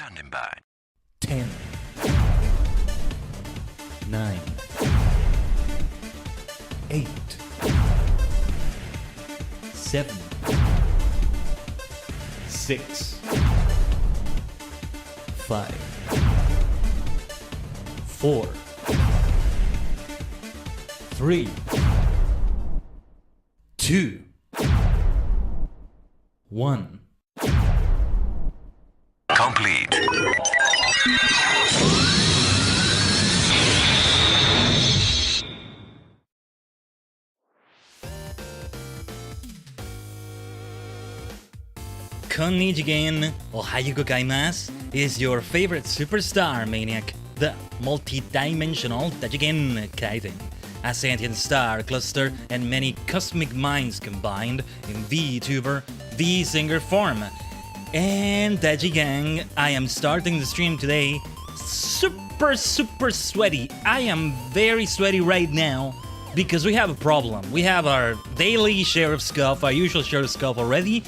Standing by. 10, 9, 8, 7, 6, 5, 4, 3, 2, 1. Complete. Tajigen, Ohayou gozaimasu, is your favorite superstar maniac, the multi-dimensional Tajigen Khaiden, a sentient star cluster and many cosmic minds combined in VTuber, V-singer form. And Tajigen, I am starting the stream today super sweaty. I am very sweaty right now because we have a problem. We have our daily share of scuff, our usual share of scuff already.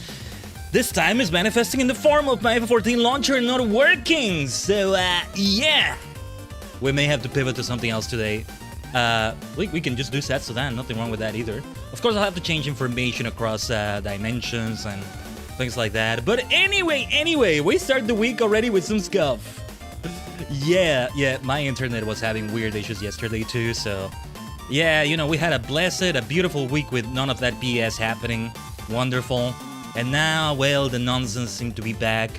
This time is manifesting in the form of my FF14 launcher not working. So yeah, we may have to pivot to something else today. We can just do sets to that, nothing wrong with that either. Of course, I'll have to change information across dimensions and things like that. But anyway, we start the week already with some scuff. Yeah, my internet was having weird issues yesterday too, so yeah, you know, we had a beautiful week with none of that BS happening. Wonderful. And now, well, the nonsense seemed to be back.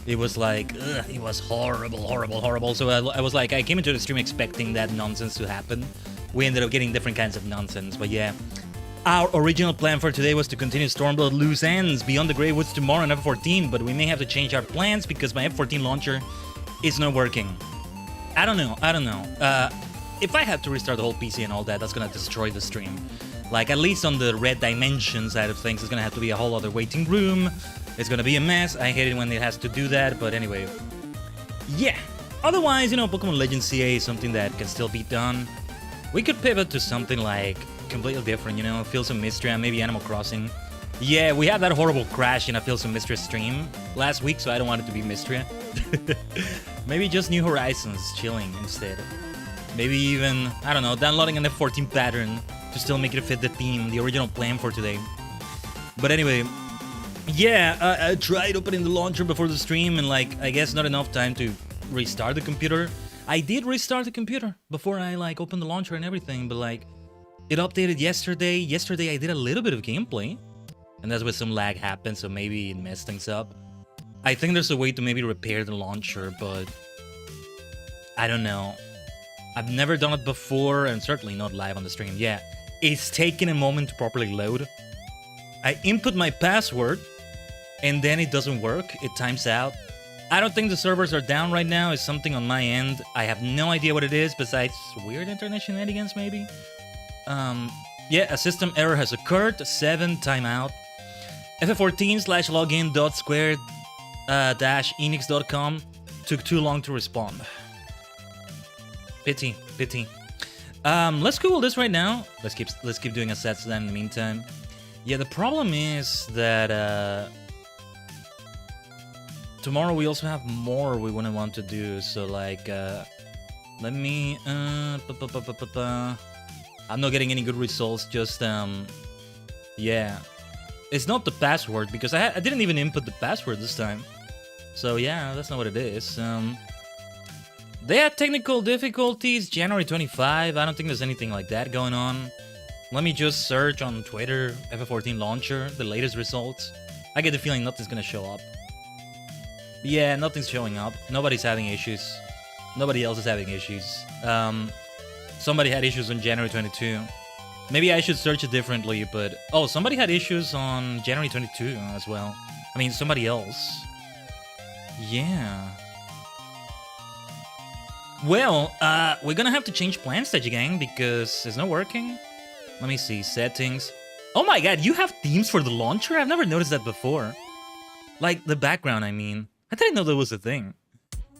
It was like, ugh, it was horrible. So I was like, I came into the stream expecting that nonsense to happen. We ended up getting different kinds of nonsense, but yeah. Our original plan for today was to continue Stormblood Loose Ends Beyond the Grey Woods tomorrow on FF14, but we may have to change our plans because my FF14 launcher is not working. I don't know. If I have to restart the whole PC and all that, that's gonna destroy the stream. Like, at least on the red dimension side of things, it's gonna have to be a whole other waiting room. It's gonna be a mess. I hate it when it has to do that, but anyway. Yeah. Otherwise, you know, Pokemon Legends CA is something that can still be done. We could pivot to something like completely different, you know, Fields of Mistria, maybe Animal Crossing. Yeah, we had that horrible crash in a Fields of Mistria stream last week, so I don't want it to be Mistria. Maybe just New Horizons, chilling instead. Maybe even, I don't know, downloading an F14 pattern to still make it fit the theme, the original plan for today. But anyway, yeah, I tried opening the launcher before the stream and, like, I guess not enough time to restart the computer. I did restart the computer before I, like, opened the launcher and everything, but, like, it updated yesterday. Yesterday I did a little bit of gameplay, and that's where some lag happened, so maybe it messed things up. I think there's a way to maybe repair the launcher, but I don't know. I've never done it before, and certainly not live on the stream. Yeah, it's taking a moment to properly load. I input my password, and then it doesn't work. It times out. I don't think the servers are down right now. It's something on my end. I have no idea what it is, besides weird internet shenanigans, maybe? Yeah, a system error has occurred. 7 timeout. FF14/login.square-enix.com took too long to respond. Pity. Let's Google this right now. Let's keep doing a set then in the meantime. Yeah, the problem is that tomorrow we also have more we wouldn't want to do. So like, let me. I'm not getting any good results. Just yeah, it's not the password because I didn't even input the password this time. So yeah, that's not what it is. They had technical difficulties January 25. I don't think there's anything like that going on. Let me just search on Twitter, FF14 launcher, the latest results. I get the feeling nothing's gonna show up. Yeah, nothing's showing up. Nobody's having issues. Nobody else is having issues. Somebody had issues on January 22. Maybe I should search it differently, but... Oh, somebody had issues on January 22 as well. I mean, somebody else. Yeah. Well, we're gonna have to change plans, Tajigen, because it's not working. Let me see, settings. Oh my god, you have themes for the launcher? I've never noticed that before. Like, the background, I mean. I didn't know that was a thing.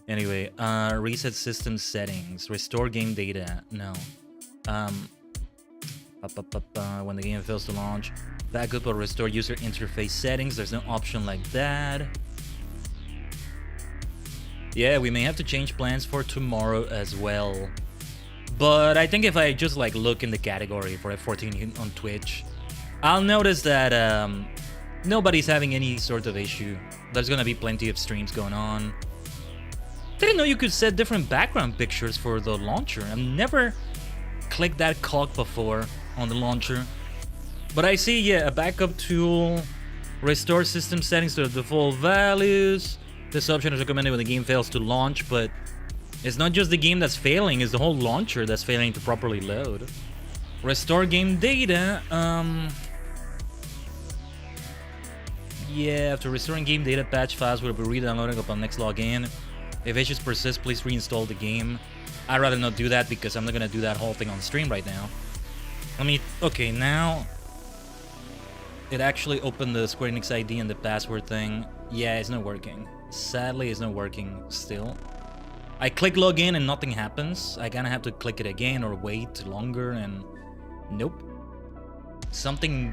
Anyway, reset system settings. Restore game data. No. When the game fails to launch. Backup or restore user interface settings. There's no option like that. Yeah, we may have to change plans for tomorrow as well. But I think if I just like look in the category for F14 on Twitch, I'll notice that nobody's having any sort of issue. There's gonna be plenty of streams going on. Didn't know you could set different background pictures for the launcher. I've never clicked that cog before on the launcher. But I see, yeah, a backup tool, restore system settings to the default values. This option is recommended when the game fails to launch, but it's not just the game that's failing, it's the whole launcher that's failing to properly load. Restore game data, yeah, after restoring game data, patch files will be re-downloaded upon next login. If issues persist, please reinstall the game. I'd rather not do that because I'm not gonna do that whole thing on stream right now. Okay, now it actually opened the Square Enix ID and the password thing. Yeah, it's not working. Sadly, it's not working still. I click login and nothing happens. I kinda have to click it again or wait longer and nope. Something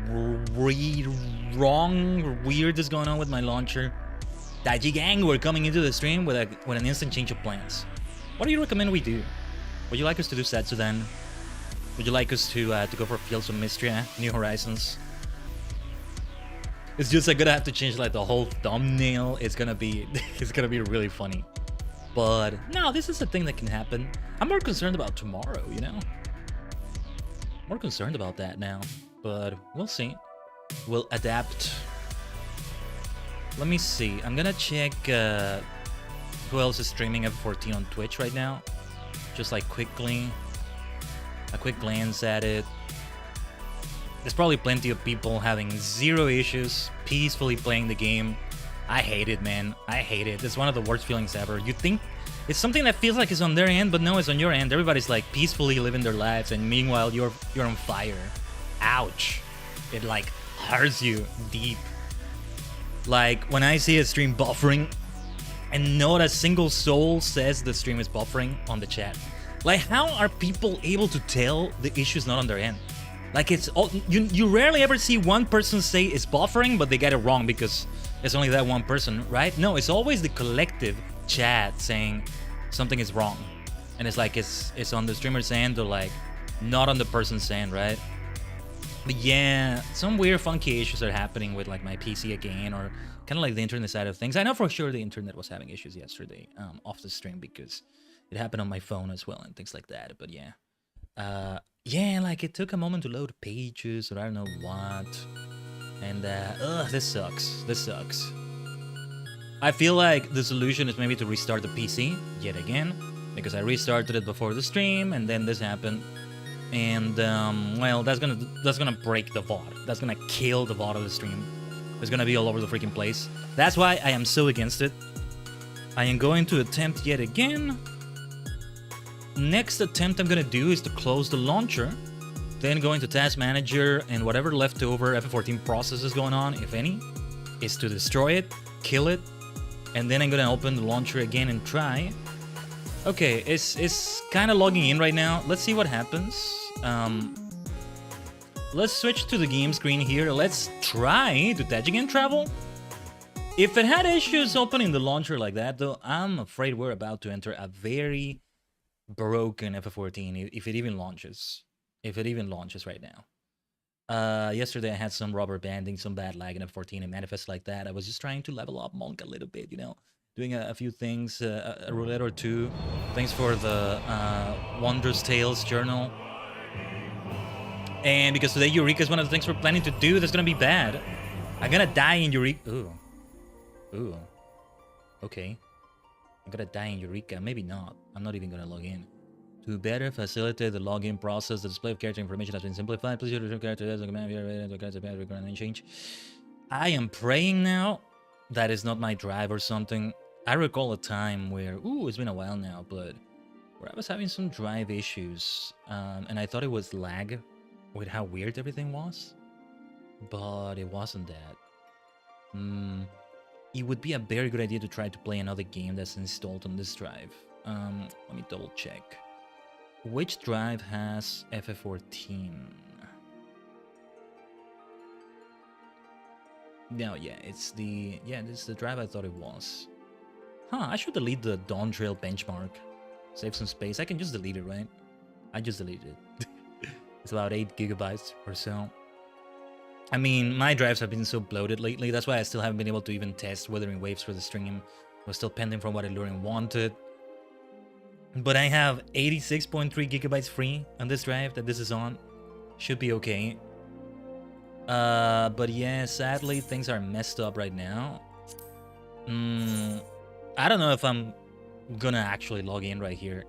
weird is going on with my launcher. Tajigen, we're coming into the stream with an instant change of plans. What do you recommend we do? Would you like us to do Setsudan? Would you like us to go for Fields of Mystria, New Horizons? It's just I'm gonna have to change like the whole thumbnail. It's gonna be really funny. But no, this is a thing that can happen. I'm more concerned about tomorrow, you know? More concerned about that now. But we'll see. We'll adapt. Let me see. I'm gonna check who else is streaming F14 on Twitch right now. Just like quickly. A quick glance at it. There's probably plenty of people having zero issues, peacefully playing the game. I hate it, man. I hate it. It's one of the worst feelings ever. You think it's something that feels like it's on their end, but no, it's on your end. Everybody's like peacefully living their lives, and meanwhile you're on fire. Ouch. It like hurts you deep. Like when I see a stream buffering and not a single soul says the stream is buffering on the chat. Like how are people able to tell the issue's not on their end? Like it's all you rarely ever see one person say it's buffering, but they get it wrong because it's only that one person, right? No, it's always the collective chat saying something is wrong. And it's like it's on the streamer's end or like not on the person's end, right? But yeah, some weird funky issues are happening with like my PC again, or kind of like the internet side of things. I know for sure the internet was having issues yesterday off the stream because it happened on my phone as well and things like that. But yeah. Yeah, like it took a moment to load pages or I don't know what. And this sucks. This sucks. I feel like the solution is maybe to restart the PC yet again, because I restarted it before the stream and then this happened. And well, that's gonna break the VOD. That's gonna kill the VOD of the stream. It's gonna be all over the freaking place. That's why I am so against it. I am going to attempt yet again. Next attempt I'm gonna do is to close the launcher, then go into Task Manager, and whatever leftover FF14 process is going on, if any, is to destroy it, kill it, and then I'm gonna open the launcher again and try. Okay, it's kind of logging in right now. Let's see what happens. Let's switch to the game screen here. Let's try to Tajigen travel. If it had issues opening the launcher like that, though, I'm afraid we're about to enter a very broken FF14 if it even launches. If it even launches right now. Yesterday I had some rubber banding, some bad lag in F14 and manifest like that. I was just trying to level up Monk a little bit, you know, doing a few things, a roulette or two. Thanks for the Wondrous Tales journal. And because today Eureka is one of the things we're planning to do, that's gonna be bad. I'm gonna die in Eureka. Ooh. Okay. I'm gonna die in Eureka. Maybe not. I'm not even gonna log in. To better facilitate the login process, the display of character information has been simplified. Please use character change. I am praying now that is not my drive or something. I recall a time where, it's been a while now, but where I was having some drive issues, and I thought it was lag with how weird everything was, but it wasn't that. It would be a very good idea to try to play another game that's installed on this drive. Let me double check. Which drive has FF14? No, yeah, this is the drive I thought it was. Huh, I should delete the Dawn Trail benchmark. Save some space. I can just delete it, right? I just deleted it. It's about 8 gigabytes or so. I mean, my drives have been so bloated lately. That's why I still haven't been able to even test Wuthering Waves for the stream. It was still pending from what Alluring wanted. But I have 86.3 gigabytes free on this drive that this is on. Should be okay. But yeah, sadly, things are messed up right now. I don't know if I'm gonna actually log in right here.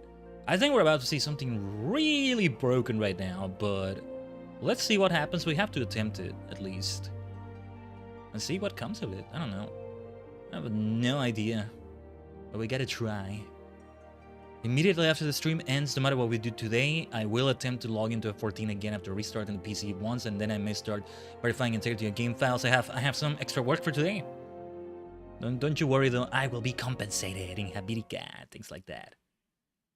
I think we're about to see something really broken right now, but let's see what happens. We have to attempt it, at least. And see what comes of it. I don't know. I have no idea. But we gotta try. Immediately after the stream ends, no matter what we do today, I will attempt to log into F14 again after restarting the PC once, and then I may start verifying integrity of game files. I have some extra work for today. Don't you worry though, I will be compensated in Habirika, things like that.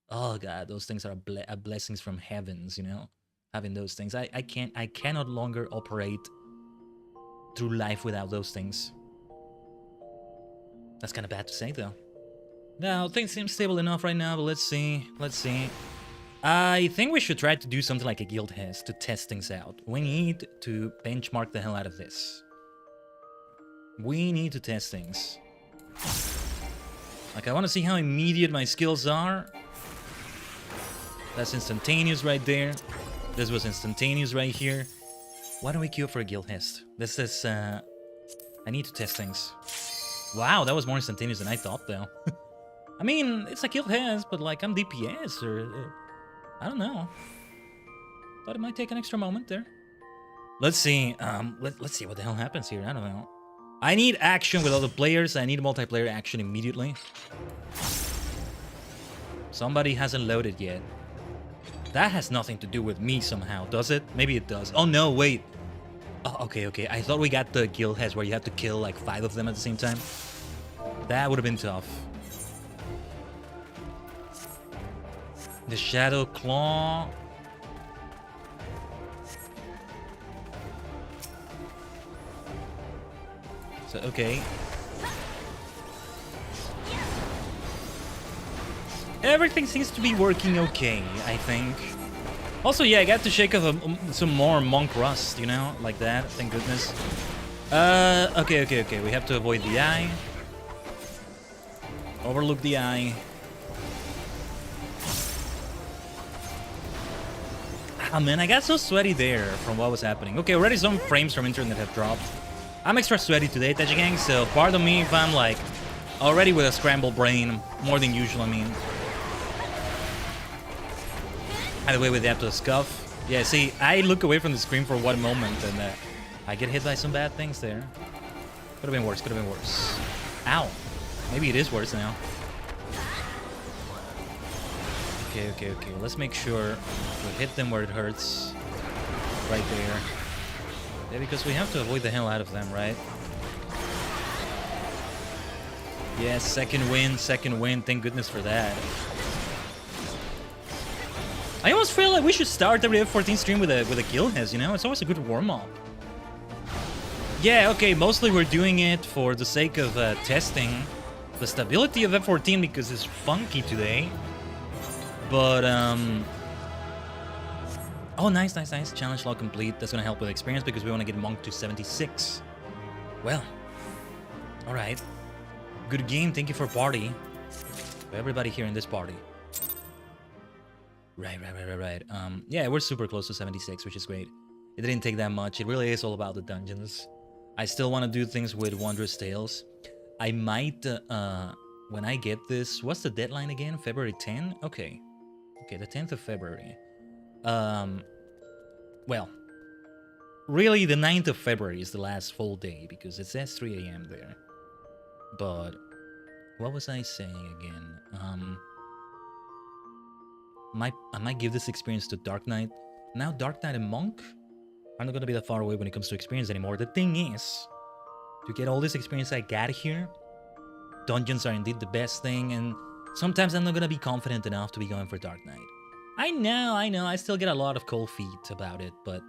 Oh god, those things are blessings from heavens, you know? Having those things. I cannot longer operate through life without those things. That's kind of bad to say though. Now, things seem stable enough right now, but let's see. I think we should try to do something like a guild has to test things out. We need to benchmark the hell out of this. We need to test things. Like, I want to see how immediate my skills are. That's instantaneous right there. This was instantaneous right here. Why don't we queue up for a guild test? This is, I need to test things. Wow, that was more instantaneous than I thought, though. I mean, it's a guild has, but like, I'm DPS, or I don't know. Thought it might take an extra moment there. Let's see, let's see what the hell happens here, I don't know. I need action with other players, I need multiplayer action immediately. Somebody hasn't loaded yet. That has nothing to do with me somehow, does it? Maybe it does. Oh no, wait. Oh, okay. I thought we got the guild has where you have to kill like 5 of them at the same time. That would have been tough. The Shadow Claw. So, okay. Everything seems to be working okay, I think. Also, yeah, I got to shake off some more Monk Rust, you know? Like that, thank goodness. Okay. We have to avoid the eye. Overlook the eye. Ah, man, I got so sweaty there from what was happening. Okay, already some frames from internet have dropped. I'm extra sweaty today, Tajigen, so pardon me if I'm, like, already with a scrambled brain. More than usual, I mean. Either way, we have to scuff. Yeah, see, I look away from the screen for one moment, and I get hit by some bad things there. Could have been worse, Ow. Maybe it is worse now. Okay. Let's make sure we hit them where it hurts. Right there. Yeah, because we have to avoid the hell out of them, right? Yeah, second win. Thank goodness for that. I almost feel like we should start every F14 stream with a guild has, you know? It's always a good warm-up. Yeah, okay, mostly we're doing it for the sake of testing the stability of F14 because it's funky today. But, oh, nice. Challenge log complete. That's gonna help with experience because we want to get Monk to 76. Well, alright. Good game, thank you for party. For everybody here in this party. Right. Yeah, we're super close to 76, which is great. It didn't take that much. It really is all about the dungeons. I still want to do things with Wondrous Tales. I might, when I get this... What's the deadline again? February 10? Okay, the 10th of February. Well, really, the 9th of February is the last full day, because it says 3 AM there. But, what was I saying again? I might give this experience to Dark Knight. Now Dark Knight and Monk are not going to be that far away when it comes to experience anymore. The thing is, to get all this experience I got here, dungeons are indeed the best thing, and sometimes I'm not going to be confident enough to be going for Dark Knight. I know, I still get a lot of cold feet about it, but...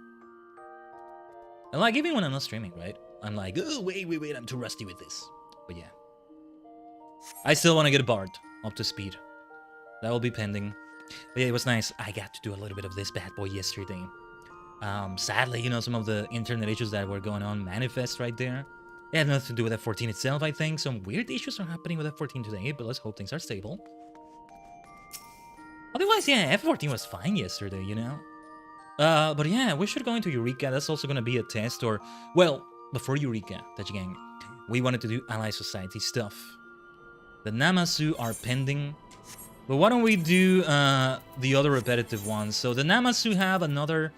And like, even when I'm not streaming, right? I'm like, oh, wait, I'm too rusty with this. But yeah. I still want to get a Bard up to speed. That will be pending. But yeah, it was nice. I got to do a little bit of this bad boy yesterday. Sadly, you know, some of the internet issues that were going on manifest right there. It had nothing to do with F14 itself, I think. Some weird issues are happening with F14 today, but let's hope things are stable. Otherwise, yeah, F14 was fine yesterday, you know? But yeah, we should go into Eureka. That's also going to be a test, or... Well, before Eureka, Tajigen, we wanted to do Ally Society stuff. The Namasu are pending. But why don't we do the other repetitive ones? So the Namasu have another,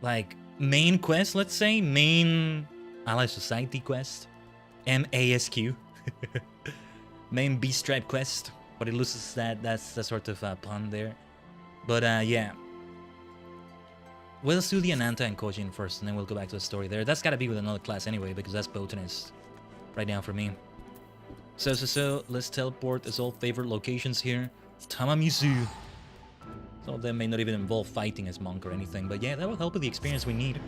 like, main quest, let's say. Main Ally Society quest. MASQ. Main B-Stripe quest. But it loses that. That's the sort of pun there. But yeah. We'll do the Ananta and Kojin first, and then we'll go back to the story there. That's gotta be with another class anyway, because that's Botanist right now for me. So, let's teleport as all favorite locations here. Tamamizu. Some of them may not even involve fighting as monk or anything, but yeah, that will help with the experience we need.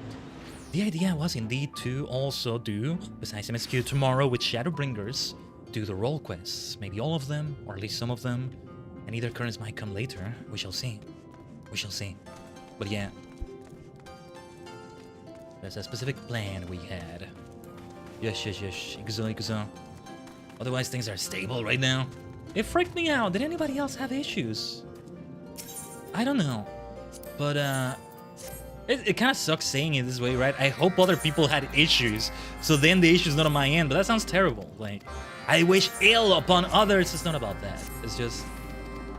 The idea was indeed to also do, besides MSQ tomorrow with Shadowbringers, do the role quests. Maybe all of them, or at least some of them. And either currents might come later. We shall see. We shall see. But yeah. There's a specific plan we had. Yes. Ikuzo. Otherwise, things are stable right now. It freaked me out. Did anybody else have issues? I don't know. But, it kind of sucks saying it this way, right? I hope other people had issues, so then the issue's not on my end. But that sounds terrible. Like, I wish ill upon others. It's not about that. It's just...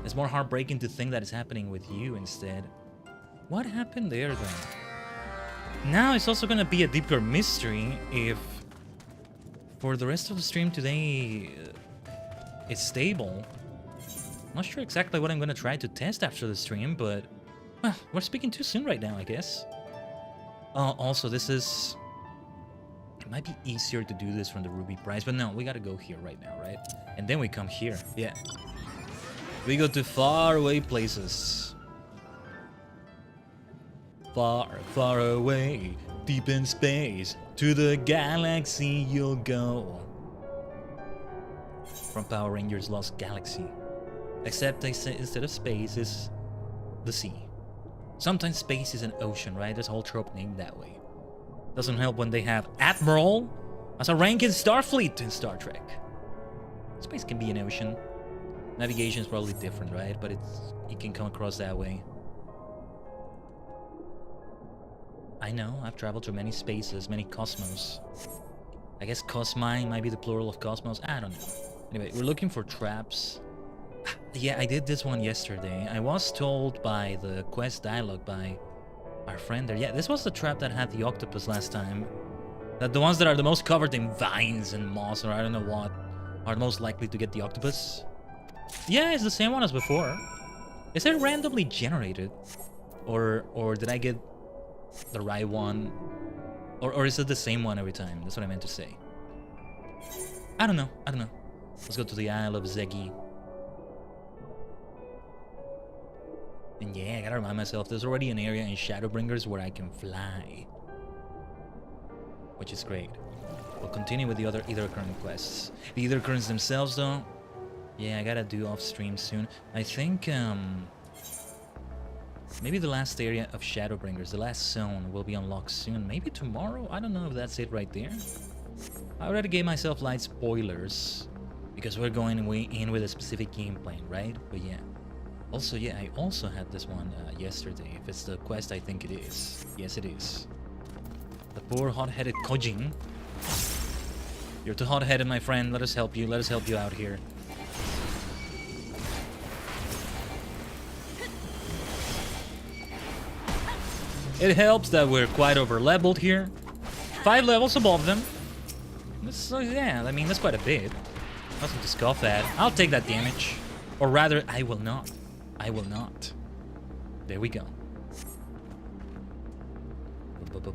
It's more heartbreaking to think that it's happening with you instead. What happened there, then? Now it's also gonna be a deeper mystery if... For the rest of the stream today, it's stable. Not sure exactly what I'm gonna try to test after the stream, but... Well, we're speaking too soon right now, I guess. Also, this is... It might be easier to do this from the Ruby Prize, but no, we gotta go here right now, right? And then we come here, yeah. We go to far away places. Far, far away, deep in space, to the galaxy you'll go. From Power Rangers Lost Galaxy. Except instead of space is the sea. Sometimes space is an ocean, right? There's a whole trope named that way. Doesn't help when they have Admiral as a rank in Starfleet in Star Trek. Space can be an ocean. Navigation is probably different, right? But it can come across that way. I know, I've traveled through many spaces, many cosmos. I guess cosmi might be the plural of cosmos. I don't know. Anyway, we're looking for traps. Yeah, I did this one yesterday. I was told by the quest dialogue by our friend there. Yeah, this was the trap that had the octopus last time. That the ones that are the most covered in vines and moss or I don't know what are most likely to get the octopus. Yeah, it's the same one as before. Is it randomly generated? Or did I get the right one? Or is it the same one every time? That's what I meant to say. I don't know. Let's go to the Isle of Zegi. And yeah, I gotta remind myself, there's already an area in Shadowbringers where I can fly. Which is great. We'll continue with the other Ether Current quests. The Ether Currents themselves, though, yeah, I gotta do off stream soon. I think, maybe the last area of Shadowbringers, the last zone, will be unlocked soon. Maybe tomorrow? I don't know if that's it right there. I already gave myself light spoilers, because we're going in with a specific game plan, right? But yeah. Also, yeah, I also had this one yesterday. If it's the quest, I think it is. Yes, it is. The poor hot-headed Kojin. You're too hot-headed, my friend. Let us help you. Let us help you out here. It helps that we're quite over-leveled here. 5 levels above them. Yeah, I mean, that's quite a bit. Nothing to scoff at. I'll take that damage. Or rather, I will not. I will not. There we go. But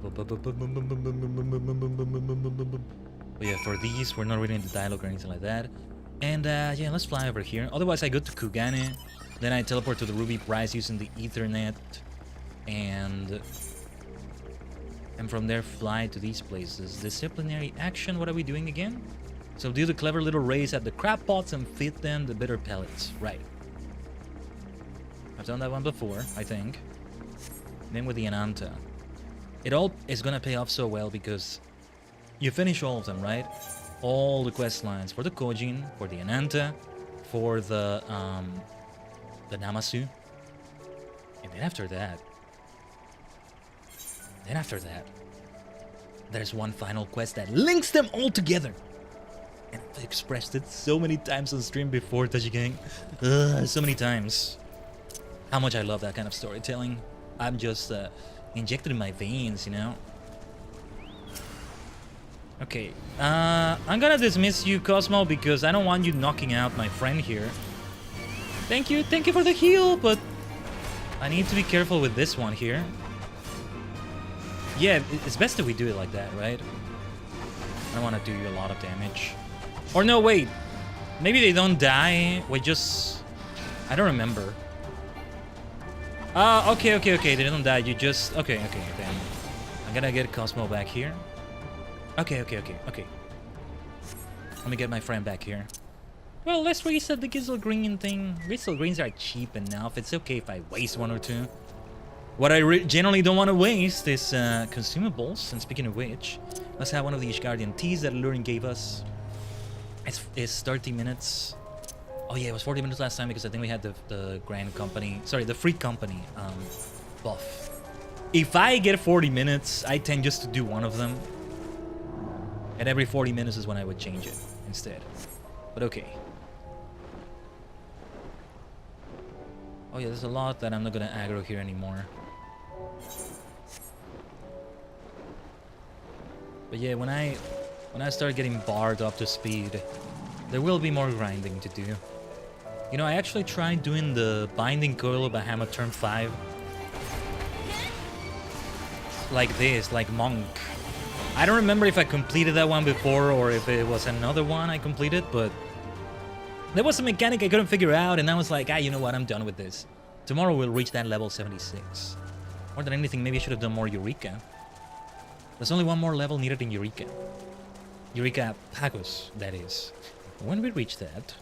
yeah, for these, we're not reading the dialogue or anything like that. And yeah, let's fly over here. Otherwise, I go to Kugane. Then I teleport to the Ruby Prize using the Ethernet. And from there, fly to these places. Disciplinary action, what are we doing again? So do the clever little race at the crab pots and feed them the bitter pellets. Right. I've done that one before, I think. Then with the Ananta. It all is gonna pay off so well because you finish all of them, right? All the quest lines for the Kojin, for the Ananta, for the Namasu. And then after that, there's one final quest that links them all together. And I've expressed it so many times on stream before, Tajigen. So many times. How much I love that kind of storytelling. I'm just injected in my veins, you know? Okay. I'm gonna dismiss you, Cosmo, because I don't want you knocking out my friend here. Thank you for the heal, but I need to be careful with this one here. Yeah, it's best that we do it like that, right? I don't want to do you a lot of damage. Or no, wait. Maybe they don't die. We just... I don't remember. Okay. They don't die. You just... Okay, then. I'm gonna get Cosmo back here. Okay. Let me get my friend back here. Well, let's reset the Gizzle Green thing. Gizzle Greens are cheap enough. It's okay if I waste one or two. What I generally don't want to waste is consumables. And speaking of which, let's have one of the Ishgardian teas that Lurin gave us. It's 30 minutes. Oh yeah, it was 40 minutes last time because I think we had the Grand Company... Sorry, the Free Company buff. If I get 40 minutes, I tend just to do one of them. And every 40 minutes is when I would change it instead. But okay. Oh yeah, there's a lot that I'm not gonna aggro here anymore. But yeah, when I start getting Bard up to speed, there will be more grinding to do. You know, I actually tried doing the Binding Coil of Bahamut turn 5. Like this, like Monk. I don't remember if I completed that one before or if it was another one I completed, but there was a mechanic I couldn't figure out, and I was like, you know what, I'm done with this. Tomorrow we'll reach that level 76. More than anything, maybe I should have done more Eureka. There's only one more level needed in Eureka. Eureka Pagus, that is. When we reach that,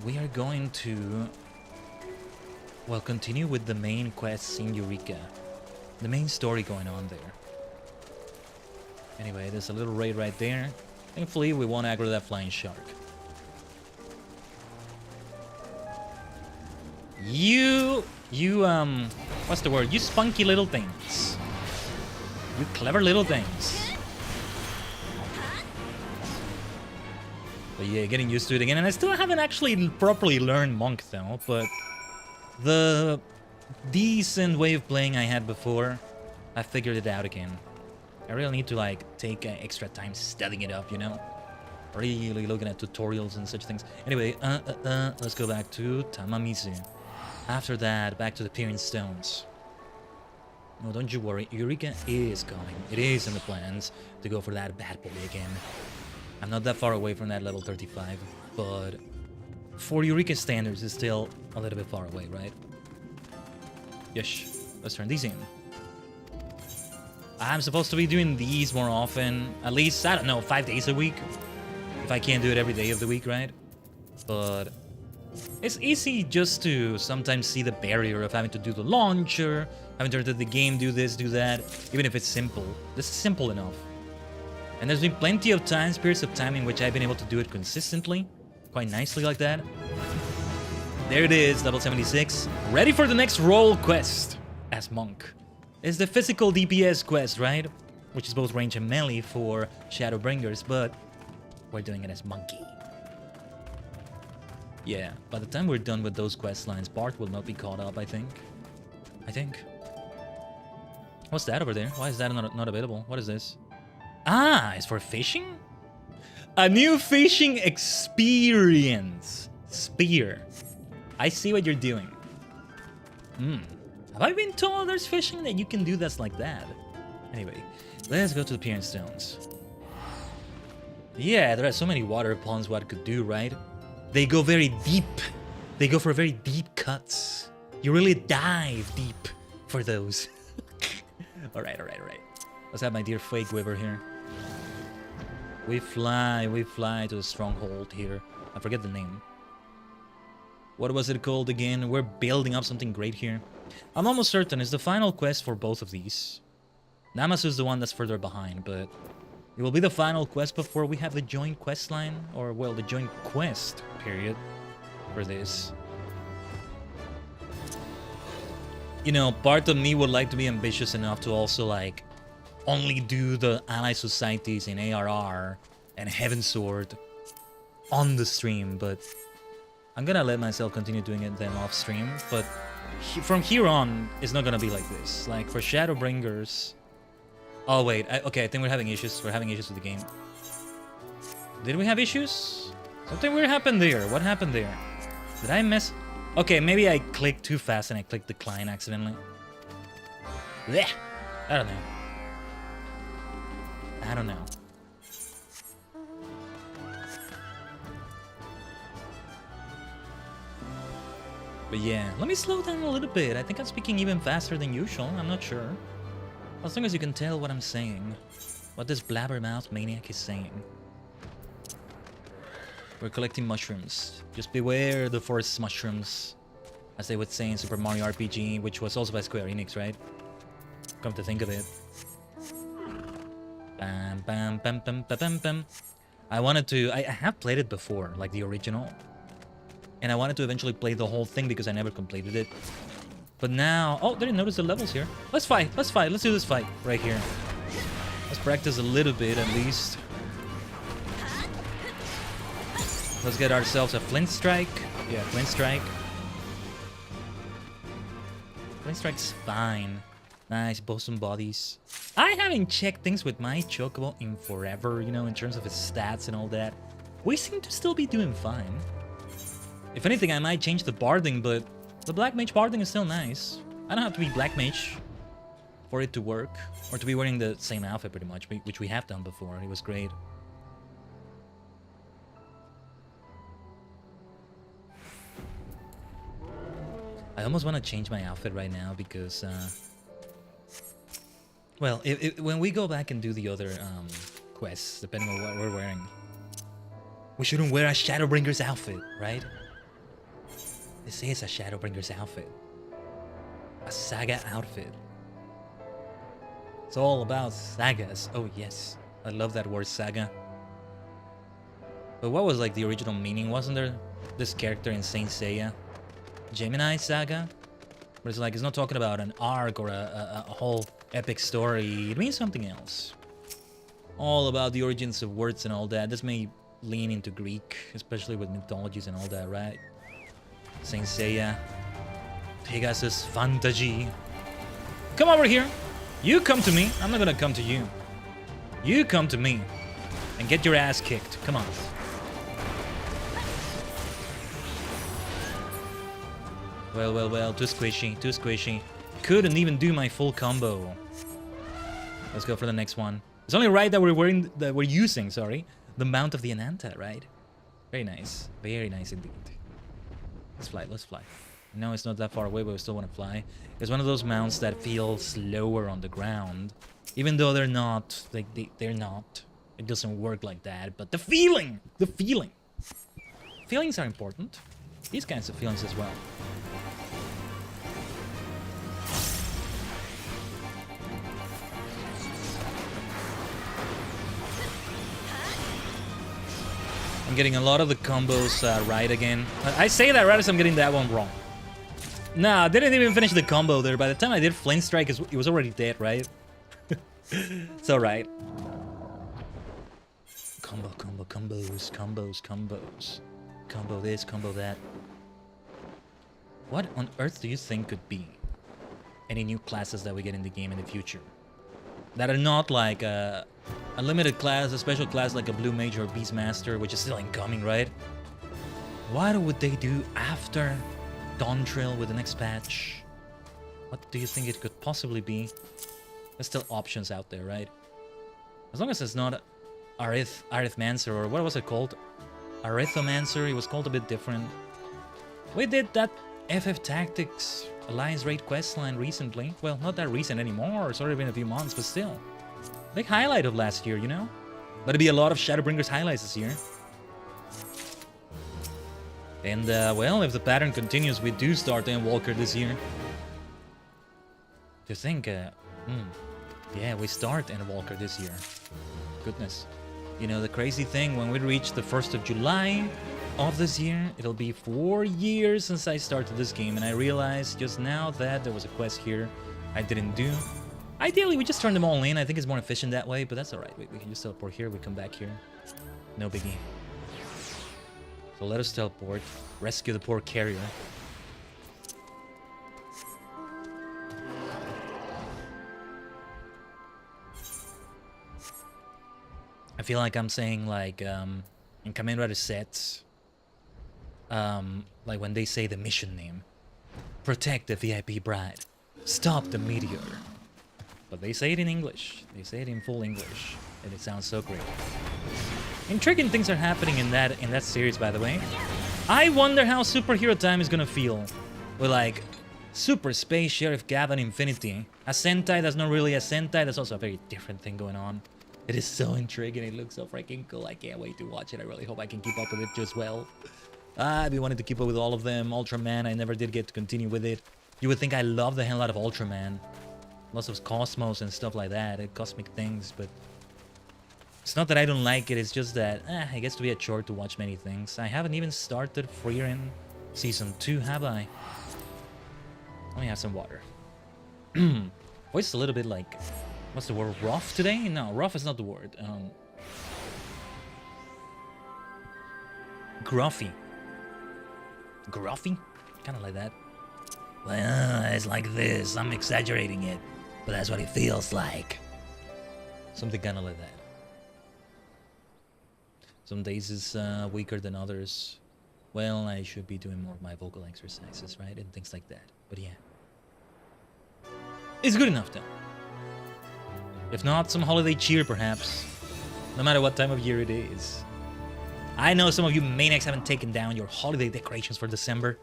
we are going to, well, continue with the main quests in Eureka. The main story going on there. Anyway, there's a little raid right there. Thankfully, we won't aggro that flying shark. What's the word? You spunky little things. You clever little things. But yeah, getting used to it again. And I still haven't actually properly learned Monk though, but the decent way of playing I had before, I figured it out again. I really need to like take extra time studying it up, you know? Really looking at tutorials and such things. Anyway, let's go back to Tamamizu. After that, back to the Peering Stones. No, don't you worry, Eureka is coming. It is in the plans to go for that bad boy again. I'm not that far away from that level 35, but for Eureka standards, it's still a little bit far away, right? Yes, let's turn these in. I'm supposed to be doing these more often, at least, I don't know, 5 days a week. If I can't do it every day of the week, right? But it's easy just to sometimes see the barrier of having to do the launcher, having to enter the game, do this, do that, even if it's simple. This is simple enough. And there's been plenty of times, periods of time in which I've been able to do it consistently, quite nicely like that. There it is, level 76, ready for the next role quest as Monk. It's the physical DPS quest, right? Which is both range and melee for Shadowbringers, but we're doing it as Monkey. Yeah, by the time we're done with those quest lines, Bart will not be caught up, I think. What's that over there? Why is that not available? What is this? Ah, it's for fishing? A new fishing experience. Spear. I see what you're doing. Have I been told there's fishing that you can do that's like that? Anyway, let's go to the Peering Stones. Yeah, there are so many water ponds what could do, right? They go very deep. They go for very deep cuts. You really dive deep for those. Alright. Let's have my dear fake Wyver here. We fly to the stronghold here. I forget the name. What was it called again? We're building up something great here. I'm almost certain it's the final quest for both of these. Namasu is the one that's further behind, but it will be the final quest before we have the joint quest line, or well, the joint quest period for this. You know, part of me would like to be ambitious enough to also like only do the ally societies in ARR and Heavensward on the stream, but I'm gonna let myself continue doing it then off stream. But from here on, it's not gonna be like this. Like for Shadowbringers. Oh wait, okay, I think we're having issues. We're having issues with the game. Did we have issues? Something weird happened there. What happened there? Did I mess? Okay, maybe I clicked too fast and I clicked decline accidentally. Blech. I don't know. I don't know. But yeah, let me slow down a little bit. I think I'm speaking even faster than usual. I'm not sure. As long as you can tell what I'm saying. What this blabbermouth maniac is saying. We're collecting mushrooms. Just beware the forest mushrooms. As they would say in Super Mario RPG, which was also by Square Enix, right? Come to think of it. Bam, bam, bam, bam, bam, bam, bam. I have played it before, like the original. And I wanted to eventually play the whole thing because I never completed it. But now... Oh, didn't notice the levels here. Let's fight, let's fight. Let's do this fight right here. Let's practice a little bit at least. Let's get ourselves a Flint Strike. Yeah, Flint Strike. Flint Strike's fine. Nice, bosom bodies. I haven't checked things with my Chocobo in forever, you know, in terms of his stats and all that. We seem to still be doing fine. If anything, I might change the barding, but the Black Mage barding is still nice. I don't have to be Black Mage for it to work, or to be wearing the same outfit pretty much, which we have done before. It was great. I almost want to change my outfit right now because, well, when we go back and do the other quests, depending on what we're wearing, we shouldn't wear a Shadowbringer's outfit, right? This is a Shadowbringer's outfit. A saga outfit. It's all about sagas. Oh yes, I love that word, saga. But what was like the original meaning? Wasn't there this character in Saint Seiya? Gemini Saga? But it's like, it's not talking about an arc or a whole epic story. It means something else. All about the origins of words and all that. This may lean into Greek, especially with mythologies and all that, right? Saint Seiya, Pegasus Fantasy. Come over here. You come to me. I'm not gonna come to you. You come to me and get your ass kicked. Come on. Well, well, well, too squishy, too squishy. Couldn't even do my full combo. Let's go for the next one. It's only right that we're using, the Mount of the Ananta, right? Very nice indeed. Let's fly, let's fly. No, it's not that far away, but we still want to fly. It's one of those mounts that feel slower on the ground, even though they're not. They're not. It doesn't work like that. But the feeling, feelings are important. These kinds of feelings as well. I'm getting a lot of the combos right again. I say that right as I'm getting that one wrong. Nah, I didn't even finish the combo there. By the time I did Flint Strike, it was already dead, right? It's alright. Combos. Combo this, combo that. What on earth do you think could be any new classes that we get in the game in the future? That are not like a limited class, a special class like a Blue Mage or Beastmaster, which is still incoming, right? What would they do after Dawntrail with the next patch? What do you think it could possibly be? There's still options out there, right? As long as it's not Arithmancer, or what was it called? Arithomancer, it was called a bit different. We did that FF Tactics Alliance Raid questline recently. Well, not that recent anymore, it's already been a few months, but still. Big highlight of last year, you know? Gonna be a lot of Shadowbringers highlights this year. And, well, if the pattern continues, we do start Endwalker this year. To think, yeah, we start Endwalker this year. Goodness. You know, the crazy thing, when we reach the 1st of July of this year, it'll be 4 years since I started this game, and I realized just now that there was a quest here I didn't do. Ideally, we just turn them all in. I think it's more efficient that way, but that's alright. We can just teleport here, we come back here. No biggie. So let us teleport, rescue the poor carrier. I feel like I'm saying, like, in Kamen Rider sets, like when they say the mission name. Protect the VIP bride. Stop the meteor. But they say it in English. They say it in full English. And it sounds so great. Intriguing things are happening in that series, by the way. I wonder how Superhero Time is gonna feel with, like, Super Space Sheriff Gavin Infinity. A Sentai that's not really a Sentai, that's also a very different thing going on. It is so intriguing, it looks so freaking cool. I can't wait to watch it. I really hope I can keep up with it just well. I've been wanting to keep up with all of them. Ultraman, I never did get to continue with it. You would think I love the hell out of Ultraman. Lots of Cosmos and stuff like that, cosmic things, but it's not that I don't like it, it's just that it gets to be a chore to watch many things. I haven't even started Frieren Season 2, have I? Let me have some water. Voice is a little bit like, what's the word, rough today? No, rough is not the word. Gruffy. Gruffy? Kind of like that. Well, it's like this. I'm exaggerating it, but that's what it feels like. Something kind of like that. Some days is weaker than others. Well, I should be doing more of my vocal exercises, right? And things like that. But yeah. It's good enough, though. If not, some holiday cheer, perhaps. No matter what time of year it is. I know some of you maniacs haven't taken down your holiday decorations for December.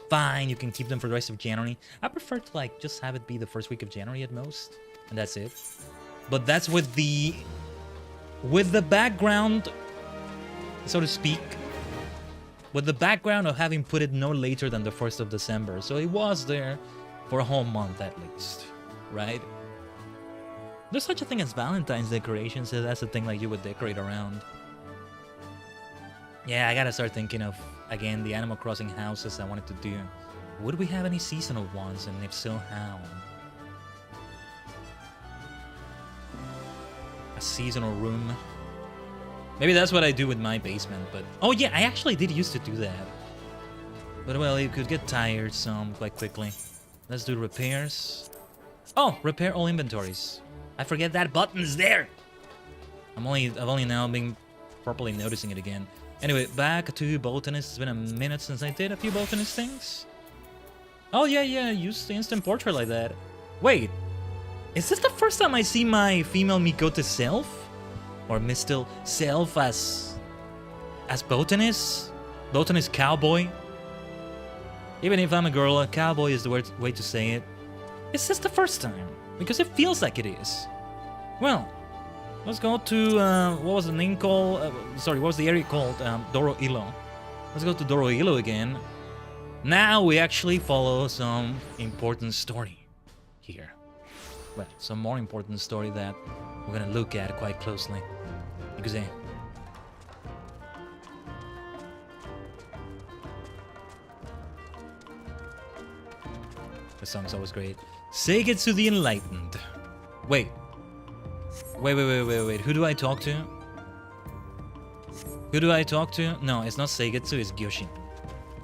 Fine, you can keep them for the rest of January. I prefer to, like, just have it be the first week of January at most. And that's it. But that's with the background, so to speak. With the background of having put it no later than the 1st of December. So it was there for a whole month at least. Right? There's such a thing as Valentine's decorations, so that's the thing like you would decorate around. Yeah, I gotta start thinking of, again, the Animal Crossing houses I wanted to do. Would we have any seasonal ones, and if so, how? A seasonal room. Maybe that's what I do with my basement, but... Oh yeah, I actually did used to do that. But well, you could get tired some quite quickly. Let's do repairs. Oh, repair all inventories. I forget that button's there! I've only now been properly noticing it again. Anyway, back to Botanist. It's been a minute since I did a few Botanist things. Oh yeah, use the instant portrait like that. Wait, is this the first time I see my female Mikote self? Or Mistil self as Botanist? Botanist cowboy? Even if I'm a girl, a cowboy is the way to say it. Is this the first time? Because it feels like it is. Well, let's go to, what was the name called? Sorry, what was the area called? Doro-Ilo. Let's go to Doro-Ilo again. Now we actually follow some important story here. Well, some more important story that we're gonna look at quite closely. Because the song's always great. Seigetsu the Enlightened. Wait. Who do I talk to? Who do I talk to? No, it's not Seigetsu, it's Gyoshin.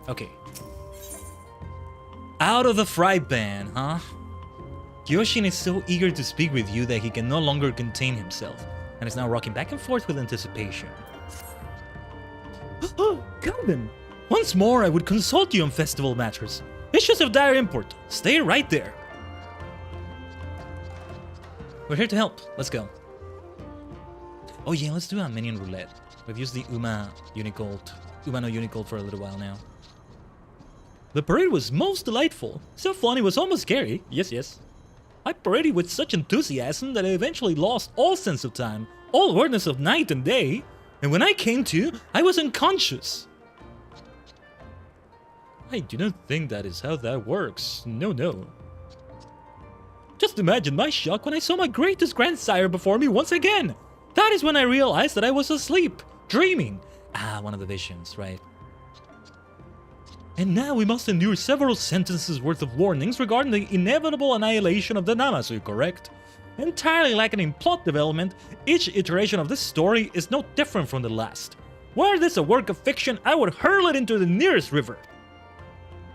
Okay. Out of the fry pan, huh? Gyoshin is so eager to speak with you that he can no longer contain himself, and is now rocking back and forth with anticipation. Khaiden! Once more, I would consult you on festival matters. Issues of dire import. Stay right there. We're here to help. Let's go. Oh yeah, let's do a minion roulette. We've used the Uma no Unicult for a little while now. The parade was most delightful. So fun it was almost scary. Yes. I paraded with such enthusiasm that I eventually lost all sense of time. all awareness of night and day, and when I came to, I was unconscious. I do not think that is how that works. No, no. Just imagine my shock when I saw my greatest grandsire before me once again. That is when I realized that I was asleep, dreaming. Ah, one of the visions, right. And now we must endure several sentences worth of warnings regarding the inevitable annihilation of the Namazu, correct? Entirely lacking in plot development, each iteration of this story is no different from the last. Were this a work of fiction, I would hurl it into the nearest river.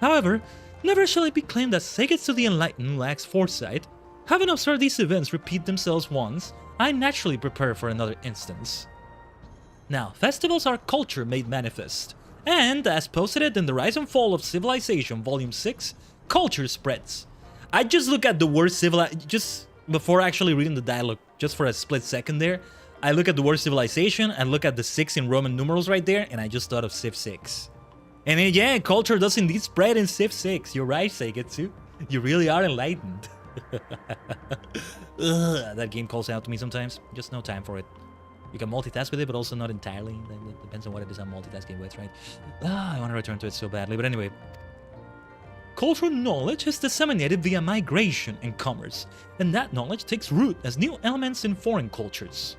However, never shall it be claimed that Seigetsu the Enlightened lacks foresight. Having observed these events repeat themselves once, I naturally prepare for another instance. Now, festivals are culture made manifest, and as posted in The Rise and Fall of Civilization Volume 6, culture spreads. I just look at the word just before actually reading the dialogue, just for a split second there, I look at the word civilization and look at the 6 in Roman numerals right there, and I just thought of Civ 6. And then, yeah, culture does indeed spread in Civ 6. You're right, Seigetsu. You really are enlightened. Ugh, that game calls out to me sometimes. Just no time for it. You can multitask with it, but also not entirely. That depends on what it is I'm multitasking with, right? I want to return to it so badly. But anyway. Cultural knowledge is disseminated via migration and commerce, and that knowledge takes root as new elements in foreign cultures.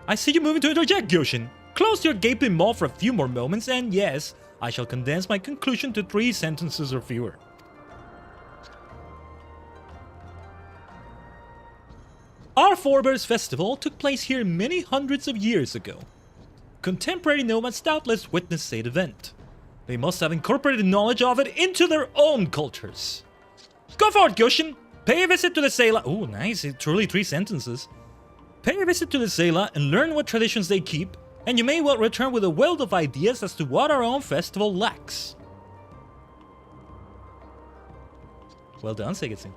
I see you moving to interject, Gyoshin. Close your gaping maw for a few more moments, and yes, I shall condense my conclusion to 3 sentences or fewer. Our forebears' festival took place here many hundreds of years ago. Contemporary nomads doubtless witnessed said event. They must have incorporated knowledge of it into their own cultures. Go for it, Gyoshin! Pay a visit to the Sela. Oh, nice, it's truly 3 sentences. Pay a visit to the Sela and learn what traditions they keep, and you may well return with a wealth of ideas as to what our own festival lacks. Well done, Seigetsu.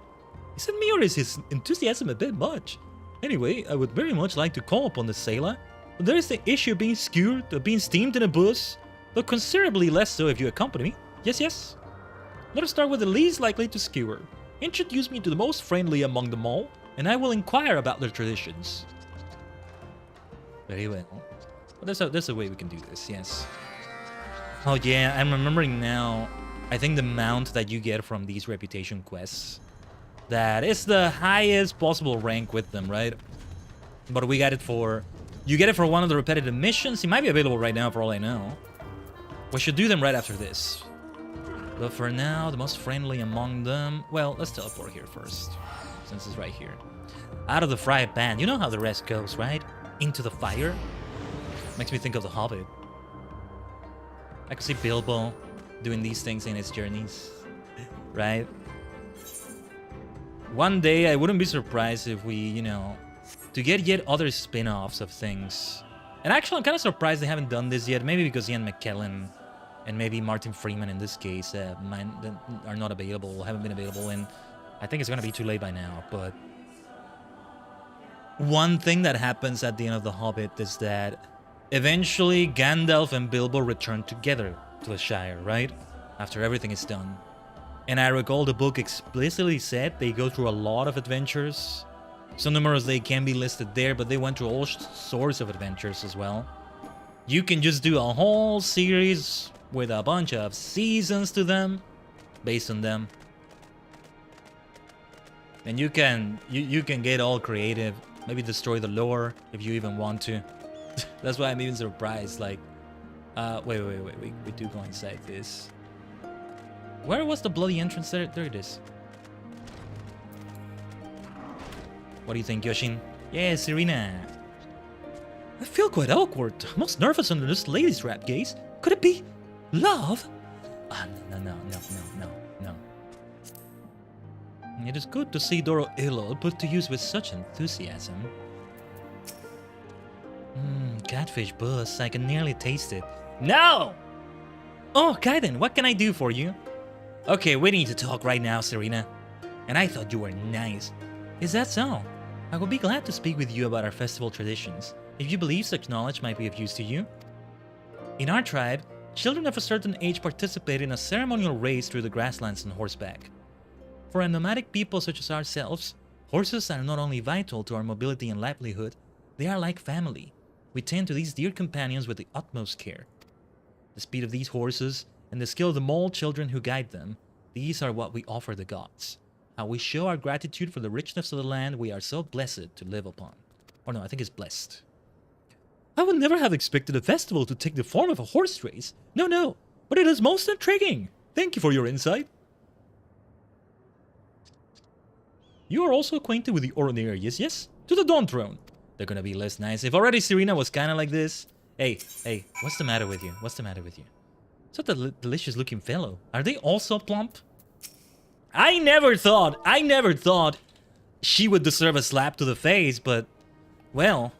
Is it me or is his enthusiasm a bit much? Anyway, I would very much like to call upon the Sela, but there is the issue of being skewered or being steamed in a bus, though considerably less so if you accompany me. Yes, yes. Let us start with the least likely to skewer. Introduce me to the most friendly among them all, and I will inquire about their traditions. Very well. Well, there's a way we can do this, yes. Oh yeah, I'm remembering now. I think the mount that you get from these reputation quests, that is the highest possible rank with them, right? But we got it for... You get it for one of the repetitive missions. It might be available right now for all I know. We should do them right after this. But for now, the most friendly among them... Well, let's teleport here first, since it's right here. Out of the fry pan. You know how the rest goes, right? Into the fire. Makes me think of The Hobbit. I could see Bilbo doing these things in his journeys, right? One day, I wouldn't be surprised if we, you know, to get yet other spin-offs of things. And actually, I'm kind of surprised they haven't done this yet. Maybe because Ian McKellen and maybe Martin Freeman in this case are not available, haven't been available, and I think it's going to be too late by now. But one thing that happens at the end of The Hobbit is that eventually Gandalf and Bilbo return together to the Shire, right? After everything is done. And I recall the book explicitly said they go through a lot of adventures. So numerous they can be listed there, but they went through all sorts of adventures as well. You can just do a whole series with a bunch of seasons to them, based on them. And you can get all creative, maybe destroy the lore if you even want to. That's why I'm even surprised, like, wait, we do go inside this. Where was the bloody entrance there? There it is. What do you think, Yoshin? Yes, Serena. I feel quite awkward. Most nervous under this lady's rap gaze. Could it be love? Ah, no. It is good to see Doro Ilo put to use with such enthusiasm. Catfish buzz. I can nearly taste it. No! Oh, Khaiden, what can I do for you? Okay, we need to talk right now, Serena. And I thought you were nice. Is that so? I will be glad to speak with you about our festival traditions, if you believe such knowledge might be of use to you. In our tribe, children of a certain age participate in a ceremonial race through the grasslands on horseback. For a nomadic people such as ourselves, horses are not only vital to our mobility and livelihood, They are like family. We tend to these dear companions with the utmost care. The speed of these horses and the skill of the mole children who guide them, these are what we offer the gods. How we show our gratitude for the richness of the land we are so blessed to live upon. Or no, I think it's blessed. I would never have expected a festival to take the form of a horse race. No, but it is most intriguing. Thank you for your insight. You are also acquainted with the Oronir, yes? To the Dawn Throne. They're gonna be less nice. If already Serena was kinda like this. Hey, what's the matter with you? What's the matter with you? Such a delicious looking fellow. Are they also plump? I never thought she would deserve a slap to the face, but, well.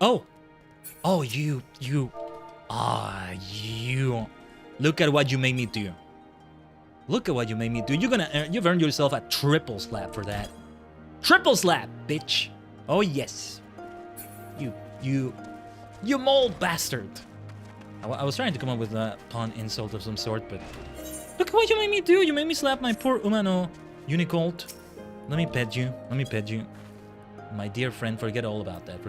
Oh, you. Look at what you made me do. Look at what you made me do. You've earned yourself a triple slap for that. Triple slap, bitch. Oh, yes. You mole bastard. I was trying to come up with a pun insult of some sort, but look at what you made me do. You made me slap my poor Umano Unicolt. Let me pet you. My dear friend, forget all about that.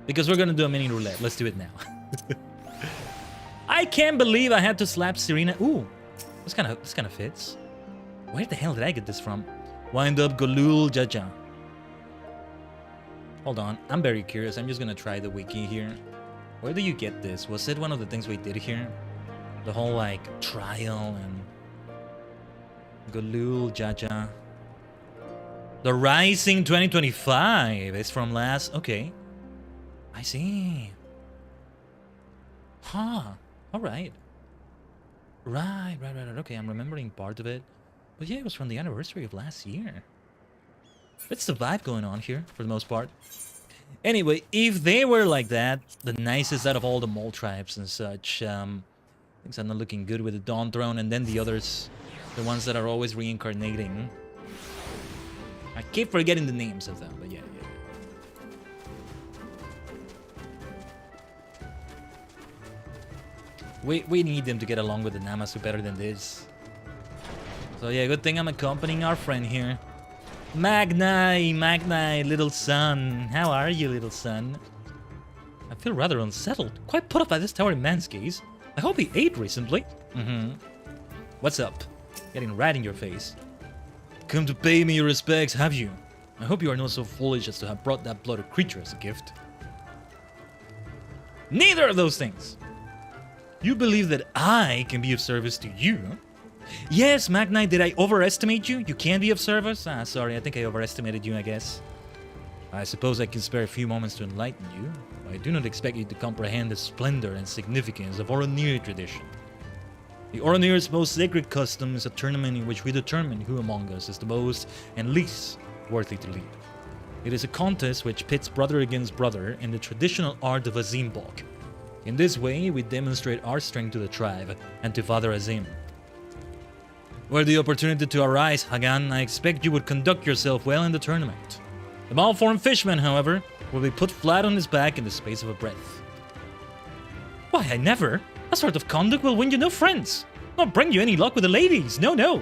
Because we're gonna do a mini roulette. Let's do it now. I can't believe I had to slap Serena. Ooh, this kind of fits. Where the hell did I get this from? Wind up Golul Jaja. Hold on, I'm very curious. I'm just gonna try the wiki here. Where do you get this? Was it one of the things we did here? The whole, like, trial and... Golul Jaja. The Rising 2025 is from last... Okay. I see. Huh. Alright. Right. Okay, I'm remembering part of it. But yeah, it was from the anniversary of last year. It's the vibe going on here, for the most part. Anyway, if they were like that, the nicest out of all the mole tribes and such, things are not looking good with the Dawn Throne, and then the others, the ones that are always reincarnating. I keep forgetting the names of them, but yeah. We need them to get along with the Namasu better than this. So yeah, good thing I'm accompanying our friend here. Magnai, little son. How are you, little son? I feel rather unsettled. Quite put off by this towering man's gaze. I hope he ate recently. What's up? Getting right in your face. Come to pay me your respects, have you? I hope you are not so foolish as to have brought that bloated creature as a gift. Neither of those things! You believe that I can be of service to you? Yes, Magnite, did I overestimate you? You can be of service? Ah, sorry, I think I overestimated you, I guess. I suppose I can spare a few moments to enlighten you. I do not expect you to comprehend the splendor and significance of Oronir tradition. The Oronir's most sacred custom is a tournament in which we determine who among us is the most and least worthy to lead. It is a contest which pits brother against brother in the traditional art of Azimbok. In this way, we demonstrate our strength to the tribe and to Father Azim. Were the opportunity to arise, Hagan, I expect you would conduct yourself well in the tournament. The malformed fishman, however, will be put flat on his back in the space of a breath. Why, I never! That sort of conduct will win you no friends! Not bring you any luck with the ladies! No!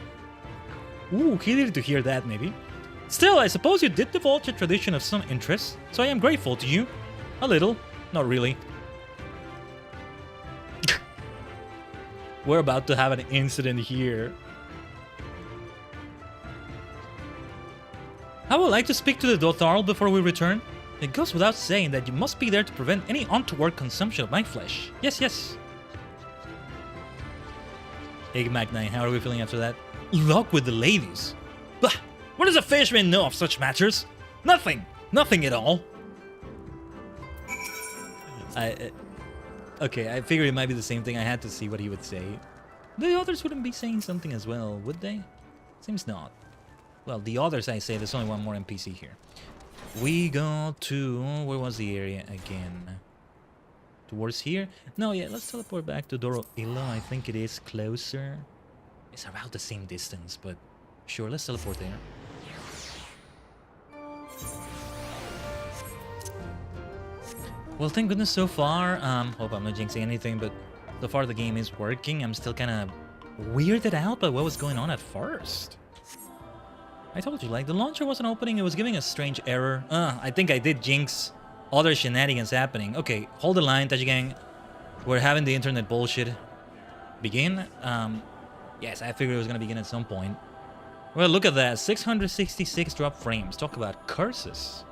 Ooh, he needed to hear that, maybe. Still, I suppose you did divulge a tradition of some interest, so I am grateful to you. A little. Not really. We're about to have an incident here. I would like to speak to the Dotharl before we return. It goes without saying that you must be there to prevent any untoward consumption of my flesh. Yes. Hey, Magnite, how are we feeling after that? Luck with the ladies. Bah! What does a fishman know of such matters? Nothing at all. Okay, I figured it might be the same thing. I had to see what he would say. The others wouldn't be saying something as well, would they? Seems not. Well, the others, I say, there's only one more NPC here. We go to... where was the area again? Towards here? No, yeah, let's teleport back to Doro Ilo. I think it is closer. It's around the same distance, but sure, let's teleport there. Well, thank goodness so far. Hope I'm not jinxing anything, but so far the game is working. I'm still kind of weirded out by what was going on at first. I told you, like, the launcher wasn't opening, it was giving a strange error. I think I did jinx other shenanigans happening. Okay, hold the line, Tajigen. We're having the internet bullshit. Begin? Yes, I figured it was gonna begin at some point. Well, look at that. 666 drop frames. Talk about curses.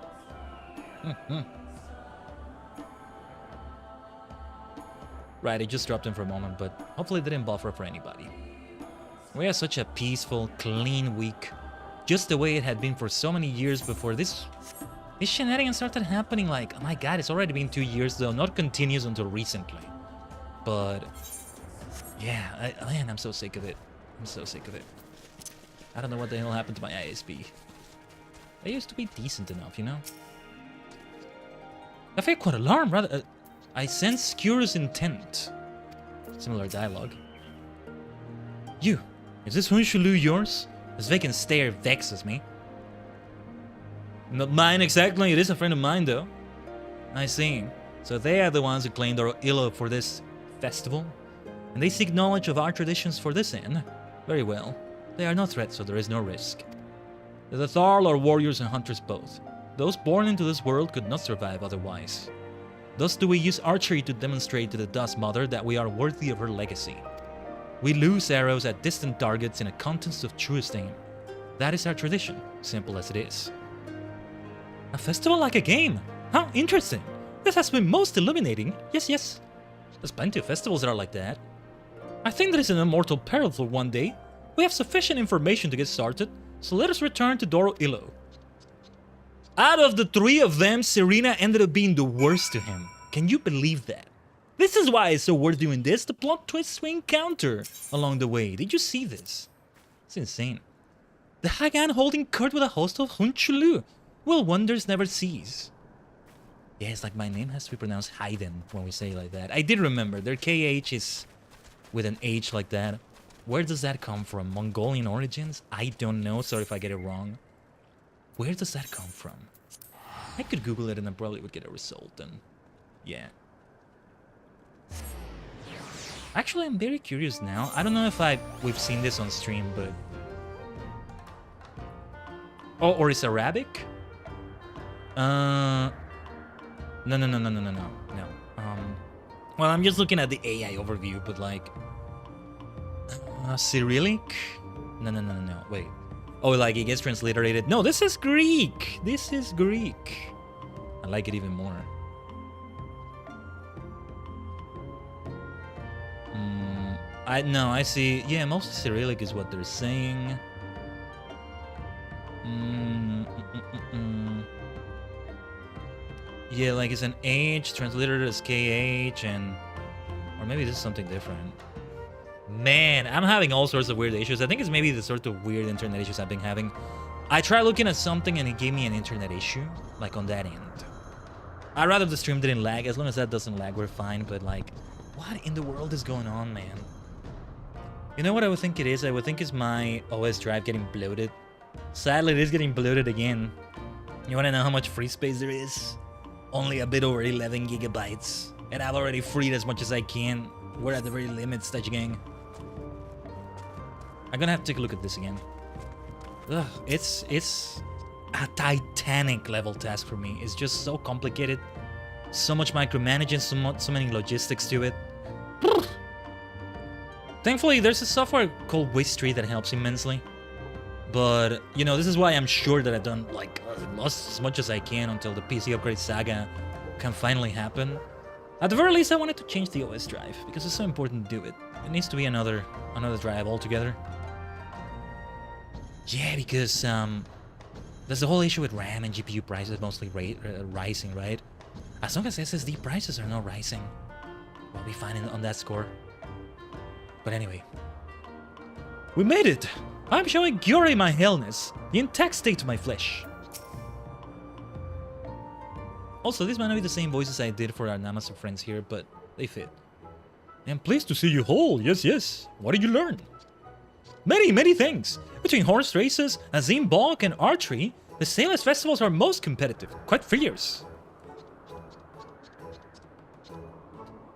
Right, it just dropped in for a moment, but hopefully it didn't buffer for anybody. We had such a peaceful, clean week. Just the way it had been for so many years before this shenanigans started happening. Like, oh my god, it's already been 2 years though, not continuous until recently. But yeah, man, I'm so sick of it. I'm so sick of it. I don't know what the hell happened to my ISP. I used to be decent enough, you know? I feel quite alarmed, rather. I sense curious intent. Similar dialogue. You, is this Hunshulu yours? This vacant stare vexes me. Not mine exactly, it is a friend of mine though. I see. So they are the ones who claimed our Illo for this festival? And they seek knowledge of our traditions for this end? Very well. They are no threat, so there is no risk. The Tharl are warriors and hunters both. Those born into this world could not survive otherwise. Thus do we use archery to demonstrate to the Dust Mother that we are worthy of her legacy. We lose arrows at distant targets in a contest of truest aim. That is our tradition, simple as it is. A festival like a game? How interesting! This has been most illuminating. Yes, yes. There's plenty of festivals that are like that. I think there is an immortal peril for one day. We have sufficient information to get started, so let us return to Doro Illo. Out of the 3 of them, Serena ended up being the worst to him. Can you believe that? This is why it's so worth doing this, the plot twist we encounter along the way. Did you see this? It's insane. The Hagan holding court with a host of Hunchulu. Will wonders never cease. Yeah, it's like my name has to be pronounced Khaiden when we say it like that. I did remember, their KH is with an H like that. Where does that come from? Mongolian origins? I don't know, sorry if I get it wrong. Where does that come from? I could Google it and I probably would get a result and yeah. Actually, I'm very curious now. I don't know if we've seen this on stream, but... Oh, or it's Arabic? No. Well, I'm just looking at the AI overview, but like... Cyrillic? No. Wait. Oh, like it gets transliterated. No, this is Greek. This is Greek. I like it even more. I see. Yeah, most Cyrillic is what they're saying. Yeah, like it's an H transliterated as KH, and or maybe this is something different. Man, I'm having all sorts of weird issues. I think it's maybe the sort of weird internet issues I've been having. I tried looking at something and it gave me an internet issue, like on that end. I'd rather the stream didn't lag. As long as that doesn't lag, we're fine. But like, what in the world is going on, man? You know what I would think it is? I would think it's my OS drive getting bloated. Sadly, it is getting bloated again. You want to know how much free space there is? Only a bit over 11 gigabytes. And I've already freed as much as I can. We're at the very limits, Tajigen. I'm gonna have to take a look at this again. Ugh, it's a Titanic level task for me. It's just so complicated. So much micromanaging, so many logistics to it. Thankfully, there's a software called Wistry that helps immensely. But, you know, this is why I'm sure that I've done, like, as much as I can until the PC upgrade saga can finally happen. At the very least, I wanted to change the OS drive, because it's so important to do it. It needs to be another drive altogether. Yeah, because, there's the whole issue with RAM and GPU prices mostly rising, right? As long as SSD prices are not rising, we'll be fine on that score. But anyway. We made it! I'm showing Gyuri my hellness, the intact state of my flesh. Also, this might not be the same voices I did for our Namasu friends here, but they fit. I'm pleased to see you whole, yes. What did you learn? Many things. Between horse races, Azim Balk, and archery, the Sailors festivals are most competitive, quite fierce.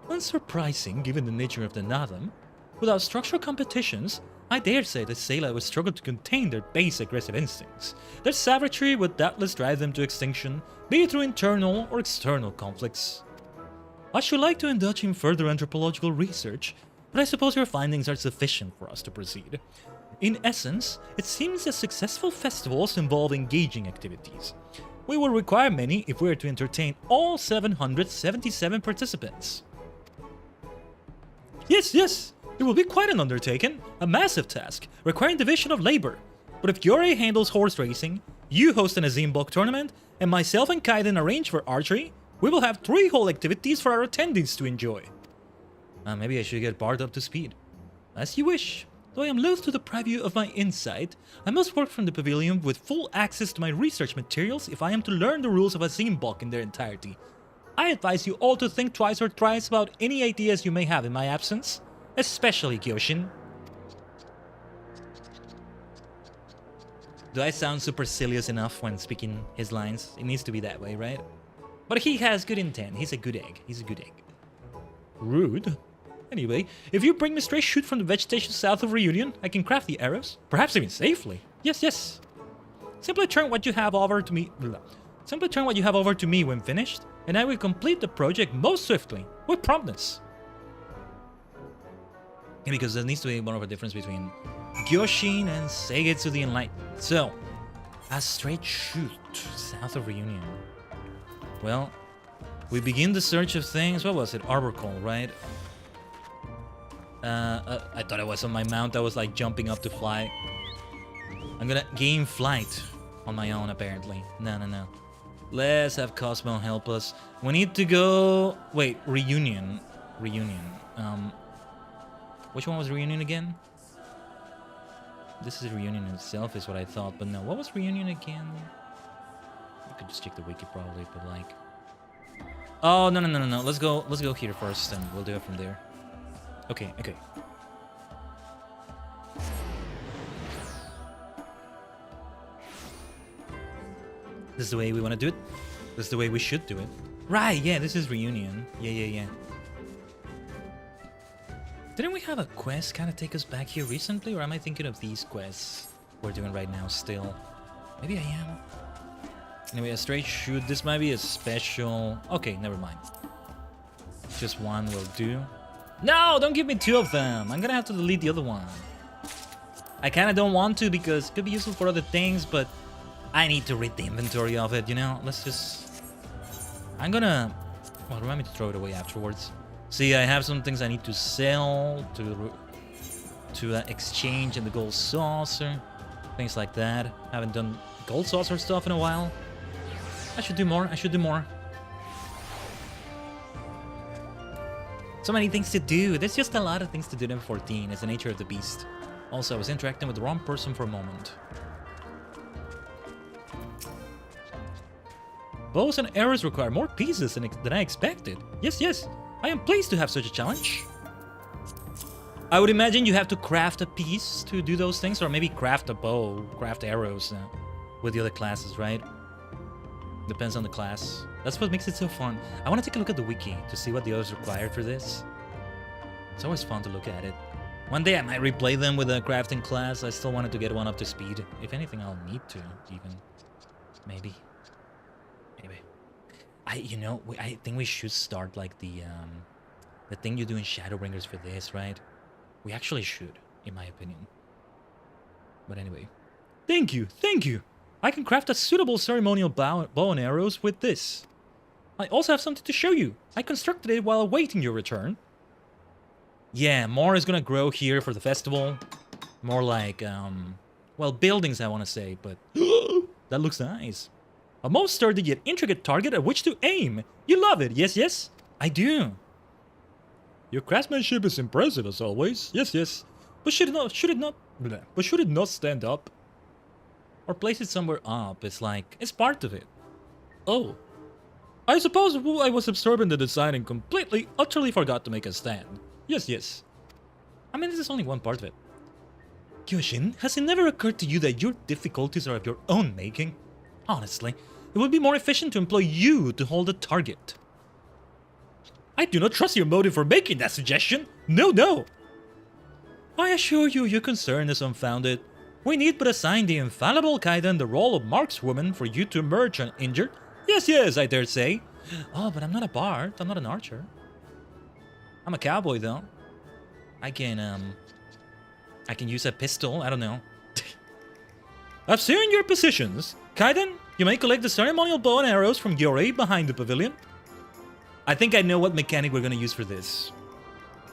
Unsurprising given the nature of the Nadam, without structural competitions, I dare say the Sailor would struggle to contain their base aggressive instincts. Their savagery would doubtless drive them to extinction, be it through internal or external conflicts. I should like to indulge in further anthropological research, but I suppose your findings are sufficient for us to proceed. In essence, it seems that successful festivals involve engaging activities. We will require many if we are to entertain all 777 participants. Yes, it will be quite an undertaking, a massive task, requiring division of labor. But if Yuri handles horse racing, you host an Azimbok tournament, and myself and Khaiden arrange for archery, we will have 3 whole activities for our attendees to enjoy. Maybe I should get Bard up to speed. As you wish. Though I am loath to deprive you of my insight, I must work from the pavilion with full access to my research materials if I am to learn the rules of Azimbok in their entirety. I advise you all to think twice or thrice about any ideas you may have in my absence, especially Gyoshin. Do I sound supercilious enough when speaking his lines? It needs to be that way, right? But he has good intent. He's a good egg. Rude. Anyway, if you bring me straight shoot from the vegetation south of Reunion, I can craft the arrows. Perhaps even safely. Yes. Simply turn what you have over to me. Simply turn what you have over to me when finished, and I will complete the project most swiftly, with promptness. Yeah, because there needs to be more of a difference between Gyoshin and Seigetsu the Enlightened. So, a straight shoot south of Reunion. Well, we begin the search of things. What was it? Arbor Call, right? I thought I was on my mount. I was like jumping up to fly. I'm gonna gain flight on my own, apparently. No. Let's have Cosmo help us. We need to go... Wait, Reunion. Which one was Reunion again? This is Reunion itself, is what I thought. But no, what was Reunion again? I could just check the wiki probably, but like... Oh, no. Let's go here first, and we'll do it from there. Okay. This is the way we want to do it. This is the way we should do it. Right, yeah, this is Reunion. Yeah. Didn't we have a quest kind of take us back here recently? Or am I thinking of these quests we're doing right now still? Maybe I am. Anyway, a straight shoot. This might be a special... Okay, never mind. Just one will do. No, don't give me 2 of them. I'm gonna have to delete the other one. I kind of don't want to because it could be useful for other things, but I need to read the inventory of it, you know? Let's just... I'm gonna... Well, remind me to throw it away afterwards. See, I have some things I need to sell, to exchange in the gold saucer. Things like that. Haven't done gold saucer stuff in a while. I should do more. So many things to do. There's just a lot of things to do in 14. It's the nature of the beast. Also, I was interacting with the wrong person for a moment. Bows and arrows require more pieces than I expected. Yes. I am pleased to have such a challenge. I would imagine you have to craft a piece to do those things, or maybe craft a bow, craft arrows with the other classes, right? Depends on the class. That's what makes it so fun. I want to take a look at the wiki to see what the others require for this. It's always fun to look at it. One day I might replay them with a crafting class. I still wanted to get one up to speed. If anything, I'll need to, even. Maybe. I think we should start like the thing you do in Shadowbringers for this, right? We actually should, in my opinion. But anyway. Thank you! I can craft a suitable ceremonial bow and arrows with this. I also have something to show you. I constructed it while awaiting your return. Yeah, more is gonna grow here for the festival. More like, well, buildings I want to say, but... That looks nice. A most sturdy yet intricate target at which to aim. You love it, yes? I do. Your craftsmanship is impressive as always. Yes. But should it not stand up? Or place it somewhere up? It's part of it. Oh. I suppose I was absorbed in the design and completely, utterly forgot to make a stand. Yes. I mean, this is only one part of it. Gyoshin, has it never occurred to you that your difficulties are of your own making? Honestly, it would be more efficient to employ you to hold a target. I do not trust your motive for making that suggestion. No. I assure you, your concern is unfounded. We need but assign the infallible Khaiden the role of markswoman for you to emerge uninjured. Yes, yes, I dare say. Oh, but I'm not a bard. I'm not an archer. I'm a cowboy, though. I can use a pistol. I don't know. I've seen your positions. Khaiden, you may collect the ceremonial bow and arrows from your aid behind the pavilion. I think I know what mechanic we're gonna use for this.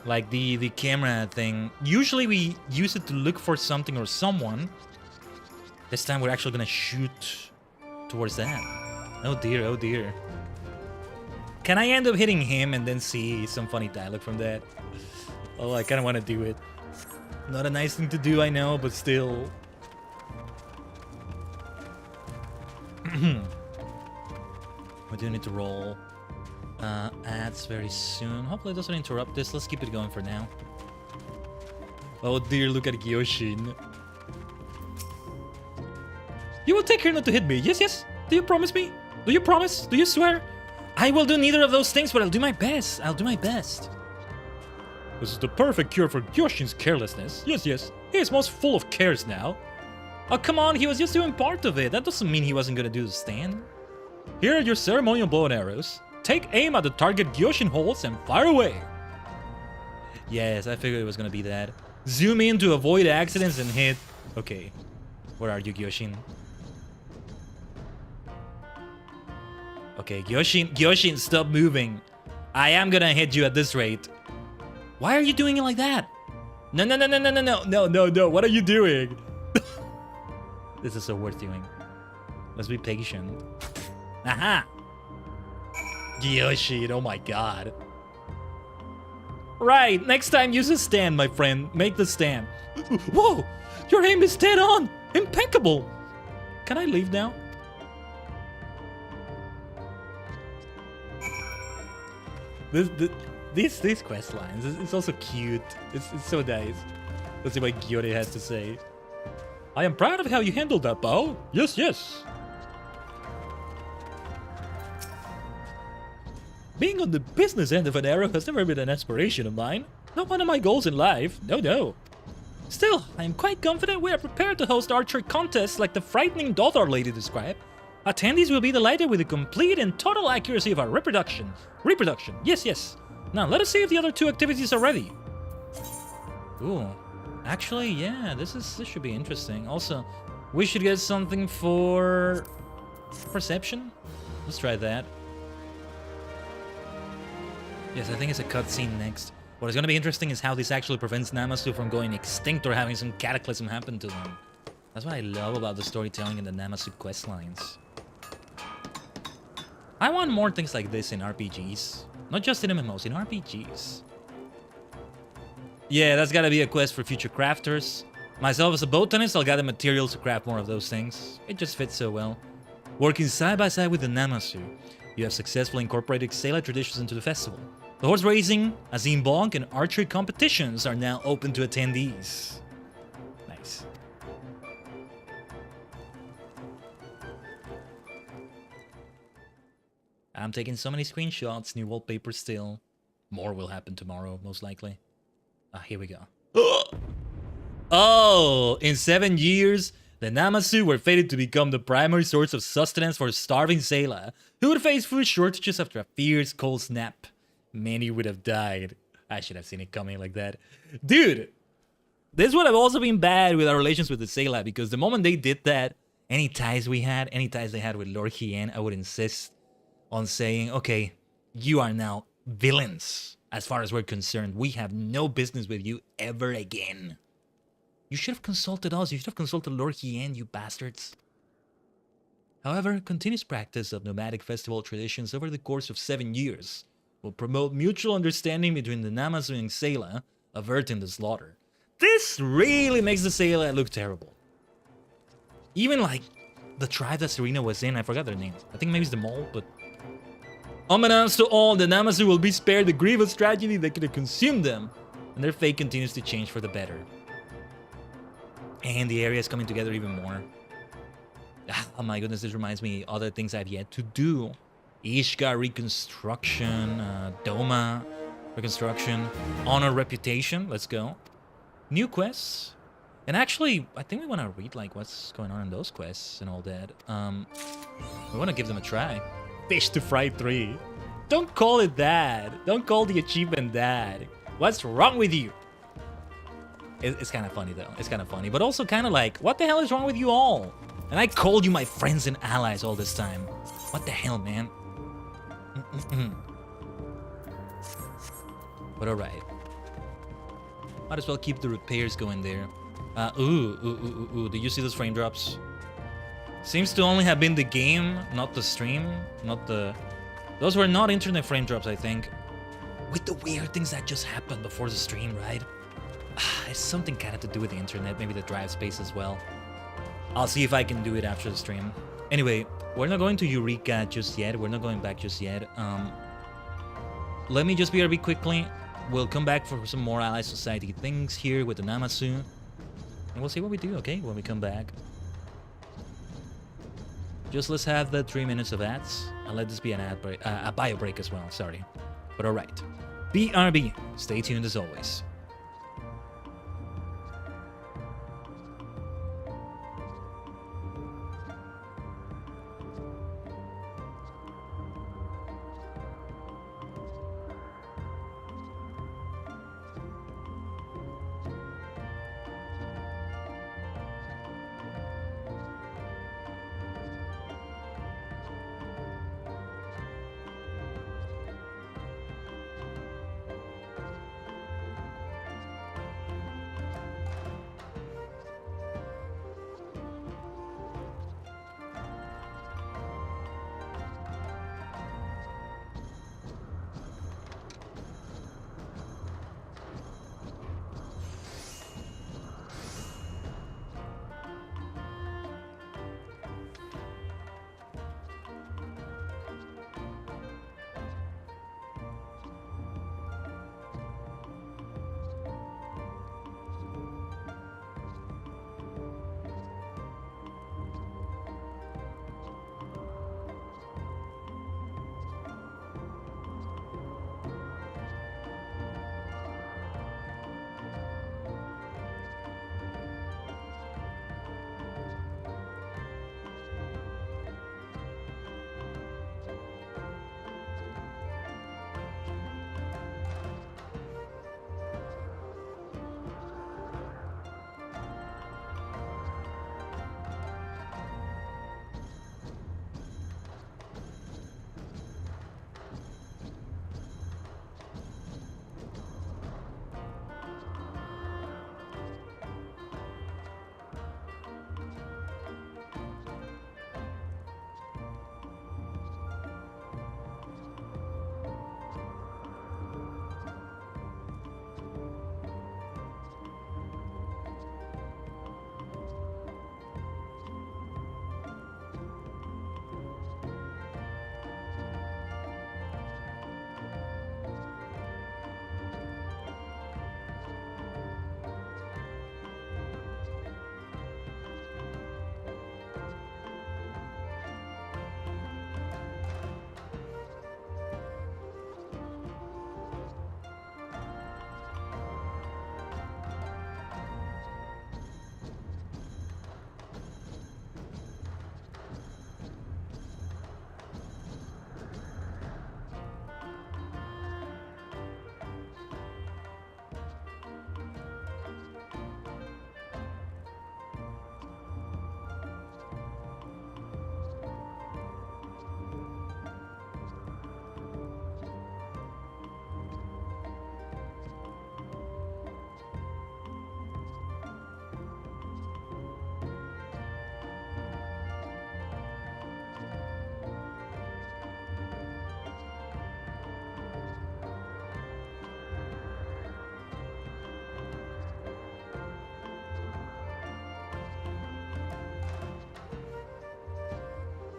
Like the camera thing. Usually we use it to look for something or someone. This time we're actually gonna shoot towards that. Oh dear, oh dear. Can I end up hitting him and then see some funny dialogue from that? Oh, I kind of want to do it. Not a nice thing to do, I know, but still. We do need to roll ads very soon. Hopefully it doesn't interrupt this. Let's keep it going for now. Oh dear, look at Gyoshin. You will take care not to hit me. Yes, yes. Do you promise me? Do you promise? Do you swear? I will do neither of those things, but I'll do my best. I'll do my best. This is the perfect cure for Gyoshin's carelessness. Yes, yes. He is most full of cares now. Oh, come on. He was just doing part of it. That doesn't mean he wasn't going to do the stand. Here are your ceremonial bow and arrows. Take aim at the target Gyoshin holds and fire away. Yes, I figured it was going to be that. Zoom in to avoid accidents and hit. Okay. Where are you, Gyoshin? Okay, Gyoshin, stop moving. I am gonna hit you at this rate. Why are you doing it like that? No, no, no, no, no, no, no, no, no, no. What are you doing? This is so worth doing. Let's be patient. Aha! Gyoshin, oh my god. Right, next time use a stand, my friend. Make the stand. Whoa! Your aim is dead on! Impeccable! Can I leave now? These quest lines, it's also cute. It's so nice. Let's see what Gyori has to say. I am proud of how you handled that, bow. Yes, yes. Being on the business end of an arrow has never been an aspiration of mine. Not one of my goals in life. No, no. Still, I am quite confident we are prepared to host archery contests like the frightening Dothar lady described. Attendees will be delighted with the complete and total accuracy of our reproduction. Reproduction, yes, yes. Now, let us see if the other two activities are ready. Ooh, actually, yeah, this should be interesting. Also, we should get something for perception. Let's try that. Yes, I think it's a cutscene next. What is going to be interesting is how this actually prevents Namasu from going extinct or having some cataclysm happen to them. That's what I love about the storytelling in the Namasu questlines. I want more things like this in RPGs. Not just in MMOs, in RPGs. Yeah, that's gotta be a quest for future crafters. Myself as a botanist, I'll gather materials to craft more of those things. It just fits so well. Working side by side with the Namasu, you have successfully incorporated Xela traditions into the festival. The horse racing, Azim Bonk, and archery competitions are now open to attendees. Nice. I'm taking so many screenshots, new wallpaper still. More will happen tomorrow, most likely. Ah, here we go. Oh, in 7 years, the Namasu were fated to become the primary source of sustenance for starving Xela, who would face food shortages after a fierce cold snap. Many would have died. I should have seen it coming like that. Dude, this would have also been bad with our relations with the Xela, because the moment they did that, any ties they had with Lord Hien, I would insist on saying, okay, you are now villains. As far as we're concerned, we have no business with you ever again. You should have consulted us. You should have consulted Lord Hien, you bastards. However, continuous practice of nomadic festival traditions over the course of 7 years will promote mutual understanding between the Namasu and Xela, averting the slaughter. This really makes the Xela look terrible. Even like the tribe that Serena was in, I forgot their names. I think maybe it's the Mole, but... Unbeknownst to all, the Namasu will be spared the grievous tragedy that could have consumed them, and their fate continues to change for the better. And the area is coming together even more. Oh my goodness, this reminds me of other things I've yet to do. Ishka reconstruction, Doma reconstruction, honor reputation, let's go. new quests. And actually, I think we want to read like what's going on in those quests and all that. We want to give them a try. Fish to Fry 3. Don't call it that. Don't call the achievement that. What's wrong with you? It's kind of funny though. It's kind of funny, but also kind of like, what the hell is wrong with you all? And I called you my friends and allies all this time. What the hell, man? But all right. Might as well keep the repairs going there. Ooh. Did you see those frame drops? Seems to only have been the game, not the stream, not the... Those were not internet frame drops, I think. With the weird things that just happened before the stream, right? It's something kind of to do with the internet, maybe the drive space as well. I'll see if I can do it after the stream. Anyway, we're not going to Eureka just yet. We're not going back just yet. Let me just BRB quickly. We'll come back for some more Allied Society things here with the Namasu. And we'll see what we do, okay, when we come back. Just let's have the 3 minutes of ads. And let this be an ad break, a bio break as well, sorry. But alright. BRB. Stay tuned as always.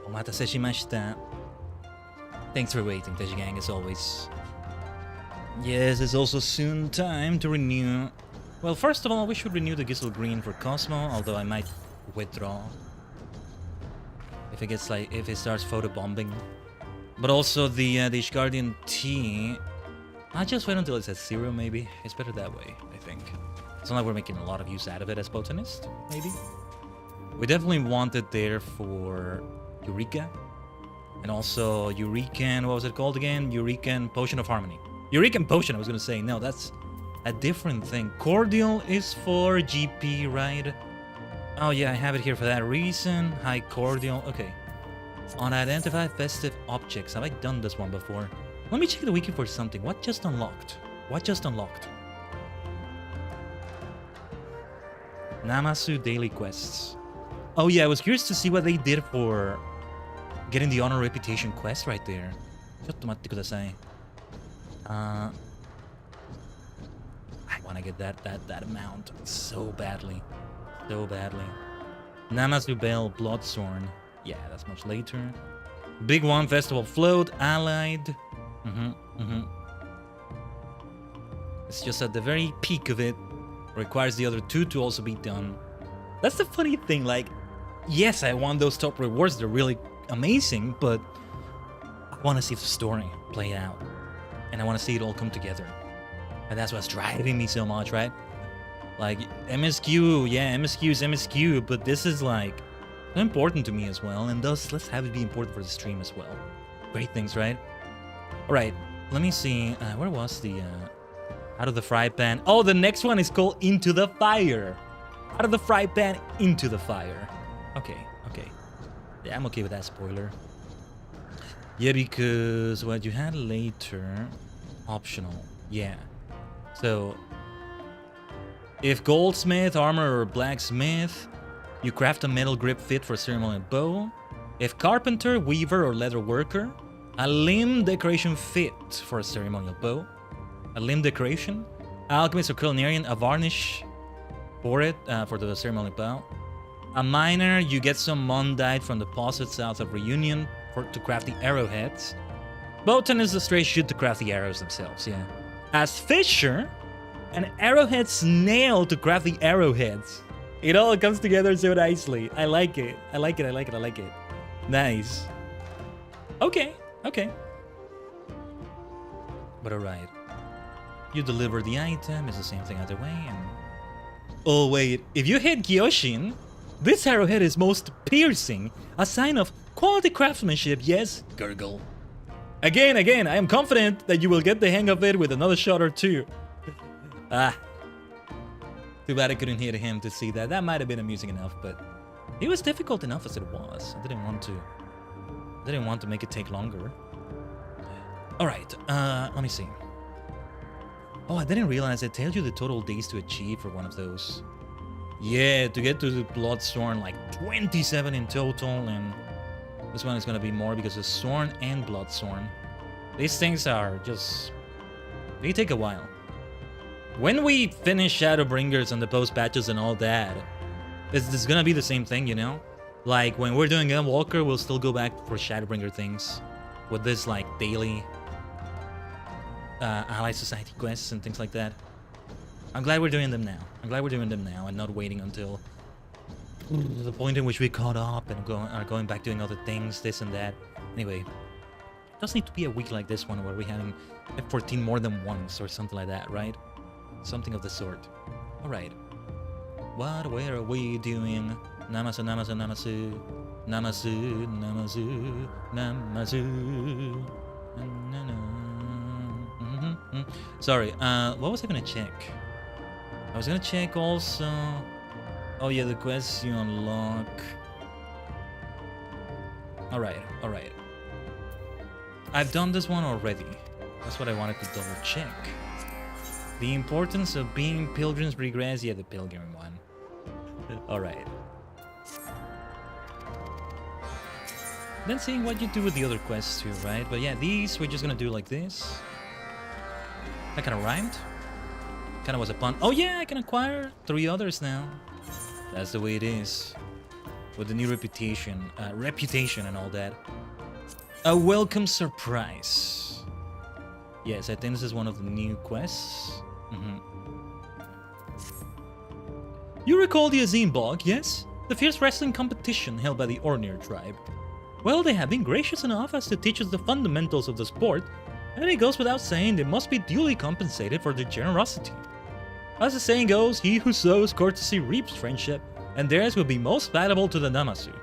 Omatase shimashita. Thanks for waiting, Tajigen, as always. Yes, it's also soon time to renew. Well, first of all, we should renew the Gizzle Green for Cosmo, although I might withdraw if it gets like if it starts photobombing. But also the Ishgardian Tea. I'll just wait until it's at 0, maybe. It's better that way, I think. It's not like we're making a lot of use out of it as botanist, maybe. We definitely want it there for Eureka. And also Eurekan, what was it called again? Eurekan Potion of Harmony. Eurekan Potion, I was gonna say. No, that's a different thing. Cordial is for GP, right? Oh yeah, I have it here for that reason. High Cordial, okay. Unidentified festive objects. Have I done this one before? Let me check the wiki for something. What just unlocked? What just unlocked? Namasu daily quests. Oh yeah, I was curious to see what they did for getting the honor reputation quest right there. ちょっと待ってください. I want to get that amount so badly. So badly. Namasu Bell Bloodthorn. Yeah, that's much later. Big One Festival Float, Allied. It's just at the very peak of it. Requires the other two to also be done. That's the funny thing, like, yes, I want those top rewards, they're really amazing, but I want to see the story play out. And I want to see it all come together. And that's what's driving me so much, right? Like, MSQ, yeah, MSQ is MSQ, but this is like important to me as well, and thus let's have it be important for the stream as well. Great things, right? Alright, let me see, where was the, out of the fry pan? Oh, the next one is called Into the Fire. Out of the fry pan, into the fire. Okay, okay. Yeah, I'm okay with that spoiler. Yeah, because what you had later, optional, yeah. So, if goldsmith, armor, or blacksmith, you craft a metal grip fit for a ceremonial bow. If carpenter, weaver, or leather worker, a limb decoration fit for a ceremonial bow. A limb decoration. Alchemist or culinarian, a varnish for it, for the ceremonial bow. A miner, you get some mondite from deposits south of Reunion to craft the arrowheads. Botanist is a straight shoot to craft the arrows themselves, yeah. As fisher, an arrowhead snail to craft the arrowheads. It all comes together so nicely. I like it. I like it, I like it, I like it. Nice. Okay, okay. But alright. You deliver the item, it's the same thing either way, and... Oh wait, if you hit Gyoshin, this arrowhead is most piercing, a sign of quality craftsmanship, yes, gurgle. Again, I am confident that you will get the hang of it with another shot or two. Ah. Too bad I couldn't hit him to see that. That might have been amusing enough, but it was difficult enough as it was. I didn't want to make it take longer. Alright, let me see. Oh, I didn't realize it tells you the total days to achieve for one of those. Yeah, to get to the Bloodthorn, like 27 in total, and this one is gonna be more because it's Thorn and Bloodthorn. These things are just... they take a while. When we finish Shadowbringers and the post patches and all that, it's gonna be the same thing, you know? Like, when we're doing Gunwalker, we'll still go back for Shadowbringer things with this, like, daily Allied Society quests and things like that. I'm glad we're doing them now. I'm glad we're doing them now and not waiting until the point in which we caught up and are going back doing other things, this and that. Anyway, it does need to be a week like this one where we're having F14 more than once or something like that, right? Something of the sort. Alright. What, where are we doing? Namasu, Namasu, Namasu. Namasu, Namasu, Namasu. Sorry, what was I gonna check? I was gonna check also... Oh yeah, the quests you unlock. Alright, alright. I've done this one already. That's what I wanted to double check. The importance of being Pilgrim's Regress, yeah, the Pilgrim one. Alright. Then seeing what you do with the other quests too, right? But yeah, these we're just gonna do like this. That kind of rhymed. Kind of was a pun. Oh yeah, I can acquire 3 others now. That's the way it is. With the new reputation and all that. A welcome surprise. Yes, I think this is one of the new quests. You recall the Azim Bog, yes? The fierce wrestling competition held by the Ornir tribe. Well, they have been gracious enough as to teach us the fundamentals of the sport, and it goes without saying they must be duly compensated for their generosity. As the saying goes, he who sows courtesy reaps friendship, and theirs will be most valuable to the Namasu.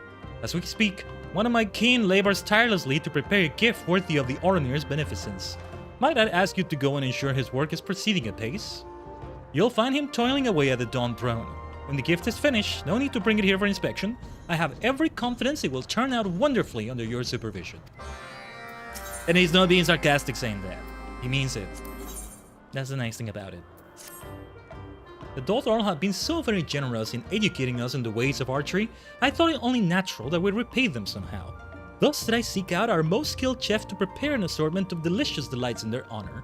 As we speak, one of my kin labors tirelessly to prepare a gift worthy of the Oronir's beneficence. Might I ask you to go and ensure his work is proceeding apace? You'll find him toiling away at the Dawn Throne. When the gift is finished, no need to bring it here for inspection. I have every confidence it will turn out wonderfully under your supervision. And he's not being sarcastic saying that. He means it. That's the nice thing about it. The Dawn Throne have been so very generous in educating us in the ways of archery, I thought it only natural that we repay them somehow. Thus did I seek out our most skilled chef to prepare an assortment of delicious delights in their honor.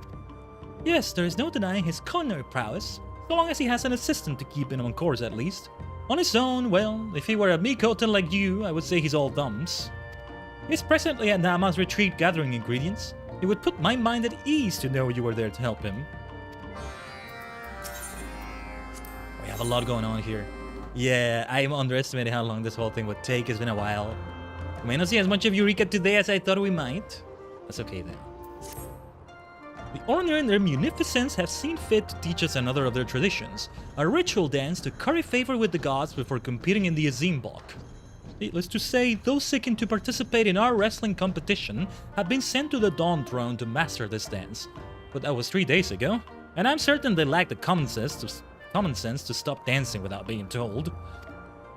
Yes, there is no denying his culinary prowess, so long as he has an assistant to keep him on course at least. On his own, well, if he were a Mikotan like you, I would say he's all thumbs. He's presently at Nama's retreat gathering ingredients. It would put my mind at ease to know you were there to help him. We have a lot going on here. Yeah, I'm underestimating how long this whole thing would take. It's been a while. We may not see as much of Eureka today as I thought we might. That's okay then. The Oronir and their munificence have seen fit to teach us another of their traditions, a ritual dance to curry favor with the gods before competing in the Azim block. Needless to say, those seeking to participate in our wrestling competition have been sent to the Dawn Throne to master this dance. But that was 3 days ago, and I'm certain they lack the common sense to stop dancing without being told.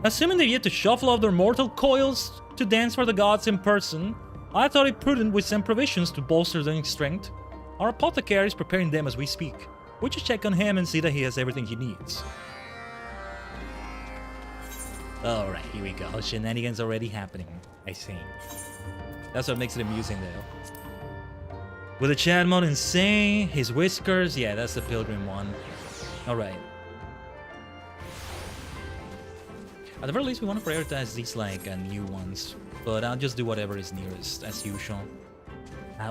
Assuming they're yet to shuffle off their mortal coils to dance for the gods in person, I thought it prudent we send provisions to bolster their strength. Our apothecary is preparing them as we speak. We just check on him and see that he has everything he needs. Alright, here we go. Shenanigans already happening, I think. That's what makes it amusing though. With the chat mode insane, his whiskers, yeah, that's the pilgrim one. Alright. At the very least, we want to prioritize these like new ones. But I'll just do whatever is nearest, as usual.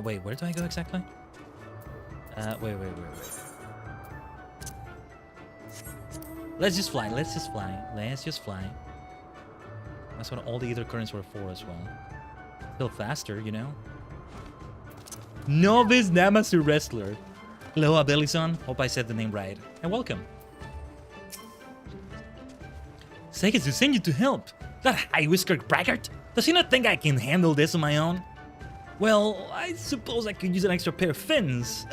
Wait, where do I go exactly? Wait. Let's just fly. That's what all the ether currents were for as well. Still faster, you know? Novice Namasu Wrestler. Hello, Abelison. Hope I said the name right. And welcome. Seketsu sent you to help. That high-whiskered braggart. Does he not think I can handle this on my own? Well, I suppose I could use an extra pair of hands.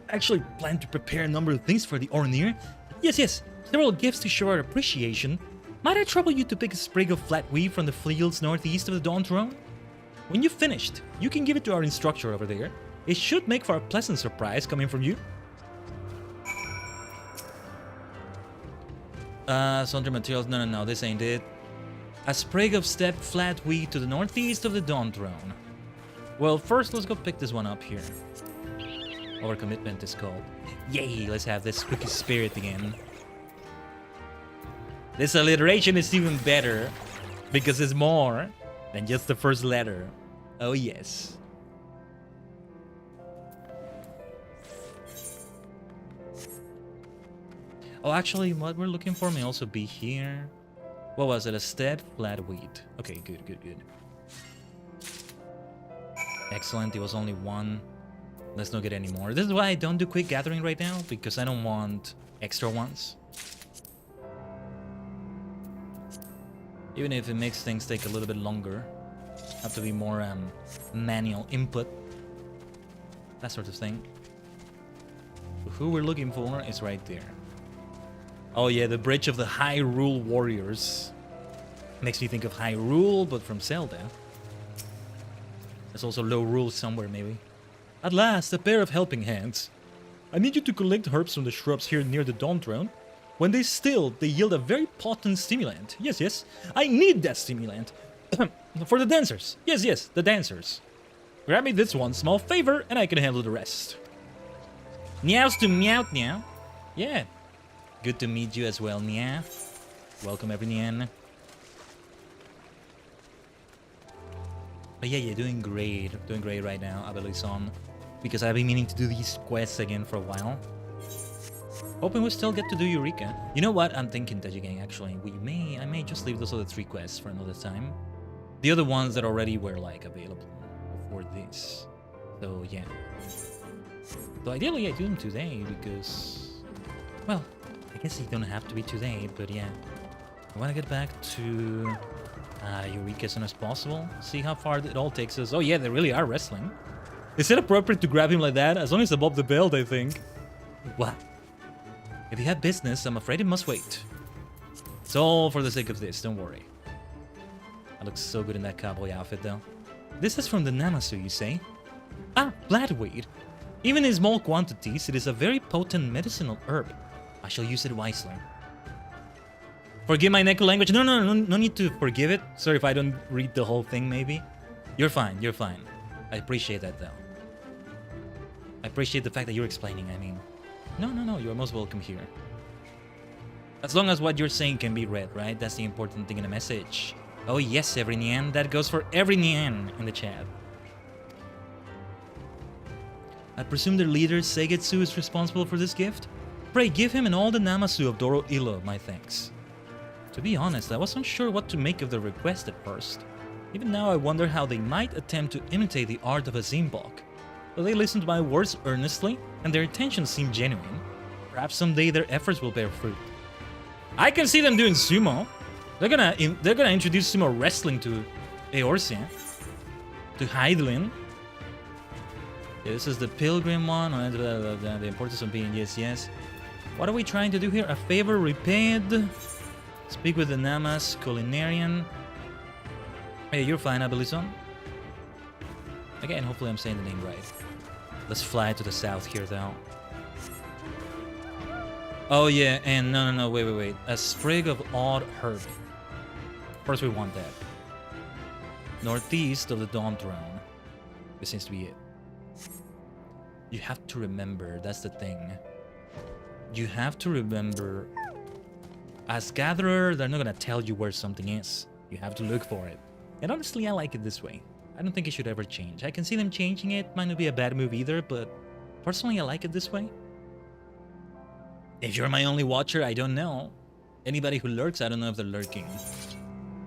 I actually plan to prepare a number of things for the Oronir. Yes, several gifts to show our appreciation. Might I trouble you to pick a sprig of flat weed from the fields northeast of the Dawn Throne? When you've finished, you can give it to our instructor over there. It should make for a pleasant surprise coming from you. Sundry materials, no, this ain't it. A sprig of steppe flat wheat to the northeast of the Dawn Throne. Well, first let's go pick this one up here. Overcommitment is called. Yay, let's have this spooky spirit again. This alliteration is even better because it's more than just the first letter. Oh yes. Oh, actually, what we're looking for may also be here. What was it? A steppe flat wheat. Okay, good. Excellent, it was only one. Let's not get any more. This is why I don't do quick gathering right now, because I don't want extra ones. Even if it makes things take a little bit longer. Have to be more manual input. That sort of thing. Who we're looking for is right there. Oh yeah, the Bridge of the Hyrule Warriors. Makes me think of Hyrule, but from Zelda. There's also Low Rule somewhere, maybe. At last, a pair of helping hands. I need you to collect herbs from the shrubs here near the Dawn Throne. When they still, they yield a very potent stimulant. Yes, I need that stimulant. For the dancers. Yes, the dancers. Grab me this one small favor, and I can handle the rest. Meows to meow. Yeah. Good to meet you as well, Nia. Welcome, everyone. But yeah, you're doing great. Doing great right now, Abelison. Because I've been meaning to do these quests again for a while. Hoping we still get to do Eureka. You know what? I'm thinking, Tajigen, actually. I may just leave those other 3 quests for another time. The other ones that already were, like, available before this. So, yeah. So ideally, I do them today, because Well, I guess it don't have to be today, but yeah. I want to get back to Eureka as soon as possible. See how far it all takes us. Oh yeah, they really are wrestling. Is it appropriate to grab him like that? As long as above the belt, I think. What? If you have business, I'm afraid it must wait. It's all for the sake of this, don't worry. I look so good in that cowboy outfit, though. This is from the Namasu, you say? Ah, bloodweed. Even in small quantities, it is a very potent medicinal herb. I shall use it wisely. Forgive my Neko language. No need to forgive it. Sorry if I don't read the whole thing, maybe. You're fine, you're fine. I appreciate that, though. I appreciate the fact that you're explaining, I mean. No, you're most welcome here. As long as what you're saying can be read, right? That's the important thing in a message. Oh yes, every Nyan. That goes for every Nyan in the chat. I presume their leader, Seigetsu, is responsible for this gift? Pray give him and all the Namasu of Doro Ilo my thanks. To be honest, I was unsure what to make of the request at first. Even now I wonder how they might attempt to imitate the art of a Zimbok. But they listened to my words earnestly, and their intentions seem genuine. Perhaps someday their efforts will bear fruit. I can see them doing sumo. They're gonna introduce sumo wrestling to Eorsia, to Khaiden. Yeah, this is the pilgrim one. The importance of being yes. What are we trying to do here? A favor repaid. Speak with the Namas Culinarian. Hey, you're fine, Abilison. Again, hopefully I'm saying the name right. Let's fly to the south here, though. Oh yeah, and no, wait. A sprig of odd herb. First we want that. Northeast of the Dawn Throne. This seems to be it. You have to remember, that's the thing. You have to remember, as gatherer, they're not gonna tell you where something is. You have to look for it. And honestly, I like it this way. I don't think it should ever change. I can see them changing it. Might not be a bad move either, but personally, I like it this way. If you're my only watcher, I don't know. Anybody who lurks, I don't know if they're lurking.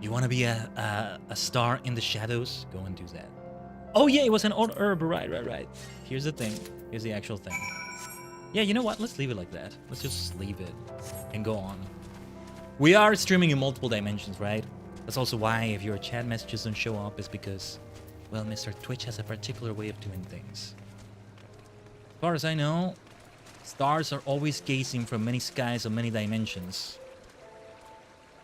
You want to be a star in the shadows? Go and do that. Oh yeah, it was an odd herb. Right. Here's the thing. Here's the actual thing. Yeah, you know what? Let's leave it like that. Let's just leave it and go on. We are streaming in multiple dimensions, right? That's also why if your chat messages don't show up, it's because, well, Mr. Twitch has a particular way of doing things. As far as I know, stars are always gazing from many skies of many dimensions.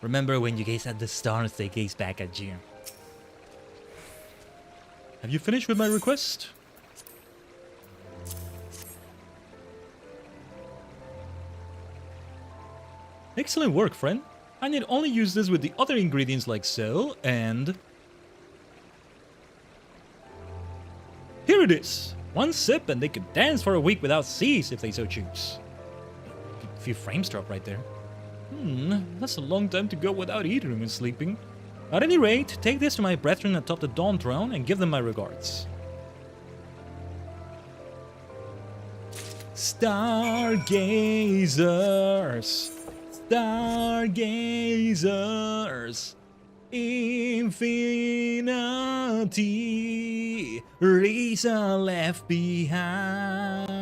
Remember, when you gaze at the stars, they gaze back at you. Have you finished with my request? Excellent work, friend. I need only use this with the other ingredients like so, and... here it is! One sip and they could dance for a week without cease if they so choose. A few frames drop right there. That's a long time to go without eating and sleeping. At any rate, take this to my brethren atop the Dawn Throne and give them my regards. Stargazers! Stargazers! Infinity is left behind.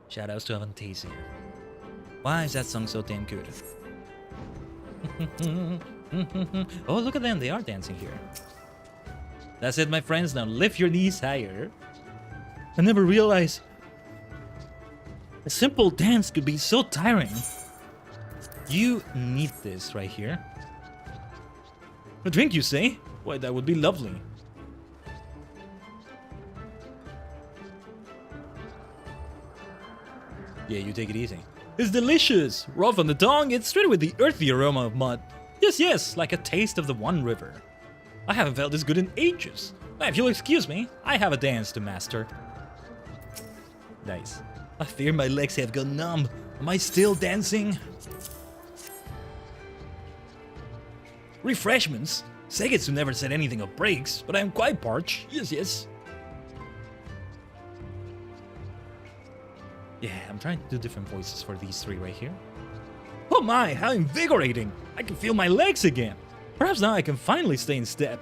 Shoutouts to Avantasia. Why is that song so damn good? Oh, look at them, they are dancing here. That's it, my friends, now lift your knees higher. I never realized a simple dance could be so tiring. You need this right here. A drink, you say? Why, that would be lovely. Yeah, you take it easy. It's delicious! Rough on the tongue, it's straight with the earthy aroma of mud. Yes, like a taste of the One River. I haven't felt this good in ages. If you'll excuse me, I have a dance to master. Nice. I fear my legs have gone numb. Am I still dancing? Refreshments? Seigetsu never said anything of breaks, but I am quite parched. Yes. Yeah, I'm trying to do different voices for these three right here. Oh my, how invigorating! I can feel my legs again. Perhaps now I can finally stay in step.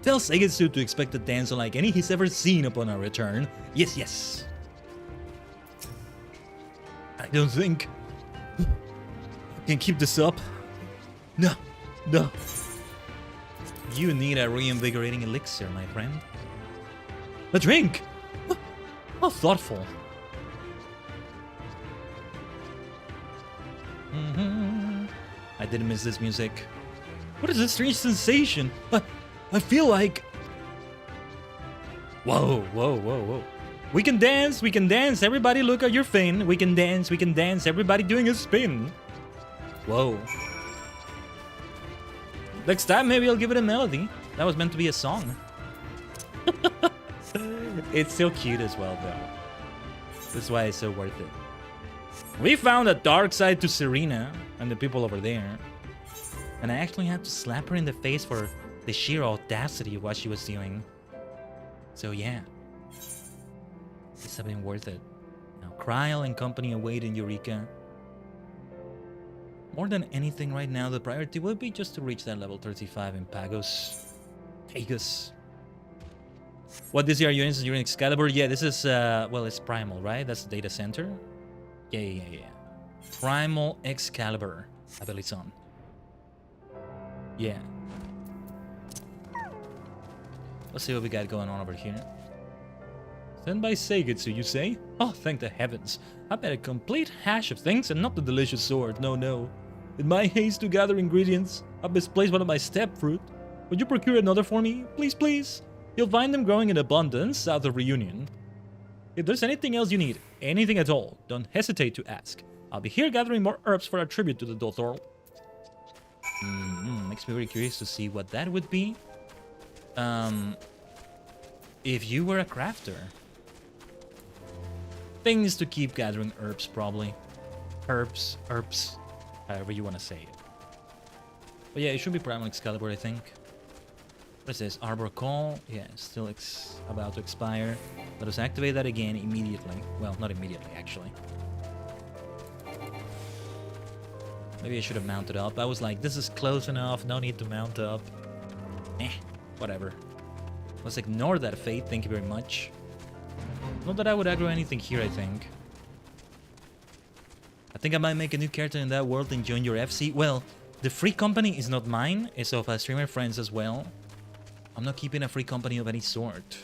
Tell Seigetsu to expect a dance unlike any he's ever seen upon our return. Yes. I don't think I can keep this up. No, no. You need a reinvigorating elixir, my friend. A drink! How thoughtful. I didn't miss this music. What is this strange sensation? I feel like... Whoa, whoa, whoa, whoa. We can dance, everybody look at your fin. We can dance, everybody doing a spin. Whoa. Next time, maybe I'll give it a melody. That was meant to be a song. It's so cute as well, though. That's why it's so worth it. We found a dark side to Serena and the people over there. And I actually had to slap her in the face for the sheer audacity of what she was doing. So yeah. This has been worth it. Now, Kryl and company await in Eureka. More than anything right now, the priority will be just to reach that level 35 in Pagos. What this year are you in? You're in Excalibur? Yeah, this is, well, it's Primal, right? That's the data center? Yeah. Primal Excalibur, I believe it's on. Yeah. Let's see what we got going on over here. Sent by Seigetsu, you say? Oh, thank the heavens. I made a complete hash of things and not the delicious sword. No. In my haste to gather ingredients, I misplaced one of my step fruit. Would you procure another for me? Please. You'll find them growing in abundance south of Reunion. If there's anything else you need, anything at all, don't hesitate to ask. I'll be here gathering more herbs for a tribute to the Dothor. Makes me very curious to see what that would be. If you were a crafter. Things to keep gathering herbs, probably. Herbs, however you want to say it. But yeah, it should be Primal Excalibur, I think. What is this? Arbor Call? Yeah, still about to expire. Let us activate that again immediately. Well, not immediately, actually. Maybe I should have mounted up. I was like, this is close enough, no need to mount up. Whatever. Let's ignore that fate, thank you very much. Not that I would aggro anything here, I think. I think I might make a new character in that world and join your FC. Well, the free company is not mine, it's of a streamer friends as well. I'm not keeping a free company of any sort.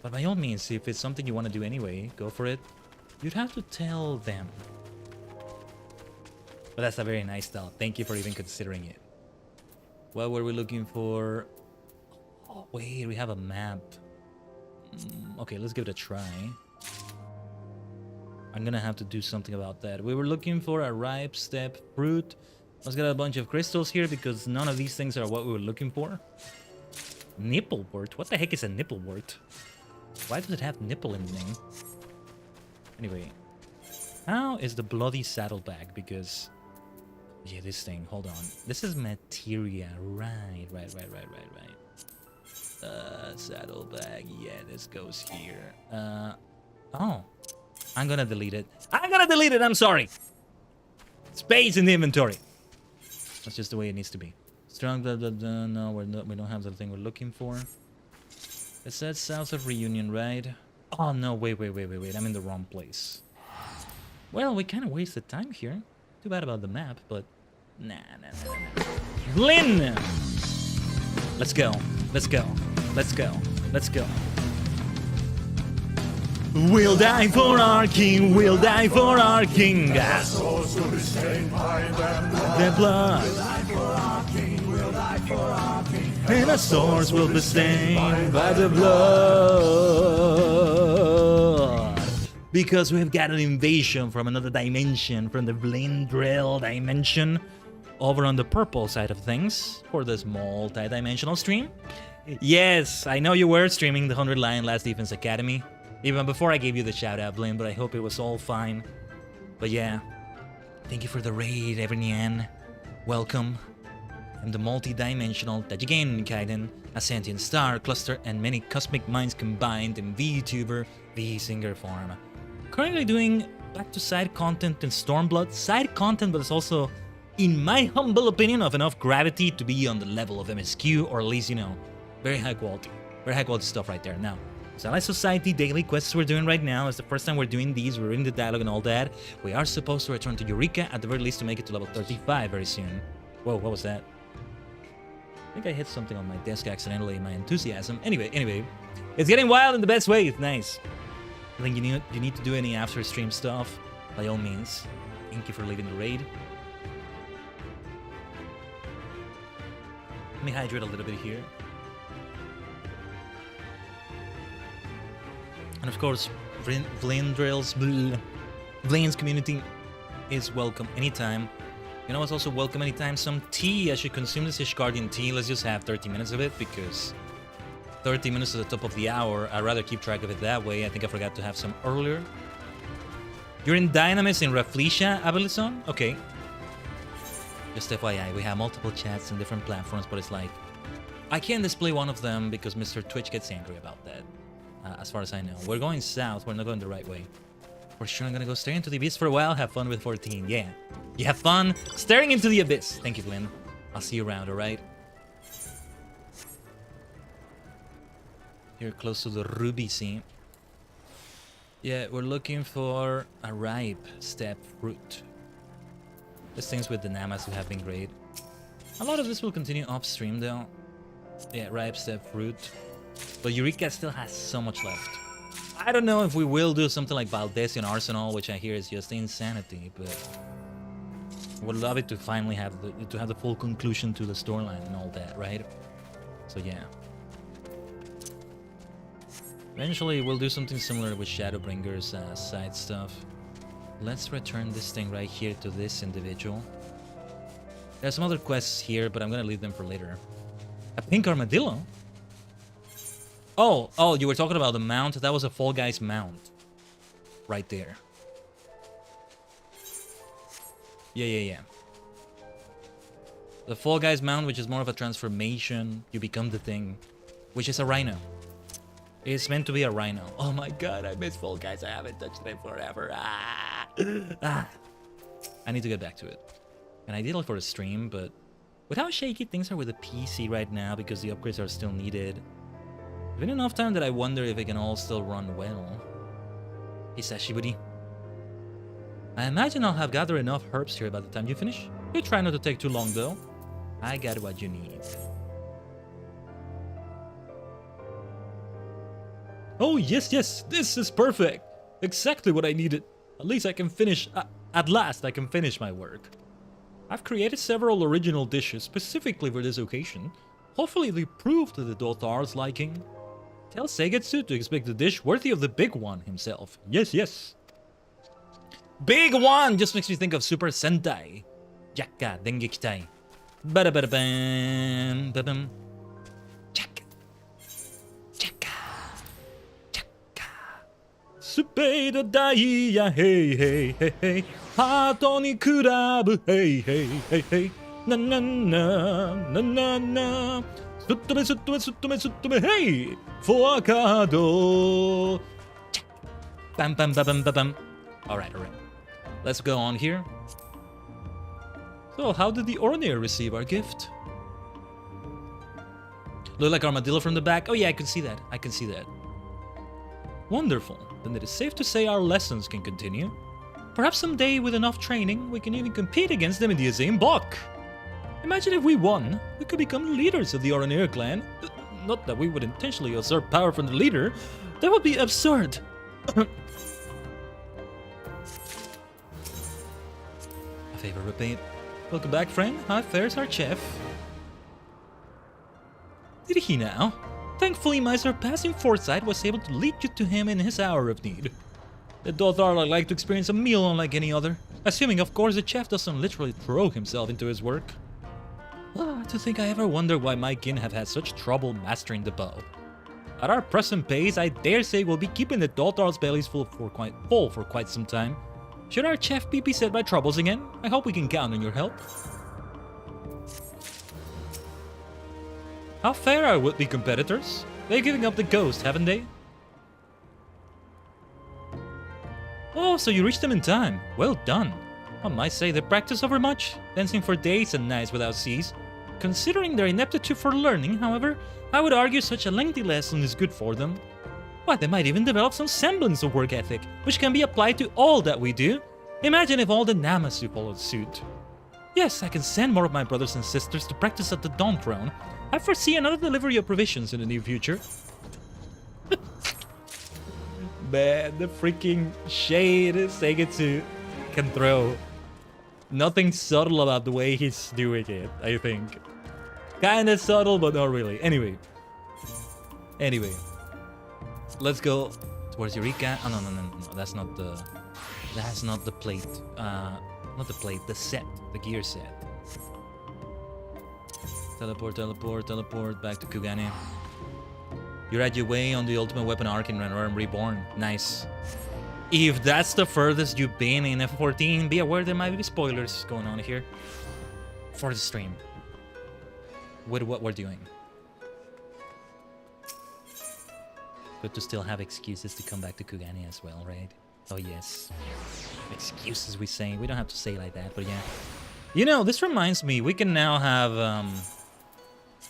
But by all means, if it's something you want to do anyway, go for it. You'd have to tell them. But that's a very nice thought. Thank you for even considering it. What were we looking for? Oh, wait, we have a map. Okay, let's give it a try. I'm gonna have to do something about that. We were looking for a ripe step fruit. Let's get a bunch of crystals here because none of these things are what we were looking for. Nipplewort? What the heck is a nipplewort? Why does it have nipple in the name? Anyway, how is the bloody saddlebag? Because, yeah, this thing, hold on. This is materia, right. Saddlebag, yeah, this goes here. Oh, I'm gonna delete it. I'm sorry. Space in the inventory. That's just the way it needs to be. Strong, blah, blah, blah. No, we don't have the thing we're looking for. It says south of Reunion, right? Oh, no, wait. I'm in the wrong place. Well, we kind of wasted time here. Too bad about the map, but... Nah. Blin! Let's go. We'll die for our king, Our souls will be stained by their blood. And our swords will be stained by the blood. Because we've got an invasion from another dimension, from the Blindrel dimension, over on the purple side of things, for this multi-dimensional stream. Yes, I know you were streaming the 100 Lion Last Defense Academy, even before I gave you the shout-out, Blin, but I hope it was all fine. But yeah, thank you for the raid, Evernian. Welcome. I'm the multi-dimensional Tajigen Khaiden, a sentient star cluster, and many cosmic minds combined in VTuber V-Singer form. Currently doing back to side content in Stormblood. Side content, but it's also, in my humble opinion, of enough gravity to be on the level of MSQ, or at least, you know, very high quality stuff right there. Now, Allied Society daily quests we're doing right now. It's the first time we're doing these. We're reading the dialogue and all that. We are supposed to return to Eureka at the very least to make it to level 35 very soon. Whoa, what was that? I think I hit something on my desk accidentally in my enthusiasm. Anyway. It's getting wild in the best way. It's nice. I think you need to do any after stream stuff. By all means. Thank you for leaving the raid. Let me hydrate a little bit here. And of course, Blaine's community is welcome anytime. You know, it's also welcome anytime. Some tea. I should consume this Ishgardian tea. Let's just have 30 minutes of it because 30 minutes at the top of the hour. I'd rather keep track of it that way. I think I forgot to have some earlier. You're in Dynamis in Raflesia, Abilison? Okay. Just FYI, we have multiple chats in different platforms, but it's like, I can't display one of them because Mr. Twitch gets angry about that. As far as I know. We're going south, we're not going the right way. For sure, I'm gonna go stare into the abyss for a while, have fun with 14, yeah. You have fun staring into the abyss. Thank you, Glenn. I'll see you around, alright? Here close to the Ruby Sea. Yeah, we're looking for a ripe step fruit. These things with the Namas have been great. A lot of this will continue upstream though. Yeah, ripe step fruit. But Eureka still has so much left. I don't know if we will do something like Valdesian Arsenal, which I hear is just insanity, but would love it to finally have the full conclusion to the storyline and all that, right? So yeah. Eventually, we'll do something similar with Shadowbringer's side stuff. Let's return this thing right here to this individual. There's some other quests here, but I'm gonna leave them for later. A pink armadillo? Oh, you were talking about the mount? That was a Fall Guys mount. Right there. Yeah. The Fall Guys mount, which is more of a transformation. You become the thing. Which is a rhino. It's meant to be a rhino. Oh my god, I miss Fall Guys. I haven't touched it forever. I need to get back to it. And I did it for a stream, but with how shaky things are with the PC right now because the upgrades are still needed, it's been enough time that I wonder if it can all still run well. Hisashiburi. I imagine I'll have gathered enough herbs here by the time you finish. You try not to take too long though. I got what you need. Oh, yes, this is perfect. Exactly what I needed. At least I can finish, at last I can finish my work. I've created several original dishes specifically for this occasion. Hopefully they prove to the Dothar's liking. Tell Seigetsu to expect a dish worthy of the big one himself. Yes. Big one just makes me think of Super Sentai. Yakka Dengekitai. Bada-bada-bam, ba-bam. Supeida Daiya, hey. Hato ni kurabu, hey. Na. Sutome, hey. Fuakado. Bam. Alright. Let's go on here. So, how did the Ornir receive our gift? Look like Armadillo from the back? Oh yeah, I can see that. Wonderful. Then it is safe to say our lessons can continue. Perhaps someday, with enough training, we can even compete against them in the Azim Bok. Imagine if we won, we could become leaders of the Oranir clan. Not that we would intentionally usurp power from the leader. That would be absurd. A favor repaid. Welcome back, friend. How fares our chef? Did he now? Thankfully, my surpassing foresight was able to lead you to him in his hour of need. The Dothar like to experience a meal unlike any other, assuming, of course, the chef doesn't literally throw himself into his work. To think I ever wonder why my kin have had such trouble mastering the bow. At our present pace, I dare say we'll be keeping the Dothar's bellies full for quite some time. Should our chef be beset by troubles again, I hope we can count on your help. How fair are would-be competitors? They're giving up the ghost, haven't they? Oh, so you reached them in time. Well done. One might say they practice over much, dancing for days and nights without cease. Considering their ineptitude for learning, however, I would argue such a lengthy lesson is good for them. What, they might even develop some semblance of work ethic, which can be applied to all that we do. Imagine if all the Namasu followed suit. Yes, I can send more of my brothers and sisters to practice at the Dawn Throne. I foresee another delivery of provisions in the near future. Man, the freaking shade Segetsu can throw. Nothing subtle about the way he's doing it, I think. Kinda subtle, but not really. Anyway. Let's go towards Eureka. Oh, no. That's not the... That's not the plate. Not the plate, the set. The gear set. Teleport back to Kugane. You're at your way on the ultimate weapon arc in Realm Reborn. Nice. If that's the furthest you've been in FF14, be aware there might be spoilers going on here. For the stream. With what we're doing. Good to still have excuses to come back to Kugane as well, right? Oh yes. Excuses we say. We don't have to say it like that, but yeah. You know, this reminds me, we can now have...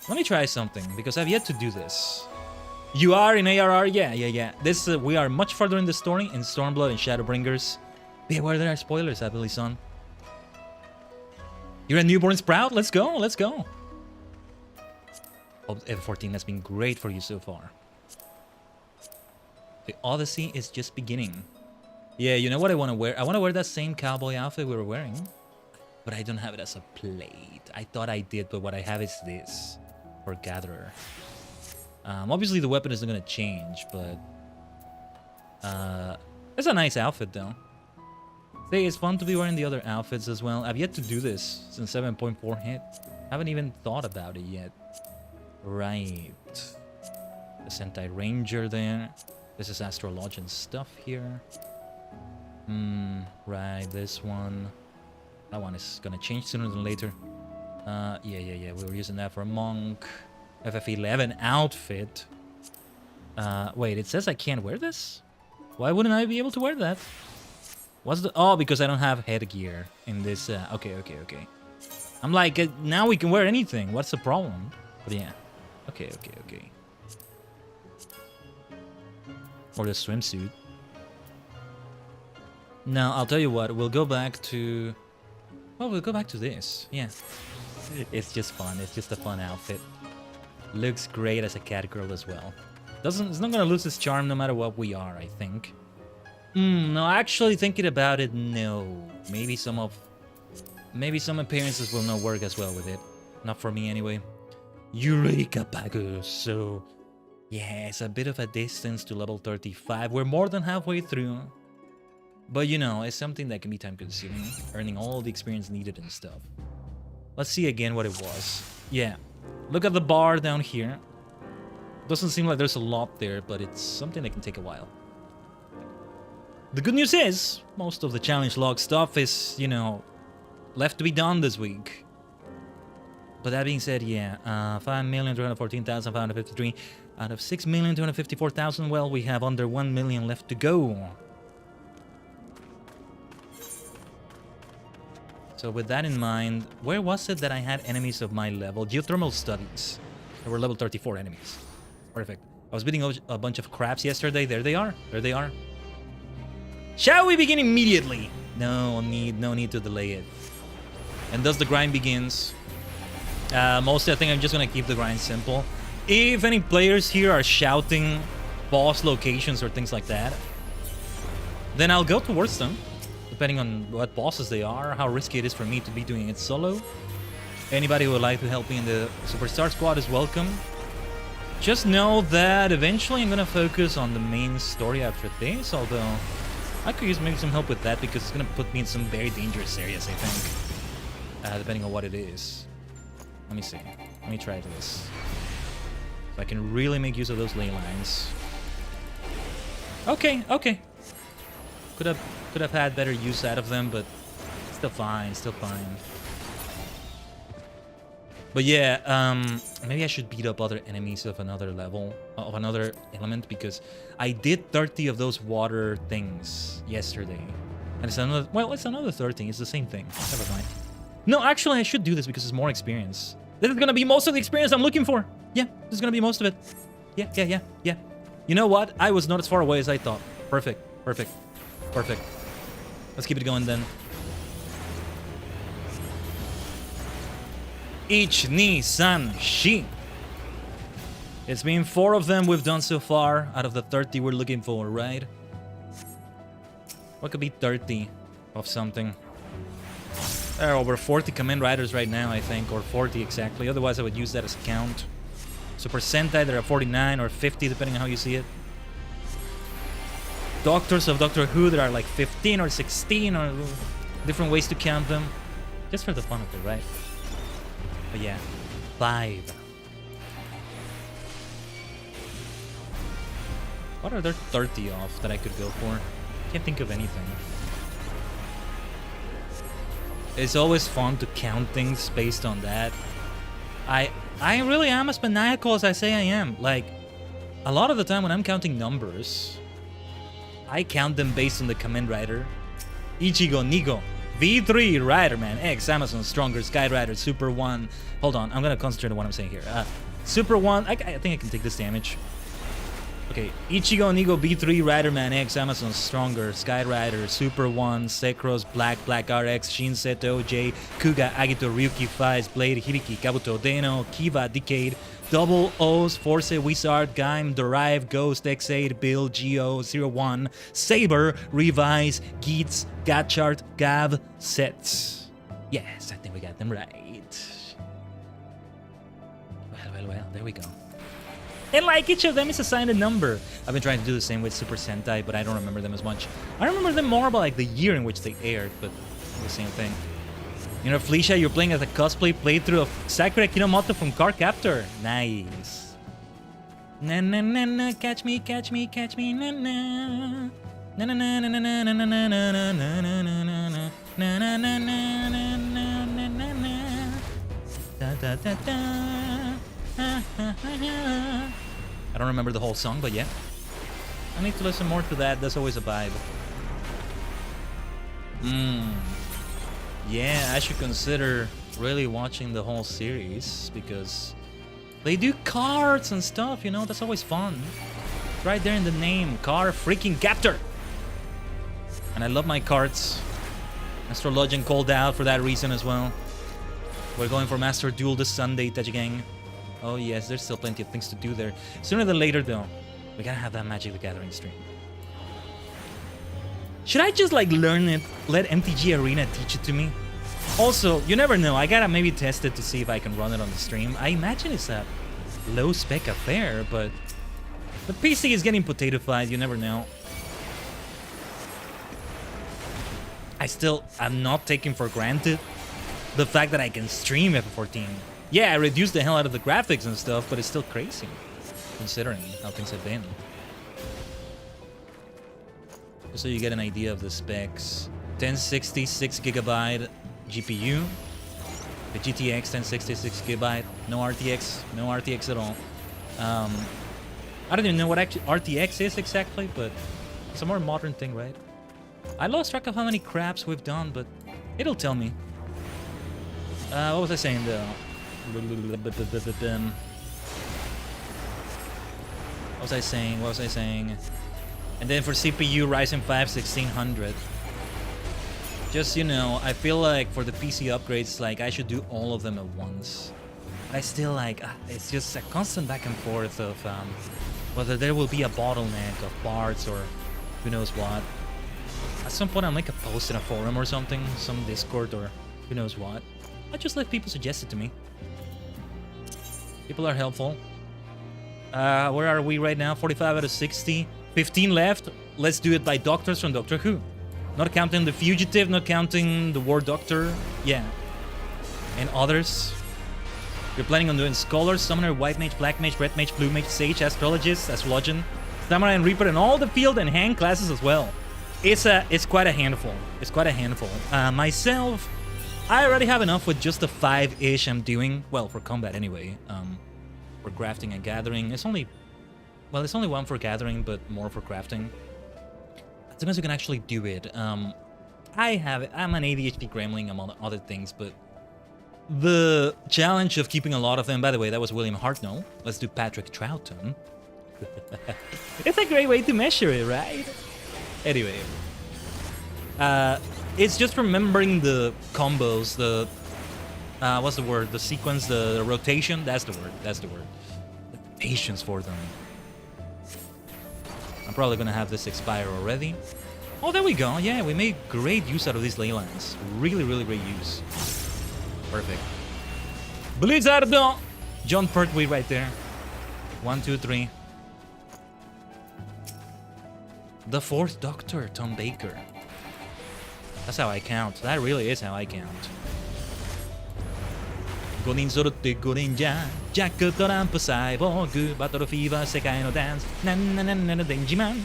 Let me try something, because I've yet to do this. You are in ARR? Yeah. This we are much further in the story, in Stormblood and Shadowbringers. Be aware there are spoilers, I believe, son. You're a newborn sprout? Let's go. Oh, F14 has been great for you so far. The Odyssey is just beginning. Yeah, you know what I want to wear? I want to wear that same cowboy outfit we were wearing. But I don't have it as a plate. I thought I did, but what I have is this. For Gatherer. Obviously the weapon isn't going to change, but... it's a nice outfit, though. Say, it's fun to be wearing the other outfits as well. I've yet to do this since 7.4 hit. Haven't even thought about it yet. Right. The Sentai Ranger there. This is Astrologian stuff here. Right, this one. That one is gonna change sooner than later. Yeah. We were using that for a monk. FF11 outfit. Wait, it says I can't wear this? Why wouldn't I be able to wear that? What's the... Oh, because I don't have headgear in this... Okay. I'm like, now we can wear anything. What's the problem? But yeah. Okay. Or the swimsuit. No, I'll tell you what. We'll go back to... Well, we'll go back to this. Yeah. It's just fun. It's just a fun outfit. Looks great as a cat girl as well. It's not gonna lose its charm no matter what we are, I think. No, actually thinking about it, no. Maybe some appearances will not work as well with it. Not for me anyway. Eureka Bagus. So yeah, it's a bit of a distance to level 35. We're more than halfway through. But you know, it's something that can be time consuming. Earning all the experience needed and stuff. Let's see again what it was. Yeah. Look at the bar down here. Doesn't seem like there's a lot there, but it's something that can take a while. The good news is, most of the challenge log stuff is, you know, left to be done this week. But that being said, yeah, 5,214,553 out of 6,254,000. Well, we have under 1 million left to go. So with that in mind, where was it that I had enemies of my level? Geothermal studies. There were level 34 enemies. Perfect. I was beating a bunch of crabs yesterday. There they are. Shall we begin immediately? No need to delay it. And thus the grind begins. Mostly I think I'm just gonna keep the grind simple. If any players here are shouting boss locations or things like that, then I'll go towards them. Depending on what bosses they are, how risky it is for me to be doing it solo. Anybody who would like to help me in the Superstar Squad is welcome. Just know that eventually I'm gonna focus on the main story after this, although I could use maybe some help with that because it's gonna put me in some very dangerous areas, I think. Depending on what it is. Let me see. Let me try this. So I can really make use of those ley lines. Okay. Could have had better use out of them, but still fine. But yeah, maybe I should beat up other enemies of another level, of another element, because I did 30 of those water things yesterday. And it's another, well, it's another 30, it's the same thing. Never mind. No, actually, I should do this because it's more experience. This is gonna be most of the experience I'm looking for. Yeah, this is gonna be most of it. Yeah. You know what? I was not as far away as I thought. Perfect. Perfect. Perfect. Let's keep it going then. Ich ni san shi. It's been 4 of them we've done so far out of the 30 we're looking for, right? What could be 30 of something? There are over 40 command riders right now, I think, or 40 exactly. Otherwise, I would use that as a count. Super Sentai, there are 49 or 50, depending on how you see it. Doctors of Doctor Who, there are like 15 or 16, or different ways to count them. Just for the fun of it, right? But yeah, 5. What are there 30 of that I could go for? Can't think of anything. It's always fun to count things based on that. I really am as maniacal as I say I am. Like, a lot of the time when I'm counting numbers, I count them based on the command rider. Ichigo, Nigo, V3, Riderman, X, Amazon, Stronger, Sky Rider, Super 1. Hold on, I'm gonna concentrate on what I'm saying here. Super 1, I think I can take this damage. Okay, Ichigo, Nigo, B3, Riderman, X, Amazon, Stronger, Sky Rider, Super 1, Sekros, Black RX, Shinseto, J, Kuga, Agito, Ryuki, Faiz, Blade, Hibiki, Kabuto, Deno, Kiva, Decade, Double O's, Force, Wizard, Gaim, Derive, Ghost, X8, Bill, Geo, 01, Saber, Revise, Geats, Gatchart, Gav, Sets. Yes, I think we got them right. Well, there we go. And like each of them is assigned a number. I've been trying to do the same with Super Sentai, but I don't remember them as much. I remember them more about like the year in which they aired, but the same thing. You know, Felicia, you're playing as a cosplay playthrough of Sakura Kinomoto from Card Captor. Nice. Na na na na, catch me, na na. Na na na na na na na na na na na na na na na na na na. Da da da da. I don't remember the whole song, but yeah. I need to listen more to that. That's always a vibe. Yeah, I should consider really watching the whole series because they do cards and stuff, you know, that's always fun. It's right there in the name, Car Freaking Captor. And I love my cards. Astrologian called out for that reason as well. We're going for Master Duel this Sunday, Tajigen. Oh yes, there's still plenty of things to do there. Sooner than later though, we gotta have that Magic the Gathering stream. Should I just like learn it, let MTG Arena teach it to me? Also, you never know, I gotta maybe test it to see if I can run it on the stream. I imagine it's a low spec affair, but the PC is getting potato-fied, you never know. I'm not taking for granted the fact that I can stream FF14. Yeah, I reduced the hell out of the graphics and stuff, but it's still crazy, considering how things have been. Just so you get an idea of the specs. 1060, 6GB GPU. The GTX 1066GB, no RTX at all. I don't even know what actually RTX is exactly, but it's a more modern thing, right? I lost track of how many craps we've done, but it'll tell me. What was I saying though? What was I saying? And then for CPU, Ryzen 5 1600. Just, you know, I feel like for the PC upgrades, like I should do all of them at once. I still like, it's just a constant back and forth of whether there will be a bottleneck of parts or who knows what. At some point I'll make a post in a forum or something, some Discord or who knows what. I'll just let people suggest it to me. People are helpful. Where are we right now? 45 out of 60. 15 left. Let's do it by doctors from Doctor Who. Not counting the Fugitive, not counting the War Doctor. Yeah. And others. You're planning on doing Scholar, Summoner, White Mage, Black Mage, Red Mage, Blue Mage, Sage, Astrologist, Astrologian, Samurai and Reaper, and all the field and hand classes as well. It's quite a handful. It's quite a handful. Myself, I already have enough with just the 5-ish I'm doing. Well, for combat anyway. For crafting and gathering. It's only one for gathering, but more for crafting. As long as you can actually do it. I'm an ADHD gremlin among other things, but the challenge of keeping a lot of them, by the way, that was William Hartnell. Let's do Patrick Troughton. It's a great way to measure it, right? Anyway. It's just remembering the combos, the... what's the word? The sequence, the rotation? That's the word, that's the word. The patience for them. I'm probably gonna have this expire already. Oh, there we go. Yeah, we made great use out of these ley lines. Really, really great use. Perfect. Blizzardo! John Pertwee right there. 1, 2, 3. The Fourth Doctor, Tom Baker. That's how I count. That really is how I count. Gonin Zorotte Goninja, Jack Torampo Cyborg, Battle Fever, Sekai no Dance, Nananana Denjiman.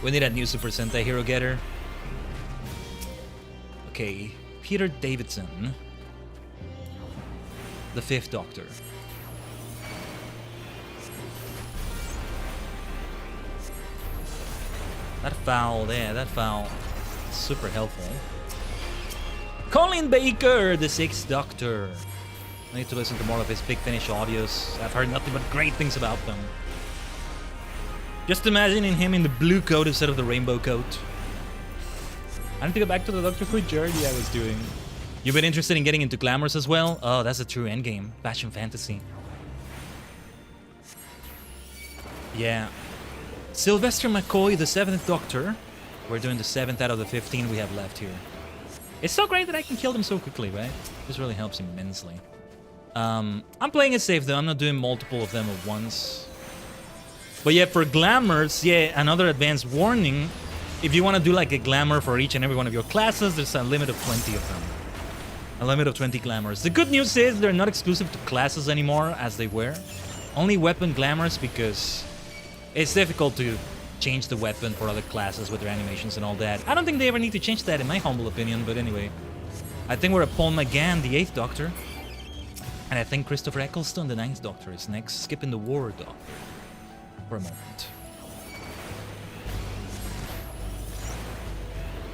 We need a new Super Sentai hero getter. Okay, Peter Davidson. The Fifth Doctor. That foul there, that foul. Super helpful. Colin Baker, the Sixth Doctor. I need to listen to more of his Big Finish audios. I've heard nothing but great things about them. Just imagining him in the blue coat instead of the rainbow coat. I need to go back to the Doctor Who journey I was doing. You've been interested in getting into Glamours as well? Oh, that's a true endgame. Fashion fantasy. Yeah. Sylvester McCoy, the 7th Doctor. We're doing the 7th out of the 15 we have left here. It's so great that I can kill them so quickly, right? This really helps immensely. I'm playing it safe though. I'm not doing multiple of them at once. But yeah, for Glamours, yeah, another advanced warning. If you want to do like a Glamour for each and every one of your classes, there's a limit of 20 of them. A limit of 20 Glamours. The good news is they're not exclusive to classes anymore, as they were. Only weapon Glamours, because it's difficult to change the weapon for other classes with their animations and all that. I don't think they ever need to change that, in my humble opinion, but anyway. I think we're at Paul McGann, the 8th Doctor. And I think Christopher Eccleston, the 9th Doctor, is next, skipping the War Doctor for a moment.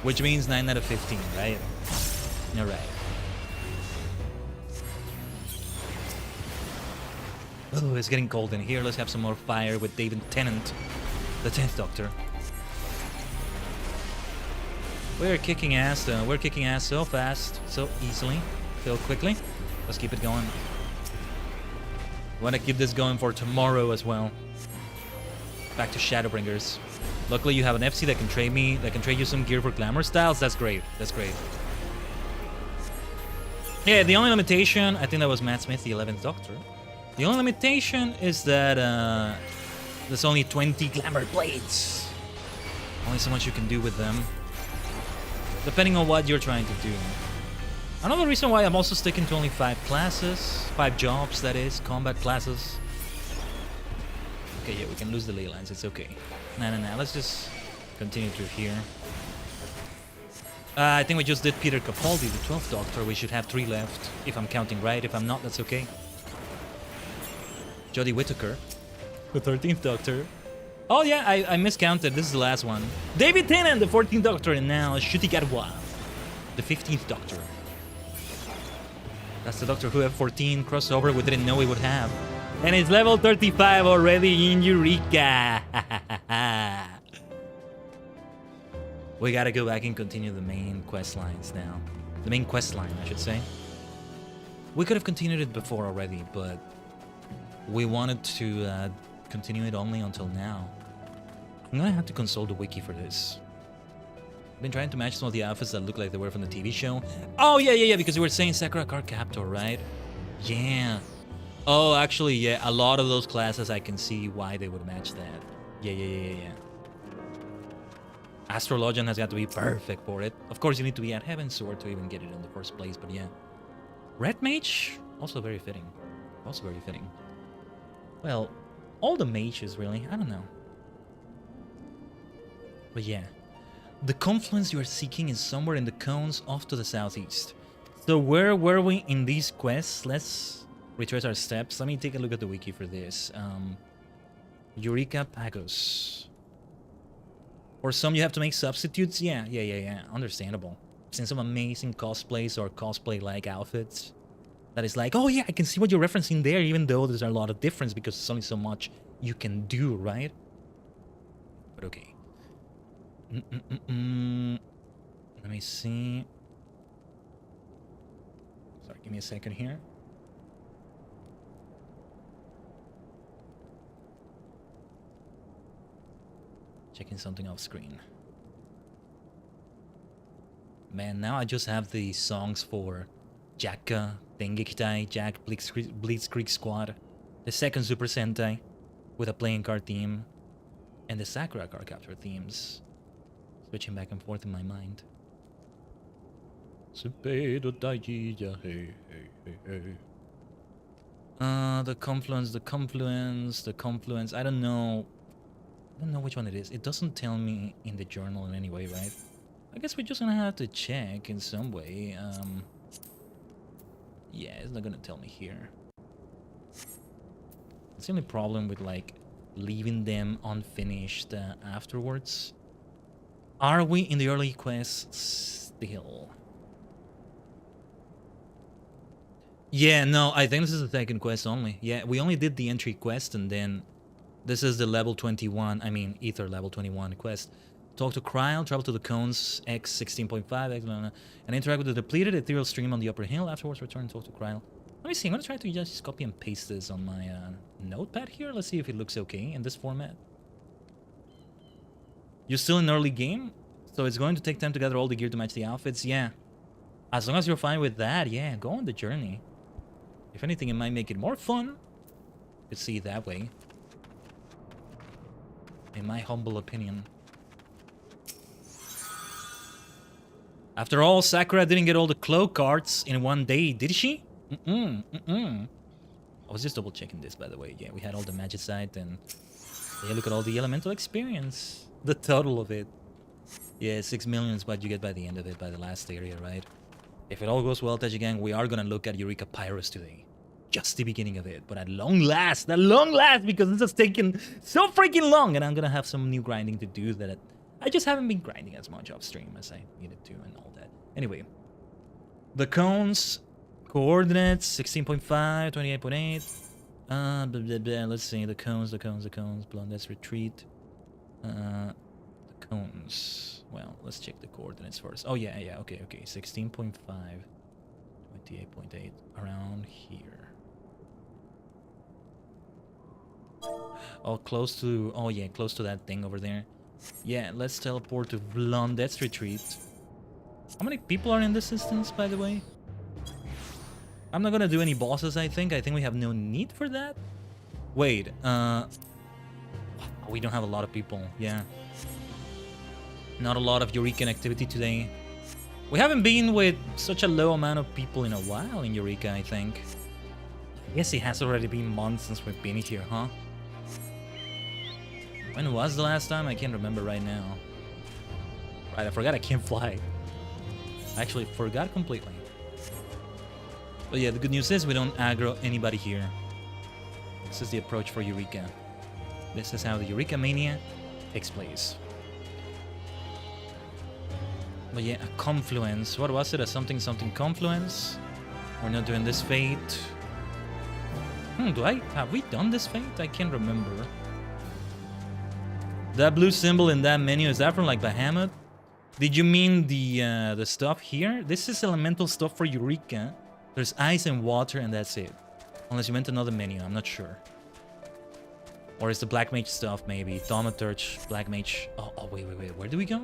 Which means 9 out of 15, right? Alright. Oh, it's getting cold in here. Let's have some more fire with David Tennant, the 10th Doctor. We're kicking ass, though. We're kicking ass so fast, so easily, so quickly. Let's keep it going. Want to keep this going for tomorrow as well. Back to Shadowbringers. Luckily, you have an FC that can trade me, that can trade you some gear for Glamour styles. That's great. That's great. Yeah, the only limitation, I think that was Matt Smith, the 11th Doctor. The only limitation is that there's only 20 Glamour blades. Only so much you can do with them, depending on what you're trying to do. Another reason why I'm also sticking to only 5 classes, 5 jobs, that is, combat classes. Okay, yeah, we can lose the ley lines, it's okay. Nah, let's just continue through here. I think we just did Peter Capaldi, the 12th Doctor. We should have 3 left, if I'm counting right. If I'm not, that's okay. Jodie Whittaker, the 13th Doctor. Oh yeah, I miscounted. This is the last one. David Tennant, the 14th Doctor, and now Ncuti Gatwa, the 15th Doctor. That's the Doctor Who F14 crossover we didn't know we would have. And it's level 35 already in Eureka. We gotta go back and continue the main quest lines now. The main quest line, I should say. We could have continued it before already, but we wanted to continue it only until now. I'm gonna have to consult the wiki for this. I've been trying to match some of the outfits that look like they were from the TV show. Oh, yeah, because you were saying Sakura Card Captor, right? Yeah. Oh, actually, yeah, a lot of those classes, I can see why they would match that. Yeah. Astrologian has got to be perfect for it. Of course, you need to be at Heaven's Sword to even get it in the first place, but yeah. Red Mage, also very fitting. Also very fitting. Well, all the mages, really. I don't know. But yeah. The confluence you are seeking is somewhere in the cones off to the southeast. So where were we in these quests? Let's retrace our steps. Let me take a look at the wiki for this. Eureka Pagos. For some you have to make substitutes? Yeah. Understandable. I've seen some amazing cosplays or cosplay-like outfits. that is like, oh yeah, I can see what you're referencing there, even though there's a lot of difference because there's only so much you can do, right? But okay. Let me see. Sorry, give me a second here. Checking something off screen. Man, now I just have the songs for Jakka, Dengekitai, Jack, Blitzkrieg Squad, the second Super Sentai with a playing card theme, and the Sakura card capture themes. Switching back and forth in my mind. The confluence. I don't know which one it is. It doesn't tell me in the journal in any way, right? I guess we're just gonna have to check in some way. Yeah, it's not gonna tell me here. It's the only problem with like leaving them unfinished afterwards. Are we in the early quests still? Yeah, no, I think this is the second quest only. Yeah, we only did the entry quest and then this is the level 21, I mean Ether level 21 quest. Talk to Kryl, travel to the cones X 16.5, and interact with the depleted ethereal stream on the upper hill. Afterwards, return and talk to Kryl. Let me see, I'm gonna try to just copy and paste this on my notepad here. Let's see if it looks okay in this format. You're still in early game, so it's going to take time to gather all the gear to match the outfits. Yeah, as long as you're fine with that, yeah, go on the journey. If anything, it might make it more fun. Let's see it that way. In my humble opinion. After all, Sakura didn't get all the cloak cards in one day, did she? I was just double checking this, by the way. Yeah, we had all the magicite and yeah, look at all the elemental experience. The total of it. Yeah, 6 million is what you get by the end of it, by the last area, right? If it all goes well, Tajigen, we are gonna look at Eureka Pyrus today. Just the beginning of it, but at long last, because this has taken so freaking long, and I'm gonna have some new grinding to do that I just haven't been grinding as much off stream as I needed to and all that. Anyway, the cones, coordinates, 16.5, 28.8. Let's see, the cones, Blondet's retreat. The cones. Well, let's check the coordinates first. Oh, yeah, okay. 16.5, 28.8, around here. Oh, close to that thing over there. Yeah, let's teleport to Blondet's retreat. How many people are in this instance, by the way? I'm not gonna do any bosses, I think. I think we have no need for that. Wait, we don't have a lot of people, yeah. Not a lot of Eureka activity today. We haven't been with such a low amount of people in a while in Eureka, I think. I guess it has already been months since we've been here, huh? When was the last time? I can't remember right now. Right, I forgot I can't fly. I actually forgot completely. But yeah, the good news is we don't aggro anybody here. This is the approach for Eureka. This is how the Eureka Mania takes place. But yeah, a confluence. What was it? A something confluence? We're not doing this fate. Have we done this fate? I can't remember. That blue symbol in that menu, is that from like Bahamut? Did you mean the stuff here? This is elemental stuff for Eureka. There's ice and water and that's it. Unless you meant another menu, I'm not sure. Or is the Black Mage stuff maybe? Thaumaturge, Black Mage. Oh, wait. Where do we go?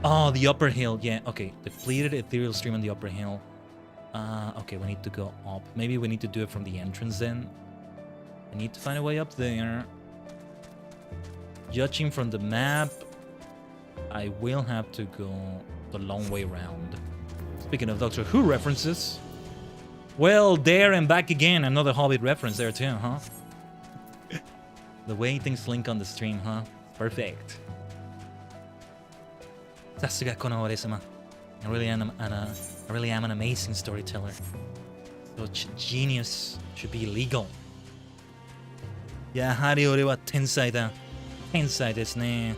Oh, the upper hill. Yeah, okay. Depleted ethereal stream on the upper hill. Okay, we need to go up. Maybe we need to do it from the entrance then. I need to find a way up there. Judging from the map, I will have to go the long way round. Speaking of Doctor Who references, well, there and back again, another Hobbit reference there too, huh? The way things link on the stream, huh? Perfect. Sasuga Konoore-sama. I really am an amazing storyteller. So genius should be illegal. やはり俺は天才だ。天才ですね。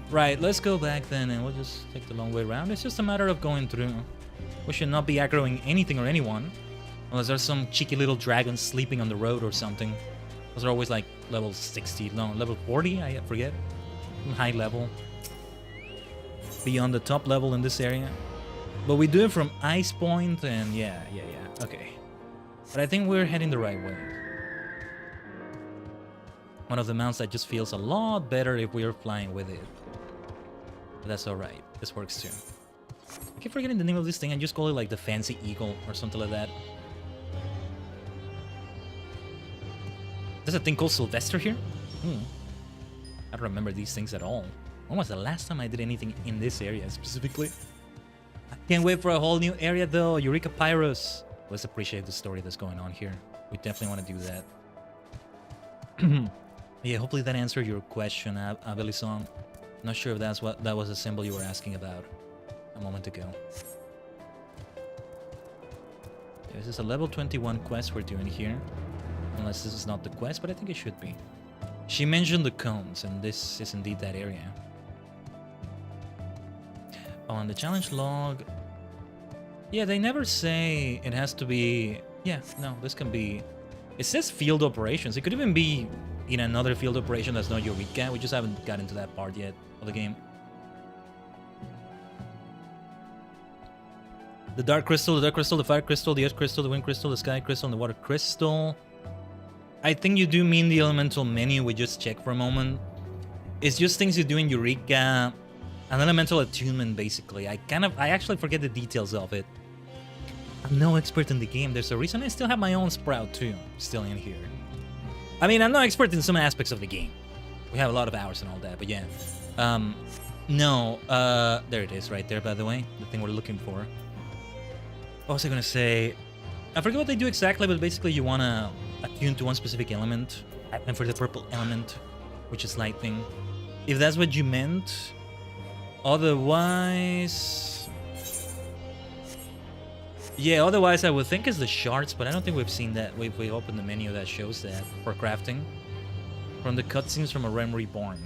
Right, let's go back then and we'll just take the long way around. It's just a matter of going through. We should not be aggroing anything or anyone. Unless there's some cheeky little dragon sleeping on the road or something. Those are always like level 60, no, level 40, I forget. High level. Beyond the top level in this area. But we do it from Ice Point and yeah. Okay. But I think we're heading the right way. One of the mounts that just feels a lot better if we are flying with it. But that's alright. This works too. I keep forgetting the name of this thing and just call it like the Fancy Eagle or something like that. There's a thing called Sylvester here? I don't remember these things at all. When was the last time I did anything in this area specifically? I can't wait for a whole new area though. Eureka Pyros. Let's appreciate the story that's going on here. We definitely want to do that. Yeah, hopefully that answered your question, Abelison. Not sure if that was the symbol you were asking about a moment ago. This is a level 21 quest we're doing here. Unless this is not the quest, but I think it should be. She mentioned the cones, and this is indeed that area. On the challenge log... Yeah, they never say it has to be... Yeah, no, this can be... It says field operations. It could even be in another field operation that's not Eureka. We just haven't gotten to that part yet of the game. The dark crystal, the fire crystal, the earth crystal, the wind crystal, the sky crystal, and the water crystal. I think you do mean the elemental menu we just checked for a moment. It's just things you do in Eureka. An elemental attunement, basically. I actually forget the details of it. I'm no expert in the game. There's a reason I still have my own sprout, too. Still in here. I mean, I'm no expert in some aspects of the game. We have a lot of hours and all that, but yeah. No, there it is right there, by the way. The thing we're looking for. What was I gonna say? I forget what they do exactly, but basically you wanna attune to one specific element. And for the purple element, which is lightning. If that's what you meant. Otherwise... Yeah, otherwise I would think it's the shards, but I don't think we've seen that. We opened the menu that shows that for crafting. From the cutscenes from A Realm Reborn.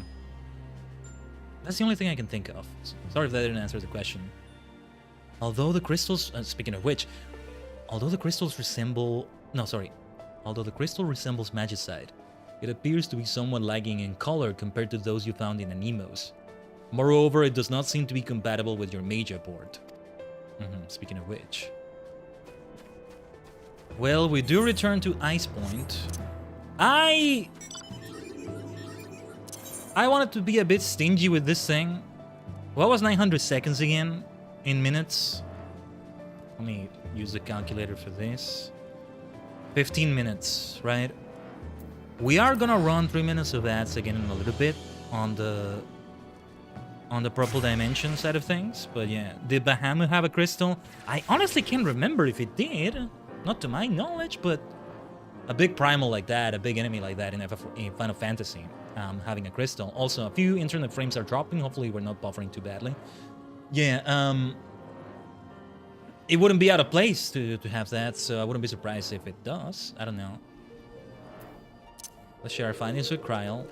That's the only thing I can think of. Sorry if that didn't answer the question. Although the crystals... speaking of which... Although the crystals resemble... No, sorry. Although the crystal resembles Magicite, it appears to be somewhat lagging in color compared to those you found in Anemos. Moreover, it does not seem to be compatible with your Magia board. Speaking of which... Well, we do return to Ice Point. I wanted to be a bit stingy with this thing. What was 900 seconds again? In minutes? Let me use the calculator for this. 15 minutes, right? We are gonna run 3 minutes of ads again in a little bit on the purple dimension side of things. But yeah, did Bahamut have a crystal? I honestly can't remember if it did. Not to my knowledge, but a big primal like that, a big enemy like that in Final Fantasy, having a crystal. Also, a few internet frames are dropping. Hopefully we're not buffering too badly. Yeah, it wouldn't be out of place to have that, so I wouldn't be surprised if it does. I don't know. Let's share our findings with Kryl.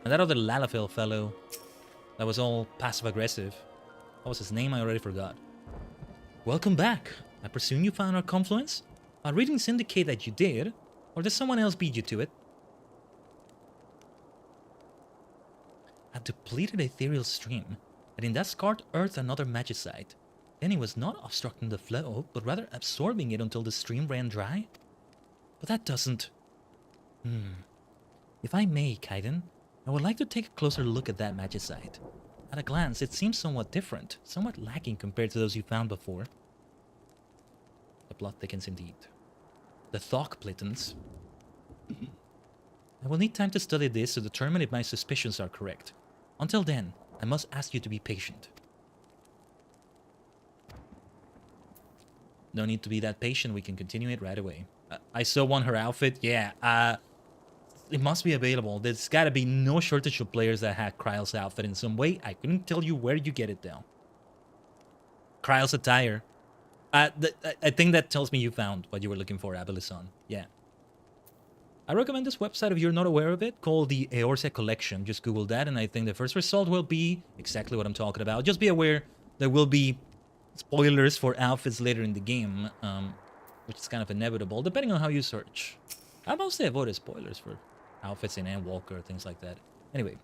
And that other Lalafell fellow that was all passive-aggressive. What was his name? I already forgot. Welcome back. I presume you found our confluence? Our readings indicate that you did, or did someone else beat you to it? A depleted ethereal stream, and in that scarred earth another magicite. Then he was not obstructing the flow, but rather absorbing it until the stream ran dry? But that doesn't... If I may, Khaiden, I would like to take a closer look at that magicite. At a glance, it seems somewhat different, somewhat lacking compared to those you found before. The plot thickens indeed. The Thok Plittons. I will need time to study this to determine if my suspicions are correct. Until then, I must ask you to be patient. No need to be that patient, we can continue it right away. I so want her outfit, yeah, it must be available. There's gotta be no shortage of players that had Kryl's outfit in some way. I couldn't tell you where you get it though. Kryl's attire. I think that tells me you found what you were looking for, Abelison. Yeah. I recommend this website if you're not aware of it, called the Eorze Collection. Just Google that, and I think the first result will be exactly what I'm talking about. Just be aware there will be spoilers for outfits later in the game, which is kind of inevitable, depending on how you search. I mostly avoided spoilers for outfits in Endwalker, things like that. Anyway,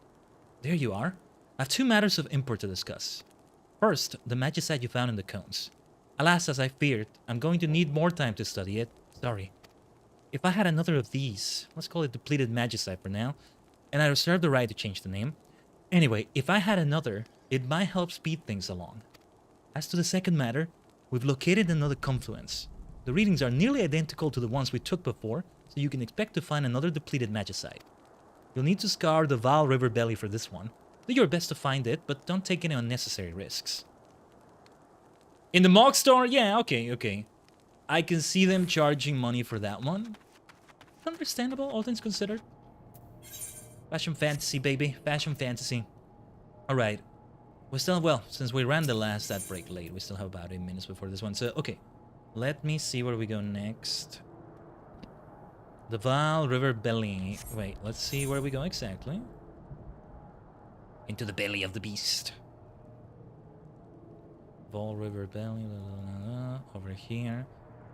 there you are. I have 2 matters of import to discuss. First, the magicite you found in the cones. Alas, as I feared, I'm going to need more time to study it. Sorry. If I had another of these, let's call it depleted magicite for now, and I reserve the right to change the name. Anyway, if I had another, it might help speed things along. As to the second matter, we've located another confluence. The readings are nearly identical to the ones we took before, so you can expect to find another depleted magicite. You'll need to scour the Val River belly for this one. Do your best to find it, but don't take any unnecessary risks. In the Mog Store? Yeah, okay. I can see them charging money for that one. Understandable, all things considered. Fashion fantasy, baby. Fashion fantasy. Alright. We still, well, since we ran that break late, we still have about 8 minutes before this one. So, okay. Let me see where we go next. The Val River belly. Wait, let's see where we go exactly. Into the belly of the beast. Val River belly. Over here.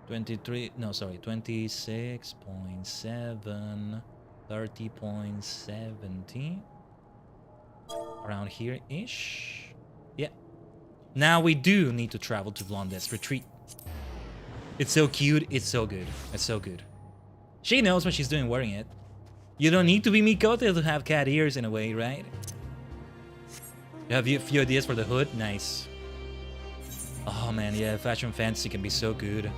26.7. 30.70. Around here-ish. Yeah. Now we do need to travel to Blondet's retreat. It's so cute. It's so good. It's so good. She knows what she's doing wearing it. You don't need to be Mikote to have cat ears in a way, right? You have a few ideas for the hood? Nice. Oh man, yeah, fashion fantasy can be so good.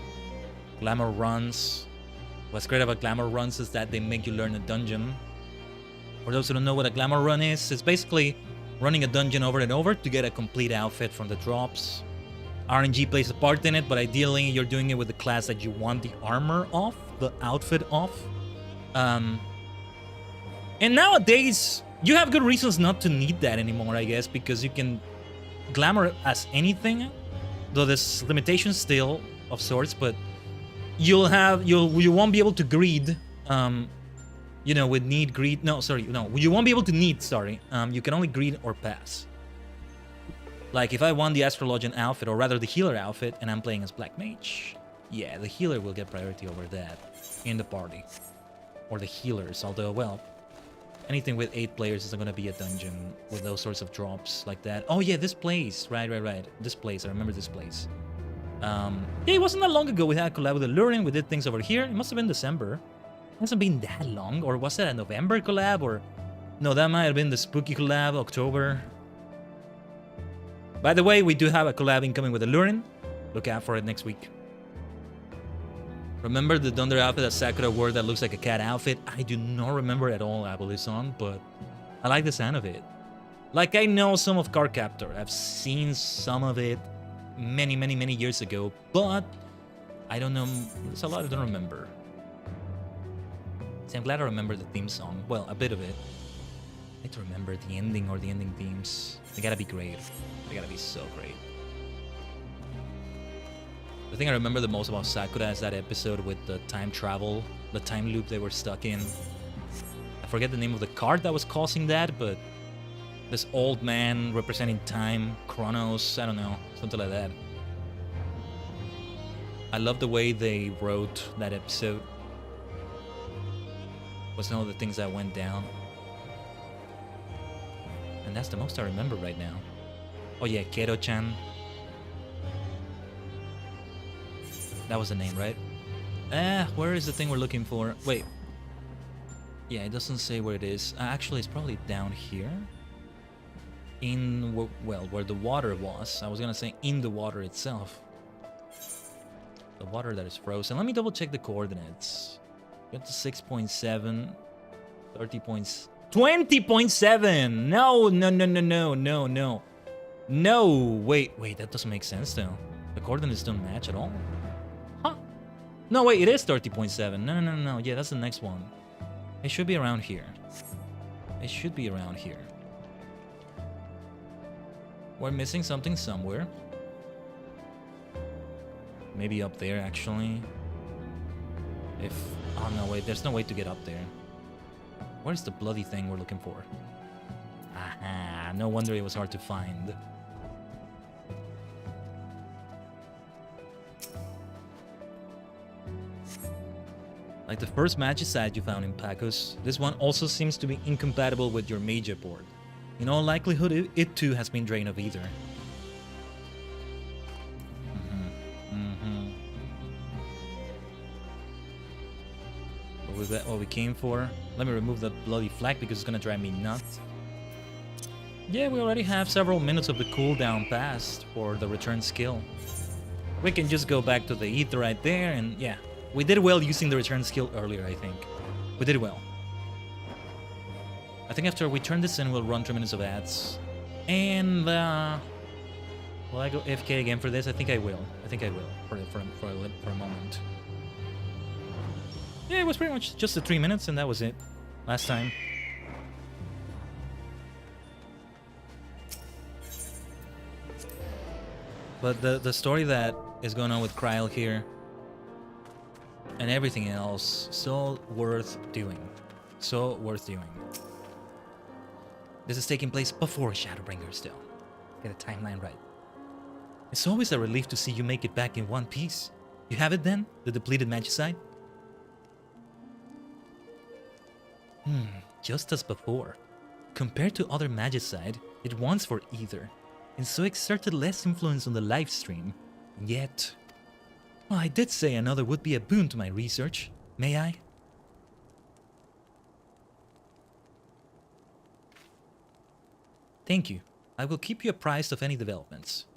Glamour runs. What's great about glamour runs is that they make you learn a dungeon. For those who don't know what a glamour run is, it's basically running a dungeon over and over to get a complete outfit from the drops. RNG plays a part in it, but ideally you're doing it with the class that you want the armor off, the outfit off. And nowadays, you have good reasons not to need that anymore, I guess, because you can glamour as anything, though there's limitations still of sorts, but you won't be able to greed, you know, with need, greed. No, sorry, no, you won't be able to need, sorry. You can only greed or pass. Like, if I want the Astrologian outfit, or rather the healer outfit, and I'm playing as Black Mage, yeah, the healer will get priority over that in the party. Or the healers, although, well, anything with 8 players is going to be a dungeon with those sorts of drops like that. Oh yeah, this place. Right. This place, I remember this place. Yeah, it wasn't that long ago we had a collab with Alluring. We did things over here. It must have been December. It hasn't been that long. Or was that a November collab? Or no, that might have been the spooky collab, October. By the way, we do have a collab incoming with Alluring. Look out for it next week. Remember the Thunder outfit that Sakura wore that looks like a cat outfit? I do not remember at all, Abolison, but I like the sound of it. Like, I know some of Cardcaptor. I've seen some of it many years ago, but I don't know. There's a lot I don't remember. See, I'm glad I remember the theme song. Well, a bit of it. I need to remember the ending or the ending themes. They gotta be great. They gotta be so great. The thing I remember the most about Sakura is that episode with the time travel, the time loop they were stuck in. I forget the name of the card that was causing that, but this old man representing time, Chronos, I don't know, something like that. I love the way they wrote that episode. Was some of the things that went down. And that's the most I remember right now. Oh yeah, Keto-chan. That was the name, right? Where is the thing we're looking for? Wait. Yeah, it doesn't say where it is. Actually, it's probably down here. In, well, where the water was. I was gonna say in the water itself. The water that is frozen. Let me double check the coordinates. Get to 6.7. 30 points. 20.7! No! No! Wait, that doesn't make sense though. The coordinates don't match at all. Huh? No, wait, it is 30.7. No. Yeah, that's the next one. It should be around here. It should be around here. We're missing something somewhere. Maybe up there, actually. If... Oh, no, wait. There's no way to get up there. Where's the bloody thing we're looking for? Aha. No wonder it was hard to find. Like the first magicite you found in Pacos, this one also seems to be incompatible with your major board. In all likelihood, it too has been drained of either. What we came for. Let me remove that bloody flag because it's gonna drive me nuts. Yeah, we already have several minutes of the cooldown passed for the return skill. We can just go back to the ether right there, and yeah. We did well using the return skill earlier, I think. We did well. I think after we turn this in, we'll run 3 minutes of ads. And, will I go AFK again for this? I think I will. I think I will, for a moment. Yeah, it was pretty much just the 3 minutes, and that was it. Last time. But the story that is going on with Kryl here and everything else, so worth doing. So worth doing. This is taking place before Shadowbringer still. Get a timeline right. It's always a relief to see you make it back in one piece. You have it then? The depleted magicite? Just as before. Compared to other magicite, it wants for either, and so exerted less influence on the live stream. Yet... Well, I did say another would be a boon to my research. May I? Thank you. I will keep you apprised of any developments.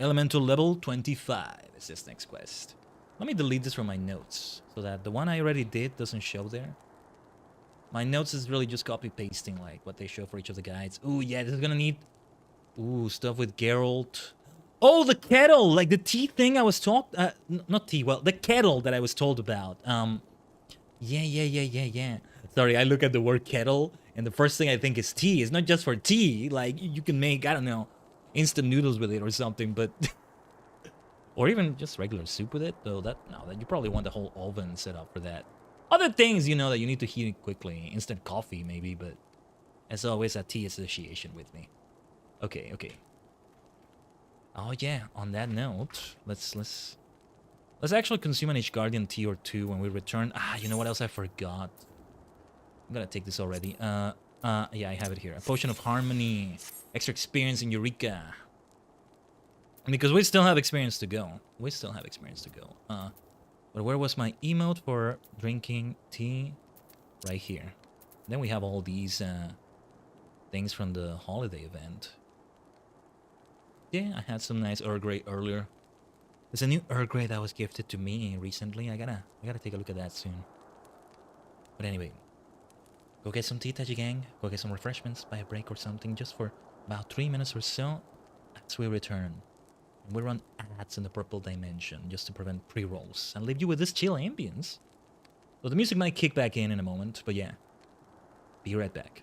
Elemental level 25 is this next quest. Let me delete this from my notes, so that the one I already did doesn't show there. My notes is really just copy-pasting like what they show for each of the guides. Ooh, yeah, this is gonna need... Ooh, stuff with Geralt. Oh, the kettle! Like the tea thing I was told... not tea, well, the kettle that I was told about. Yeah. Sorry, I look at the word kettle, and the first thing I think is tea. It's not just for tea. Like, you can make, I don't know, instant noodles with it or something, but... or even just regular soup with it, though that you probably want the whole oven set up for that. Other things, you know, that you need to heat it quickly. Instant coffee, maybe, but... As always, a tea association with me. Okay. Oh yeah, on that note, let's actually consume an H-Guardian tea or two when we return. You know what else I forgot? I'm gonna take this already. Yeah, I have it here. A potion of harmony. Extra experience in Eureka. Because we still have experience to go. But where was my emote for drinking tea? Right here. Then we have all these things from the holiday event. Yeah, I had some nice Earl Grey earlier. There's a new Earl Grey that was gifted to me recently. I gotta take a look at that soon. But anyway, go get some tea, Tajigen. Go get some refreshments, buy a break or something, just for about 3 minutes or so as we return. And we run ads in the purple dimension just to prevent pre-rolls and leave you with this chill ambience. So the music might kick back in a moment, but yeah. Be right back.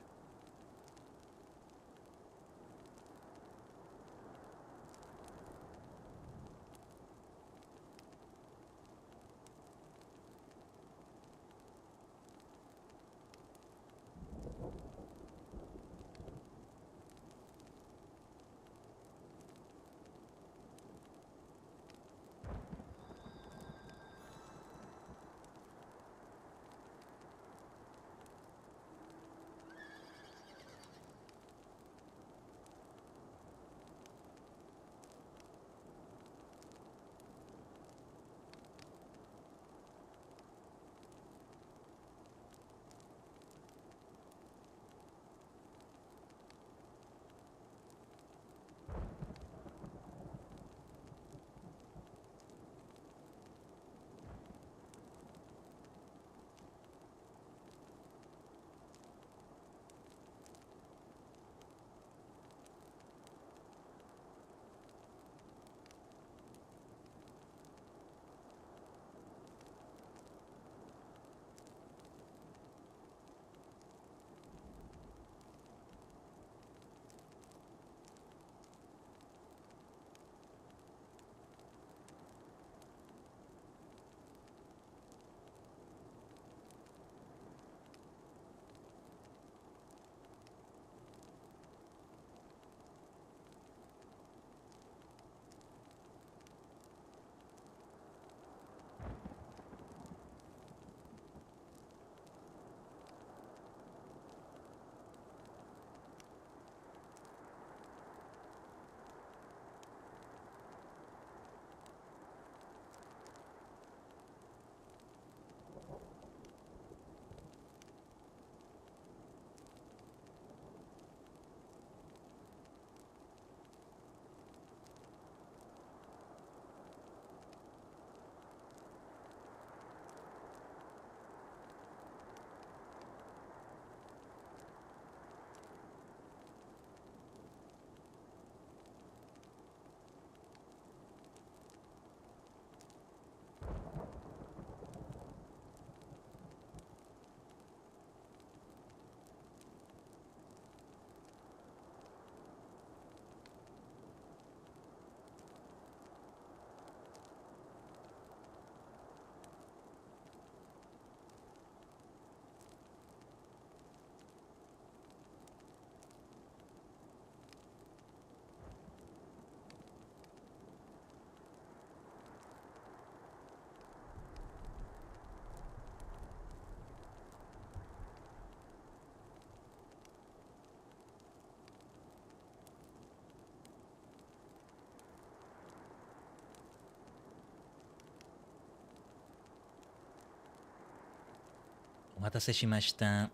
Omatase shimashita.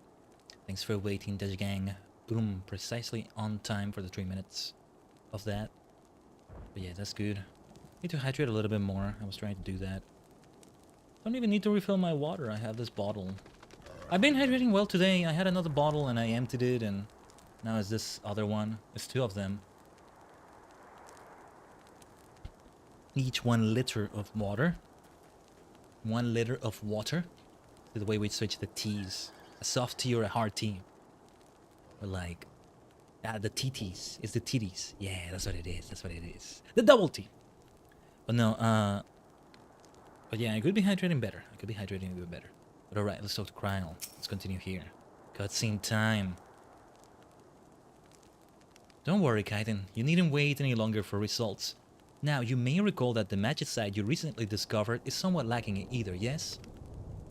Thanks for waiting, Tajigen. Boom, precisely on time for the 3 minutes of that. But yeah, that's good. Need to hydrate a little bit more. I was trying to do that. Don't even need to refill my water. I have this bottle. I've been hydrating well today. I had another bottle and I emptied it, and now it's this other one. It's 2 of them. Each 1 liter of water. 1 liter of water. The way we switch the teas. A soft tea or a hard tea. Or like... the TTs. It's the titties. Yeah, that's what it is. That's what it is. The double T. But no, but yeah, I could be hydrating better. I could be hydrating a bit better. But alright, let's talk to Kryl. Let's continue here. Cutscene time. Don't worry, Khaiden. You needn't wait any longer for results. Now, you may recall that the magicite you recently discovered is somewhat lacking in either, yes?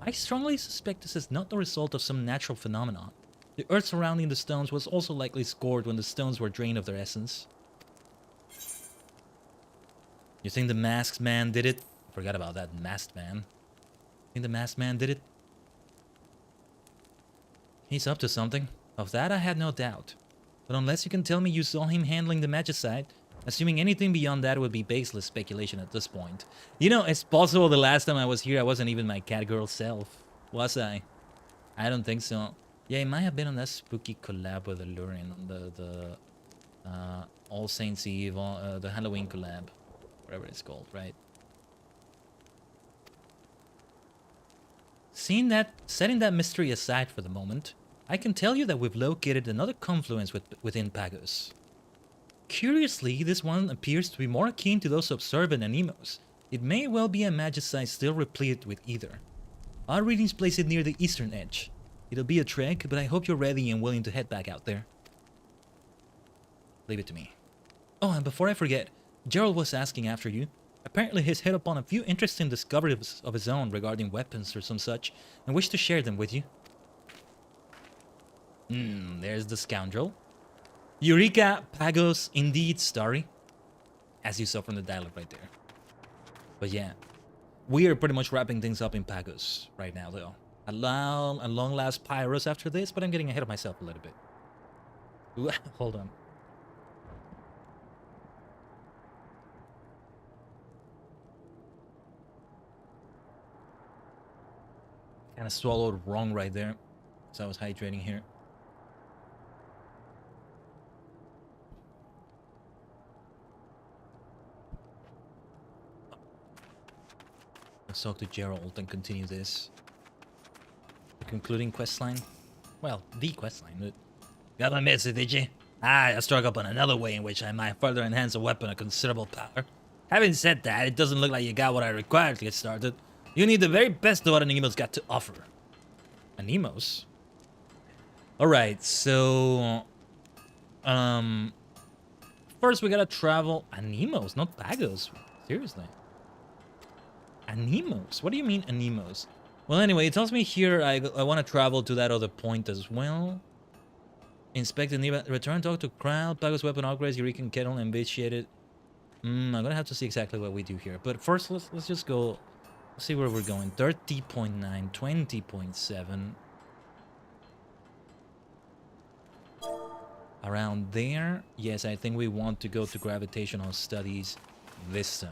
I strongly suspect this is not the result of some natural phenomenon. The earth surrounding the stones was also likely scored when the stones were drained of their essence. You think the masked man did it? I forgot about that masked man. Think the masked man did it? He's up to something. Of that I had no doubt. But unless you can tell me you saw him handling the magicite, assuming anything beyond that would be baseless speculation at this point. You know, it's possible the last time I was here I wasn't even my catgirl self. Was I? I don't think so. Yeah, it might have been on that spooky collab with Allurin, on the All Saints Eve, the Halloween collab. Whatever it's called, right? Setting that mystery aside for the moment, I can tell you that we've located another confluence within Pagos. Curiously, this one appears to be more akin to those observed in Anemos. It may well be a magicite still replete with either. Our readings place it near the eastern edge. It'll be a trek, but I hope you're ready and willing to head back out there. Leave it to me. Oh, and before I forget, Gerald was asking after you. Apparently he's hit upon a few interesting discoveries of his own regarding weapons or some such, and wished to share them with you. There's the scoundrel. Eureka Pagos indeed starry. As you saw from the dialogue right there. But yeah, we are pretty much wrapping things up in Pagos right now though. A long last Pyros after this, but I'm getting ahead of myself a little bit. Ooh, hold on. Kind of swallowed wrong right there. So I was hydrating here. Let's talk to Gerald and continue this. The concluding questline. Well, the questline. Got my message, did you? I struck up on another way in which I might further enhance a weapon of considerable power. Having said that, it doesn't look like you got what I required to get started. You need the very best of what Anemos got to offer. Anemos? Alright, so... First we gotta travel... Anemos, not Pagos. Seriously. Anemos? What do you mean Anemos? Well, anyway, it tells me here I want to travel to that other point as well. Inspect the nearby... Return, talk to Kryl, Pagos weapon upgrades, Eureka Kettle, and vitiated. I'm gonna have to see exactly what we do here. But first, let's just go... Let's see where we're going. 30.9, 20.7. Around there. Yes, I think we want to go to gravitational studies this time.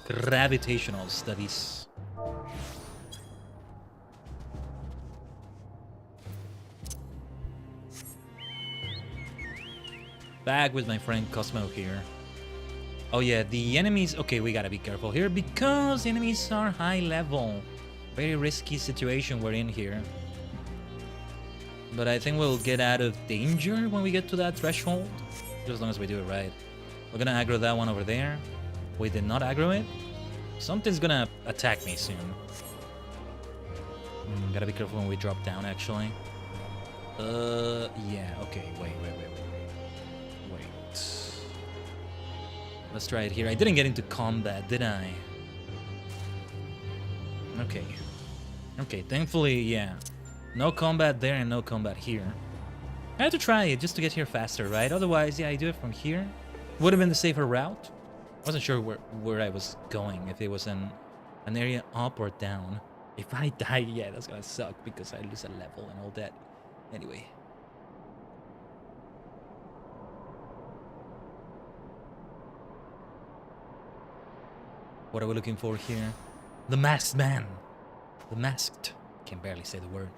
Gravitational studies. Back with my friend Cosmo here. Oh yeah, the enemies... Okay, we gotta be careful here because the enemies are high level. Very risky situation we're in here. But I think we'll get out of danger when we get to that threshold. Just as long as we do it right. We're gonna aggro that one over there. We did not aggro it. Something's gonna attack me soon. Gotta be careful when we drop down, actually. Yeah, okay, wait. Let's try it here. I didn't get into combat, did I? Okay. Okay, thankfully, yeah. No combat there and no combat here. I had to try it just to get here faster, right? Otherwise, yeah, I do it from here. Would have been the safer route. Wasn't sure where I was going, if it was in An area up or down. If I die, yeah, that's gonna suck because I lose a level and all that. Anyway. What are we looking for here? The masked man. The masked. Can barely say the word.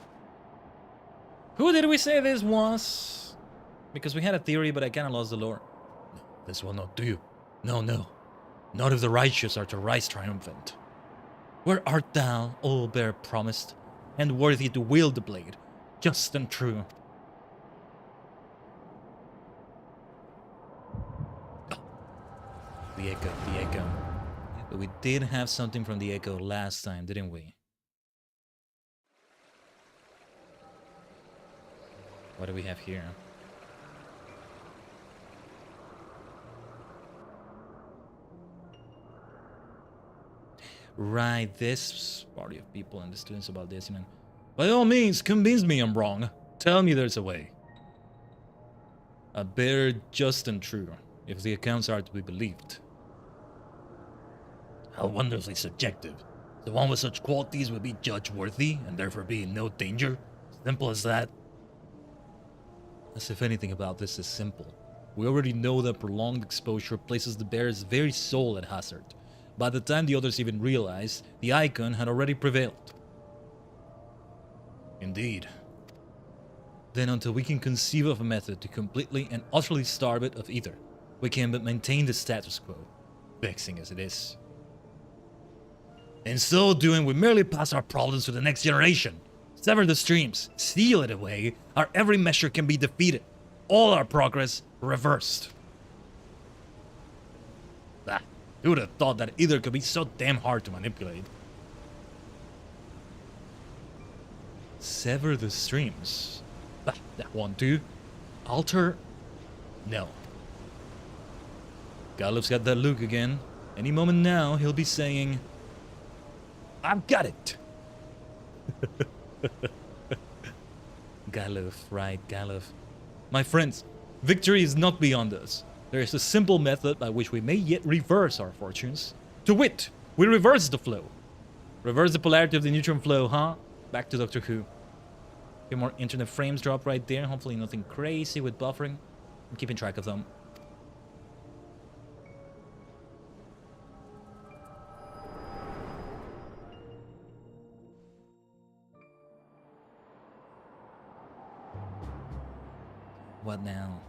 Who did we say this was? Because we had a theory, but I kind of lost the lore. No, this will not do. No, no. Not if the righteous are to rise triumphant. Where art thou, old bear promised, and worthy to wield the blade, just and true? Oh. The echo, the echo. But we did have something from the echo last time, didn't we? What do we have here? Right, this party of people and the students about this, you know. By all means, convince me I'm wrong. Tell me there's a way. A bear just and true, if the accounts are to be believed. How wondrously subjective. The one with such qualities would be judge-worthy, and therefore be in no danger. Simple as that. As if anything about this is simple. We already know that prolonged exposure places the bear's very soul at hazard. By the time the others even realized, the icon had already prevailed. Indeed. Then until we can conceive of a method to completely and utterly starve it of either, we can but maintain the status quo, vexing as it is. In so doing, we merely pass our problems to the next generation. Sever the streams, steal it away, our every measure can be defeated. All our progress reversed. Ah, who would have thought that either could be so damn hard to manipulate? Sever the streams. Ah, that one too. Alter? No. Galuf's got that look again. Any moment now, he'll be saying, I've got it! Galuf, right, Galuf. My friends, victory is not beyond us. There is a simple method by which we may yet reverse our fortunes. To wit, we reverse the flow. Reverse the polarity of the neutron flow, huh? Back to Doctor Who. A few more internet frames drop right there. Hopefully nothing crazy with buffering. I'm keeping track of them. What now?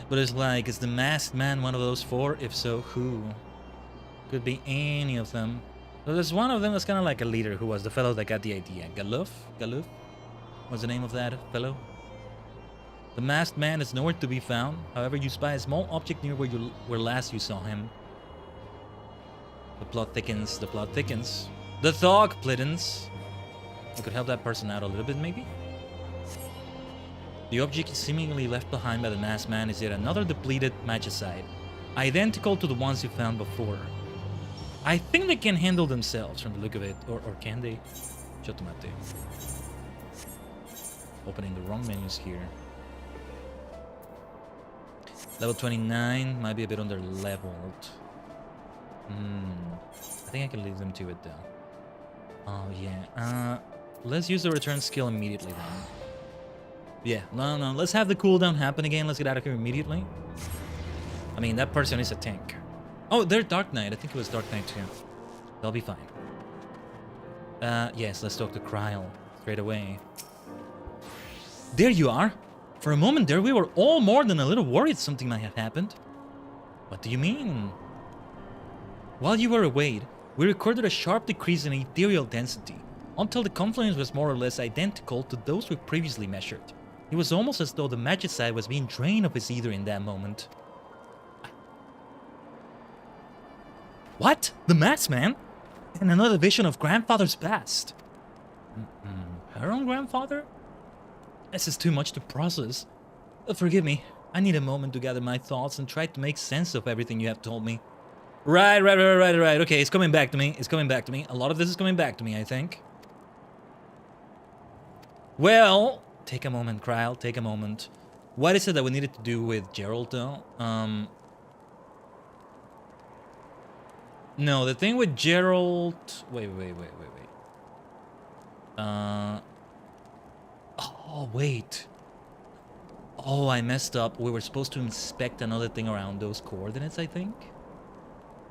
But it's like, is the masked man one of those four? If so, who? Could be any of them. So there's one of them that's kind of like a leader, who was the fellow that got the idea. Galuf? Galuf? What's the name of that fellow? The masked man is nowhere to be found. However, you spy a small object near where last you saw him. The plot thickens, the plot thickens. The thought plittens. I could help that person out a little bit, maybe? The object seemingly left behind by the masked man is yet another depleted magicite, identical to the ones you found before. I think they can handle themselves from the look of it, or can they? Chotomate. Opening the wrong menus here. Level 29 might be a bit under-leveled. I think I can leave them to it though. Oh yeah. Let's use the return skill immediately then. Yeah, no. Let's have the cooldown happen again. Let's get out of here immediately. I mean, that person is a tank. Oh, they're Dark Knight. I think it was Dark Knight too. They'll be fine. Yes, let's talk to Kryl straight away. There you are. For a moment there, we were all more than a little worried something might have happened. What do you mean? While you were away, we recorded a sharp decrease in ethereal density, until the confluence was more or less identical to those we previously measured. It was almost as though the magicite was being drained of its ether in that moment. What? The masked man? And another vision of grandfather's past. Her own grandfather? This is too much to process. Forgive me, I need a moment to gather my thoughts and try to make sense of everything you have told me. Right. Okay, it's coming back to me. A lot of this is coming back to me, I think. Well, Take a moment, Kryl. Take a moment. What is it that we needed to do with Gerald, though? No, the thing with Gerald... Wait. Oh, wait. Oh, I messed up. We were supposed to inspect another thing around those coordinates, I think?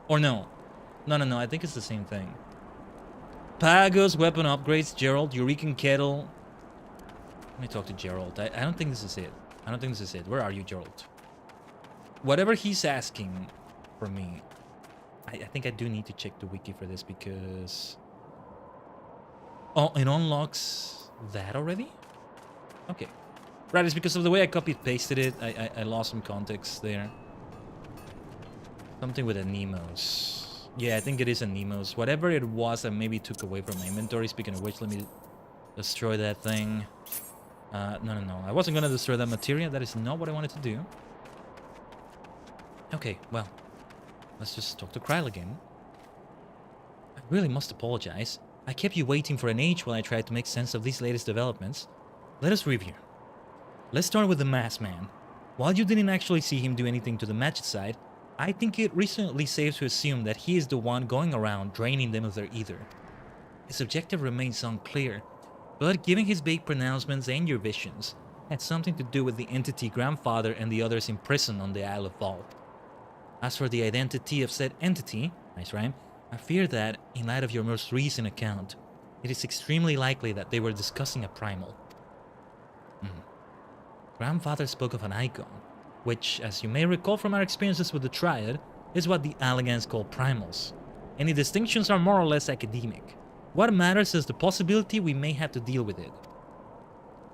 Or no. No. I think it's the same thing. Pagos, weapon upgrades, Gerald, Eureka Kettle. Let me talk to Gerald. I don't think this is it. Where are you, Gerald? Whatever he's asking for me, I think I do need to check the wiki for this because... Oh, it unlocks that already? Okay. Right, it's because of the way I copied-pasted it. I lost some context there. Something with a Nemos. Yeah, I think it is a Nemos. Whatever it was, I maybe took away from my inventory. Speaking of which, let me destroy that thing. No. I wasn't gonna destroy that materia. That is not what I wanted to do. Okay, well. Let's just talk to Kryl again. I really must apologize. I kept you waiting for an age while I tried to make sense of these latest developments. Let us review. Let's start with the masked man. While you didn't actually see him do anything to the magic side, I think it reasonably safe to assume that he is the one going around draining them of their ether. His objective remains unclear, but given his vague pronouncements and your visions, had something to do with the entity grandfather and the others imprisoned on the Isle of Vault. As for the identity of said entity, nice rhyme, I fear that, in light of your most recent account, it is extremely likely that they were discussing a primal. Grandfather spoke of an icon, which, as you may recall from our experiences with the Triad, is what the Alligans call primals. Any distinctions are more or less academic. What matters is the possibility we may have to deal with it.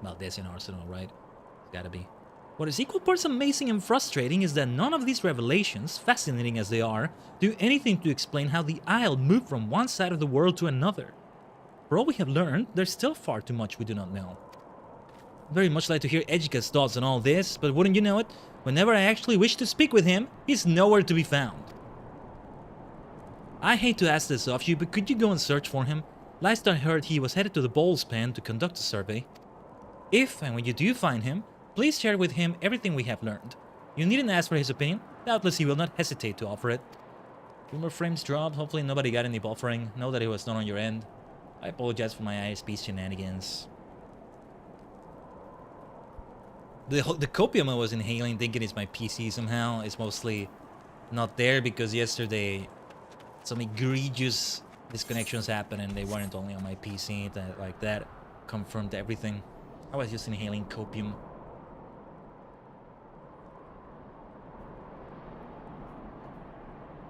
Well, there's an arsenal, right? It's gotta be. What is equal parts amazing and frustrating is that none of these revelations, fascinating as they are, do anything to explain how the Isle moved from one side of the world to another. For all we have learned, there's still far too much we do not know. I'd very much like to hear Ejika's thoughts on all this, but wouldn't you know it, whenever I actually wish to speak with him, he's nowhere to be found. I hate to ask this of you, but could you go and search for him? Last I heard, he was headed to the Bowls Pen to conduct a survey. If and when you do find him, please share with him everything we have learned. You needn't ask for his opinion. Doubtless he will not hesitate to offer it. Few more frames dropped. Hopefully nobody got any buffering. Know that it was not on your end. I apologize for my ISP shenanigans. The copium I was inhaling, thinking it's my PC somehow, is mostly not there because yesterday some egregious disconnections happened and they weren't only on my PC. That confirmed everything. I was just inhaling copium.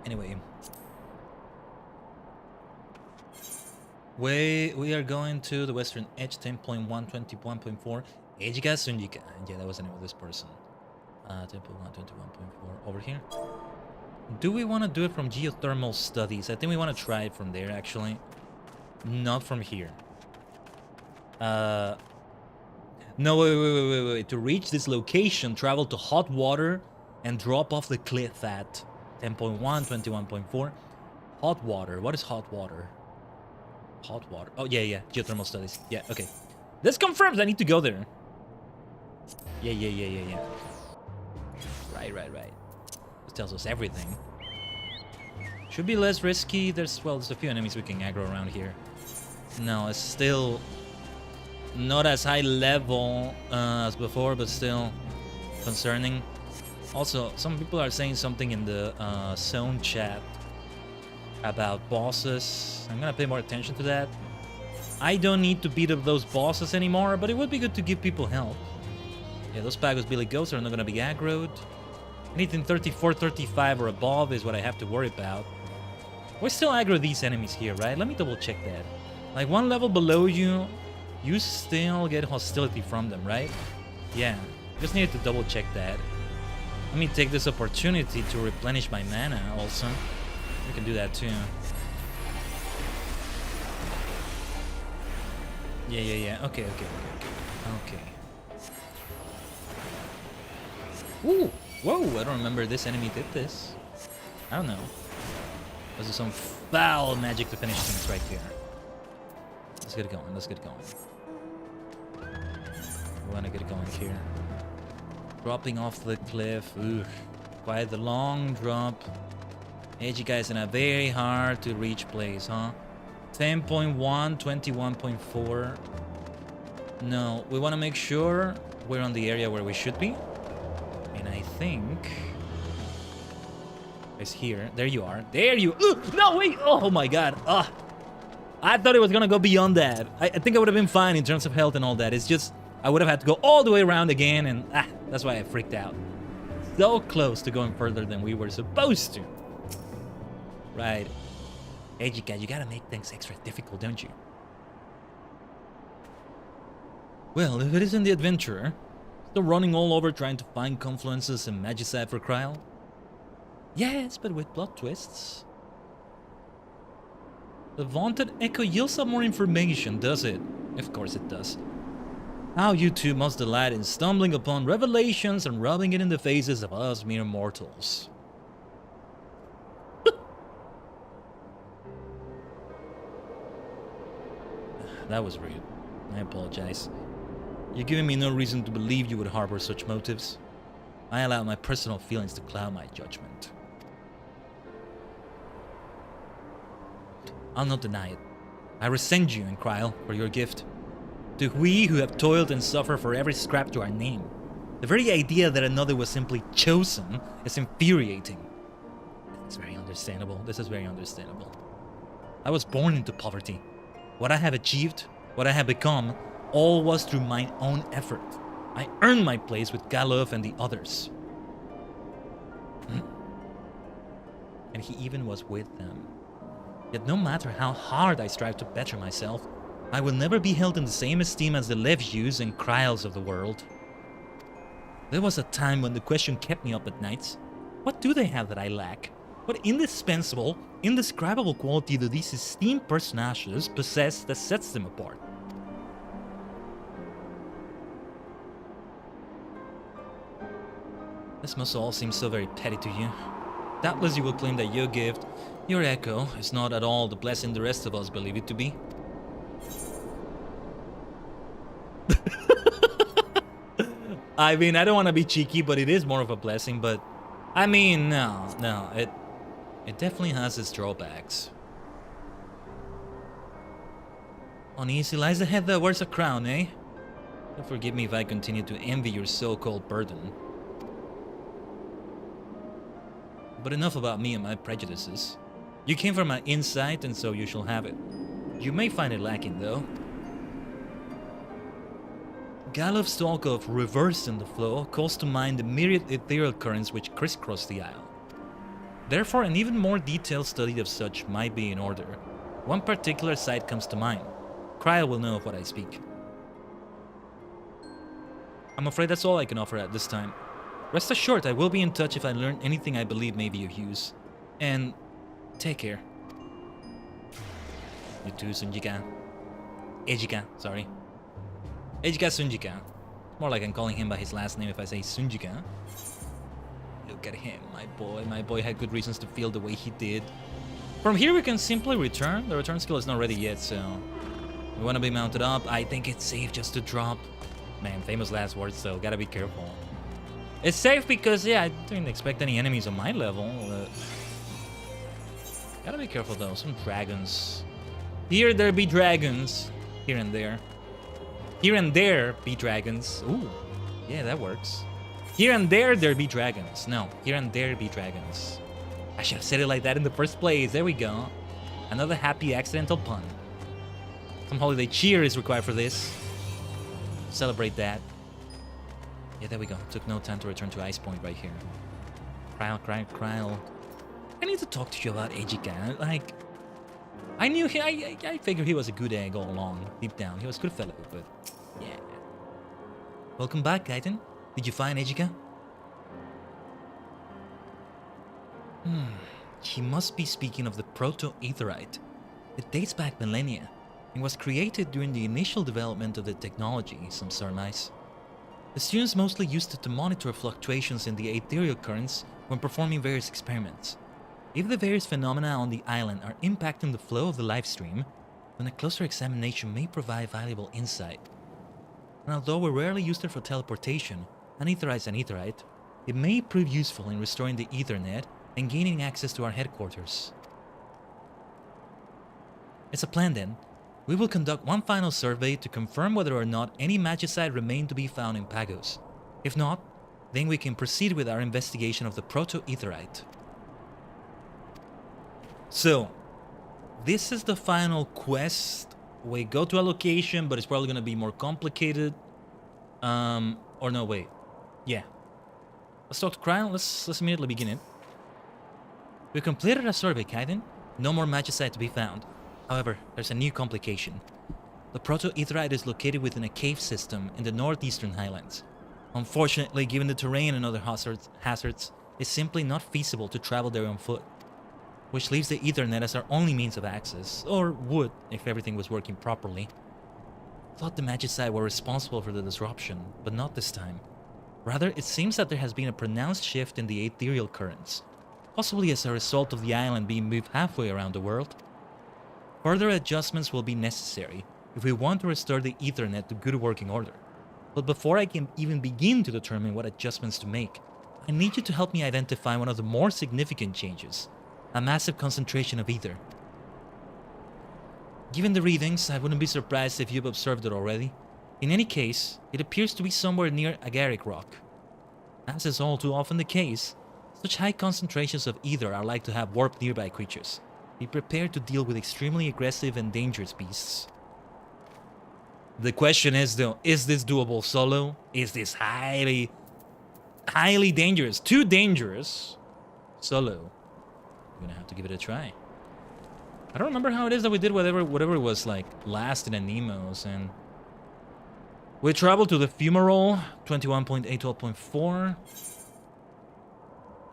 Anyway, we are going to the Western Edge 10.1, 21.4. Ejika Sunjika. Yeah, that was the name of this person. 10.1, 21.4. Over here. Do we want to do it from geothermal studies? I think we want to try it from there, actually. Not from here. No, wait. To reach this location, travel to hot water and drop off the cliff at 10.1, 21.4. Hot water. What is hot water? Hot water. Oh, yeah. Geothermal studies. Yeah, okay. This confirms I need to go there. Yeah. Right. This tells us everything. Should be less risky. There's a few enemies we can aggro around here. No, it's still not as high level as before, but still concerning. Also, some people are saying something in the zone chat about bosses. I'm gonna pay more attention to that. I don't need to beat up those bosses anymore, but it would be good to give people help. Yeah, those Pagos Billy Goats are not gonna be aggroed. Anything 34, 35 or above is what I have to worry about. We still aggro these enemies here, right? Let me double check that. Like one level below you, you still get hostility from them, right? Yeah, just needed to double check that. Let me take this opportunity to replenish my mana also. We can do that too. Yeah. Okay. Ooh, whoa, I don't remember this enemy did this. I don't know. Was there some foul magic to finish things right here? Let's get going. We want to get going here. Dropping off the cliff. Ooh, quite the long drop. Edgy guys in a very hard to reach place, huh? 10.1, 21.4. No, we want to make sure we're on the area where we should be. And I think it's here. There you are. There you. No, wait. Oh my god. I thought it was gonna go beyond that. I think I would have been fine in terms of health and all that. It's just I would have had to go all the way around again, and that's why I freaked out. So close to going further than we were supposed to. Right. Edgy guy, you gotta make things extra difficult, don't you? Well, if it isn't the adventurer, still running all over trying to find confluences and magicite for Kryl. Yes, but with plot twists. The vaunted echo yields up more information, does it? Of course it does. How you two must delight in stumbling upon revelations and rubbing it in the faces of us mere mortals. That was rude. I apologize. You're giving me no reason to believe you would harbor such motives. I allow my personal feelings to cloud my judgment. I'll not deny it. I resent you and Kryl for your gift. To we who have toiled and suffered for every scrap to our name. The very idea that another was simply chosen is infuriating. This is very understandable. This is very understandable. I was born into poverty. What I have achieved, what I have become, all was through my own effort. I earned my place with Galuf and the others. And he even was with them. Yet no matter how hard I strive to better myself, I will never be held in the same esteem as the Levjus and Kryls of the world. There was a time when the question kept me up at nights. What do they have that I lack? What indispensable, indescribable quality do these esteemed personages possess that sets them apart? This must all seem so very petty to you. Doubtless you will claim that your gift, your echo, is not at all the blessing the rest of us believe it to be. I mean, I don't want to be cheeky, but it is more of a blessing, but I mean, no, it definitely has its drawbacks. Uneasy lies the head that wears a crown, eh? Don't forgive me if I continue to envy your so-called burden. But enough about me and my prejudices. You came from my insight, and so you shall have it. You may find it lacking, though. Galuf's talk of reversing the flow calls to mind the myriad ethereal currents which crisscross the isle. Therefore, an even more detailed study of such might be in order. One particular site comes to mind. Kryl will know of what I speak. I'm afraid that's all I can offer at this time. Rest assured, I will be in touch if I learn anything I believe may be of use. And take care. You too, Sunjika. Ejika, sorry. Ejika Sunjika. More like I'm calling him by his last name if I say Sunjika. Look at him, my boy. My boy had good reasons to feel the way he did. From here we can simply return. The return skill is not ready yet, so we want to be mounted up. I think it's safe just to drop. Man, famous last words, so gotta be careful. It's safe because, yeah, I didn't expect any enemies on my level. Gotta be careful though, some dragons. Here there be dragons. Here and there. Here and there be dragons. Ooh, yeah, that works. Here and there be dragons. No, here and there be dragons. I should have said it like that in the first place. There we go. Another happy accidental pun. Some holiday cheer is required for this. Celebrate that. Yeah, there we go. Took no time to return to Ice Point right here. Kryl. I need to talk to you about Ejika. Like, I knew he. I figured he was a good egg all along. Deep down, he was a good fellow, but yeah. Welcome back, Khaiden. Did you find Ejika? He must be speaking of the proto-aetherite. It dates back millennia and was created during the initial development of the technology, some surmise. The students mostly used it to monitor fluctuations in the ethereal currents when performing various experiments. If the various phenomena on the island are impacting the flow of the livestream, then a closer examination may provide valuable insight. and although we rarely used it for teleportation, anetherized an aetherite, it may prove useful in restoring the Ethernet and gaining access to our headquarters. It's a plan then. We will conduct one final survey to confirm whether or not any magicite remain to be found in Pagos. If not, then we can proceed with our investigation of the proto-aetherite. So, this is the final quest. We go to a location, but it's probably going to be more complicated. Or no, wait. Yeah. Let's talk to Crown. Let's immediately begin it. We completed a survey, Khaiden. No more magicite to be found. However, there's a new complication. The proto-aetherite is located within a cave system in the northeastern highlands. Unfortunately, given the terrain and other hazards, it's simply not feasible to travel there on foot, which leaves the Ethernet as our only means of access, or would if everything was working properly. Thought the magicite were responsible for the disruption, but not this time. Rather, it seems that there has been a pronounced shift in the ethereal currents, possibly as a result of the island being moved halfway around the world. Further adjustments will be necessary if we want to restore the Ethernet to good working order. But before I can even begin to determine what adjustments to make, I need you to help me identify one of the more significant changes, a massive concentration of ether. Given the readings, I wouldn't be surprised if you've observed it already. In any case, it appears to be somewhere near Agaric Rock. As is all too often the case, such high concentrations of ether are like to have warped nearby creatures. Be prepared to deal with extremely aggressive and dangerous beasts. The question is though, is this doable solo? Is this highly dangerous? Too dangerous solo. I'm gonna have to give it a try. I don't remember how it is that we did whatever it was like last in Anemos, and we traveled to the fumarole 21.8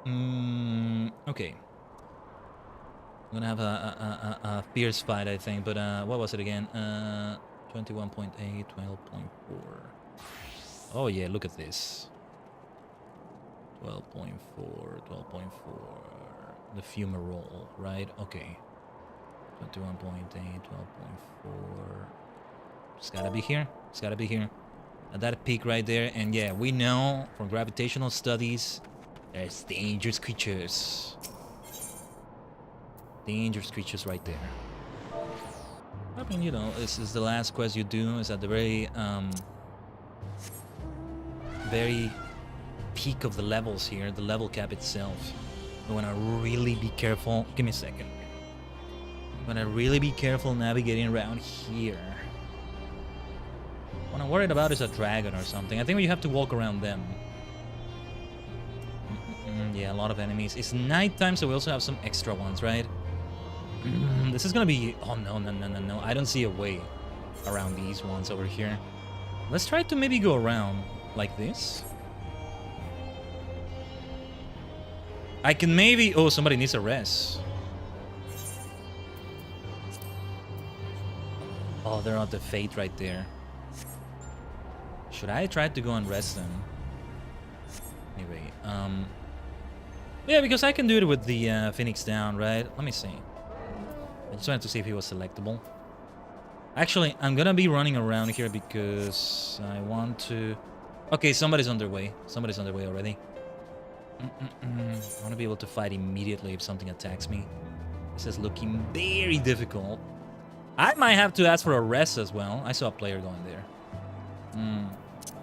12.4. Okay. I'm gonna have a fierce fight, I think, but what was it again? 21.8, 12.4. Oh yeah, look at this. 12.4, 12.4. The fumarole, right? Okay. 21.8, 12.4. It's gotta be here. It's gotta be here. At that peak right there, and yeah, we know from gravitational studies, there's dangerous creatures. Dangerous creatures right there. I mean, you know, this is the last quest you do. Is at the very peak of the levels here, the level cap itself. You wanna really be careful. Give me a second. You wanna really be careful navigating around here. What I'm worried about is a dragon or something. I think we have to walk around them. Yeah, a lot of enemies. It's nighttime, so we also have some extra ones, right? This is gonna be... Oh, no. I don't see a way around these ones over here. Let's try to maybe go around like this. I can maybe... Oh, somebody needs a rest. Oh, they're on the Fate right there. Should I try to go and rest them? Anyway, yeah, because I can do it with the Phoenix down, right? Let me see. I just wanted to see if he was selectable. Actually, I'm gonna be running around here because I want to... Okay, somebody's on their way. Somebody's on their way already. I want to be able to fight immediately if something attacks me. This is looking very difficult. I might have to ask for a rest as well. I saw a player going there.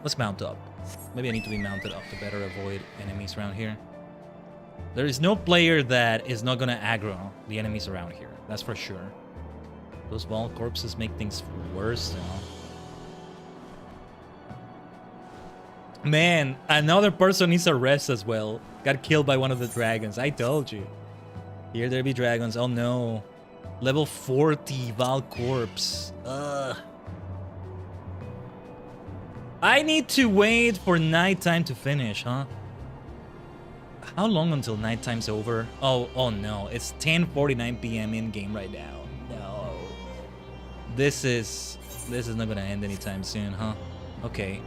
Let's mount up. Maybe I need to be mounted up to better avoid enemies around here. There is no player that is not gonna aggro the enemies around here. That's for sure. Those ball corpses make things worse now. Man, another person needs a rest as well. Got killed by one of the dragons. I told you. Here there be dragons. Oh no. Level 40 Val corpse. Ugh. I need to wait for nighttime to finish, huh? How long until nighttime's over? Oh no. It's 10:49 p.m. in game right now. No. This is not gonna end anytime soon, huh? Okay.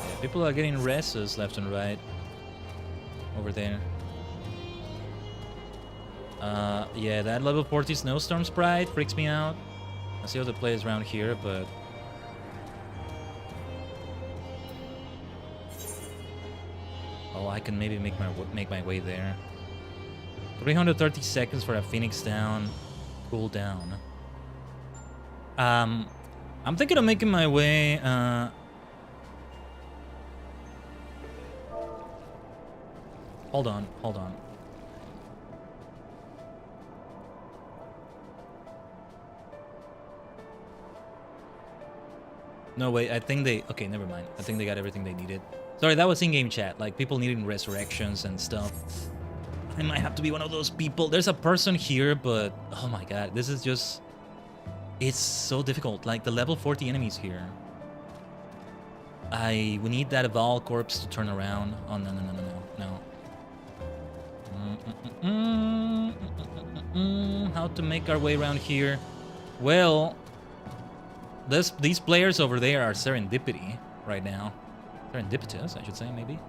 Yeah, people are getting restless left and right. Over there. Yeah, that level 40 snowstorm sprite freaks me out. I see other players around here, but oh, I can maybe make my way there. 330 seconds for a Phoenix down, cool down. I'm thinking of making my way. Hold on. No, wait, I think they... Okay, never mind. I think they got everything they needed. Sorry, that was in-game chat. Like, people needing resurrections and stuff. I might have to be one of those people. There's a person here, but... Oh my god, this is just... It's so difficult. Like, the level 40 enemies here. We need that Eval corpse to turn around. Oh, no. How to make our way around here? Well... These players over there are serendipity right now. Serendipitous, I should say, maybe.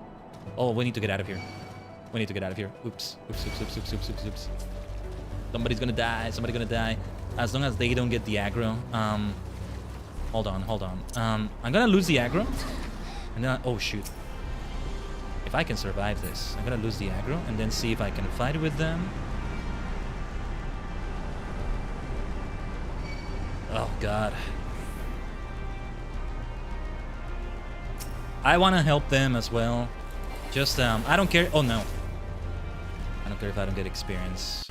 Oh, we need to get out of here. Oops. Somebody's gonna die. As long as they don't get the aggro. Hold on. I'm gonna lose the aggro. And then, oh shoot. If I can survive this, I'm gonna lose the aggro and then see if I can fight with them. Oh god. I want to help them as well. Just, I don't care. Oh, no. I don't care if I don't get experience.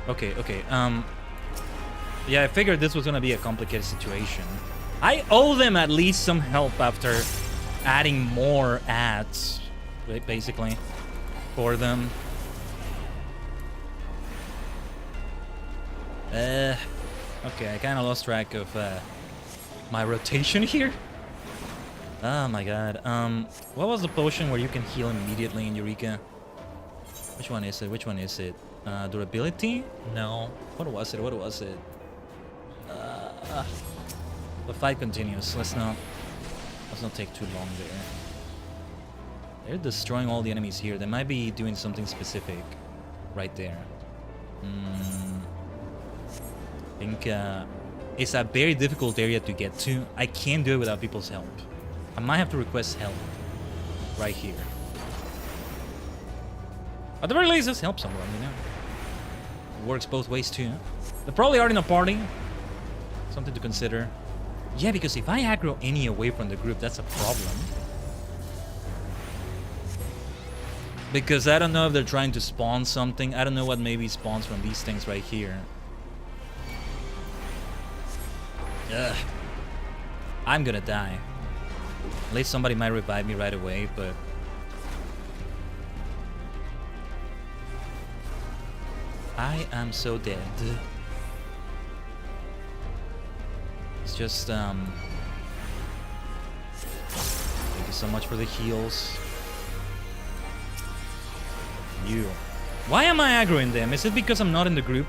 Okay. Yeah, I figured this was going to be a complicated situation. I owe them at least some help after adding more ads, basically, for them. Okay, I kind of lost track of my rotation here. Oh my god. What was the potion where you can heal immediately in Eureka? Which one is it? Durability? No. What was it? The fight continues. Let's not take too long there. They're destroying all the enemies here. They might be doing something specific right there. I think it's a very difficult area to get to. I can't do it without people's help. I might have to request help right here. At the very least, just help someone, you know. It works both ways too. They probably are in a party. Something to consider. Yeah, because if I aggro any away from the group, that's a problem. Because I don't know if they're trying to spawn something. I don't know what maybe spawns from these things right here. Ugh. I'm gonna die. At least somebody might revive me right away, but... I am so dead. It's just, thank you so much for the heals. You. Why am I aggroing them? Is it because I'm not in the group?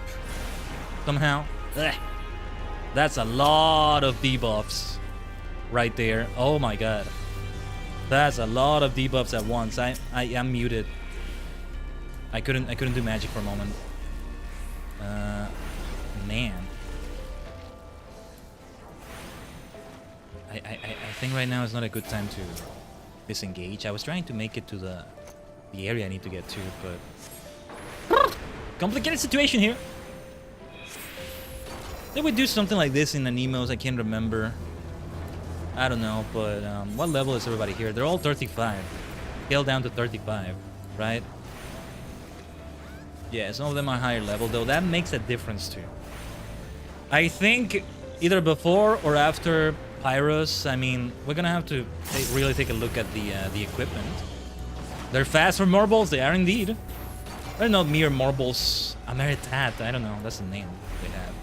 Somehow? Ugh. That's a lot of debuffs right there. Oh my god. That's a lot of debuffs at once. I am muted. I couldn't do magic for a moment. Man. I think right now is not a good time to disengage. I was trying to make it to the area I need to get to, but complicated situation here. Did we do something like this in Anemos? I can't remember. I don't know, but what level is everybody here? They're all 35. Scale down to 35, right? Yeah, some of them are higher level, though. That makes a difference too. I think either before or after Pyros, I mean, we're gonna have to really take a look at the equipment. They're fast for marbles. They are indeed. They're not mere marbles. Ameritat. I don't know. That's the name they have.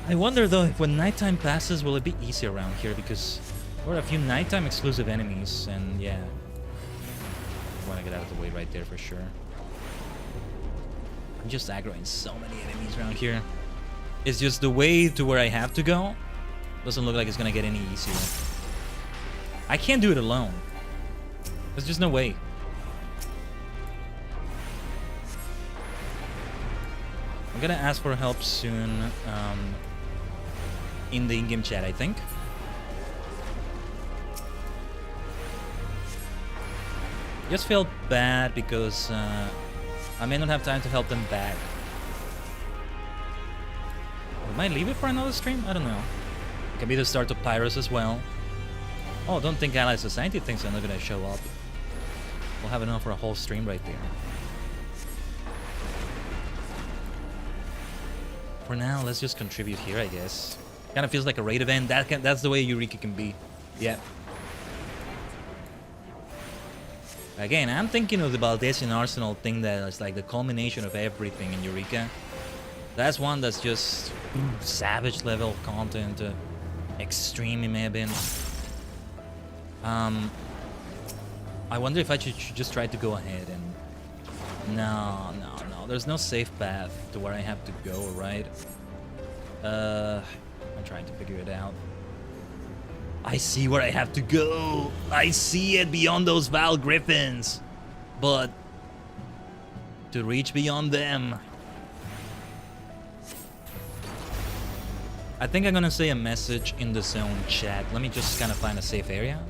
I wonder though if when nighttime passes, will it be easier around here? Because there are a few nighttime exclusive enemies, and yeah, I want to get out of the way right there for sure. I'm just aggroing so many enemies around here. It's just the way to where I have to go doesn't look like it's gonna get any easier. I can't do it alone. There's just no way. I'm gonna ask for help soon in the in-game chat, I think. Just feel bad because I may not have time to help them back. We might leave it for another stream? I don't know. It can be the start of Pyros as well. Oh, don't think Allied Society thinks I'm not gonna show up. We'll have enough for a whole stream right there. For now, let's just contribute here, I guess. Kind of feels like a raid event. That's the way Eureka can be. Yeah. Again, I'm thinking of the Baldesian Arsenal thing that is like the culmination of everything in Eureka. That's one that's just savage level content. Extreme, it may have been. I wonder if I should just try to go ahead and... No. There's no safe path to where I have to go, right? I'm trying to figure it out. I see where I have to go. I see it beyond those Val Griffins. But to reach beyond them... I think I'm gonna say a message in the zone chat. Let me just kind of find a safe area.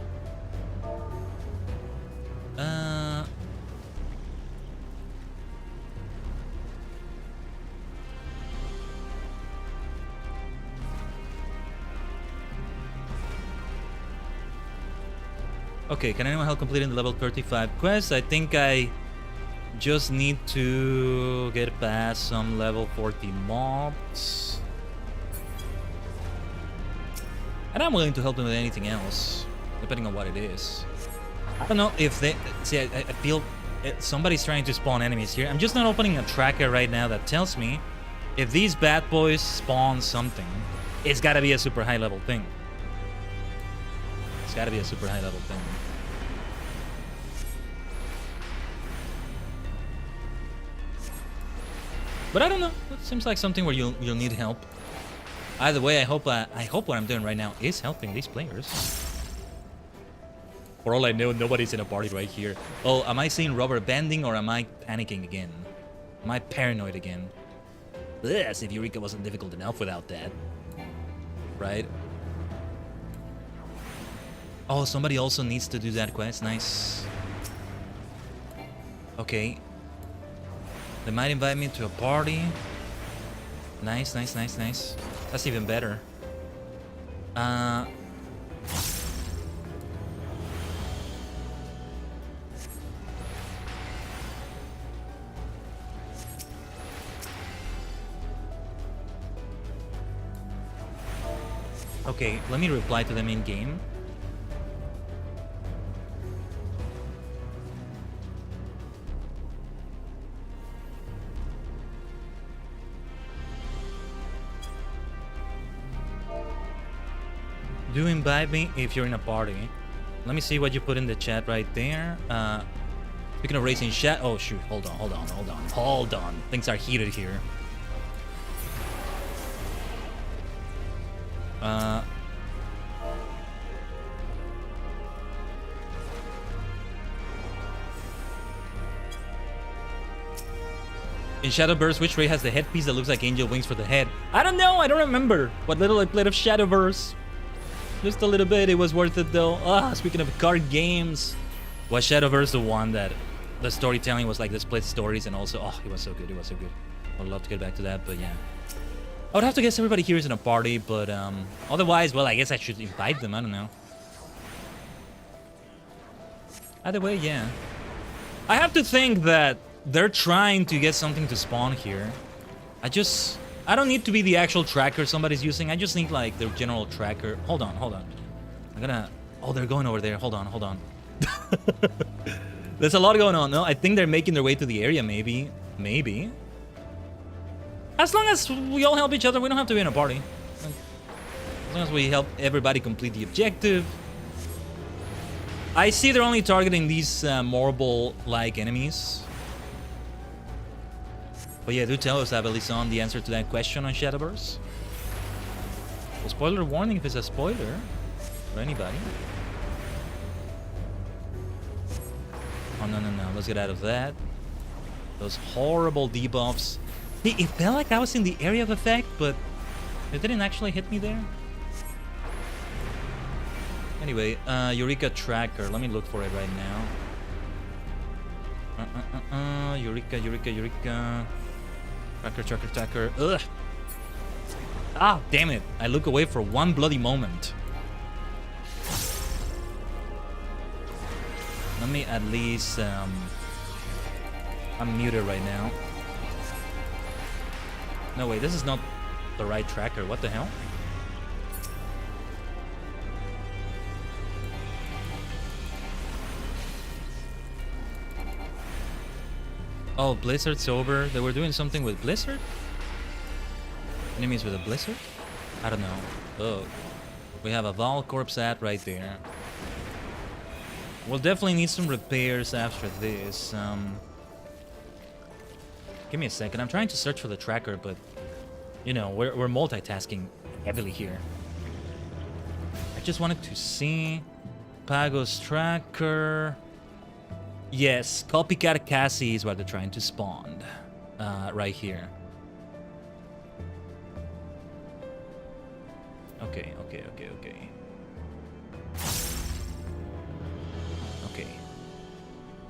Okay, can anyone help completing the level 35 quest? I think I just need to get past some level 40 mobs. And I'm willing to help them with anything else, depending on what it is. I don't know if they... See, I feel somebody's trying to spawn enemies here. I'm just not opening a tracker right now that tells me if these bad boys spawn something, it's gotta be a super high level thing. It's gotta be a super high level thing. But I don't know. It seems like something where you'll need help. Either way, I hope what I'm doing right now is helping these players. For all I know, nobody's in a party right here. Oh, am I seeing rubber banding or am I panicking again? Am I paranoid again? Ugh, as if Eureka wasn't difficult enough without that. Right? Oh, somebody also needs to do that quest. Nice. Okay. They might invite me to a party. Nice. That's even better. Okay, let me reply to them in game. Do invite me if you're in a party. Let me see what you put in the chat right there. Speaking of racing chat, oh shoot, hold on. Things are heated here. In Shadowverse, which raid has the headpiece that looks like angel wings for the head? I don't know, I don't remember what little I played of Shadowverse. Just a little bit, it was worth it though. Speaking of card games, was Shadowverse the one that the storytelling was like the split stories and also, it was so good, I'd love to get back to that, but yeah. I would have to guess everybody here is in a party, but otherwise, well, I guess I should invite them, I don't know. Either way, yeah. I have to think that they're trying to get something to spawn here. I don't need to be the actual tracker somebody's using. I just need like their general tracker. Hold on. I'm gonna... Oh, they're going over there. Hold on. There's a lot going on. No, I think they're making their way to the area, maybe. As long as we all help each other, we don't have to be in a party. As long as we help everybody complete the objective. I see they're only targeting these marble-like enemies. But yeah, do tell us, Abelisson, the answer to that question on Shadowverse. Well, spoiler warning if it's a spoiler for anybody. Oh, no, no, no. Let's get out of that. Those horrible debuffs. It felt like I was in the area of effect, but it didn't actually hit me there. Anyway, Eureka Tracker. Let me look for it right now. Eureka. Tracker. Ugh. Ah, damn it. I look away for one bloody moment. Let me at least, I'm muted right now. No, wait, this is not the right tracker. What the hell? Oh, Blizzard's over. They were doing something with Blizzard? Enemies with a Blizzard? I don't know. Oh. We have a Valcorp's ad right there. We'll definitely need some repairs after this. Give me a second. I'm trying to search for the tracker, but you know, we're multitasking heavily here. I just wanted to see Pago's tracker. Yes, Copycat Cassie is what they're trying to spawn. Right here. Okay.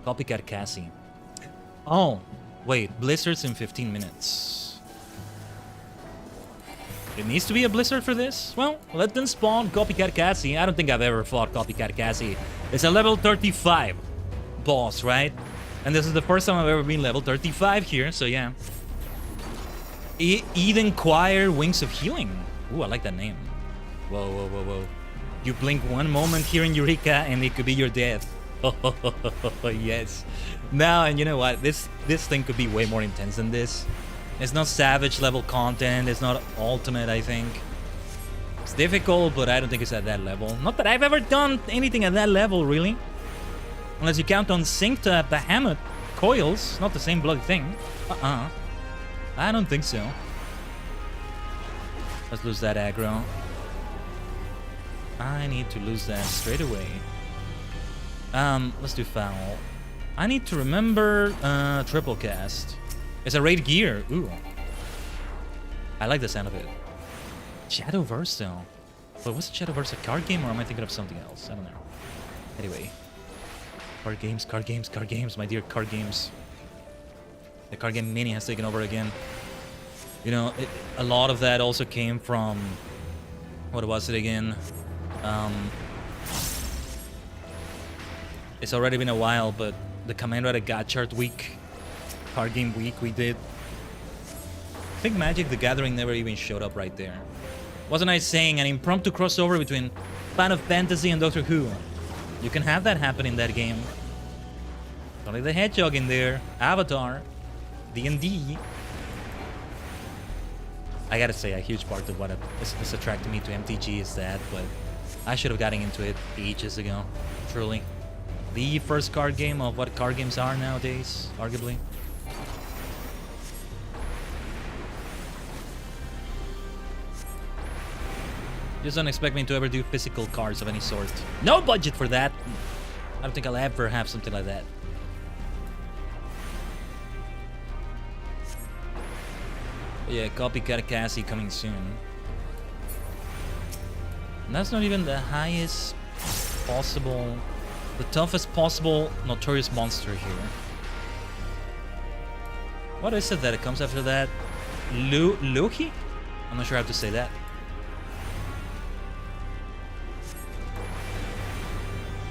Copycat Cassie. Oh, wait, Blizzard's in 15 minutes. It needs to be a Blizzard for this? Well, let them spawn Copycat Cassie. I don't think I've ever fought Copycat Cassie. It's a level 35 boss, right? And this is the first time I've ever been level 35 here, so yeah. Eden Choir Wings of Healing. Ooh, I like that name. Whoa. You blink one moment here in Eureka and it could be your death. Yes. Now, and you know what? This thing could be way more intense than this. It's not Savage level content. It's not Ultimate, I think. It's difficult, but I don't think it's at that level. Not that I've ever done anything at that level, really. Unless you count on synced Behemoth coils. Not the same bloody thing. I don't think so. Let's lose that aggro. I need to lose that straight away. Let's do foul. I need to remember triple cast. It's a raid gear. Ooh. I like the sound of it. Shadowverse though. But was Shadowverse a card game or am I thinking of something else? I don't know. Anyway. Card games, my dear card games. The card game mania has taken over again. You know, a lot of that also came from... What was it again? It's already been a while, but the Commander at a Gotchard week, card game week we did. I think Magic the Gathering never even showed up right there. Wasn't I saying an impromptu crossover between Final Fantasy and Doctor Who? You can have that happen in that game. Only the Hedgehog in there, Avatar, D&D. I gotta say, a huge part of what is attracting me to MTG is that, but I should have gotten into it ages ago, truly. The first card game of what card games are nowadays, arguably. Just don't expect me to ever do physical cards of any sort. No budget for that! I don't think I'll ever have something like that. But yeah, Copycat Cassie coming soon. And that's not even the highest possible... The toughest possible notorious monster here. What is it that it comes after that? Loki? I'm not sure how to say that.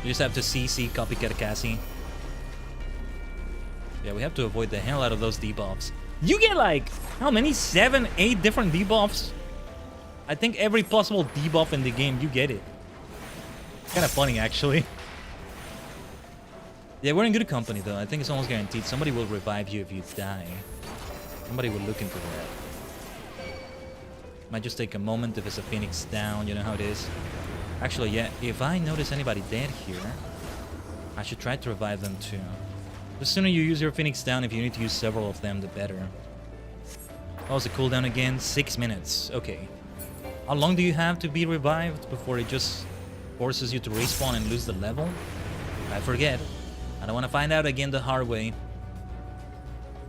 You just have to CC Copycat Cassie. Yeah, we have to avoid the hell out of those debuffs. You get like, how many? 7, 8 different debuffs? I think every possible debuff in the game, you get it. Kind of funny, actually. Yeah, we're in good company, though. I think it's almost guaranteed. Somebody will revive you if you die. Somebody will look into that. Might just take a moment if it's a Phoenix down. You know how it is. Actually, yeah, if I notice anybody dead here, I should try to revive them, too. The sooner you use your Phoenix down, if you need to use several of them, the better. What was the cooldown again? 6 minutes. Okay. How long do you have to be revived before it just forces you to respawn and lose the level? I forget. I don't want to find out again the hard way.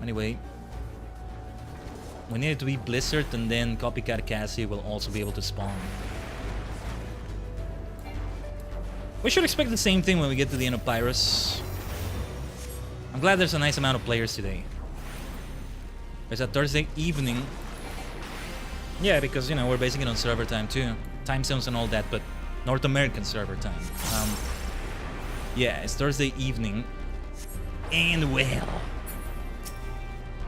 Anyway, we need it to be Blizzard, and then Copycat Cassie will also be able to spawn. We should expect the same thing when we get to the end of Pyrus. I'm glad there's a nice amount of players today. There's a Thursday evening. Yeah, because, you know, we're basing it on server time too. Time zones and all that, but North American server time. Yeah, it's Thursday evening. And well,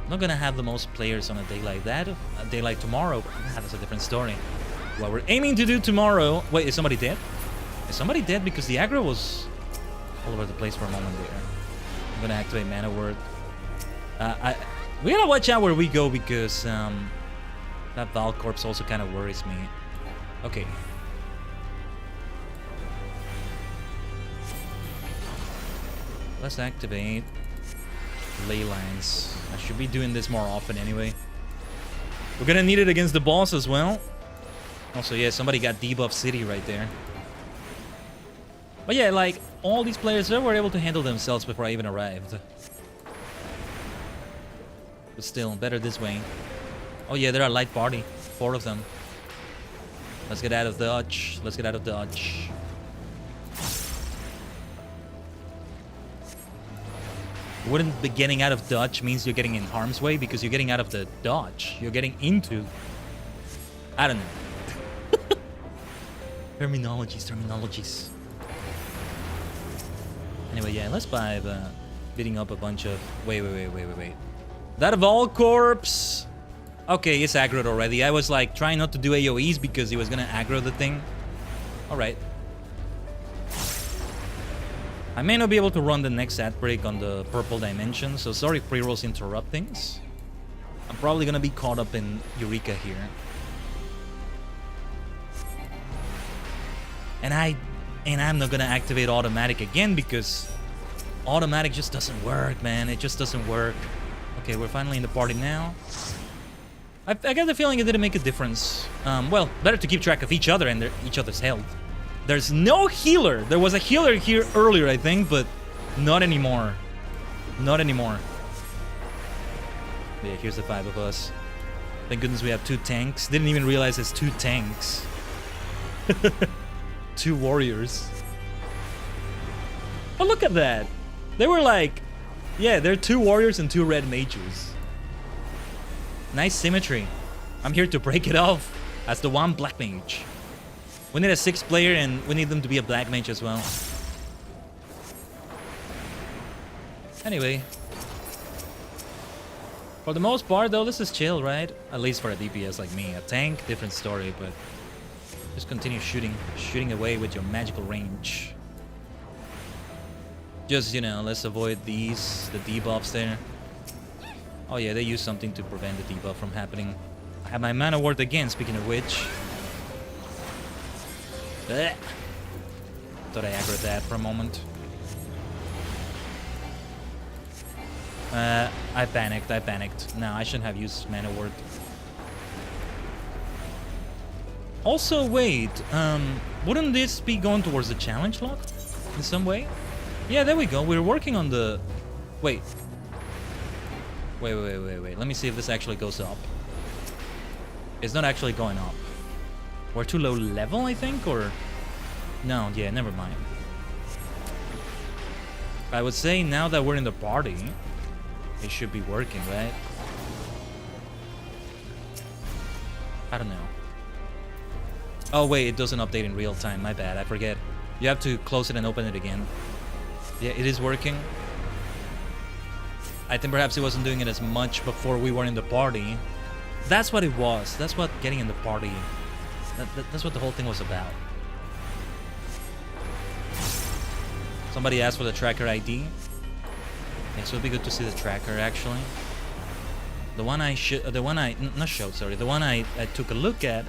I'm not gonna have the most players on a day like that. A day like tomorrow, that's a different story. What we're aiming to do tomorrow... Wait, is somebody dead? Is somebody dead? Because the aggro was all over the place for a moment there. I'm gonna activate Mana Word. We gotta watch out where we go because that Val Corpse also kind of worries me. Okay. Let's activate ley lines. I should be doing this more often anyway. We're gonna need it against the boss as well. Also, yeah, somebody got debuff City right there. But yeah, like, all these players there were able to handle themselves before I even arrived. But still, better this way. Oh yeah, they're a light party. 4 of them. Let's get out of dodge. Let's get out of dodge. Wouldn't be getting out of dodge means you're getting in harm's way because you're getting out of the dodge. You're getting into... I don't know. Terminologies. Anyway, yeah, let's buy beating up a bunch of... Wait. That Evolve Corpse! Okay, it's aggroed already. I was like trying not to do AoEs because he was gonna aggro the thing. Alright. I may not be able to run the next ad break on the purple dimension, so sorry if pre-rolls interrupt things. I'm probably gonna be caught up in Eureka here. And I'm not gonna activate automatic again because automatic just doesn't work, man. It just doesn't work. Okay, we're finally in the party now. I got the feeling it didn't make a difference. Well, better to keep track of each other and each other's health. There's no healer. There was a healer here earlier, I think, but not anymore. Not anymore. Yeah, here's the 5 of us. Thank goodness we have 2 tanks. Didn't even realize it's 2 tanks. 2 warriors. But look at that. They were like... Yeah, they're 2 warriors and 2 red mages. Nice symmetry. I'm here to break it off as the 1 black mage. We need a 6th player and we need them to be a black mage as well. Anyway. For the most part though, this is chill, right? At least for a DPS like me. A tank, different story, but just continue shooting away with your magical range. Just, you know, let's avoid the debuffs there. Oh yeah, they use something to prevent the debuff from happening. I have my mana ward again, speaking of which. Blech. Thought I aggroed that for a moment. I panicked. No, I shouldn't have used mana ward. Also, wait, wouldn't this be going towards the challenge lock in some way? Yeah, there we go. We're working on the... Wait. Let me see if this actually goes up. It's not actually going up. We're too low level, I think, or... No, yeah, never mind. I would say now that we're in the party, it should be working, right? I don't know. Oh, wait, it doesn't update in real time. My bad, I forget. You have to close it and open it again. Yeah, it is working. I think perhaps it wasn't doing it as much before we were in the party. That's what it was. That's what getting in the party... That's what the whole thing was about. Somebody asked for the tracker ID. Yeah, so it'd be good to see the tracker actually. The one I took a look at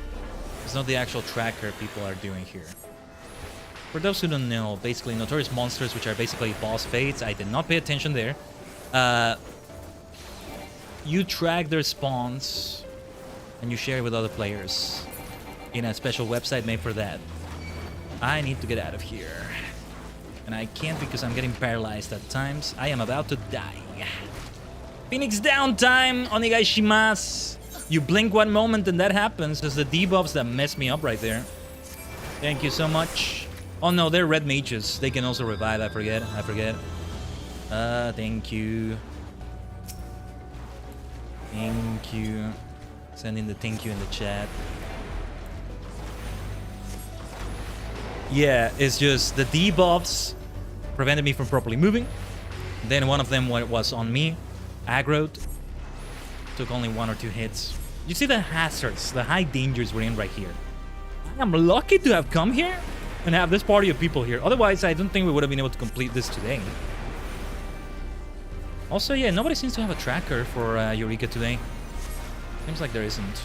is not the actual tracker people are doing here. For those who don't know, basically Notorious Monsters, which are basically boss fates, I did not pay attention there. You track their spawns and you share it with other players in a special website made for that. I need to get out of here. And I can't because I'm getting paralyzed at times. I am about to die. Phoenix downtime, onegaishimasu. You blink one moment and that happens. There's the debuffs that mess me up right there. Thank you so much. Oh no, they're red mages. They can also revive. I forget. Thank you. Thank you. Sending the thank you in the chat. Yeah, it's just the debuffs prevented me from properly moving. Then one of them was on me. Aggroed. Took only 1 or 2 hits. You see the hazards, the high dangers we're in right here. I'm lucky to have come here and have this party of people here. Otherwise, I don't think we would have been able to complete this today. Also, yeah, nobody seems to have a tracker for Eureka today. Seems like there isn't.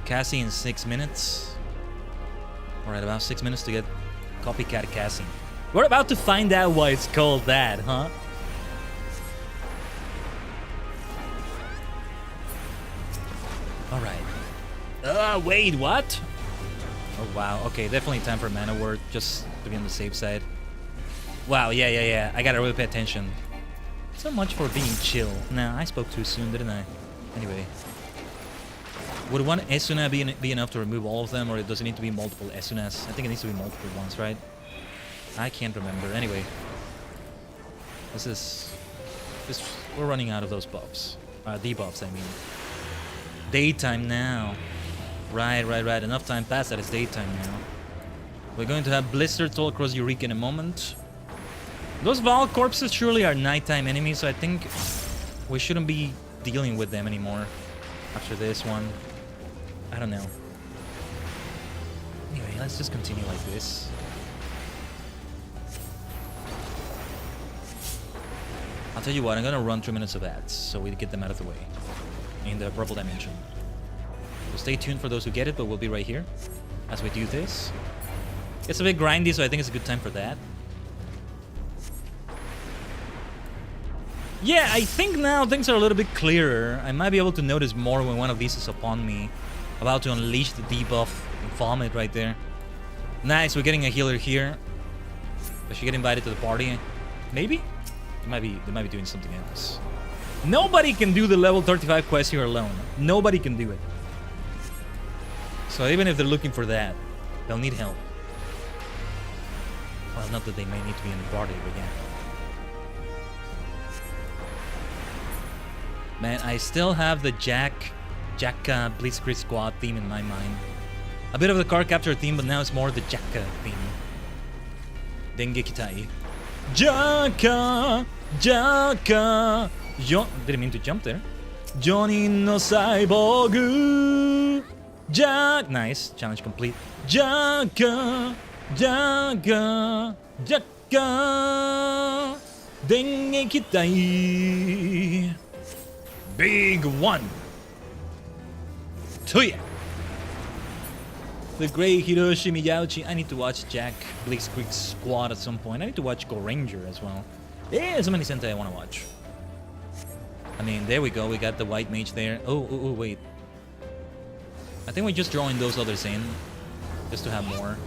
Cassie in 6 minutes. Alright, about 6 minutes to get copycat Cassie. We're about to find out why it's called that, huh? Alright. Wait, what? Oh, wow. Okay, definitely time for mana word, just to be on the safe side. Wow, yeah. I gotta really pay attention. So much for being chill. Nah, I spoke too soon, didn't I? Anyway. Would one Esuna be enough to remove all of them, or does it need to be multiple Esunas? I think it needs to be multiple ones, right? I can't remember. Anyway. We're running out of those buffs. Debuffs, I mean. Daytime now. Right. Enough time passed that it's daytime now. We're going to have blizzards all across Eureka in a moment. Those Val corpses surely are nighttime enemies, so I think we shouldn't be dealing with them anymore after this one. I don't know. Anyway, let's just continue like this. I'll tell you what, I'm gonna run 3 minutes of ads so we get them out of the way in the purple dimension. So stay tuned for those who get it, but we'll be right here as we do this. It's a bit grindy, so I think it's a good time for that. Yeah, I think now things are a little bit clearer. I might be able to notice more when one of these is upon me. About to unleash the debuff vomit right there. Nice, we're getting a healer here. Does she get invited to the party? Maybe? They might be doing something else. Nobody can do the level 35 quest here alone. Nobody can do it. So even if they're looking for that, they'll need help. Well, not that they may need to be in the party, but yeah. Man, I still have the Jack Blitzkrieg Squad theme in my mind. A bit of the card capture theme, but now it's more the Jacka theme. Dengekitai. Jacka! Didn't mean to jump there. Johnny no Cyborg! Nice, challenge complete. Jacka! Dengekitai! Big one! To ya! The great Hiroshi Miyauchi. I need to watch Jack Blitzkrieg Squad at some point. I need to watch Go Ranger as well. There's so many Sentai I want to watch. I mean, there we go. We got the white mage there. Oh, wait. I think we're just drawing those others in. Just to have more.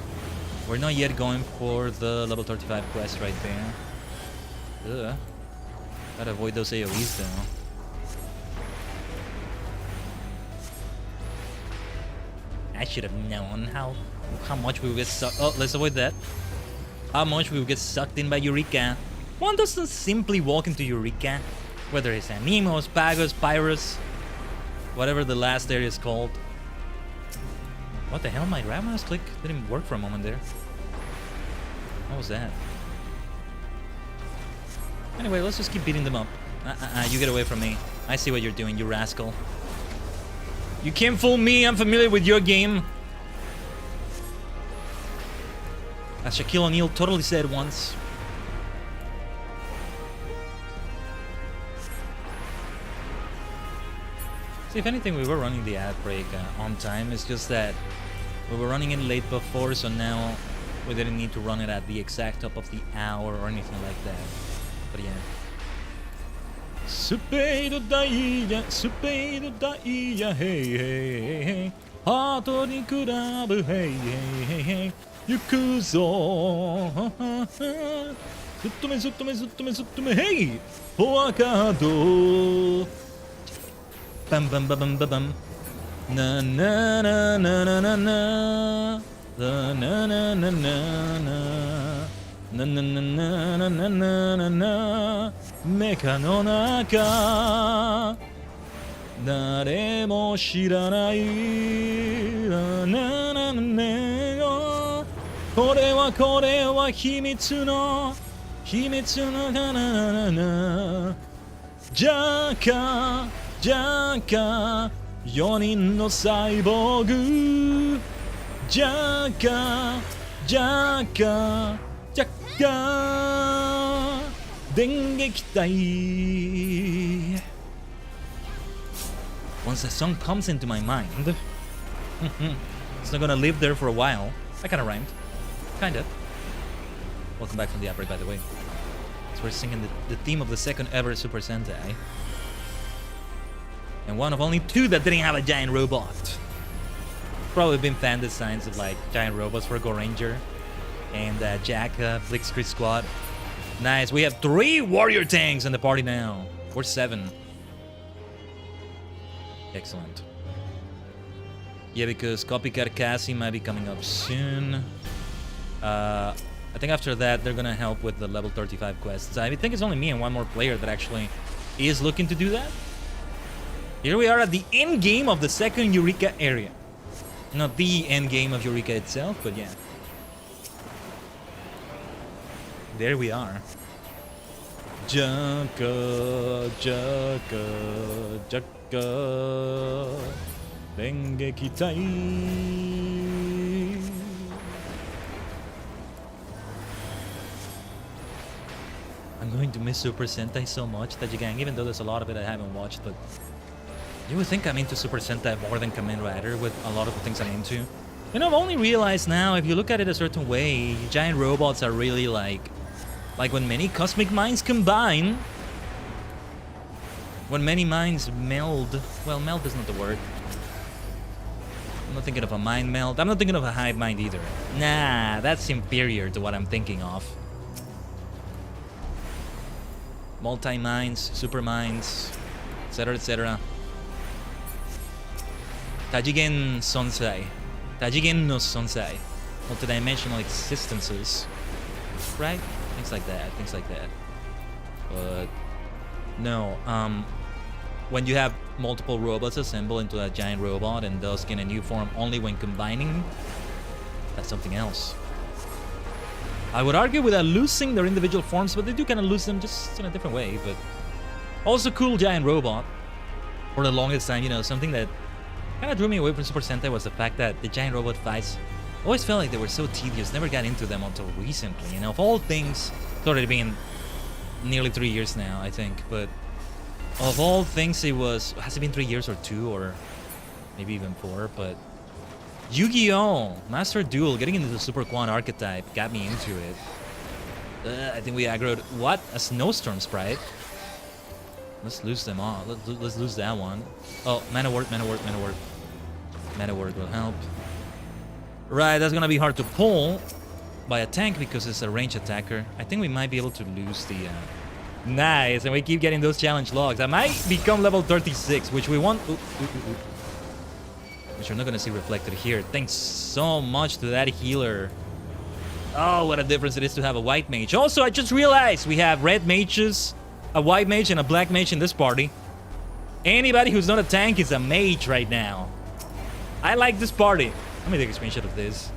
We're not yet going for the level 35 quest right there. Ugh. Gotta avoid those AoEs though. I should have known how much we would get sucked. Oh, let's avoid that. How much we would get sucked in by Eureka. One doesn't simply walk into Eureka, whether it's Animos, Pagos, Pyrus, whatever the last area is called. What the hell? My right mouse click didn't work for a moment there. What was that? Anyway, let's just keep beating them up. You get away from me. I see what you're doing, you rascal. You can't fool me, I'm familiar with your game. As Shaquille O'Neal totally said once. See, if anything, we were running the ad break on time. It's just that we were running in late before, so now we didn't need to run it at the exact top of the hour or anything like that. But yeah. Supeido Daiya, hey. ハートにクラブヘイヘイヘイヘイ行くぞずっとめずっとめずっとめずっとめヘイフォアカードバンバンババンババンなななななななななななななななななななメカの中誰も知らないなななななこれは秘密のなななななジャッカ4人のサイボーグジャッカ電撃隊Once a song comes into my mind, it's not gonna live there for a while. I kinda rhymed. Kinda. Welcome back from the outbreak, by the way. So we're singing the theme of the second ever Super Sentai. And one of only two that didn't have a giant robot. Probably been fan designs of like giant robots for Go Ranger and Jack Blitzkrieg Squad. Nice. We have 3 warrior tanks in the party now. We're 7. Excellent. Yeah, because Copycat Cassie might be coming up soon. I think after that they're gonna help with the level 35 quests. I think it's only me and one more player that actually is looking to do that. Here we are at the end game of the second Eureka area. Not the end game of Eureka itself, but yeah. There we are. Jaka. Dengeki Tai. I'm going to miss Super Sentai so much, Tajigen, even though there's a lot of it I haven't watched, but you would think I'm into Super Sentai more than Kamen Rider with a lot of the things I'm into. You know, I've only realized now, if you look at it a certain way, giant robots are really like when many cosmic minds combine. When many minds meld. Well, meld is not the word. I'm not thinking of a mind meld. I'm not thinking of a hive mind either. Nah, that's inferior to what I'm thinking of. Multi-minds, super minds, etc, etc. Tajigen Sonsai. Tajigen no Sonsai. Multidimensional existences. Right? Things like that, things like that. But no, when you have multiple robots assemble into a giant robot and thus gain a new form only when combining, that's something else. I would argue without losing their individual forms, but they do kind of lose them just in a different way. But also cool giant robot. For the longest time, you know, something that kind of drew me away from Super Sentai was the fact that the giant robot fights always felt like they were so tedious. Never got into them until recently. You know, of all things, it's already been nearly 3 years now, I think. But of all things, it was, has it been 3 years or 2 or maybe even 4? But Yu-Gi-Oh! Master Duel, getting into the Super Quan archetype got me into it. I think we aggroed, what? A Snowstorm Sprite? Let's lose them all. Let's lose that one. Oh, mana word. Mana word will help. Right, that's gonna be hard to pull by a tank because it's a range attacker. I think we might be able to lose the... Nice, and we keep getting those challenge logs. I might become level 36, which we want... Which you're not gonna see reflected here. Thanks so much to that healer. Oh, what a difference it is to have a white mage. Also, I just realized we have red mages, a white mage, and a black mage in this party. Anybody who's not a tank is a mage right now. I like this party. Let me take a screenshot of this.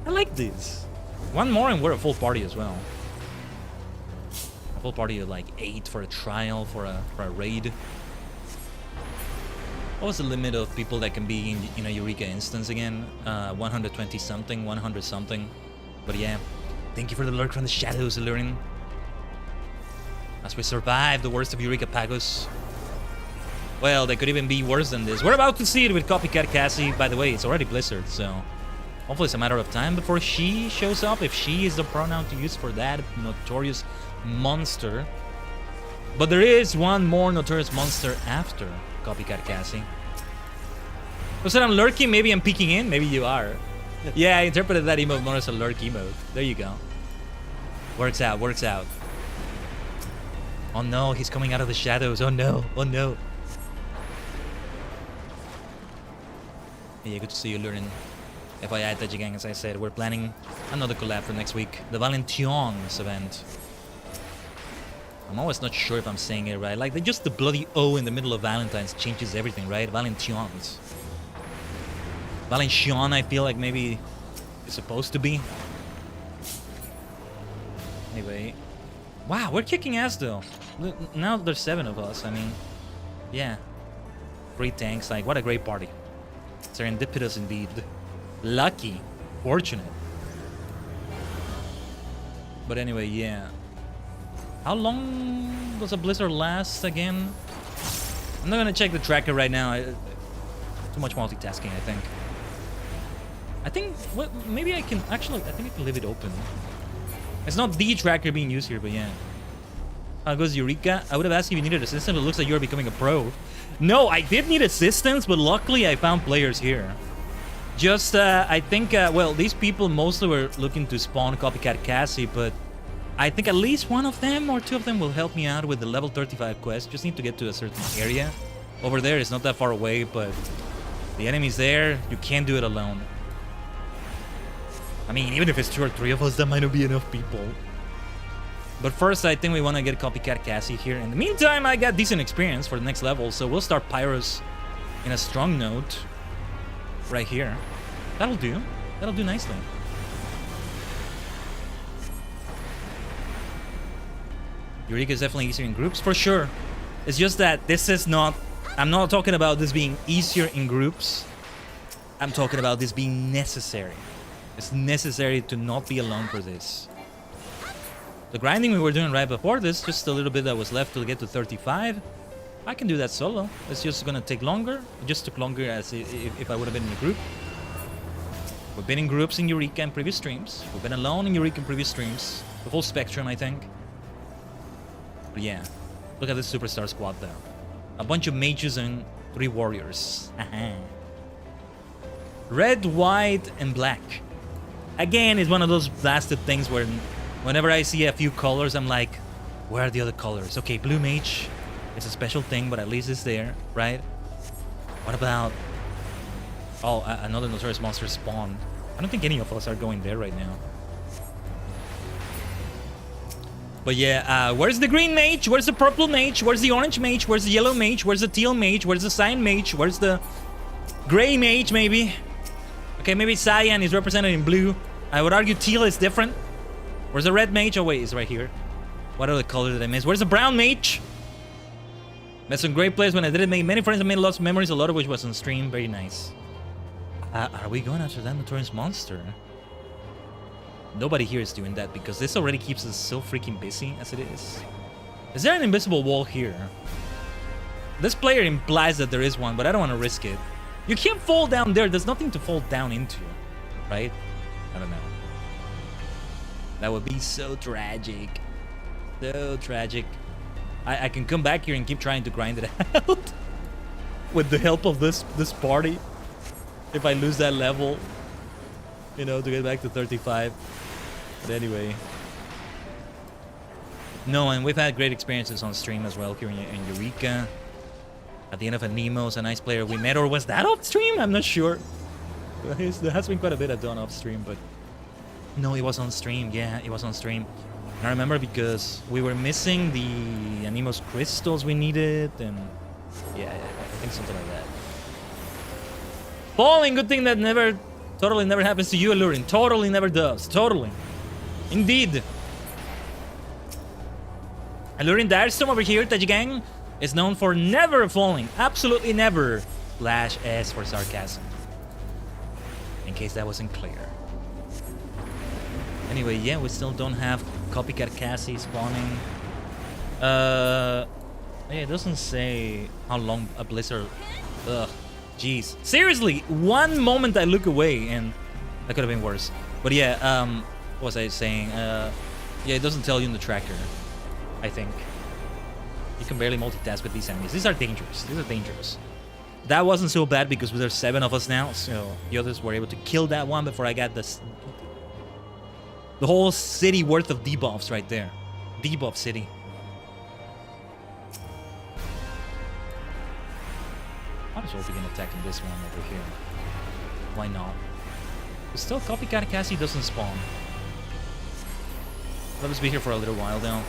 I like this. One more and we're a full party as well. A full party of like 8 for a trial, for a raid. What was the limit of people that can be in a Eureka instance again? 120 something, 100 something. But yeah, thank you for the lurk from the shadows, Alluring. As we survive the worst of Eureka Pagos. Well, they could even be worse than this. We're about to see it with Copycat Cassie. By the way, it's already Blizzard, so hopefully it's a matter of time before she shows up, if she is the pronoun to use for that notorious monster. But there is one more notorious monster after Copycat Cassie. So I'm lurking, maybe I'm peeking in, maybe you are. Yeah, I interpreted that emote more as a lurk emote. There you go. Works out, works out. Oh no, he's coming out of the shadows. Oh no, oh no. Yeah, good to see you learning. FYI, Tajigen, as I said, we're planning another collab for next week. The Valentine's event. I'm always not sure if I'm saying it right. Like, just the bloody O in the middle of Valentine's changes everything, right? Valentine's. Valencian, I feel like maybe it's supposed to be. Anyway. Wow, we're kicking ass though. Now there's 7 of us. I mean, yeah. Great tanks. Like, what a great party. Serendipitous indeed. Lucky. Fortunate. But anyway, yeah. How long does a blizzard last again? I'm not gonna check the tracker right now. Too much multitasking, I think. Well, maybe I can actually, I think I can leave it open. It's not the tracker being used here, but yeah. How goes Eureka? I would have asked if you needed assistance, but it looks like you're becoming a pro. No, I did need assistance, but luckily I found players here. Just, I think, well, these people mostly were looking to spawn Copycat Cassie, but I think at least one of them or 2 of them will help me out with the level 35 quest. Just need to get to a certain area. Over there, it's not that far away, but the enemy's there. You can't do it alone. I mean, even if it's 2 or 3 of us, that might not be enough people. But first, I think we want to get Copycat Cassie here. In the meantime, I got decent experience for the next level, so we'll start Pyros in a strong note right here. That'll do. That'll do nicely. Eureka is definitely easier in groups, for sure. It's just that this is not... I'm not talking about this being easier in groups. I'm talking about this being necessary. It's necessary to not be alone for this. The grinding we were doing right before this, just a little bit that was left to get to 35. I can do that solo. It's just gonna take longer. It just took longer as if I would have been in a group. We've been in groups in Eureka in previous streams. We've been alone in Eureka in previous streams. The full spectrum, I think. But yeah, look at this superstar squad though. A bunch of mages and 3 warriors. Red, white, and black. Again, it's one of those blasted things where whenever I see a few colors, I'm like, where are the other colors? Okay, blue mage. It's a special thing, but at least it's there, right? What about... Oh, another notorious monster spawned. I don't think any of us are going there right now. But yeah, where's the green mage? Where's the purple mage? Where's the orange mage? Where's the yellow mage? Where's the teal mage? Where's the cyan mage? Where's the gray mage, maybe? Okay, maybe cyan is represented in blue. I would argue teal is different. Where's the red mage? Oh wait, it's right here. What other color did I miss? Where's the brown mage? Met some great players when I didn't make many friends and made lots of memories, a lot of which was on stream. Very nice. Are we going after that notorious monster? Nobody here is doing that because this already keeps us so freaking busy as it is. Is there an invisible wall here? This player implies that there is one, but I don't want to risk it. You can't fall down there. There's nothing to fall down into, right? I don't know. That would be so tragic. So tragic. I can come back here and keep trying to grind it out with the help of this party. If I lose that level, you know, to get back to 35. But anyway. No, and we've had great experiences on stream as well here in Eureka. At the end of a Nemo's a nice player we met, or was that off stream? I'm not sure. There has been quite a bit I've done off stream, but no, it was on stream. Yeah, it was on stream. And I remember because we were missing the Nemo's crystals we needed, and yeah, I think something like that. Falling, good thing that totally never happens to you, Alluring. Totally never does. Totally. Indeed. Alluring Direstorm over here, Tajigen, is known for never falling. Absolutely never. Slash S for sarcasm. In case that wasn't clear. Anyway, yeah, we still don't have Copycat Cassie spawning. Yeah, it doesn't say how long a blizzard... Ugh. Jeez. Seriously, one moment I look away and that could have been worse. But yeah, what was I saying? Yeah, it doesn't tell you in the tracker, I think. You can barely multitask with these enemies. These are dangerous. These are dangerous. That wasn't so bad because there's 7 of us now, so the others were able to kill that one before I got this. The whole city worth of debuffs right there. Debuff city. Might as well begin attacking this one over here. Why not? But still, Copycat Cassie doesn't spawn. Let us be here for a little while now.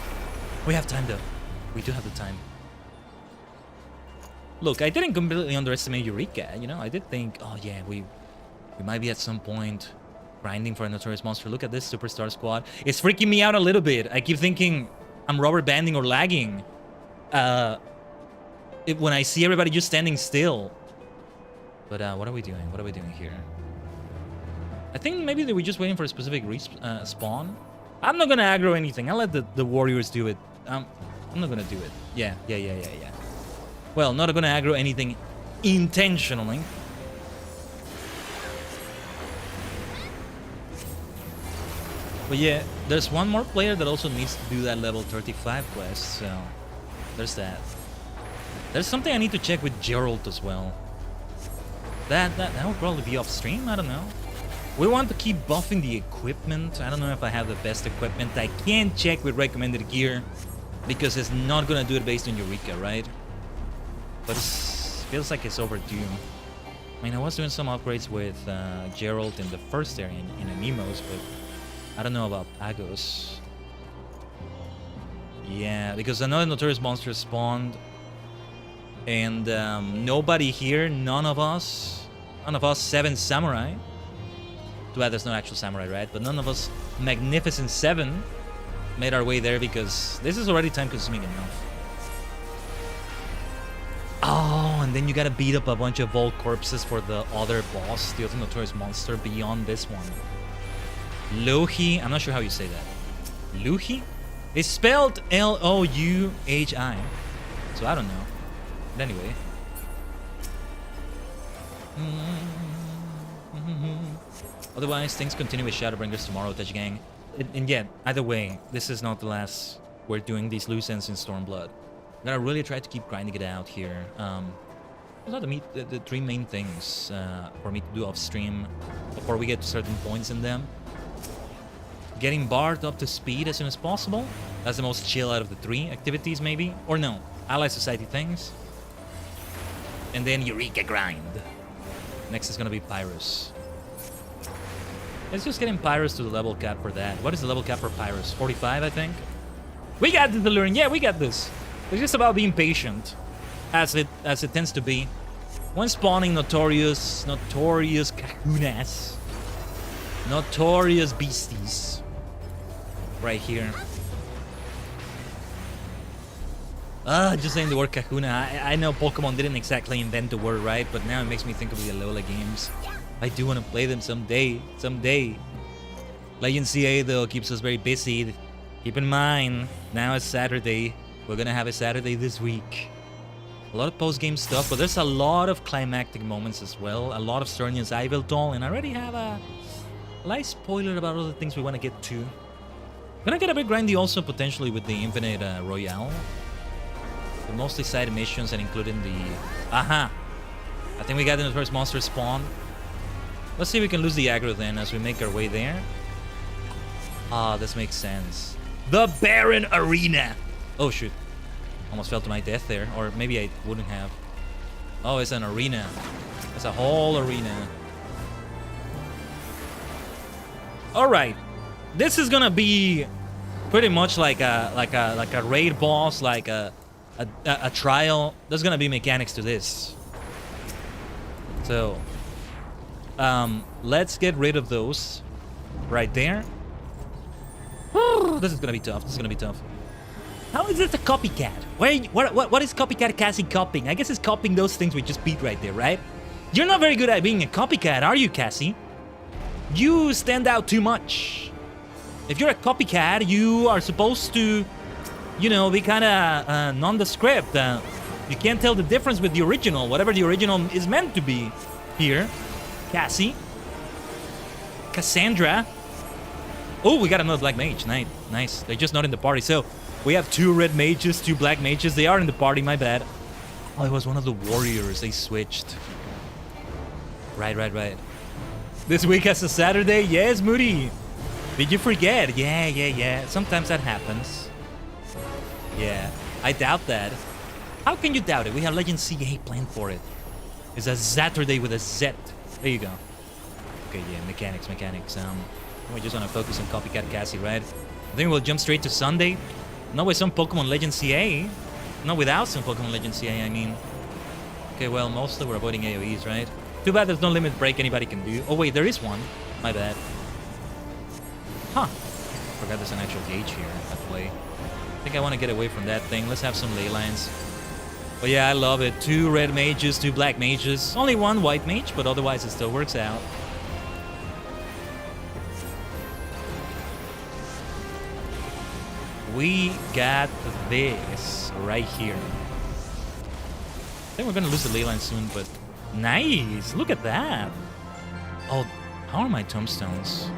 We have time though. We do have the time. Look, I didn't completely underestimate Eureka, you know? I did think, oh yeah, we might be at some point grinding for a Notorious Monster. Look at this Superstar squad. It's freaking me out a little bit. I keep thinking I'm rubber banding or lagging. When I see everybody just standing still. But what are we doing? What are we doing here? I think maybe we're just waiting for a specific spawn. I'm not gonna aggro anything. I'll let the warriors do it. I'm not gonna do it. Yeah. Well, not gonna aggro anything intentionally. But yeah, there's one more player that also needs to do that level 35 quest, so there's that. There's something I need to check with Gerald as well. That will probably be off stream, I don't know. We want to keep buffing the equipment. I don't know if I have the best equipment. I can't check with recommended gear because it's not gonna do it based on Eureka, right? But it feels like it's overdue. I mean, I was doing some upgrades with Gerald in the first area in Anemos, but I don't know about Pagos. Yeah, because another Notorious Monster spawned. And nobody here, none of us 7 Samurai. Too bad there's no actual Samurai, right? But none of us Magnificent 7 made our way there because this is already time consuming enough. Oh, and then you gotta beat up a bunch of Vault corpses for the other boss, the other Notorious Monster beyond this one. Lohi, I'm not sure how you say that. Luhi? It's spelled L-O-U-H-I. So I don't know. But anyway. Otherwise, things continue with Shadowbringers tomorrow, Tajigen. And yet, either way, this is not the last we're doing these loose ends in Stormblood. I'm gonna really try to keep grinding it out here. Those are the 3 main things for me to do off stream before we get to certain points in them. Getting Bard up to speed as soon as possible. That's the most chill out of the 3 activities, maybe. Or no, Ally Society things. And then Eureka grind. Next is gonna be Pyrus. Let's just get in Pyrus to the level cap for that. What is the level cap for Pyrus? 45, I think? We got this, Alluring. Yeah, we got this. It's just about being patient, as it tends to be. When spawning notorious kahunas, notorious beasties, right here. Just saying the word kahuna. I know Pokemon didn't exactly invent the word, right? But now it makes me think of the Alola games. I do want to play them someday. Legend CA though keeps us very busy. Keep in mind, now it's Saturday. We're gonna have a Saturday this week. A lot of post-game stuff, but there's a lot of climactic moments as well. A lot of Cernian's Iviltol, and I already have a light spoiler about other things we want to get to. Gonna get a bit grindy also potentially with the Infinite Royale. But mostly side missions and including the... Aha! I think we got the first monster spawn. Let's see if we can lose the aggro then as we make our way there. Ah, this makes sense. The Baron Arena! Oh shoot. Almost fell to my death there. Or maybe I wouldn't have. Oh, it's an arena. It's a whole arena. Alright. This is gonna be pretty much like a raid boss, like a trial. There's gonna be mechanics to this. So let's get rid of those right there. This is gonna be tough. This is gonna be tough. How is this a copycat? What is Copycat Cassie copying? I guess it's copying those things we just beat right there, right? You're not very good at being a copycat, are you, Cassie? You stand out too much. If you're a copycat, you are supposed to, you know, be kind of nondescript. You can't tell the difference with the original, whatever the original is meant to be here. Cassie. Cassandra. Oh, we got another black mage. Nice. They're just not in the party. So we have 2 red mages, 2 black mages. They are in the party, my bad. Oh, it was one of the warriors. They switched. Right. This week has a Saturday? Yes, Moody. Did you forget? Yeah. Sometimes that happens. Yeah, I doubt that. How can you doubt it? We have Legend CA planned for it. It's a Saturday with a Z. There you go. Okay, yeah, mechanics. We just want to focus on Copycat Cassie, right? I think we'll jump straight to Sunday. Not with some Pokemon Legend CA. Not without some Pokemon Legend CA, I mean. Okay, well, mostly we're avoiding AoEs, right? Too bad there's no limit break anybody can do. Oh, wait, there is one. My bad. Huh. Forgot there's an actual gauge here at play. I think I want to get away from that thing. Let's have some ley lines. But yeah, I love it. 2 red mages, 2 black mages. Only 1 white mage, but otherwise it still works out. We got this right here. I think we're gonna lose the ley line soon, but nice! Look at that! Oh, how are my tombstones?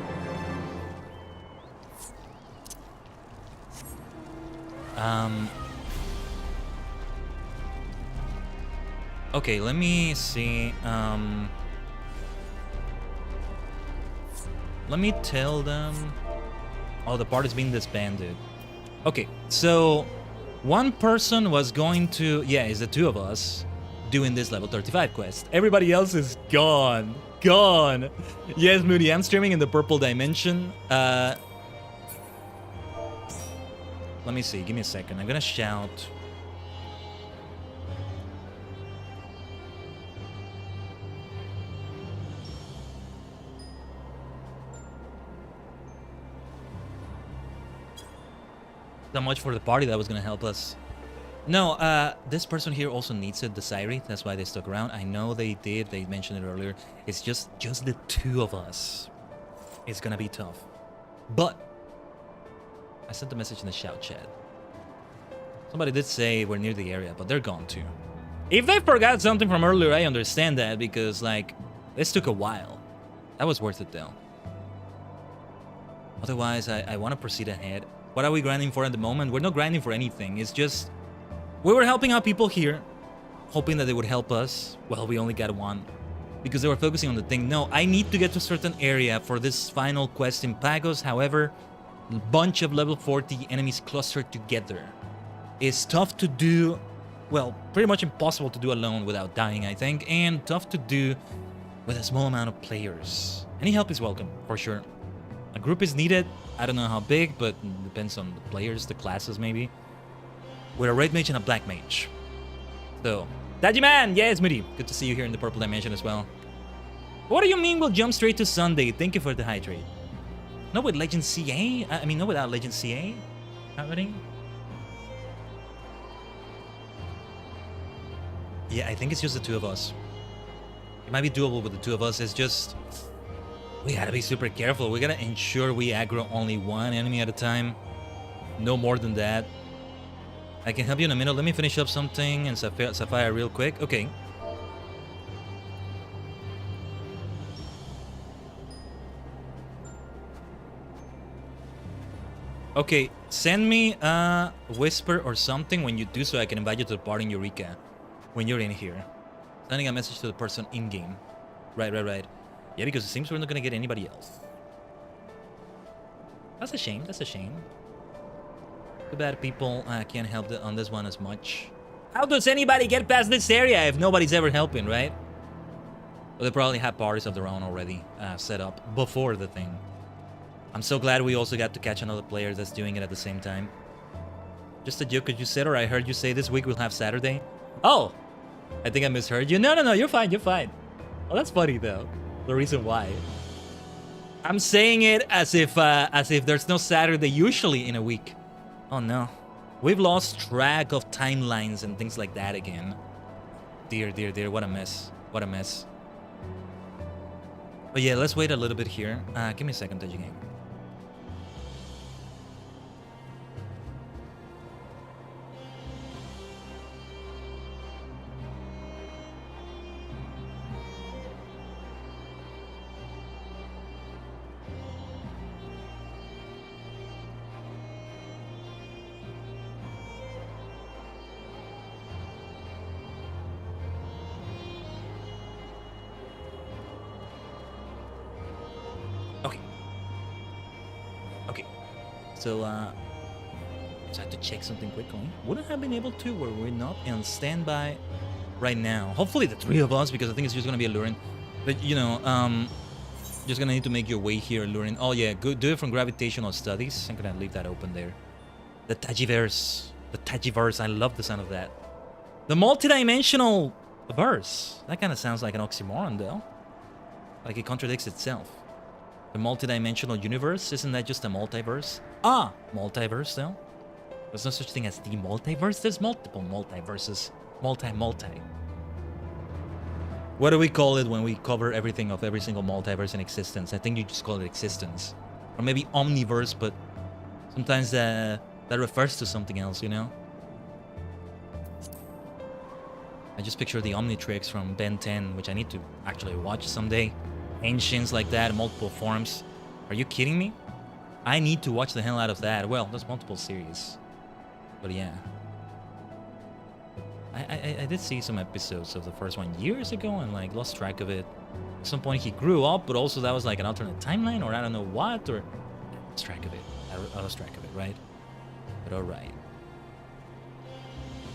Okay, let me see. Let me tell them. Oh, the party's being disbanded. Okay, so one person was going to, yeah, it's the 2 of us doing this level 35 quest. Everybody else is gone. Yes, Moody, I'm streaming in the purple dimension. Let me see, give me a second. I'm gonna shout. So much for the party that was gonna help us. No, this person here also needs it, the Syrie. That's why they stuck around. I know they did. They mentioned it earlier. It's just the 2 of us. It's gonna be tough. But I sent the message in the shout chat. Somebody did say we're near the area, but they're gone too. If they forgot something from earlier, I understand that because, like, this took a while. That was worth it though. Otherwise, I want to proceed ahead. What are we grinding for at the moment? We're not grinding for anything. It's just we were helping out people here, hoping that they would help us. Well, we only got 1 because they were focusing on the thing. No, I need to get to a certain area for this final quest in Pagos. However, a bunch of level 40 enemies clustered together. It's tough to do, well, pretty much impossible to do alone without dying, I think, and tough to do with a small amount of players. Any help is welcome, for sure. A group is needed. I don't know how big, but depends on the players, the classes maybe. We're a red mage and a black mage. So, Tajigen, yes, Moody. Good to see you here in the purple dimension as well. What do you mean we'll jump straight to Sunday? Thank you for the hydrate. Not with Legend CA? I mean, not without Legend CA happening? Yeah, I think it's just the 2 of us. It might be doable with the 2 of us. It's just we gotta be super careful. We gotta ensure we aggro only 1 enemy at a time. No more than that. I can help you in a minute. Let me finish up something and Sapphire real quick. Okay. Okay, send me a whisper or something when you do so I can invite you to the party in Eureka when you're in here. Sending a message to the person in-game. Right. Yeah, because it seems we're not gonna get anybody else. That's a shame. Too bad people can't help on this one as much. How does anybody get past this area if nobody's ever helping, right? Well, they probably have parties of their own already set up before the thing. I'm so glad we also got to catch another player that's doing it at the same time. Just a joke, could you said, or I heard you say this week we'll have Saturday. Oh, I think I misheard you. No, you're fine. Oh, that's funny though. The reason why. I'm saying it as if there's no Saturday usually in a week. Oh no. We've lost track of timelines and things like that again. Dear, what a mess. But yeah, let's wait a little bit here. Give me a second, Tajigen. So, just had to check something quickly. Wouldn't have been able to were we not on standby right now. Hopefully the three of us, because I think it's just gonna be alluring. But, you know, just gonna need to make your way here, alluring. Oh yeah, go do it from gravitational studies. I'm gonna leave that open there. The Tajiverse. The Tajiverse, I love the sound of that. The multidimensional verse. That kind of sounds like an oxymoron, though. Like it contradicts itself. The multidimensional universe, isn't that just a multiverse? Ah, multiverse, though. There's no such thing as the multiverse. There's multiple multiverses. Multi. What do we call it when we cover everything of every single multiverse in existence? I think you just call it existence. Or maybe omniverse, but sometimes that refers to something else, you know? I just picture the Omnitrix from Ben 10, which I need to actually watch someday. Ancients like that, multiple forms. Are you kidding me? I need to watch the hell out of that. Well, there's multiple series. But yeah. I did see some episodes of the first one years ago and like lost track of it. At some point he grew up, but also that was like an alternate timeline or I don't know what, or I lost track of it. I lost track of it, right? But alright.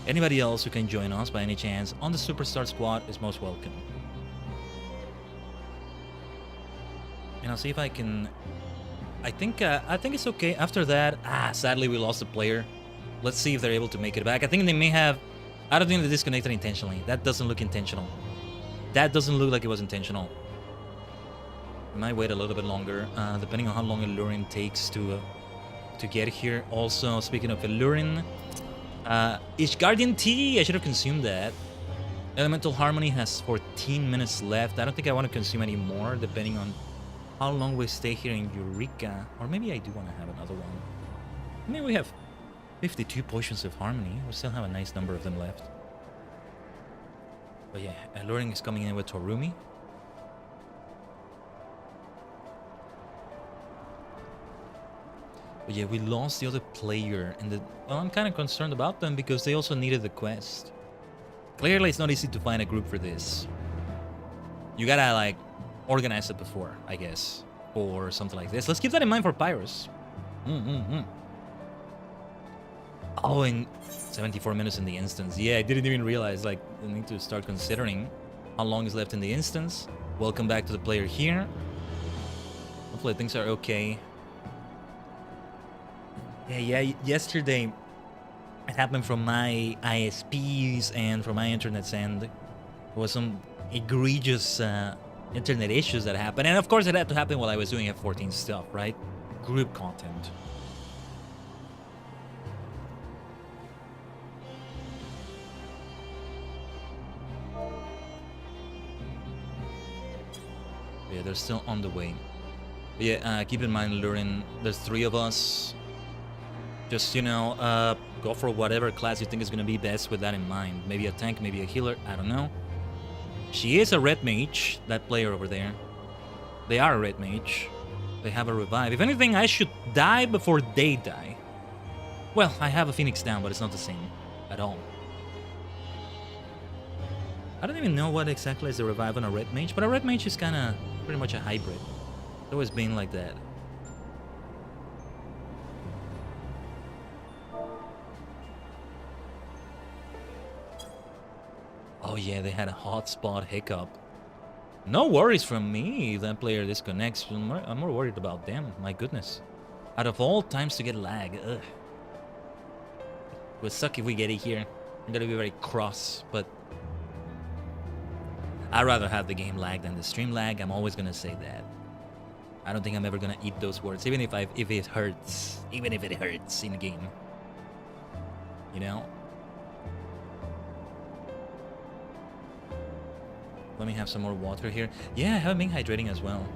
Anybody else who can join us by any chance on the Superstar Squad is most welcome. And I'll see if I can... I think it's okay. After that, sadly we lost a player. Let's see if they're able to make it back. I think they may have... I don't think they disconnected intentionally. That doesn't look intentional. That doesn't look like it was intentional. We might wait a little bit longer, depending on how long alluring takes to get here. Also, speaking of alluring, Ishgardian tea, I should have consumed that. Elemental Harmony has 14 minutes left. I don't think I want to consume any more, depending on how long we stay here in Eureka. Or maybe I do want to have another one. I mean, we have 52 potions of Harmony. We still have a nice number of them left. But yeah, alluring is coming in with Torumi. But yeah, we lost the other player, and well, I'm kind of concerned about them because they also needed the quest. Clearly, it's not easy to find a group for this. You gotta, like, organize it before, I guess, or something like this. Let's keep that in mind for Pyrus. Oh, and 74 minutes in the instance. Yeah, I didn't even realize, like, I need to start considering how long is left in the instance. Welcome back to the player here. Hopefully things are okay. Yeah, yesterday it happened from my ISPs and from my internet's end. There was some egregious internet issues that happened. And of course it had to happen while I was doing F14 stuff, right? Group content. Yeah, they're still on the way. But yeah, keep in mind, Lurin, there's 3 of us. Just, you know, go for whatever class you think is going to be best with that in mind. Maybe a tank, maybe a healer, I don't know. She is a red mage, that player over there. They are a red mage. They have a revive. If anything, I should die before they die. Well, I have a Phoenix down, but it's not the same at all. I don't even know what exactly is the revive on a red mage, but a red mage is kind of pretty much a hybrid. It's always been like that. Oh yeah, they had a hotspot hiccup. No worries from me if that player disconnects. I'm more worried about them, my goodness. Out of all times to get lag, ugh. It would suck if we get it here. I'm gonna be very cross, but... I'd rather have the game lag than the stream lag. I'm always gonna say that. I don't think I'm ever gonna eat those words, even if it hurts. Even if it hurts in game. You know? Let me have some more water here. Yeah, I haven't been hydrating as well.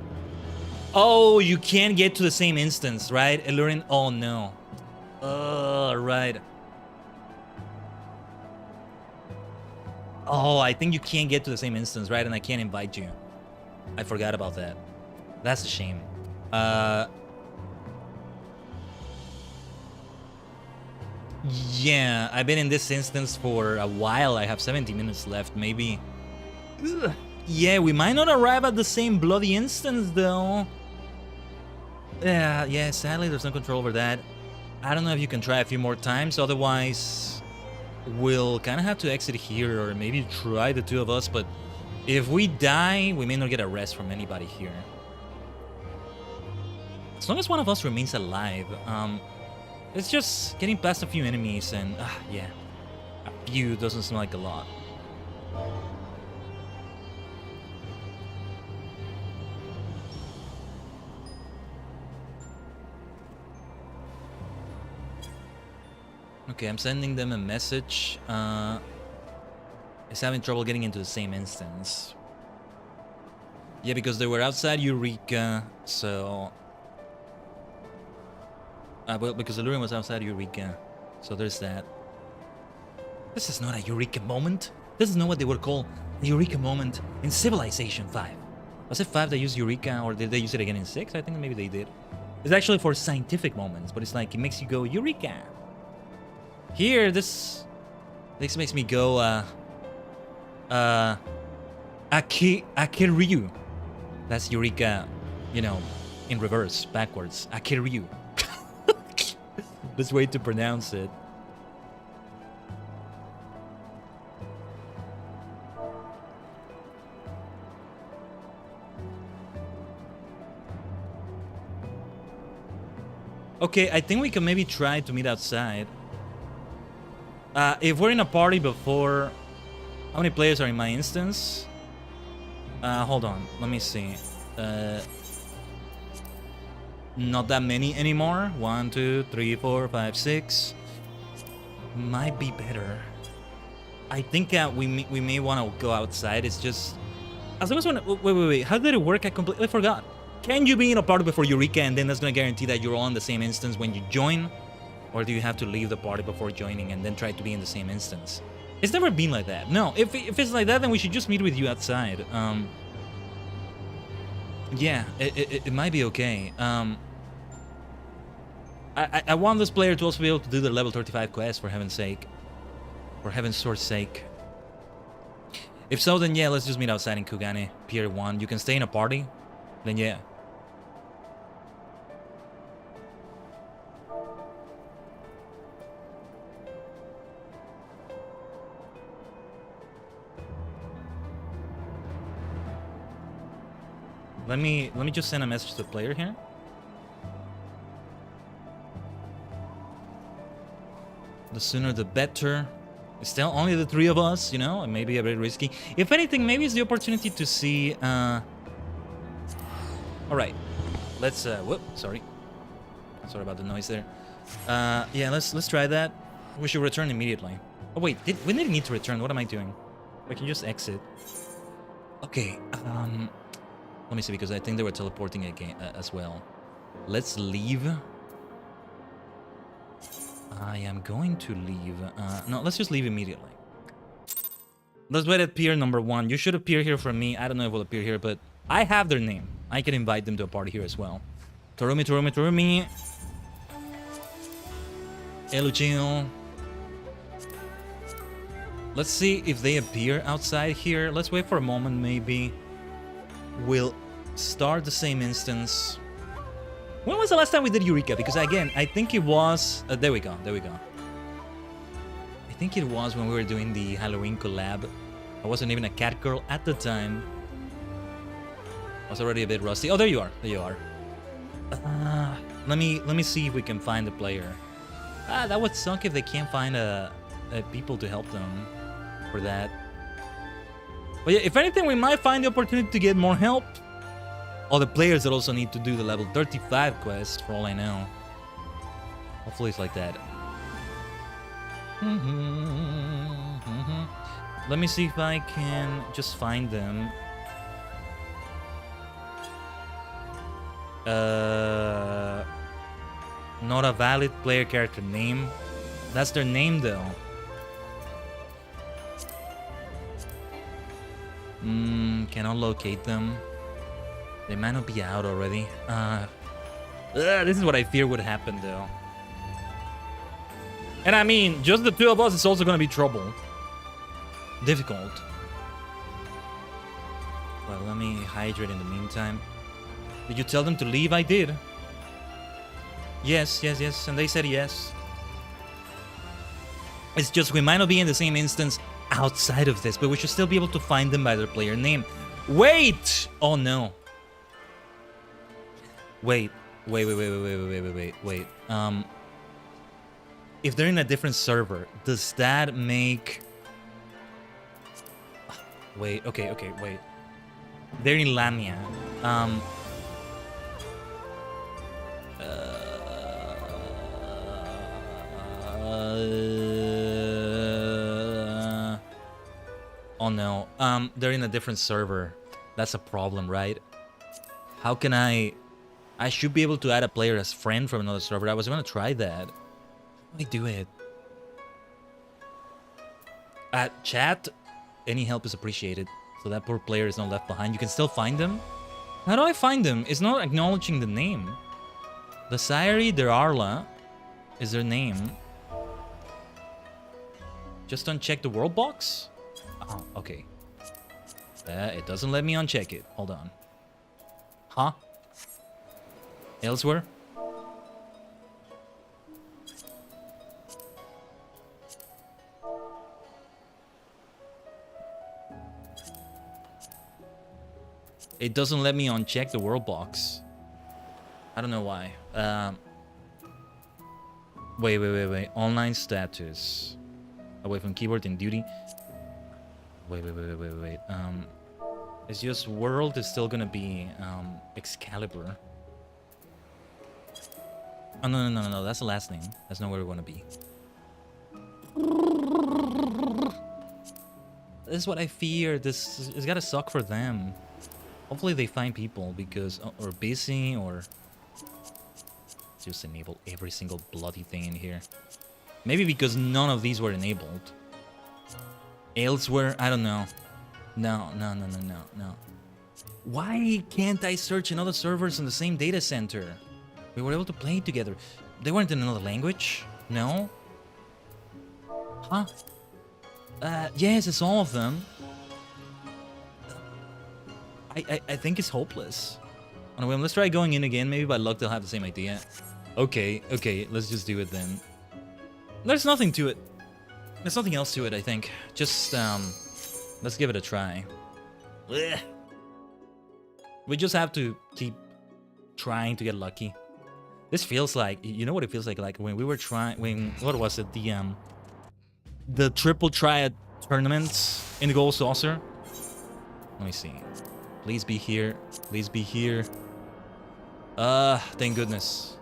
Oh, you can't get to the same instance, right? Alluring. Oh no. Right. Oh, I think you can't get to the same instance, right? And I can't invite you. I forgot about that. That's a shame. Yeah, I've been in this instance for a while. I have 70 minutes left, maybe. Ugh. Yeah, we might not arrive at the same bloody instance, though. Yeah, sadly, there's no control over that. I don't know if you can try a few more times, otherwise we'll kind of have to exit here or maybe try the two of us, but if we die, we may not get a rest from anybody here. As long as one of us remains alive, it's just getting past a few enemies and, yeah, a few doesn't seem like a lot. Okay, I'm sending them a message. It's having trouble getting into the same instance. Yeah, because they were outside Eureka, so... well, because the Lurian was outside Eureka, so there's that. This is not a Eureka moment. This is not what they would call a Eureka moment in Civilization 5. Was it 5 that used Eureka, or did they use it again in 6? I think maybe they did. It's actually for scientific moments, but it's like, it makes you go, Eureka! Here, this makes me go, Akiryu. That's Eureka, you know, in reverse, backwards. Akiryu. This way to pronounce it. Okay, I think we can maybe try to meet outside. If we're in a party before... How many players are in my instance? Hold on, let me see. Not that many anymore. 1, 2, 3, 4, 5, 6. Might be better. I think we may want to go outside. It's just... As long as wait. How did it work? I completely forgot. Can you be in a party before Eureka and then that's going to guarantee that you're all in the same instance when you join? Or do you have to leave the party before joining and then try to be in the same instance? It's never been like that. No, if it's like that, then we should just meet with you outside. Yeah, it might be okay. I want this player to also be able to do the level 35 quest, for heaven's sake. For heaven's source sake. If so, then yeah, let's just meet outside in Kugane, Pier 1. You can stay in a party, then yeah. Let me just send a message to the player here. The sooner the better. It's still only the 3 of us, you know, it may be a bit risky. If anything, maybe it's the opportunity to see... Alright, let's... whoop, sorry. Sorry about the noise there. Yeah, let's try that. We should return immediately. Oh wait, we didn't need to return. What am I doing? I can just exit. Okay, let me see, because I think they were teleporting again as well. Let's leave. I am going to leave. No, let's just leave immediately. Let's wait at pier number 1. You should appear here for me. I don't know if we'll appear here, but I have their name. I can invite them to a party here as well. Torumi. Eluchino. Let's see if they appear outside here. Let's wait for a moment, maybe. We'll start the same instance. When was the last time we did Eureka? Because again, I think it was... there we go. I think it was when we were doing the Halloween collab. I wasn't even a cat girl at the time. I was already a bit rusty. Oh, there you are. Let me see if we can find the player. That would suck if they can't find people to help them for that. But yeah, if anything, we might find the opportunity to get more help. All the players that also need to do the level 35 quest, for all I know. Hopefully it's like that. Let me see if I can just find them. Not a valid player character name. That's their name though. Cannot locate them. They might not be out already. This is what I fear would happen though. And I mean, just the 2 of us is also gonna be trouble. Difficult. Well, let me hydrate in the meantime. Did you tell them to leave? I did. Yes, yes, yes, and they said yes. It's just we might not be in the same instance outside of this, but we should still be able to find them by their player name. Wait! Oh no. Wait. If they're in a different server, does that make... Wait, okay, wait. They're in Lamia. Oh no. They're in a different server. That's a problem, right? How can I should be able to add a player as friend from another server. I was gonna try that. How do I do it? Chat, any help is appreciated. So that poor player is not left behind. You can still find them? How do I find them? It's not acknowledging the name. The Sayari Derarla is their name. Just uncheck the world box? Oh, okay. It doesn't let me uncheck it. Hold on. Huh? Elsewhere? It doesn't let me uncheck the world box. I don't know why. Wait. Online status. Away from keyboard and duty. Wait. It's just world is still gonna be Excalibur. Oh no. That's the last name. That's not where we wanna be. This is what I fear. This is gotta suck for them. Hopefully they find people because or busy or just enable every single bloody thing in here. Maybe because none of these were enabled. Elsewhere, I don't know. No. Why can't I search in other servers in the same data center? We were able to play together. They weren't in another language? No? Huh? Yes, it's all of them. I think it's hopeless. Anyway, let's try going in again. Maybe by luck they'll have the same idea. Okay, let's just do it then. There's nothing to it. There's nothing else to it, I think. Just, let's give it a try. Blech. We just have to keep trying to get lucky. This feels like, you know what it feels like when we were trying, what was it? The triple triad tournaments in the Gold Saucer. Let me see. Please be here. Please be here. Thank goodness.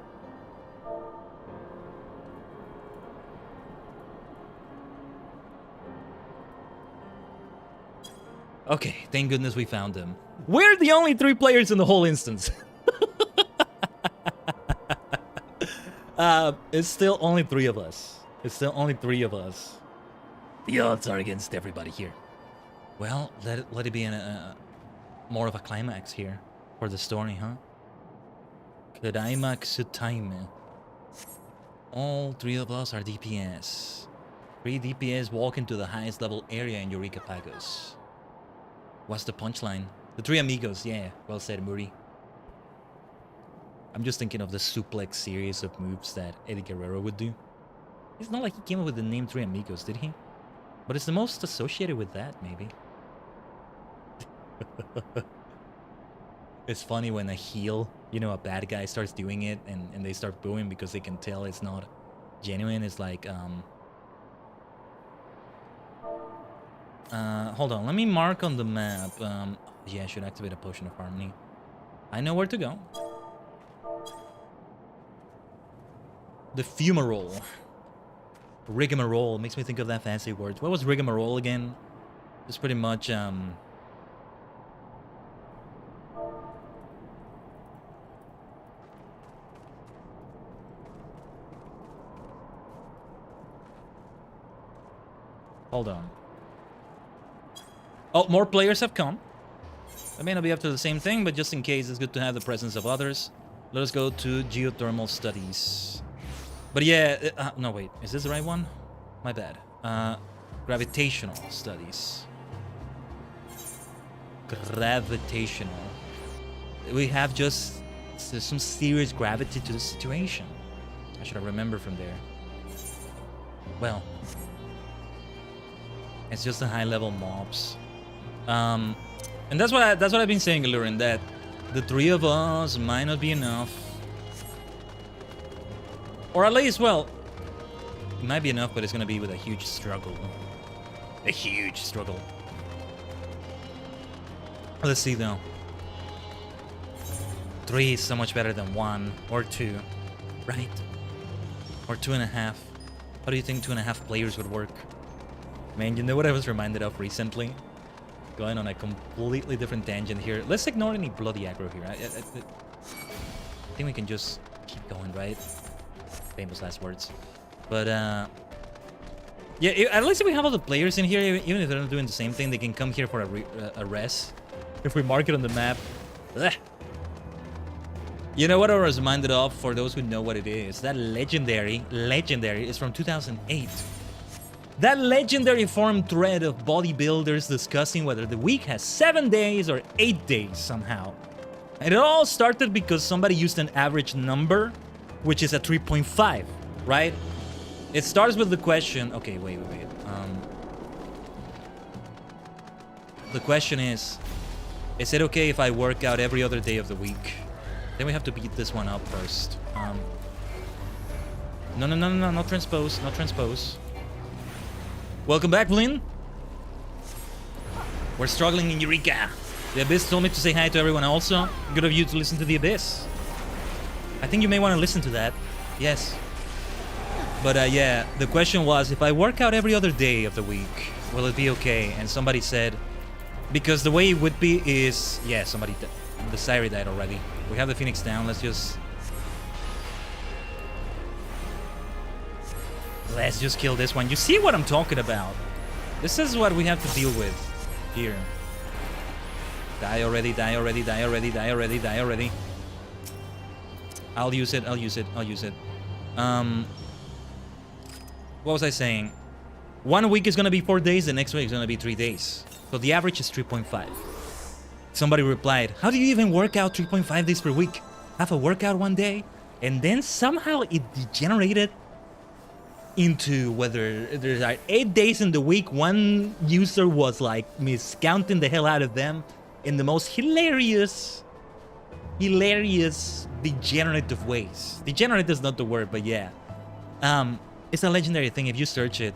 Okay, thank goodness we found them. We're the only 3 players in the whole instance. It's still only 3 of us. The odds are against everybody here. Well, let it be more of a climax here for the story, huh? Climax time. All 3 of us are DPS. 3 DPS walk into the highest level area in Eureka Pagos. What's the punchline? The 3 amigos, yeah. Well said, Muri. I'm just thinking of the suplex series of moves that Eddie Guerrero would do. It's not like he came up with the name 3 amigos, did he? But it's the most associated with that, maybe. It's funny when a heel, you know, a bad guy starts doing it and they start booing because they can tell it's not genuine. It's like, hold on, let me mark on the map. Yeah, I should activate a Potion of Harmony. I know where to go. The fumarole. Rigmarole makes me think of that fancy word. What was rigmarole again? It's pretty much, hold on. Oh, more players have come. I may not be up to the same thing, but just in case, it's good to have the presence of others. Let us go to geothermal studies. But yeah, no wait, is this the right one? My bad. Gravitational studies. Gravitational. We have just some serious gravity to the situation. I should have remembered from there. Well, it's just the high-level mobs. And that's what I've been saying, Lurin, that the 3 of us might not be enough. Or at least, well, it might be enough, but it's gonna be with a huge struggle. A huge struggle. Let's see though. 3 is so much better than 1 or 2, right? Or 2.5. How do you think 2.5 players would work? Man, you know what I was reminded of recently? Going on a completely different tangent here. Let's ignore any bloody aggro here. I think we can just keep going, right? Famous last words. But, yeah, at least if we have all the players in here, even if they're not doing the same thing, they can come here for a res. If we mark it on the map. Blech. You know what I was reminded of, for those who know what it is? That legendary is from 2008. That legendary forum thread of bodybuilders discussing whether the week has 7 days or 8 days somehow. And it all started because somebody used an average number, which is a 3.5, right? It starts with the question, okay, wait. The question is it okay if I work out every other day of the week? Then we have to beat this one up first. No, not transpose, not transpose. Welcome back, Blin. We're struggling in Eureka. The Abyss told me to say hi to everyone also. Good of you to listen to the Abyss. I think you may want to listen to that. Yes. But yeah, the question was, if I work out every other day of the week, will it be okay? And somebody said, because the way it would be is... Yeah, somebody... The Siri died already. We have the Phoenix down. Let's just kill this one. You see what I'm talking about? This is what we have to deal with here. Die already, die already, die already, die already, die already. I'll use it. What was I saying? 1 week is gonna be 4 days, the next week is gonna be 3 days. So the average is 3.5. Somebody replied, how do you even work out 3.5 days per week? Have a workout one day? And then somehow it degenerated into whether there are 8 days in the week. One user was like miscounting the hell out of them in the most hilarious degenerative ways. Degenerate is not the word, but yeah. It's a legendary thing if you search it.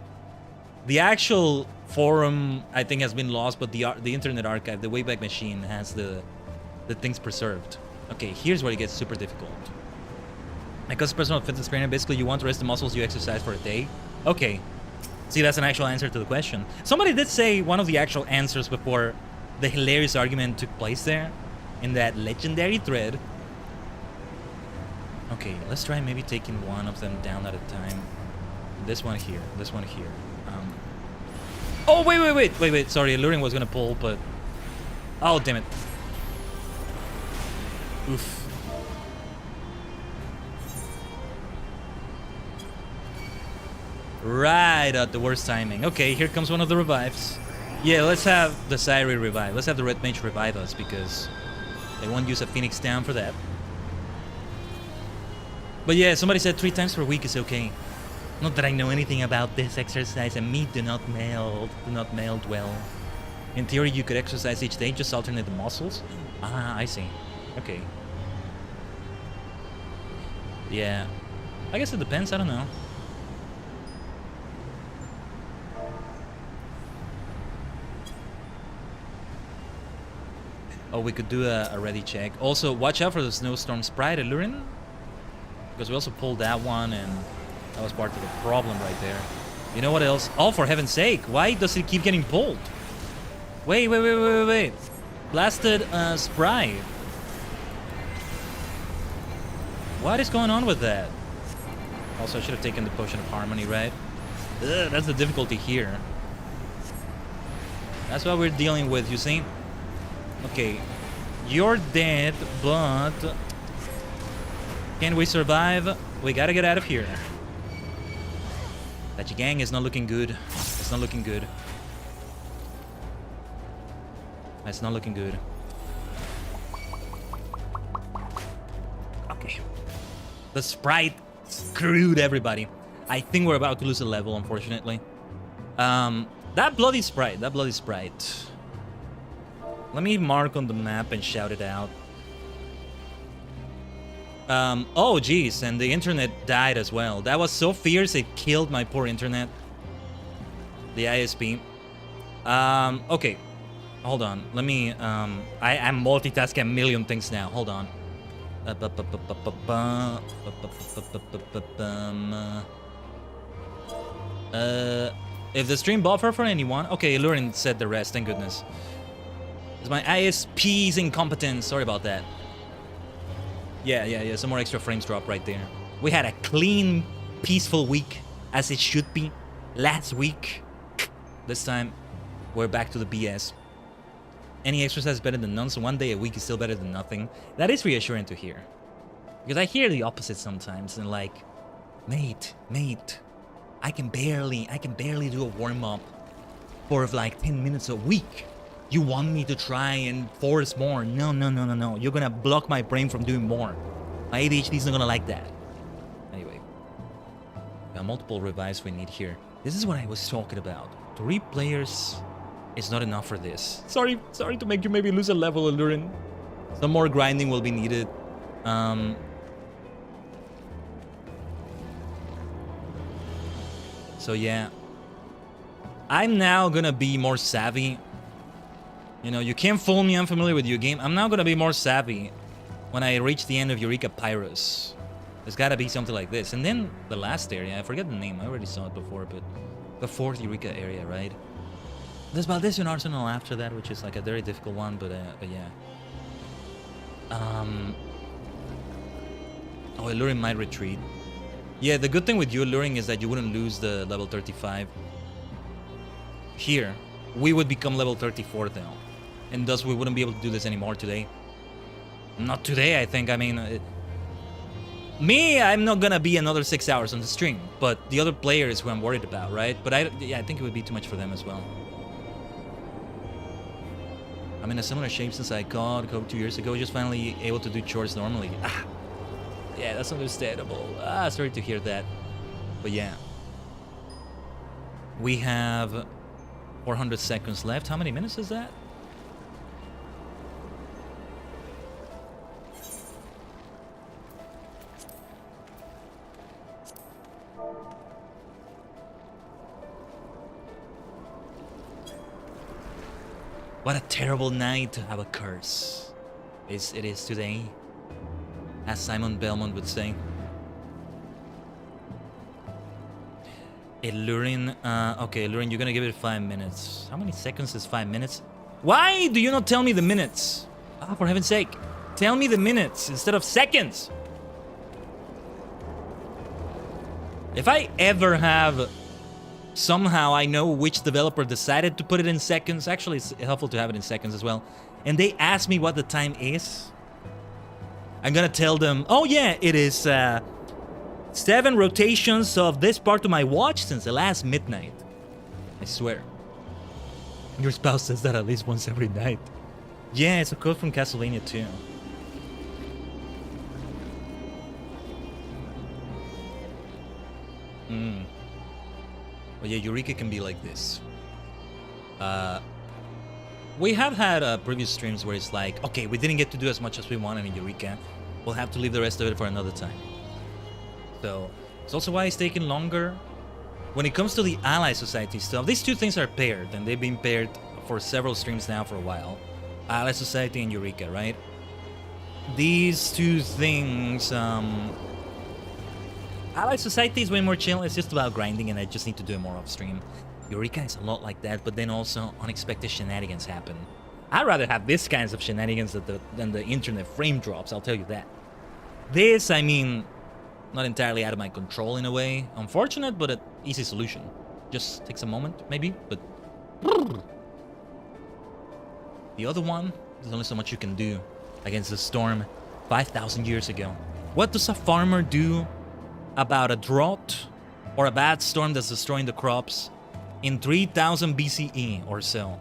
The actual forum, I think, has been lost, but the Internet Archive, the Wayback Machine, has the things preserved. Okay, here's where it gets super difficult. Because personal fitness trainer, basically you want to rest the muscles you exercise for a day. Okay. See, that's an actual answer to the question. Somebody did say one of the actual answers before the hilarious argument took place there in that legendary thread. Okay, let's try maybe taking one of them down at a time. This one here. Oh, wait. Sorry, Alluring was gonna pull, but... Oh, damn it. Oof. Right at the worst timing. Okay, here comes one of the revives. Yeah, let's have the Siri revive. Let's have the Red Mage revive us, because they won't use a Phoenix down for that. But yeah, somebody said 3 times per week is okay. Not that I know anything about this exercise, and meat do not meld well. In theory, you could exercise each day, just alternate the muscles. Ah, I see. Okay. Yeah. I guess it depends, I don't know. Oh, we could do a ready check. Also, watch out for the Snowstorm Sprite, Allurin. Because we also pulled that one, and that was part of the problem right there. You know what else? Oh, for heaven's sake, why does it keep getting pulled? Wait. Blasted Sprite. What is going on with that? Also, I should have taken the Potion of Harmony, right? Ugh, that's the difficulty here. That's what we're dealing with, you see? Okay, you're dead, but... Can we survive? We gotta get out of here. Tajigen is not looking good. It's not looking good. It's not looking good. Okay. The Sprite screwed everybody. I think we're about to lose a level, unfortunately. That bloody sprite. Let me mark on the map and shout it out. Oh, geez, and the internet died as well. That was so fierce, it killed my poor internet. The ISP. Okay. Hold on. Let me, I'm multitasking a million things now. Hold on. If the stream buffer for anyone... Okay, Lurin said the rest, thank goodness. It's my ISP's incompetence. Sorry about that. Yeah. Some more extra frames drop right there. We had a clean, peaceful week, as it should be. Last week. This time, we're back to the BS. Any exercise is better than none, so one day a week is still better than nothing. That is reassuring to hear. Because I hear the opposite sometimes, and like, mate, I can barely do a warm-up for like 10 minutes a week. You want me to try and force more? No. You're gonna block my brain from doing more. My ADHD's not gonna like that. Anyway. There are multiple revives we need here. This is what I was talking about. 3 players is not enough for this. Sorry to make you maybe lose a level, Lurin. Some more grinding will be needed. So yeah. I'm now gonna be more savvy. You know, you can't fool me, I'm familiar with your game. I'm now gonna be more savvy when I reach the end of Eureka Pyrus. There's gotta be something like this. And then the last area, I forget the name, I already saw it before, but the 4th Eureka area, right? There's Valdesian Arsenal after that, which is like a very difficult one, but yeah. Oh, Alluring might retreat. Yeah, the good thing with you Alluring is that you wouldn't lose the level 35. Here, we would become level 34 though. And thus we wouldn't be able to do this anymore today. Not today, I think. I mean, me, I'm not gonna be another 6 hours on the stream, but the other players who I'm worried about, right? But I think it would be too much for them as well. I'm in a similar shape since I caught Coke 2 years ago, just finally able to do chores normally. Yeah, that's understandable. Sorry to hear that. But yeah. We have 400 seconds left. How many minutes is that? What a terrible night to have a curse. It is today, as Simon Belmont would say. Lurin, okay, Lurin, you're gonna give it 5 minutes. How many seconds is 5 minutes? Why do you not tell me the minutes? For heaven's sake, tell me the minutes instead of seconds. If I ever have... Somehow I know which developer decided to put it in seconds. Actually, it's helpful to have it in seconds as well. And they ask me what the time is. I'm gonna tell them, oh yeah, it is 7 rotations of this part of my watch since the last midnight. I swear. Your spouse says that at least once every night. Yeah, it's a quote from Castlevania too. But yeah, Eureka can be like this. We have had previous streams where it's like, okay, we didn't get to do as much as we wanted in Eureka. We'll have to leave the rest of it for another time. So, it's also why it's taking longer. When it comes to the Ally Society stuff, these two things are paired, and they've been paired for several streams now for a while. Ally Society and Eureka, right? These two things, Ally Society is way more chill. It's just about grinding, and I just need to do it more off stream. Eureka is a lot like that, but then also unexpected shenanigans happen. I'd rather have this kinds of shenanigans than the internet frame drops, I'll tell you that. This, I mean, not entirely out of my control in a way. Unfortunate, but an easy solution. Just takes a moment, maybe, but... The other one, there's only so much you can do against the storm 5,000 years ago. What does a farmer do about a drought or a bad storm that's destroying the crops in 3000 BCE or so?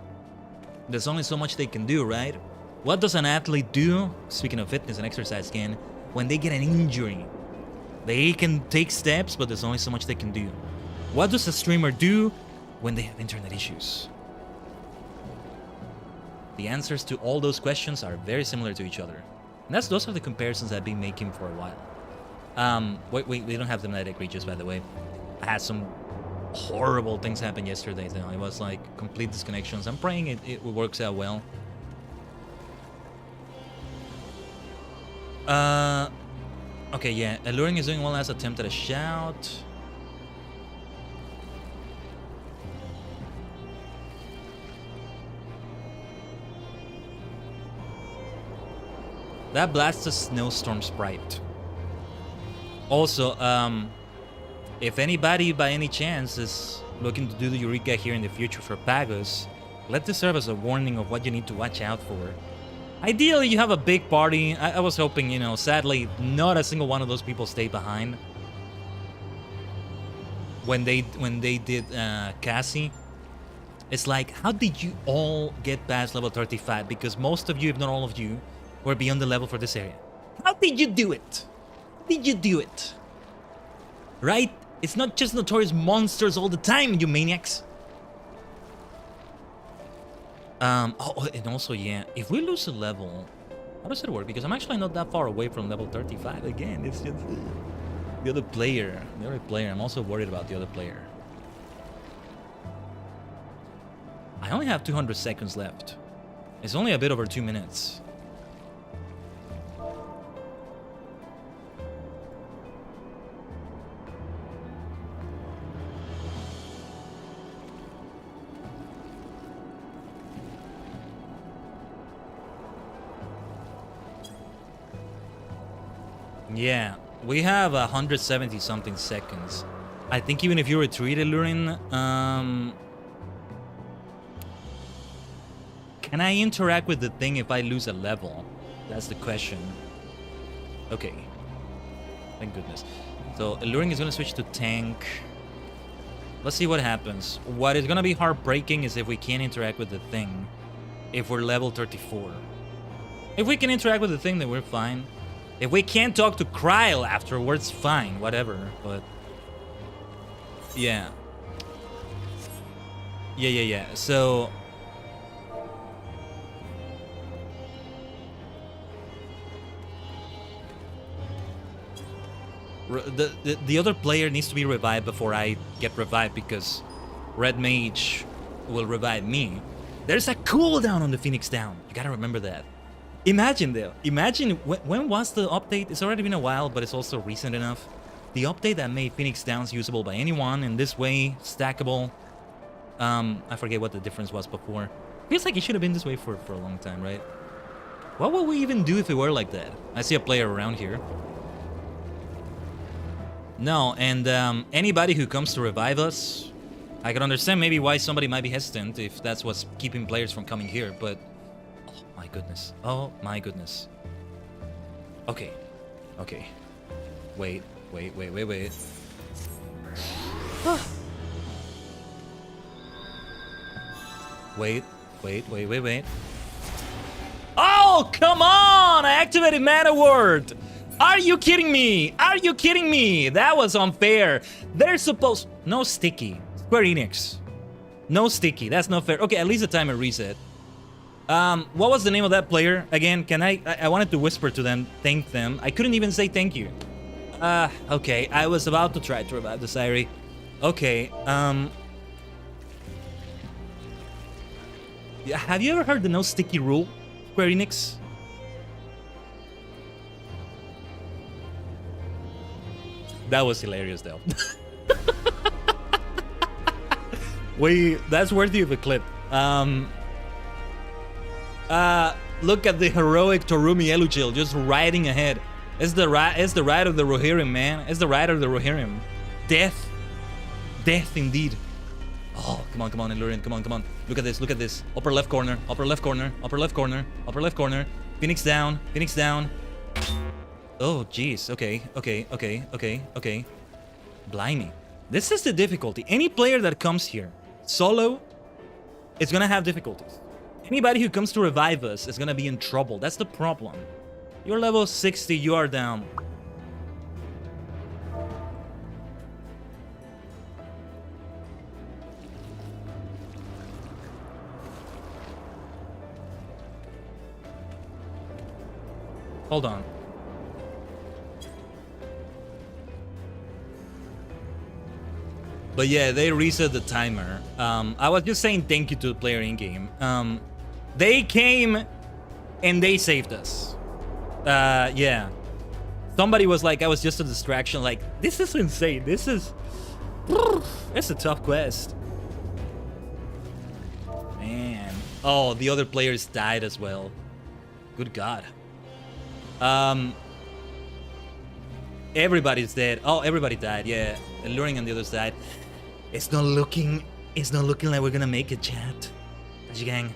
There's only so much they can do, right? What does an athlete do, speaking of fitness and exercise again, when they get an injury? They can take steps, but there's only so much they can do. What does a streamer do when they have internet issues? The answers to all those questions are very similar to each other. And those are the comparisons I've been making for a while. Wait, we don't have them that egregious, by the way. I had some horrible things happen yesterday, though. It was like complete disconnections. I'm praying it works out well. Okay, yeah. Alluring is doing one last attempt at a shout. That blasts a snowstorm sprite. Also, if anybody by any chance is looking to do the Eureka here in the future for Pagos, let this serve as a warning of what you need to watch out for. Ideally, you have a big party. I was hoping, you know, sadly, not a single one of those people stayed behind. When they did Cassie, it's like, how did you all get past level 35? Because most of you, if not all of you, were beyond the level for this area. How did you do it? Did you do it? Right? It's not just notorious monsters all the time, you maniacs. Oh, and also, yeah, if we lose a level, how does it work? Because I'm actually not that far away from level 35 again. It's just the other player. I'm also worried about the other player. I only have 200 seconds left. It's only a bit over 2 minutes. Yeah, we have 170 something seconds. I think even if you retreat, Lurin, can I interact with the thing if I lose a level? That's the question. Okay. Thank goodness. So Alluring is gonna switch to tank. Let's see what happens. What is gonna be heartbreaking is if we can't interact with the thing. If we're level 34. If we can interact with the thing, then we're fine. If we can't talk to Kryl afterwards, fine, whatever, but... Yeah. Yeah. So... The other player needs to be revived before I get revived, because Red Mage will revive me. There's a cooldown on the Phoenix Down. You gotta remember that. Imagine though, when was the update? It's already been a while, but it's also recent enough. The update that made Phoenix Downs usable by anyone in this way, stackable. I forget what the difference was before. Feels like it should have been this way for a long time, right? What would we even do if it were like that? I see a player around here. No, and anybody who comes to revive us, I can understand maybe why somebody might be hesitant if that's what's keeping players from coming here, but... Oh my goodness. Oh my goodness. Okay. Okay. Wait. Wait. Oh, come on! I activated Mana Word! Are you kidding me? Are you kidding me? That was unfair. They're supposed... No sticky. Square Enix. No sticky. That's not fair. Okay, at least the timer reset. What was the name of that player? Again, can I wanted to whisper to them, thank them. I couldn't even say thank you. Okay. I was about to try to revive the Sairi. Okay, yeah, have you ever heard the no sticky rule, Square Enix? That was hilarious, though. That's worthy of a clip. Look at the heroic Torumi Eluchil just riding ahead. It's the ride of the Rohirrim, man. It's the ride of the Rohirrim. Death. Death indeed. Oh, come on, Illurin. Come on. Look at this. Upper left corner. Phoenix down. Oh, jeez. Okay. Blimey. This is the difficulty. Any player that comes here solo is gonna have difficulties. Anybody who comes to revive us is gonna be in trouble. That's the problem. You're level 60, you are down. Hold on. But yeah, they reset the timer. I was just saying thank you to the player in game. They came and they saved us. Yeah. Somebody was like, I was just a distraction. Like, this is insane. This is... It's a tough quest. Man. Oh, the other players died as well. Good God. Everybody's dead. Oh, everybody died. Yeah. Alluring and the others died. It's not looking like we're gonna make it, chat. Tajigen.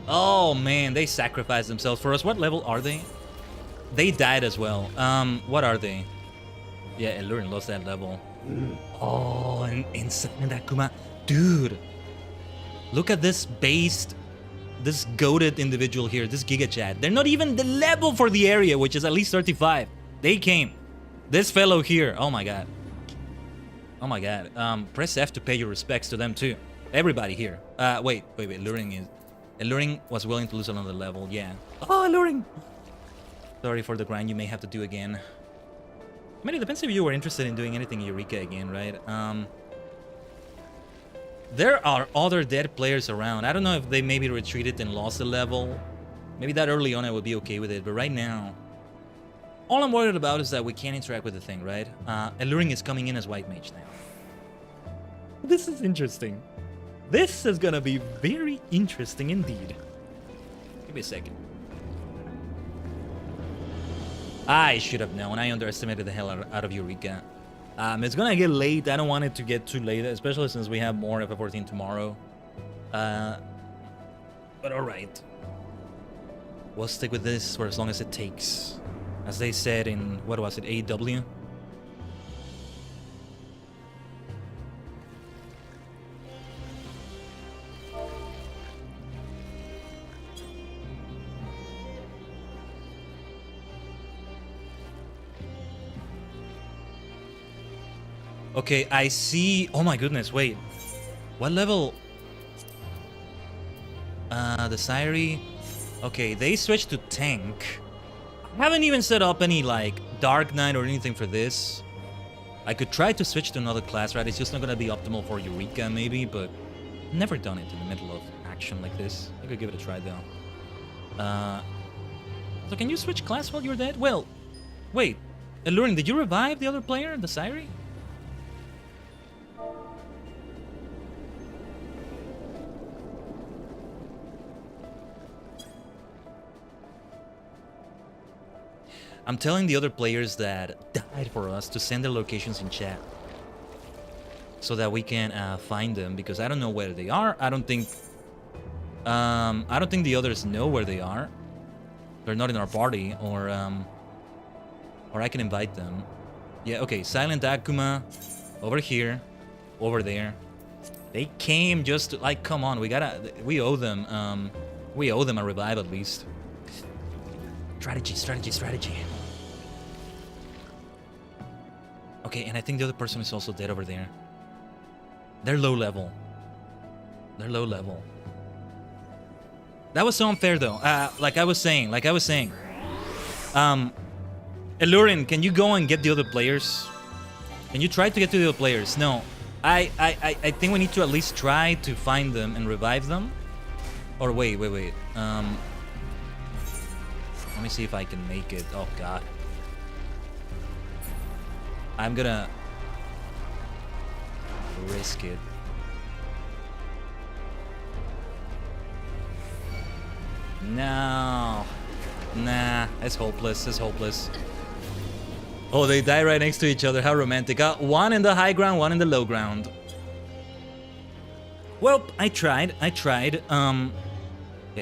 Oh man, they sacrificed themselves for us. What level are they? They died as well. What are they? Yeah, Alluring lost that level. Oh, and Silent Akuma. Dude. Look at this this goated individual here, this Giga Chat. They're not even the level for the area, which is at least 35. They came. This fellow here. Oh my god. Oh my god. Press F to pay your respects to them too. Everybody here. Wait. Alluring was willing to lose another level. Yeah. Oh, Alluring. Sorry for the grind you may have to do again. I mean, it depends if you were interested in doing anything Eureka again, right? There are other dead players around. I don't know if they maybe retreated and lost a level. Maybe that early on I would be okay with it, but right now, all I'm worried about is that we can't interact with the thing, right? Alluring is coming in as White Mage now. This is interesting. This is gonna be very interesting indeed. Give me a second. I should have known. I underestimated the hell out of Eureka. It's gonna get late. I don't want it to get too late, especially since we have more FF14 tomorrow. But alright. We'll stick with this for as long as it takes. As they said in, what was it, AEW? Okay, I see... Oh my goodness, wait. What level? The Syri... Okay, they switched to tank. I haven't even set up any, like, Dark Knight or anything for this. I could try to switch to another class, right? It's just not gonna be optimal for Eureka, maybe, but... I've never done it in the middle of action like this. I could give it a try, though. So can you switch class while you're dead? Well, wait. Alluring, did you revive the other player, the Syri? I'm telling the other players that died for us to send their locations in chat so that we can find them, because I don't know where they are. I don't think the others know where they are. They're not in our party, or I can invite them. Yeah, okay. Silent Akuma over here, over there. They came just to, like, come on. We owe them a revive at least. Strategy. Okay, and I think the other person is also dead over there. They're low level. That was so unfair, though. Like I was saying. Alluring, can you go and get the other players? Can you try to get to the other players? No. I think we need to at least try to find them and revive them. Or wait. Let me see if I can make it. Oh, God. I'm gonna risk it. No. Nah, it's hopeless. Oh, they die right next to each other. How romantic. One in the high ground, one in the low ground. Well, I tried. Okay,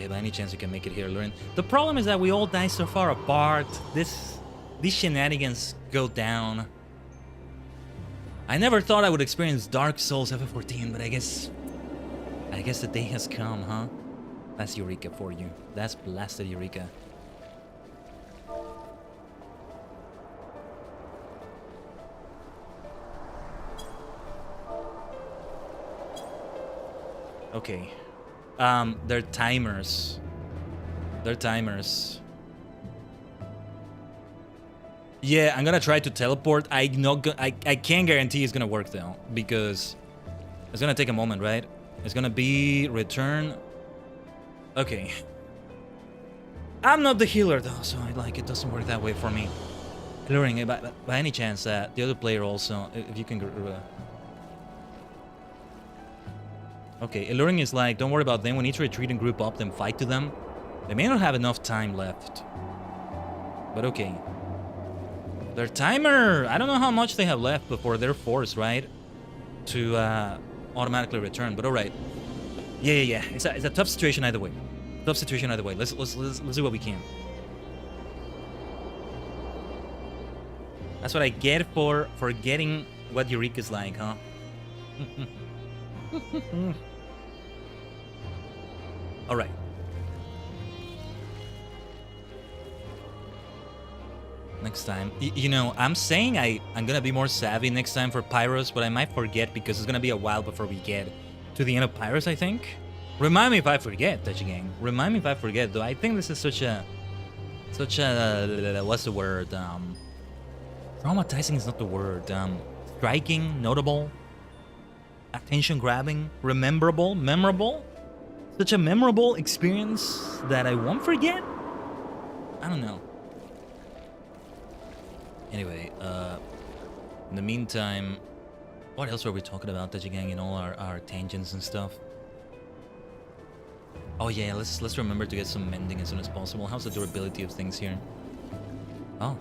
by any chance you can make it here, Lauren. The problem is that we all die so far apart. These shenanigans go down. I never thought I would experience Dark Souls FF14, but I guess the day has come, huh? That's Eureka for you. That's blasted Eureka. Okay. They're timers. They're timers. Yeah, I'm gonna try to teleport. I can't guarantee it's gonna work though, because it's gonna take a moment, right? It's gonna be return. Okay. I'm not the healer though, so it doesn't work that way for me. Alluring, by any chance that the other player also, if you can. Okay, alluring is like, don't worry about them. We need to retreat and group up, then fight to them. They may not have enough time left, but okay. Their timer! I don't know how much they have left before they're forced, right? To automatically return, but alright. Yeah. It's a tough situation either way. Tough situation either way. Let's do what we can. That's what I get for forgetting what Eureka's like, huh? Alright. Next time. You know, I'm saying I'm gonna be more savvy next time for Pyros, but I might forget because it's gonna be a while before we get to the end of Pyros, I think. Remind me if I forget, Tajigen. Remind me if I forget, though. I think this is such a what's the word? Traumatizing is not the word. Striking, notable, attention grabbing, rememberable, memorable. Such a memorable experience that I won't forget. I don't know. Anyway, in the meantime, what else were we talking about, Tajigen, in all our tangents and stuff? Oh yeah, let's remember to get some mending as soon as possible. How's the durability of things here? Oh,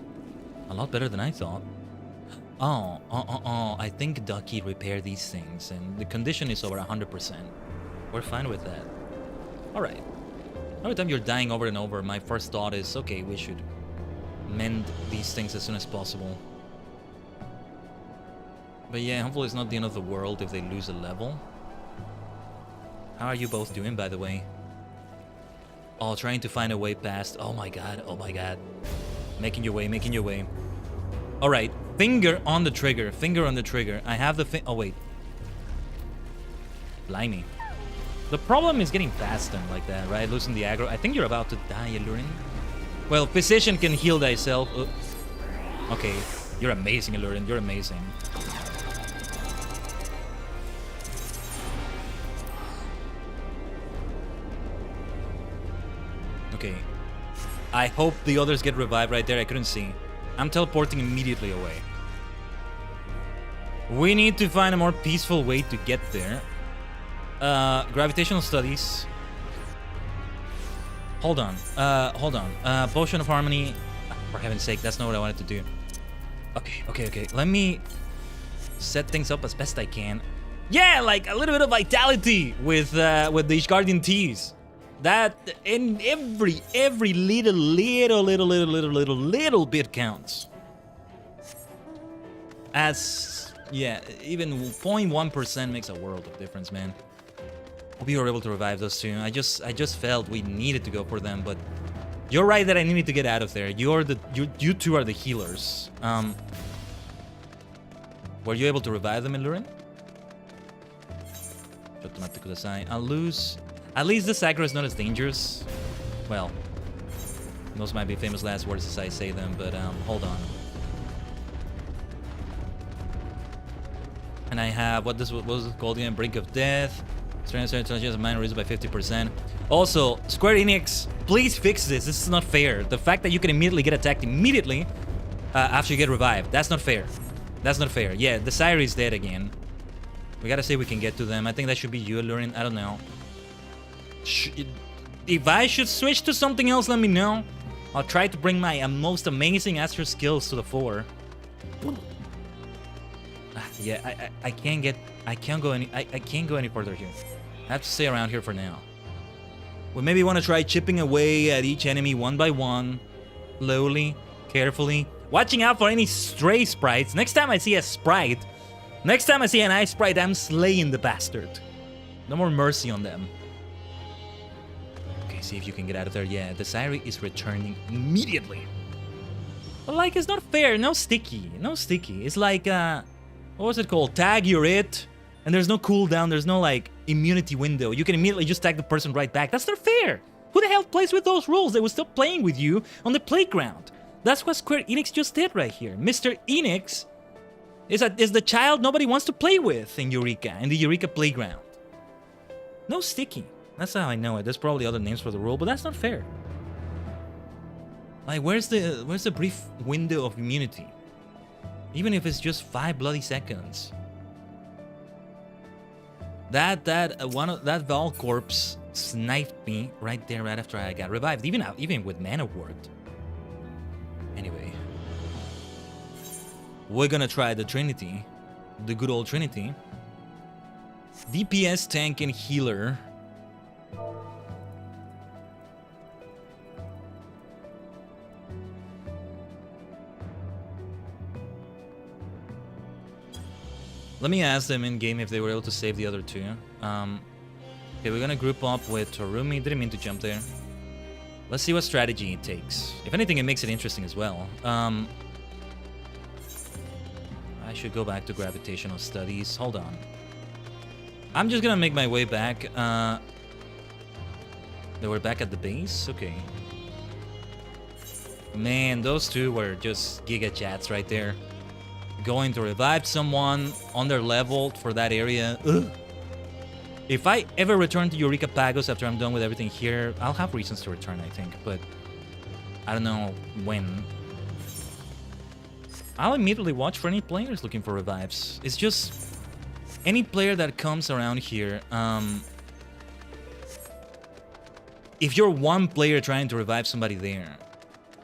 a lot better than I thought. Oh, I think Ducky repaired these things, and the condition is over 100%. We're fine with that. Alright. Every time you're dying over and over, my first thought is, okay, we should mend these things as soon as possible. But yeah, hopefully it's not the end of the world if they lose a level. How are you both doing, by the way? Oh, trying to find a way past. Oh my god, oh my god. Making your way, making your way. Alright, finger on the trigger, finger on the trigger. I have the oh wait. Blimey. The problem is getting past them like that, right? Losing the aggro. I think you're about to die, Alluring. Well, Physician can heal thyself. Okay, you're amazing, Alluring. You're amazing. Okay. I hope the others get revived right there. I couldn't see. I'm teleporting immediately away. We need to find a more peaceful way to get there. Gravitational studies. Hold on. Potion of Harmony. For heaven's sake, that's not what I wanted to do. Okay. Let me set things up as best I can. Yeah, like a little bit of vitality with the Ishgardian teas. That in every little bit counts. As yeah, even 0.1% makes a world of difference, man. Hope you were able to revive those two. I just felt we needed to go for them, but you're right that I needed to get out of there. You two are the healers. Were you able to revive them in Lurin? I'll lose. At least this aggro is not as dangerous. Well, those might be famous last words as I say them, but hold on. And I have what was it called again? Brink of Death. Strength of mine reduced by 50%. Also, Square Enix, please fix this. This is not fair. The fact that you can immediately get attacked immediately after you get revived. That's not fair. That's not fair. Yeah, the Sire is dead again. We gotta say we can get to them. I think that should be you, Lurin. I don't know. If I should switch to something else, let me know. I'll try to bring my most amazing Astro skills to the fore. Yeah, I can't go any further here. I have to stay around here for now. We maybe want to try chipping away at each enemy one by one, slowly, carefully, watching out for any stray sprites. Next time I see a sprite, next time I see an ice sprite, I'm slaying the bastard. No more mercy on them. Okay, see if you can get out of there. Yeah, the Siri is returning immediately. But like, it's not fair. No sticky. It's like, what was it called? Tag, you're it. And there's no cooldown. There's no, like, immunity window. You can immediately just tag the person right back. That's not fair. Who the hell plays with those rules? They will stop playing with you on the playground. That's what Square Enix just did right here. Mr. Enix is the child nobody wants to play with in Eureka, in the Eureka playground. No sticky. That's how I know it. There's probably other names for the rule, but that's not fair. Like, where's the brief window of immunity? Even if it's just 5 bloody seconds. That Val corpse sniped me right there, right after I got revived. Even with mana worked. Anyway, we're gonna try the Trinity, the good old Trinity. DPS, tank, and healer. Let me ask them in game if they were able to save the other two. Okay, we're gonna group up with Torumi. Didn't mean to jump there. Let's see what strategy it takes. If anything, it makes it interesting as well. I should go back to gravitational studies. Hold on. I'm just gonna make my way back. They were back at the base? Okay. Man, those two were just giga chats right there. Going to revive someone on their level for that area. Ugh. If I ever return to Eureka Pagos after I'm done with everything here, I'll have reasons to return, I think, but I don't know when. I'll immediately watch for any players looking for revives. It's just any player that comes around here. If you're one player trying to revive somebody there,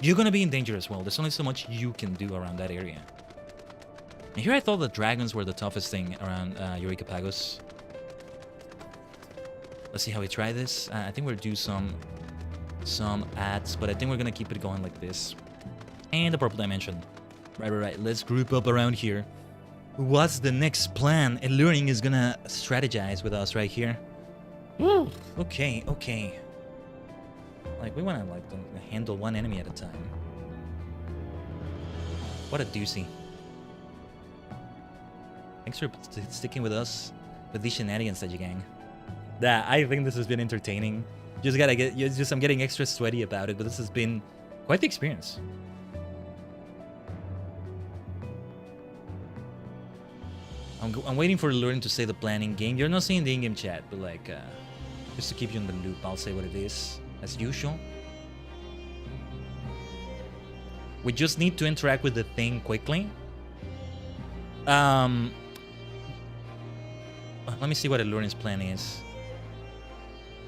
you're gonna be in danger as well. There's only so much you can do around that area. And here I thought the dragons were the toughest thing around Eureka Pagos. Let's see how we try this. I think we'll do some ads, but I think we're gonna keep it going like this. And the purple dimension. Right. Let's group up around here. What's the next plan? Alluring is gonna strategize with us right here. Woo. Okay. Like, we wanna like handle one enemy at a time. What a doozy. Thanks for sticking with us with these shenanigans, Tajigen. Yeah, I think this has been entertaining. I'm getting extra sweaty about it, but this has been quite the experience. I'm waiting for Lurin to say the plan in game. You're not seeing the in-game chat, but like, just to keep you in the loop, I'll say what it is as usual. We just need to interact with the thing quickly. Let me see what Allurin's plan is.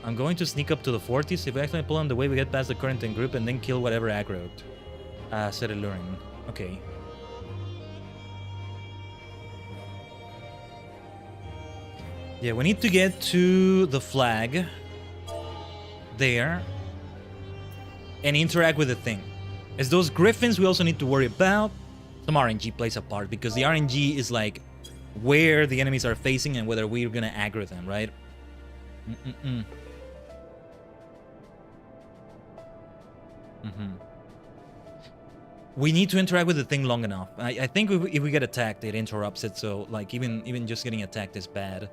I'm going to sneak up to the 40s. If we actually pull on the way, we get past the current in group and then kill whatever aggroed. Said Allurin. Okay. Yeah, we need to get to the flag. There. And interact with the thing. As those griffins we also need to worry about. Some RNG plays a part because the RNG is like where the enemies are facing and whether we're gonna aggro them, right? We need to interact with the thing long enough. I think if we get attacked, it interrupts it. So like even just getting attacked is bad.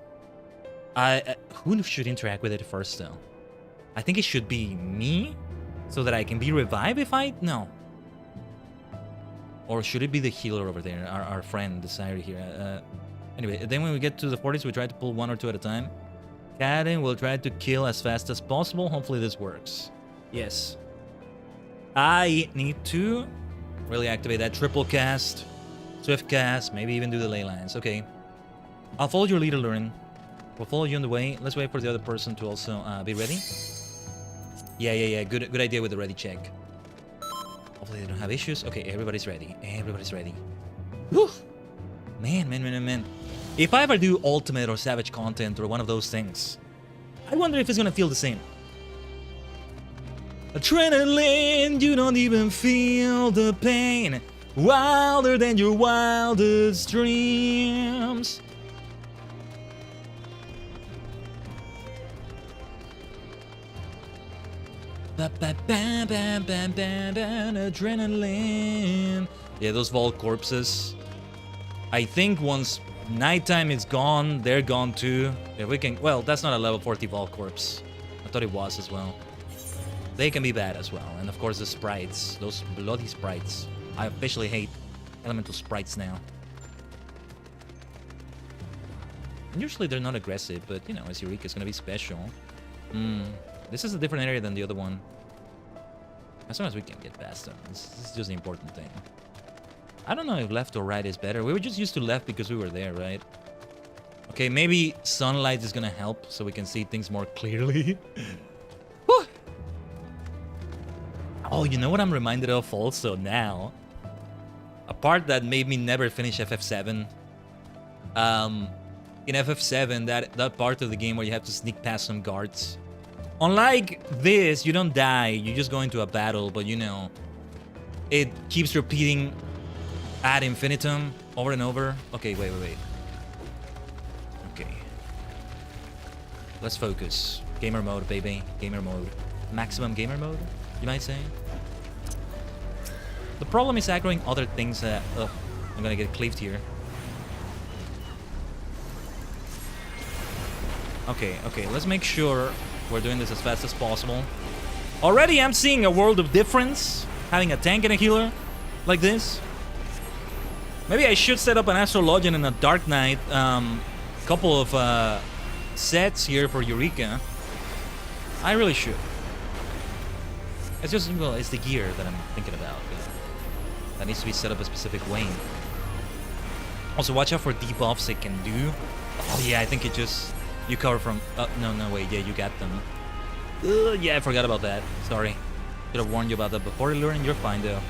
Who should interact with it first though? I think it should be me, so that I can be revived if I no. Or should it be the healer over there, our friend, the sire here? Anyway, then when we get to the 40s, we try to pull 1 or 2 at a time. Khaiden will try to kill as fast as possible. Hopefully this works. Yes. I need to really activate that triple cast, swift cast, maybe even do the ley lines. Okay. I'll follow your leader, Lurin. We'll follow you on the way. Let's wait for the other person to also be ready. Yeah. Good idea with the ready check. Hopefully they don't have issues. Okay, everybody's ready. Whew. Man. If I ever do ultimate or savage content or one of those things, I wonder if it's gonna feel the same. Adrenaline, you don't even feel the pain. Wilder than your wildest dreams. Adrenaline. Yeah, those vault corpses. I think once Nighttime is gone. They're gone too. If we can... Well, that's not a level 40 Vault Corpse. I thought it was as well. They can be bad as well. And of course the sprites. Those bloody sprites. I officially hate elemental sprites now. And usually they're not aggressive, but you know, as Eureka is gonna be special. This is a different area than the other one. As long as we can get past them. This is just the important thing. I don't know if left or right is better. We were just used to left because we were there, right? Okay, maybe sunlight is gonna help so we can see things more clearly. Oh, you know what I'm reminded of also now? A part that made me never finish FF7. In FF7, that part of the game where you have to sneak past some guards. Unlike this, you don't die, you just go into a battle, but you know, it keeps repeating ad infinitum over and over. Okay, wait. Okay. Let's focus. Gamer mode, baby. Gamer mode. Maximum gamer mode, you might say. The problem is aggroing other things that... Ugh, I'm gonna get cleaved here. Okay, let's make sure we're doing this as fast as possible. Already I'm seeing a world of difference having a tank and a healer like this. Maybe I should set up an Astrologian and a Dark Knight couple of sets here for Eureka. I really should. It's just, well, it's the gear that I'm thinking about. That needs to be set up a specific way. Also, watch out for debuffs it can do. Oh yeah, I think it just... You cover from... no, wait, yeah, you got them. Yeah, I forgot about that. Sorry. Should have warned you about that before learning. You're fine, though.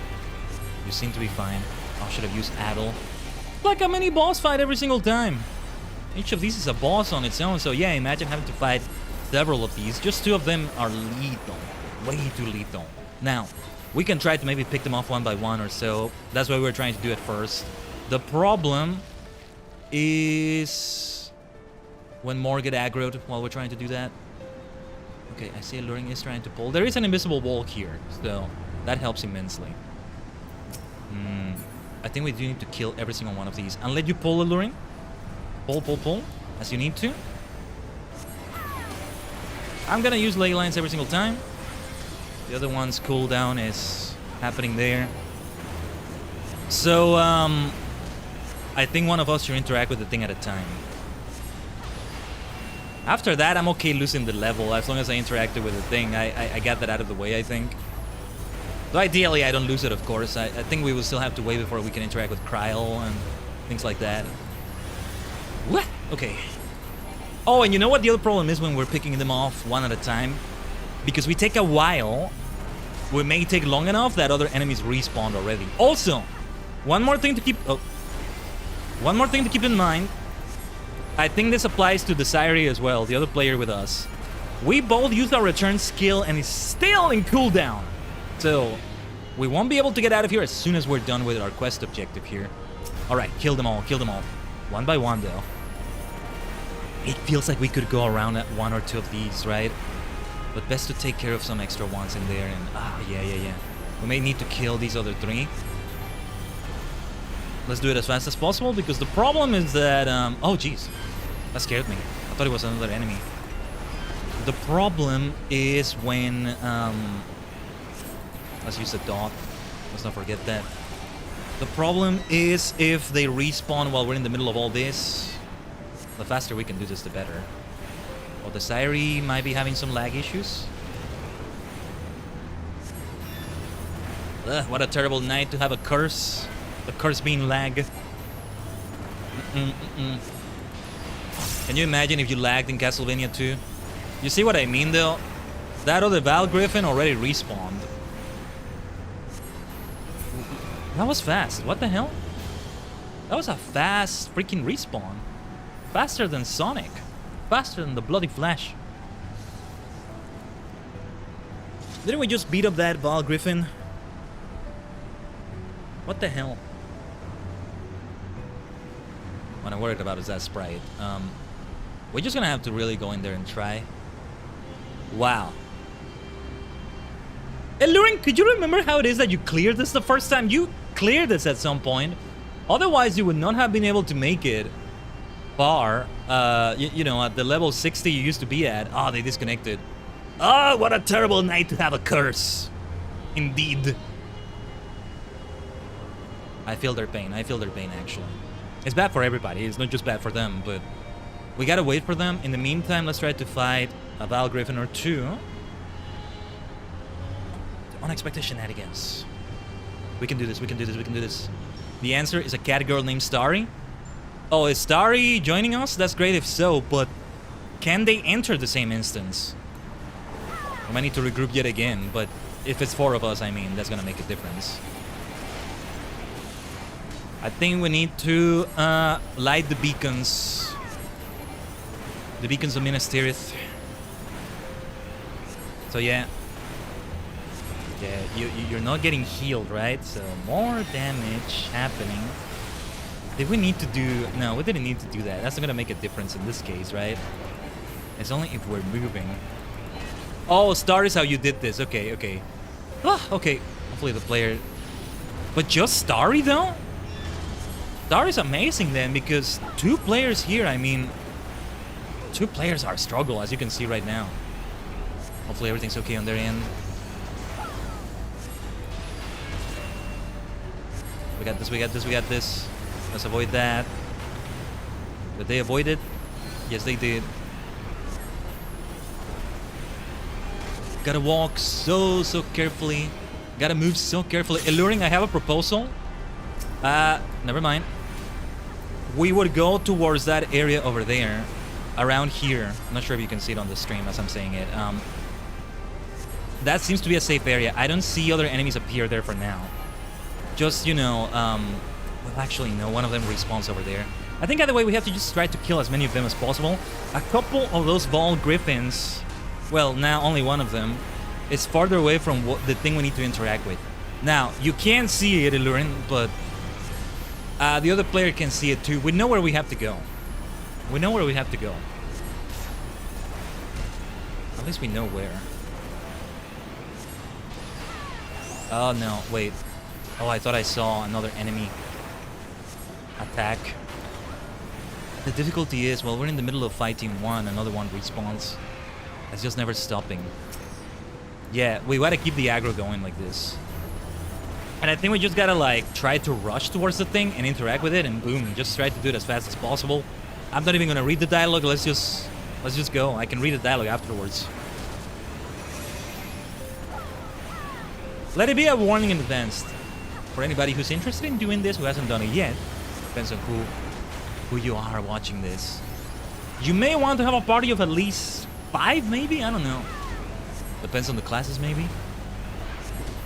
You seem to be fine. Oh, should have used Adel. Like a mini boss fight every single time. Each of these is a boss on its own, so yeah, imagine having to fight several of these. Just 2 of them are lethal. Way too lethal. Now, we can try to maybe pick them off one by one or so. That's why we're trying to do it first. The problem is... when more get aggroed while we're trying to do that. Okay, I see Alluring is trying to pull. There is an invisible wall here, so that helps immensely. I think we do need to kill every single one of these. And let you pull Alluring. Pull, as you need to. I'm gonna use ley lines every single time. The other one's cooldown is happening there. So, I think one of us should interact with the thing at a time. After that, I'm okay losing the level as long as I interacted with the thing. I got that out of the way, I think. Though ideally, I don't lose it, of course. I think we will still have to wait before we can interact with Kryl and things like that. What? Okay. Oh, and you know what the other problem is when we're picking them off one at a time? Because we take a while, we may take long enough that other enemies respawn already. Also, one more thing to keep in mind. I think this applies to Desiree as well, the other player with us. We both used our return skill and it's still in cooldown. So, we won't be able to get out of here as soon as we're done with our quest objective here. Alright, kill them all. One by one, though. It feels like we could go around at 1 or 2 of these, right? But best to take care of some extra ones in there and... yeah. We may need to kill these other 3. Let's do it as fast as possible, because the problem is that... oh, jeez. That scared me. I thought it was another enemy. The problem is when... let's use the dot. Let's not forget that. The problem is if they respawn while we're in the middle of all this. The faster we can do this, the better. Well, the Desiree might be having some lag issues. Ugh, what a terrible night to have a curse. The curse being lag. Can you imagine if you lagged in Castlevania 2? You see what I mean, though? That other Val Griffin already respawned. That was fast. What the hell? That was a fast freaking respawn. Faster than Sonic. Faster than the bloody Flash. Didn't we just beat up that Val Griffin? What the hell? What I'm worried about is that sprite. We're just gonna have to really go in there and try. Wow. Alluring, could you remember how it is that you cleared this the first time? You cleared this at some point. Otherwise, you would not have been able to make it. far, you know, at the level 60 you used to be at. Oh, they disconnected. Oh, what a terrible night to have a curse. Indeed. I feel their pain. I feel their pain, actually. It's bad for everybody. It's not just bad for them, but we gotta wait for them. In the meantime, let's try to fight a Val Griffin or two. The unexpected shenanigans. We can do this. We can do this. We can do this. The answer is a cat girl named Starry. Oh, is Starry joining us? That's great if so, but can they enter the same instance? We might need to regroup yet again, but if it's 4 of us, I mean, that's gonna make a difference. I think we need to light the beacons. The beacons of Minas Tirith. So yeah. Yeah, you're not getting healed, right? So more damage happening. Did we need to do... No, we didn't need to do that. That's not gonna make a difference in this case, right? It's only if we're moving. Oh, Star is how you did this. Okay, okay. Ah, okay. Hopefully the player... But just Starry, though? Star is amazing, then, because 2 players here, I mean... 2 players are a struggle, as you can see right now. Hopefully everything's okay on their end. We got this, we got this, we got this. Let's avoid that. Did they avoid it? Yes, they did. Gotta walk so carefully. Gotta move so carefully. Alluring, I have a proposal. Never mind. We would go towards that area over there. Around here. I'm not sure if you can see it on the stream as I'm saying it. That seems to be a safe area. I don't see other enemies appear there for now. Just, you know, well, actually, no. One of them respawns over there. I think either way, we have to just try to kill as many of them as possible. A couple of those Ball Griffins... Well, now only one of them is farther away from the thing we need to interact with. Now, you can't see it, Alluring, but the other player can see it too. We know where we have to go. We know where we have to go. At least we know where. Oh, no, wait. Oh, I thought I saw another enemy attack. The difficulty is, well, we're in the middle of fighting one, another one respawns. It's just never stopping. Yeah, we gotta keep the aggro going like this. And I think we just gotta, like, try to rush towards the thing and interact with it, and boom, just try to do it as fast as possible. I'm not even gonna read the dialogue, let's just go. I can read the dialogue afterwards. Let it be a warning in advance for anybody who's interested in doing this, who hasn't done it yet. Depends on who you are watching this. You may want to have a party of at least 5, maybe? I don't know. Depends on the classes, maybe.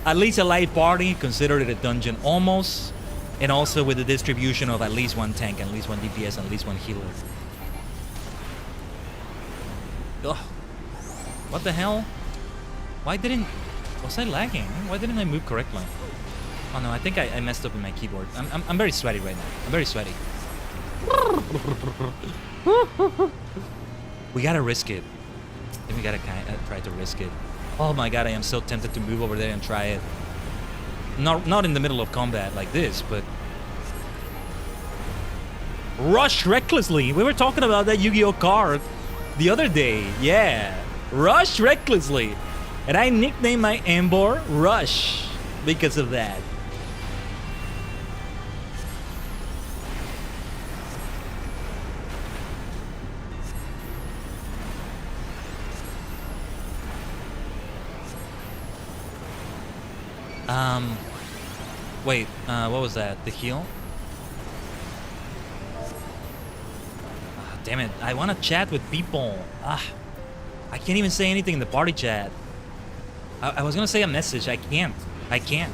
At least a light party, consider it a dungeon almost. And also with the distribution of at least 1 tank, at least 1 DPS, and at least 1 healer. Ugh. What the hell? Why didn't... Was I lagging? Why didn't I move correctly? Oh no, I think I messed up with my keyboard. I'm very sweaty right now. I'm very sweaty. We gotta risk it. I think we gotta try to risk it. Oh my god, I am so tempted to move over there and try it. Not in the middle of combat like this, but... Rush recklessly! We were talking about that Yu-Gi-Oh card the other day. Yeah. Rush recklessly! And I nicknamed my Embor Rush because of that. Wait, what was that? The heal? Ah, damn it, I want to chat with people. Ah, I can't even say anything in the party chat. I was gonna say a message, I can't. I can't.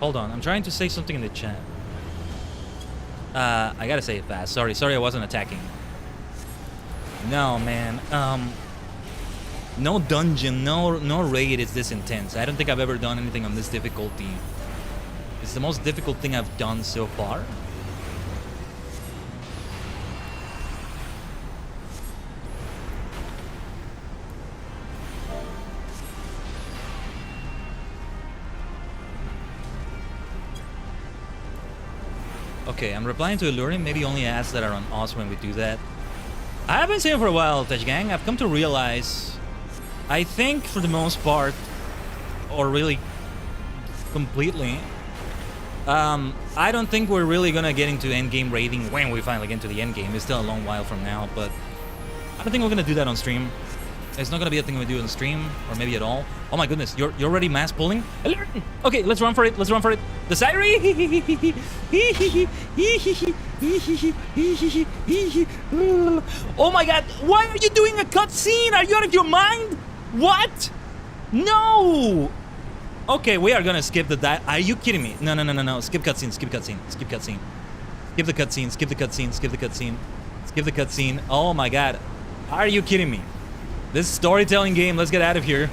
Hold on, I'm trying to say something in the chat. I gotta say it fast. Sorry, I wasn't attacking. No, man. No dungeon, no raid is this intense. I don't think I've ever done anything on this difficulty. It's the most difficult thing I've done so far. Okay, I'm replying to Alluring. Maybe only ads that are on us when we do that. I haven't seen it for a while, Tajigen. I've come to realize, I think for the most part, or really completely, I don't think we're really gonna get into endgame raiding when we finally get into the endgame. It's still a long while from now, but I don't think we're gonna do that on stream. It's not gonna be a thing we do on stream, or maybe at all. Oh my goodness, you're already mass pulling? Okay, let's run for it. Let's run for it. The siren! Oh my god, why are you doing a cutscene? Are you out of your mind? What? No! Okay, we are gonna skip the Are you kidding me? No, no, no, no, no. Skip cutscene, skip cutscene, skip cutscene. Skip the cutscene, skip the cutscene, skip the cutscene. Skip the cutscene. Oh my god. Are you kidding me? This storytelling game, let's get out of here.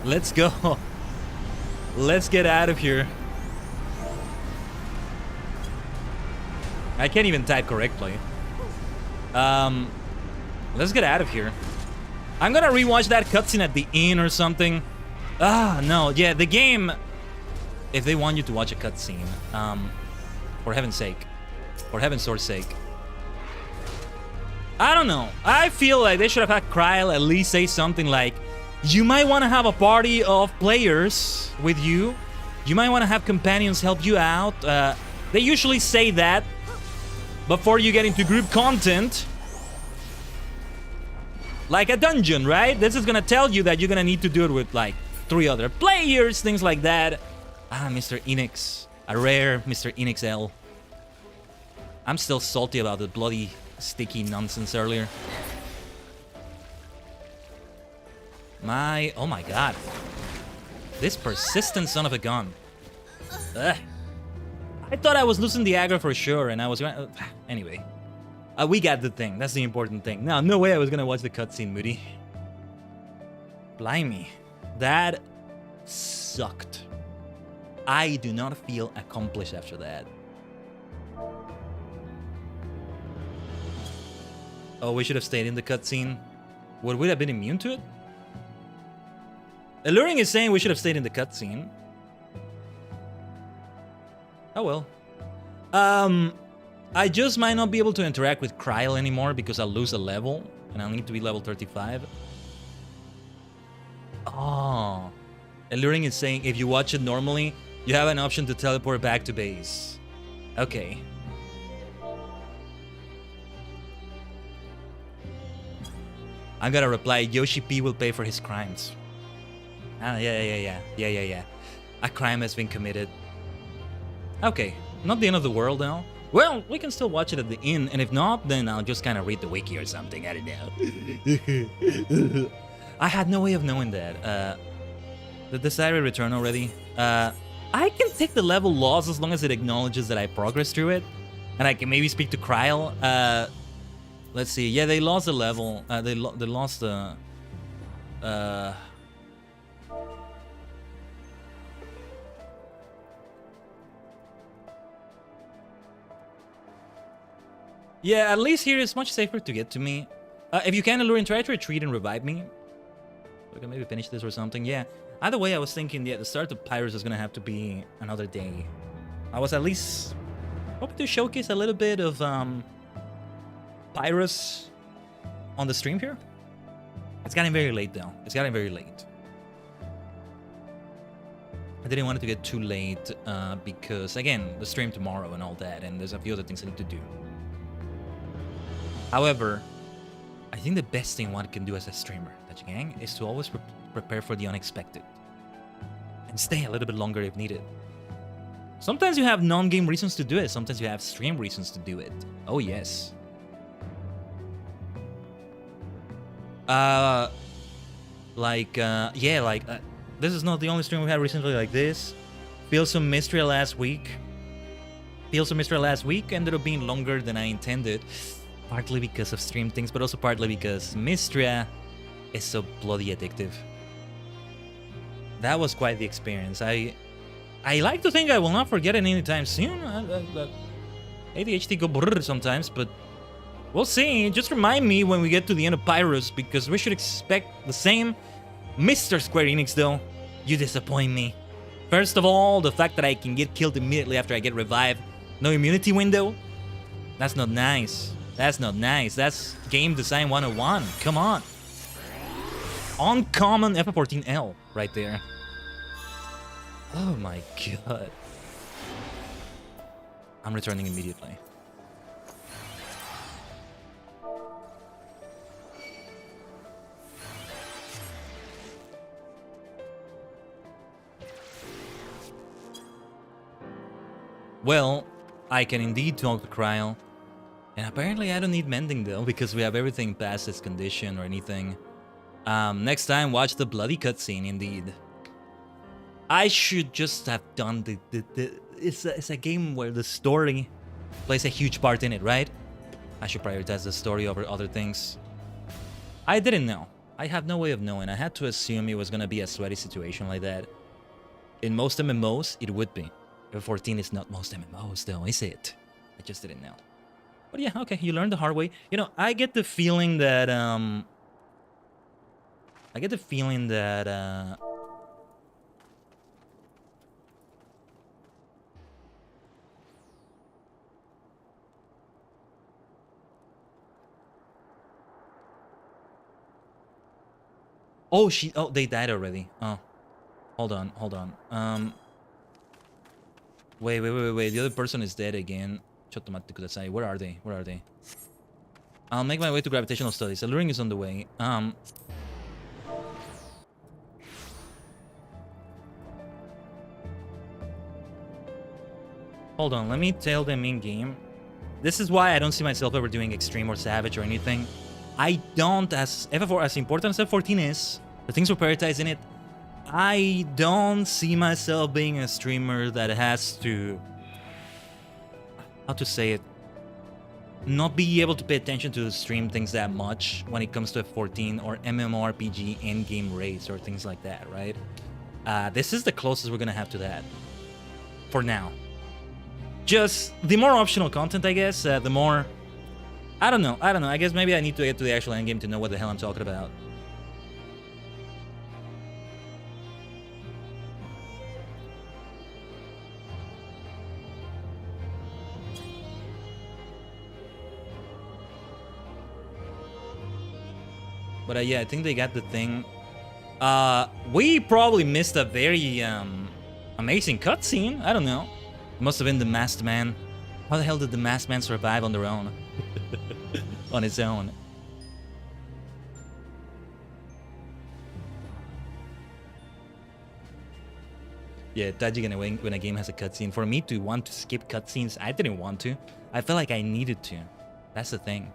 Let's go. Let's get out of here. I can't even type correctly. Let's get out of here. I'm gonna rewatch that cutscene at the inn or something. Ah, no, yeah, the game, if they want you to watch a cutscene, for heaven's sake, for heaven's source sake, I don't know. I feel like they should have had Kryl at least say something like, you might want to have a party of players with you. You might want to have companions help you out. They usually say that before you get into group content. Like a dungeon, right? This is gonna tell you that you're gonna need to do it with like 3 other players, things like that. Ah, Mr. Enix. A rare Mr. Enix L. I'm still salty about the bloody sticky nonsense earlier. Oh my god. This persistent son of a gun. Ugh. I thought I was losing the aggro for sure, and I was going. Anyway. We got the thing. That's the important thing. Now, no way I was gonna watch the cutscene, Moody. Blimey. That sucked. I do not feel accomplished after that. Oh, we should have stayed in the cutscene. Would we have been immune to it? Alluring is saying we should have stayed in the cutscene. Oh well. I just might not be able to interact with Kryl anymore because I'll lose a level, and I'll need to be level 35. Oh. Alluring is saying if you watch it normally, you have an option to teleport back to base. Okay. I'm gonna reply, Yoshi P will pay for his crimes. Ah, yeah. A crime has been committed. Okay, not the end of the world now. Well, we can still watch it at the inn, and if not, then I'll just kind of read the wiki or something, I don't know. I had no way of knowing that. Did the siren return already? I can take the level loss as long as it acknowledges that I progressed through it, and I can maybe speak to Kryl. Let's see. Yeah, they lost the level. They lost the. Yeah, at least here it's much safer to get to me. If you can, Alluring, try to retreat and revive me. We can maybe finish this or something. Yeah. Either way, I was thinking, yeah, the start of Pyrus is gonna have to be another day. I was at least hoping to showcase a little bit of Pyrus on the stream here. It's getting very late though. It's getting very late. I didn't want it to get too late because, again, the stream tomorrow and all that, and there's a few other things I need to do. However, I think the best thing one can do as a streamer, Tajigen, is to always prepare for the unexpected. And stay a little bit longer if needed. Sometimes you have non-game reasons to do it. Sometimes you have stream reasons to do it. Oh, yes. This is not the only stream we had recently like this. Feel Some Mystery last week. Ended up being longer than I intended. Partly because of stream things, but also partly because Mystria is so bloody addictive. That was quite the experience. I like to think I will not forget it anytime soon. ADHD go brrr sometimes, but we'll see. Just remind me when we get to the end of Pyrus, because we should expect the same. Mr. Square Enix, though, you disappoint me. First of all, the fact that I can get killed immediately after I get revived No immunity window? That's not nice. That's not nice. That's game design 101. Come on. Uncommon FF14L right there. Oh my god. I'm returning immediately. Well, I can indeed talk to Kryl. And apparently I don't need mending though, because we have everything past its condition or anything. Next time, watch the bloody cutscene, indeed. I should just have done it's a game where the story plays a huge part in it, right? I should prioritize the story over other things. I didn't know. I have no way of knowing. I had to assume it was gonna be a sweaty situation like that. In most MMOs, it would be. F14 is not most MMOs though, is it? I just didn't know. But yeah, okay, you learned the hard way. You know, I get the feeling that, oh, they died already. Oh, hold on. Wait. The other person is dead again. Where are they? I'll make my way to gravitational studies. Alluring is on the way. Hold on, let me tell them in-game. This is why I don't see myself ever doing extreme or savage or anything. I don't, as FF4, as important as F14 is, the things we prioritize in it, I don't see myself being a streamer that has to, how to say it, not be able to pay attention to the stream things that much when it comes to F14 or MMORPG in-game raids or things like that, right? This is the closest we're gonna have to that, for now. Just the more optional content, I guess, the more... I don't know. I guess maybe I need to get to the actual endgame to know what the hell I'm talking about. But yeah, I think they got the thing. We probably missed a very amazing cutscene. I don't know. It must have been the masked man. How the hell did the masked man survive on their own? On its own. Yeah, Tajigen when a game has a cutscene. For me to want to skip cutscenes, I didn't want to. I felt like I needed to. That's the thing.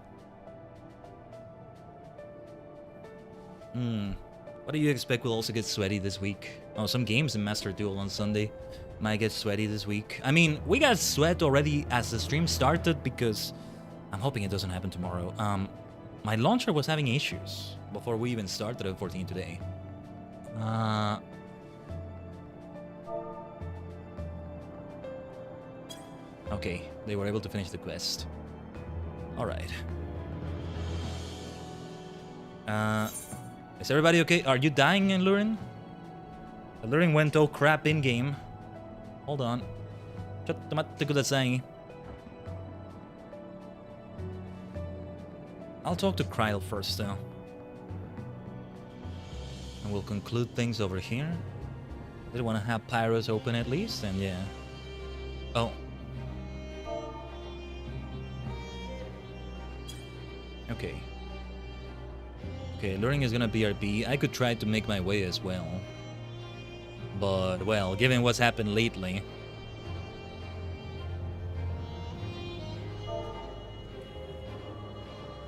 What do you expect will also get sweaty this week? Oh, some games in Master Duel on Sunday might get sweaty this week. I mean, we got sweat already as the stream started because I'm hoping it doesn't happen tomorrow. My launcher was having issues before we even started at 14 today. Okay, they were able to finish the quest. Alright. Is everybody okay? Are you dying, Lurin? Lurin went oh crap in-game. Hold on. I'll talk to Kryl first, though. And we'll conclude things over here. Did want to have Pyros open at least, and yeah. Oh. Okay. Okay, luring is gonna BRB. I could try to make my way as well. But, well, given what's happened lately...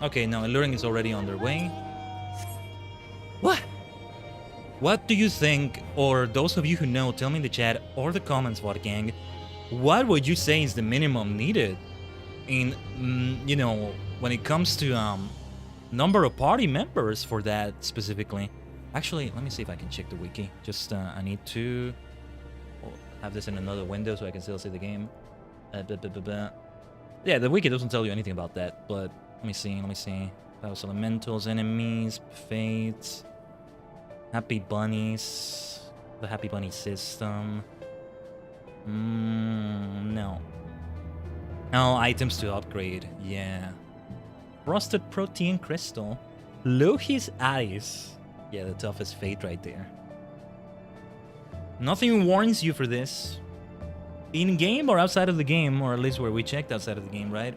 Okay, now alluring is already on their way. What? What do you think, or those of you who know, tell me in the chat or the comments, VOD gang, what would you say is the minimum needed in, you know, when it comes to number of party members for that specifically? Actually, let me see if I can check the wiki. Just, I need to have this in another window so I can still see the game. Yeah, the wiki doesn't tell you anything about that, but let me see. Those elementals, enemies, fates, happy bunnies, the happy bunny system. No. Oh, items to upgrade. Yeah. Frosted protein crystal. Lohi's eyes. Yeah, the toughest fate right there. Nothing warns you for this. In-game or outside of the game, or at least where we checked outside of the game, right?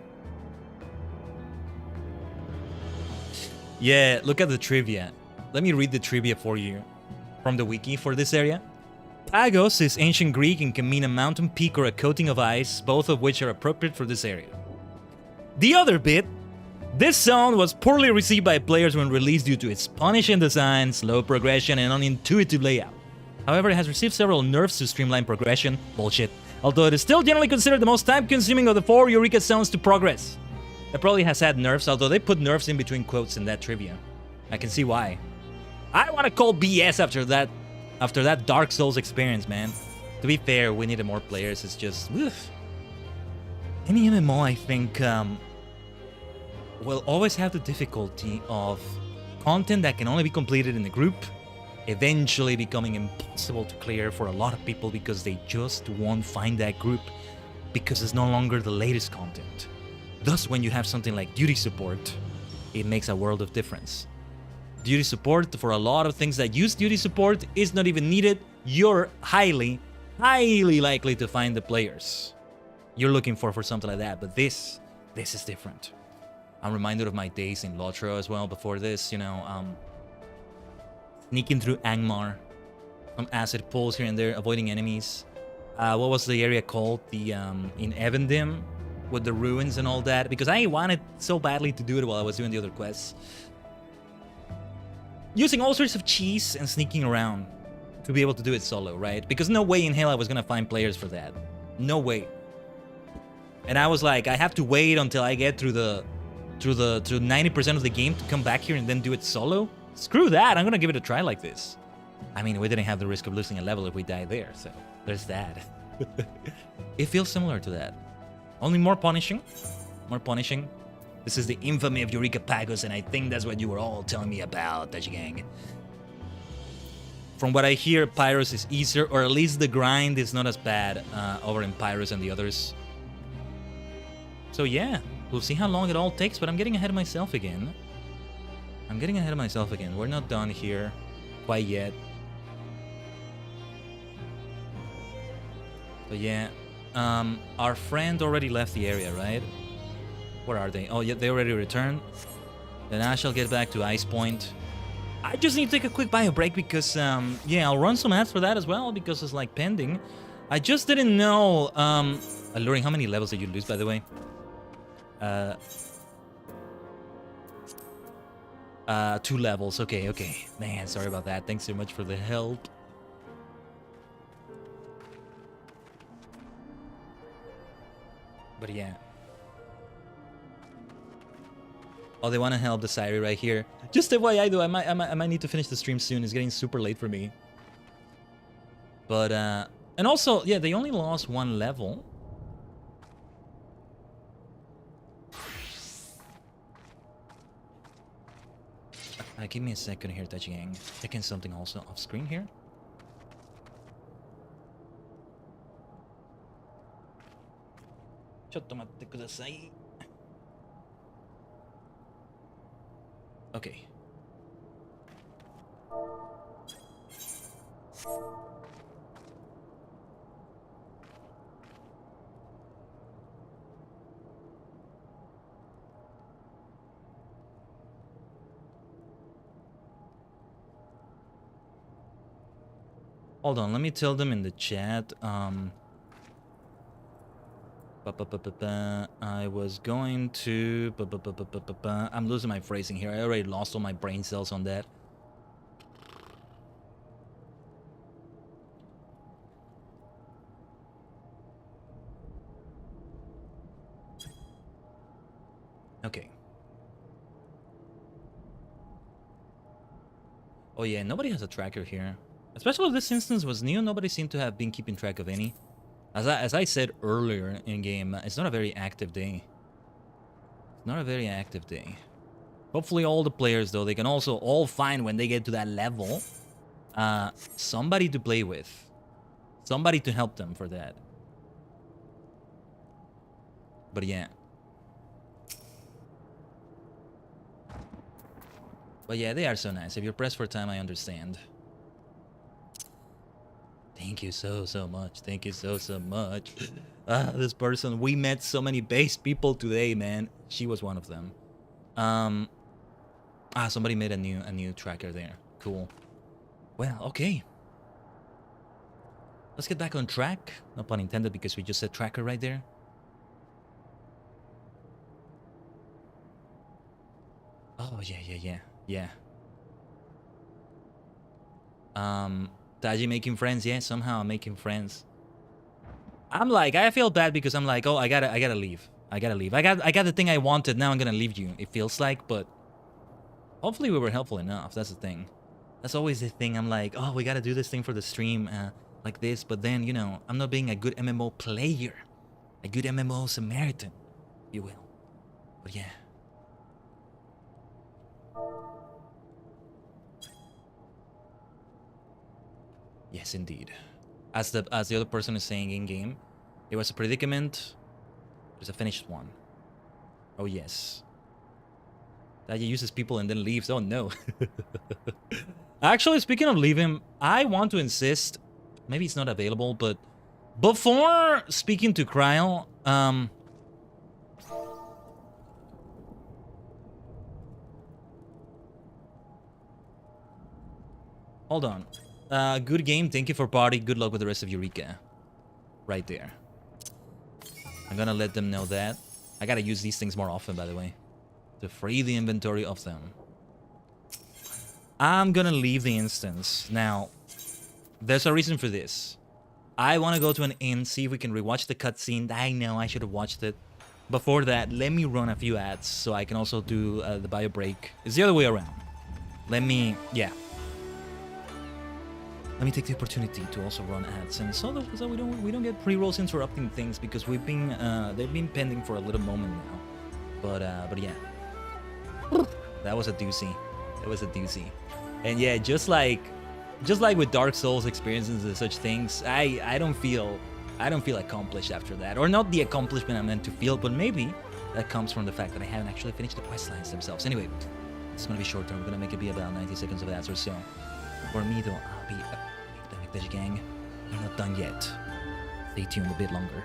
Yeah, look at the trivia. Let me read the trivia for you from the wiki for this area. Pagos is ancient Greek and can mean a mountain peak or a coating of ice, both of which are appropriate for this area. The other bit, this zone was poorly received by players when released due to its punishing design, slow progression, and unintuitive layout. However, it has received several nerfs to streamline progression. Bullshit. Although it is still generally considered the most time-consuming of the 4 Eureka zones to progress. It probably has had nerfs, although they put nerfs in between quotes in that trivia. I can see why. I want to call BS after that Dark Souls experience, man. To be fair, we needed more players. It's just, any MMO, I think, will always have the difficulty of content that can only be completed in a group, eventually becoming impossible to clear for a lot of people because they just won't find that group because it's no longer the latest content. Thus, when you have something like duty support, it makes a world of difference. Duty support, for a lot of things that use duty support, is not even needed. You're highly likely to find the players you're looking for something like that. But this is different. I'm reminded of my days in Lotro as well before this, you know, sneaking through Angmar, some acid pulls here and there, avoiding enemies. What was the area called? The in Evendim, with the ruins and all that, because I wanted so badly to do it while I was doing the other quests. Using all sorts of cheese and sneaking around to be able to do it solo, right? Because no way in hell I was gonna find players for that. No way. And I was like, I have to wait until I get through 90% of the game to come back here and then do it solo? Screw that, I'm gonna give it a try like this. I mean, we didn't have the risk of losing a level if we died there, so there's that. It feels similar to that. Only more punishing. More punishing. This is the infamy of Eureka Pagos, and I think that's what you were all telling me about, Tajigen. From what I hear, Pyros is easier, or at least the grind is not as bad over in Pyros and the others. So yeah, we'll see how long it all takes, but I'm getting ahead of myself again. We're not done here quite yet. But yeah, our friend already left the area, right? Where are they? Oh, yeah, they already returned. Then I shall get back to Ice Point. I just need to take a quick bio break because, yeah, I'll run some ads for that as well because it's like pending. I just didn't know, Alluring, how many levels did you lose, by the way? 2 levels. Okay. Man, sorry about that. Thanks so much for the help. But yeah. Oh, they want to help the Siri right here. Just FYI though, I might need to finish the stream soon. It's getting super late for me. But and also, yeah, they only lost 1 level. Give me a second here, Tajigen. Checking something also off screen here. Okay. Hold on, let me tell them in the chat. I was going to... I'm losing my phrasing here. I already lost all my brain cells on that. Okay. Oh yeah, nobody has a tracker here. Especially if this instance was new, nobody seemed to have been keeping track of any. As I said earlier in game, it's not a very active day. It's not a very active day. Hopefully all the players, though, they can also all find when they get to that level, somebody to play with. Somebody to help them for that. But yeah. But yeah, they are so nice. If you're pressed for time, I understand. Thank you so much. Thank you so much. This person, we met so many base people today, man. She was one of them. Somebody made a new tracker there. Cool. Well, okay. Let's get back on track. No pun intended, because we just said tracker right there. Oh, yeah. Taji making friends, yeah, somehow I'm making friends. I'm like, I feel bad because I'm like, oh, I gotta leave. I got the thing I wanted, now I'm gonna leave you, it feels like, but hopefully we were helpful enough, that's the thing. That's always the thing, I'm like, oh, we gotta do this thing for the stream, like this, but then, you know, I'm not being a good MMO player. A good MMO Samaritan, if you will. But yeah. Yes, indeed. As the other person is saying in game, it was a predicament. There's a finished one. Oh yes. That he uses people and then leaves. Oh no. Actually, speaking of leaving, I want to insist. Maybe it's not available, but before speaking to Kryl, hold on. Good game. Thank you for party. Good luck with the rest of Eureka. Right there. I'm gonna let them know that. I gotta use these things more often, by the way, to free the inventory of them. I'm gonna leave the instance. Now, there's a reason for this. I want to go to an inn, see if we can rewatch the cutscene. I know I should have watched it. Before that, let me run a few ads so I can also do the bio break. It's the other way around. Let me take the opportunity to also run ads, and so we don't get pre-rolls interrupting things, because they've been pending for a little moment now. But yeah, that was a doozy. It was a doozy. And yeah, just like with Dark Souls experiences and such things, I don't feel accomplished after that, or not the accomplishment I'm meant to feel, but maybe that comes from the fact that I haven't actually finished the quest lines themselves. Anyway, it's gonna be short term. We're gonna make it be about 90 seconds of ads or so. For me though, I'll be Tajigen. We're not done yet. Stay tuned a bit longer.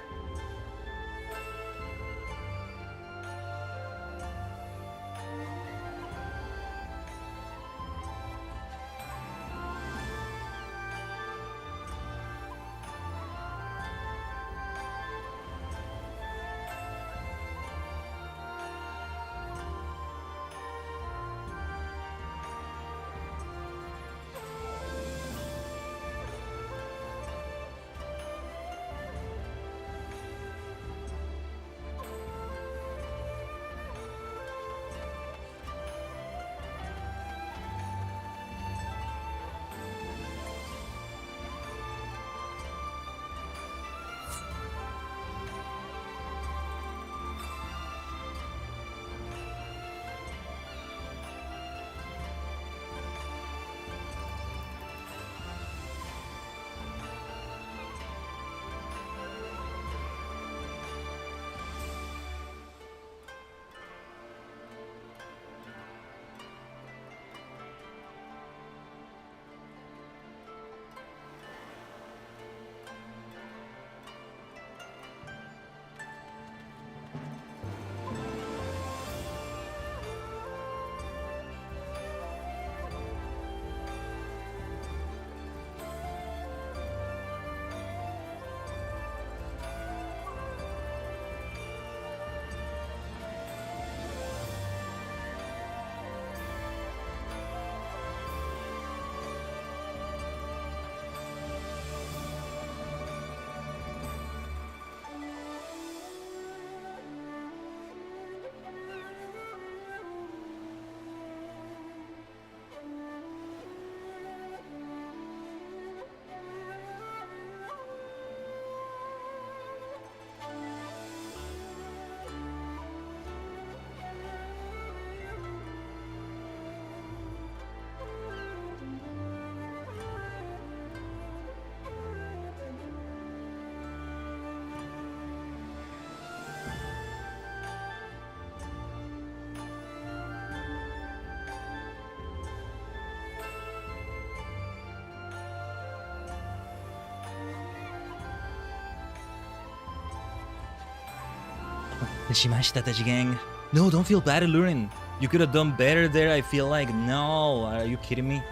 Shimashita Tajigen. No, don't feel bad, Lurin. You could have done better there, I feel like. No, are you kidding me?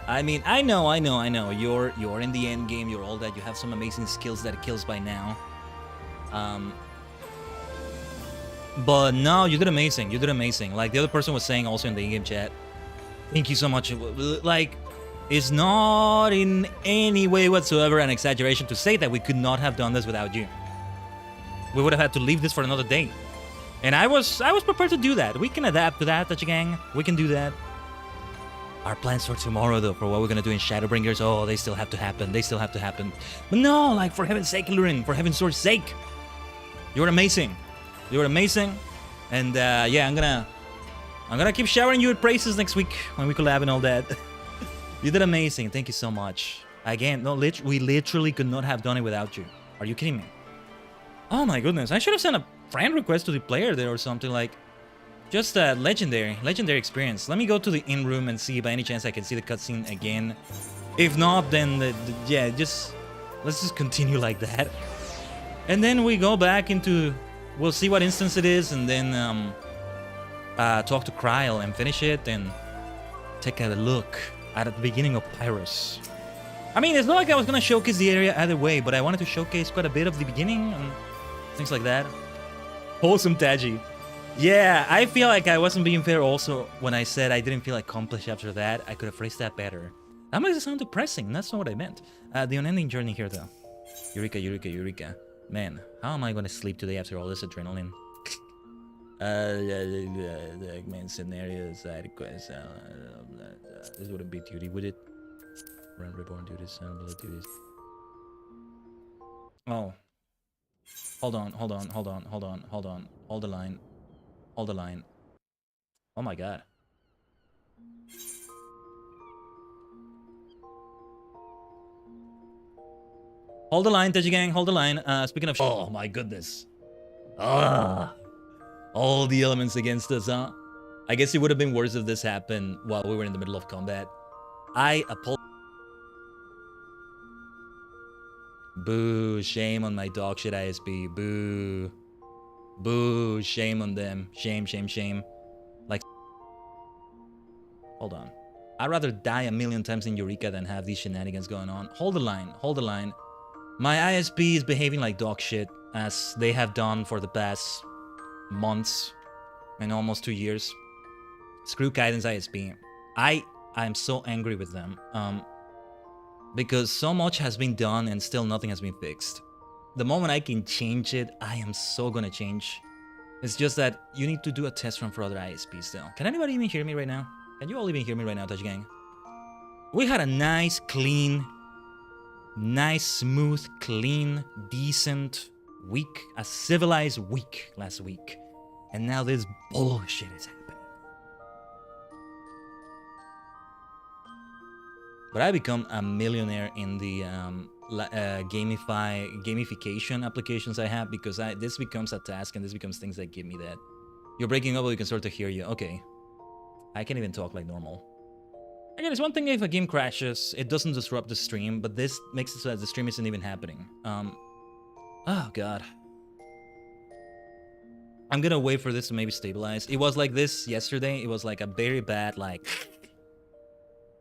I mean, I know. You're in the end game, you're all that. You have some amazing skills that it kills by now. But no, you did amazing. You did amazing. Like the other person was saying also in the in-game chat. Thank you so much. Like, it's not in any way whatsoever an exaggeration to say that we could not have done this without you. We would have had to leave this for another day. And I was prepared to do that. We can adapt to that, Tajigen. We can do that. Our plans for tomorrow, though, for what we're gonna do in Shadowbringers, oh, they still have to happen. They still have to happen. But no, like, for heaven's sake, Lurin, for heaven's sake, you're amazing. You're amazing. And yeah, I'm gonna keep showering you with praises next week when we collab and all that. You did amazing. Thank you so much. Again, no, we literally could not have done it without you. Are you kidding me? Oh my goodness, I should have sent a friend request to the player there or something, like. Just a legendary experience. Let me go to the in-room and see by any chance I can see the cutscene again. If not, then, yeah, let's just continue like that. And then we go back into, we'll see what instance it is, and then talk to Kryl and finish it, and take a look at the beginning of Pyrus. I mean, it's not like I was gonna showcase the area either way, but I wanted to showcase quite a bit of the beginning and things like that. Wholesome Taji. Yeah, I feel like I wasn't being fair also when I said I didn't feel accomplished after that. I could have phrased that better. That makes it sound depressing. That's not what I meant. The unending journey here, though. Eureka. Man, how am I going to sleep today after all this adrenaline? The main scenario, side quest. This wouldn't be duty, would it? Run reborn duties, blood duties. Oh. Hold on. Hold the line. Hold the line. Oh my god. Hold the line, Tajigen, hold the line. Speaking of... Oh my goodness. All the elements against us, huh? I guess it would have been worse if this happened while we were in the middle of combat. I apologize. Boo, shame on my dog shit ISP. Boo. Boo, shame on them. Shame. Like, hold on. I'd rather die a million times in Eureka than have these shenanigans going on. Hold the line. My ISP is behaving like dog shit, as they have done for the past months and almost 2 years. Screw Khaiden's ISP. I'm so angry with them. Because so much has been done and still nothing has been fixed. The moment I can change it, I am so gonna change. It's just that you need to do a test run for other ISPs though. Can anybody even hear me right now? Can you all even hear me right now, Tajigen? We had a nice, smooth, clean, decent week. A civilized week last week. And now this bullshit is happening. But I become a millionaire in the gamification applications I have, because this becomes a task and this becomes things that give me that. You're breaking up, but we can sort of hear you. Okay. I can't even talk like normal. Again, it's one thing if a game crashes, it doesn't disrupt the stream, but this makes it so that the stream isn't even happening. Oh god. I'm gonna wait for this to maybe stabilize. It was like this yesterday. It was like a very bad, like,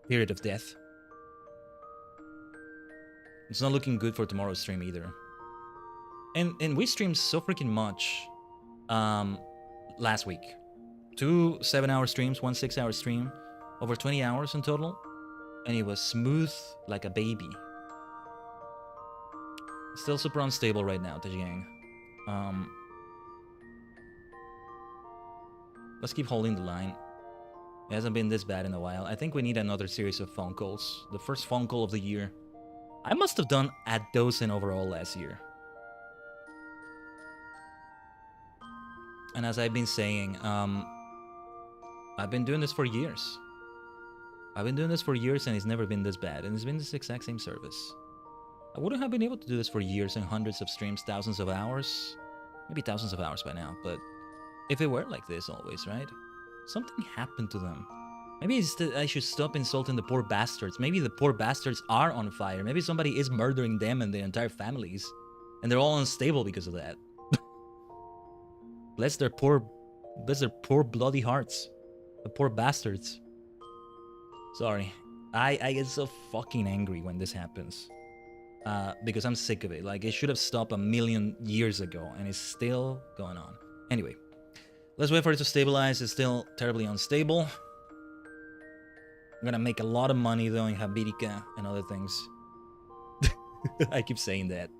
period of death. It's not looking good for tomorrow's stream either. And we streamed so freaking much last week. 2 7-hour streams, 1 6-hour stream, over 20 hours in total, and it was smooth like a baby. Still super unstable right now, Tajigen. Let's keep holding the line. It hasn't been this bad in a while. I think we need another series of phone calls. The first phone call of the year. I must have done a dozen overall last year. And as I've been saying, I've been doing this for years. And it's never been this bad. And it's been this exact same service. I wouldn't have been able to do this for years and hundreds of streams, thousands of hours. Maybe thousands of hours by now. But if it were like this always, right? Something happened to them. Maybe I should stop insulting the poor bastards. Maybe the poor bastards are on fire. Maybe somebody is murdering them and their entire families. And they're all unstable because of that. Bless their poor bloody hearts. The poor bastards. Sorry. I get so fucking angry when this happens. Because I'm sick of it. Like, it should have stopped a million years ago, and it's still going on. Anyway, let's wait for it to stabilize. It's still terribly unstable. I'm gonna make a lot of money, though, in Habitica and other things. I keep saying that.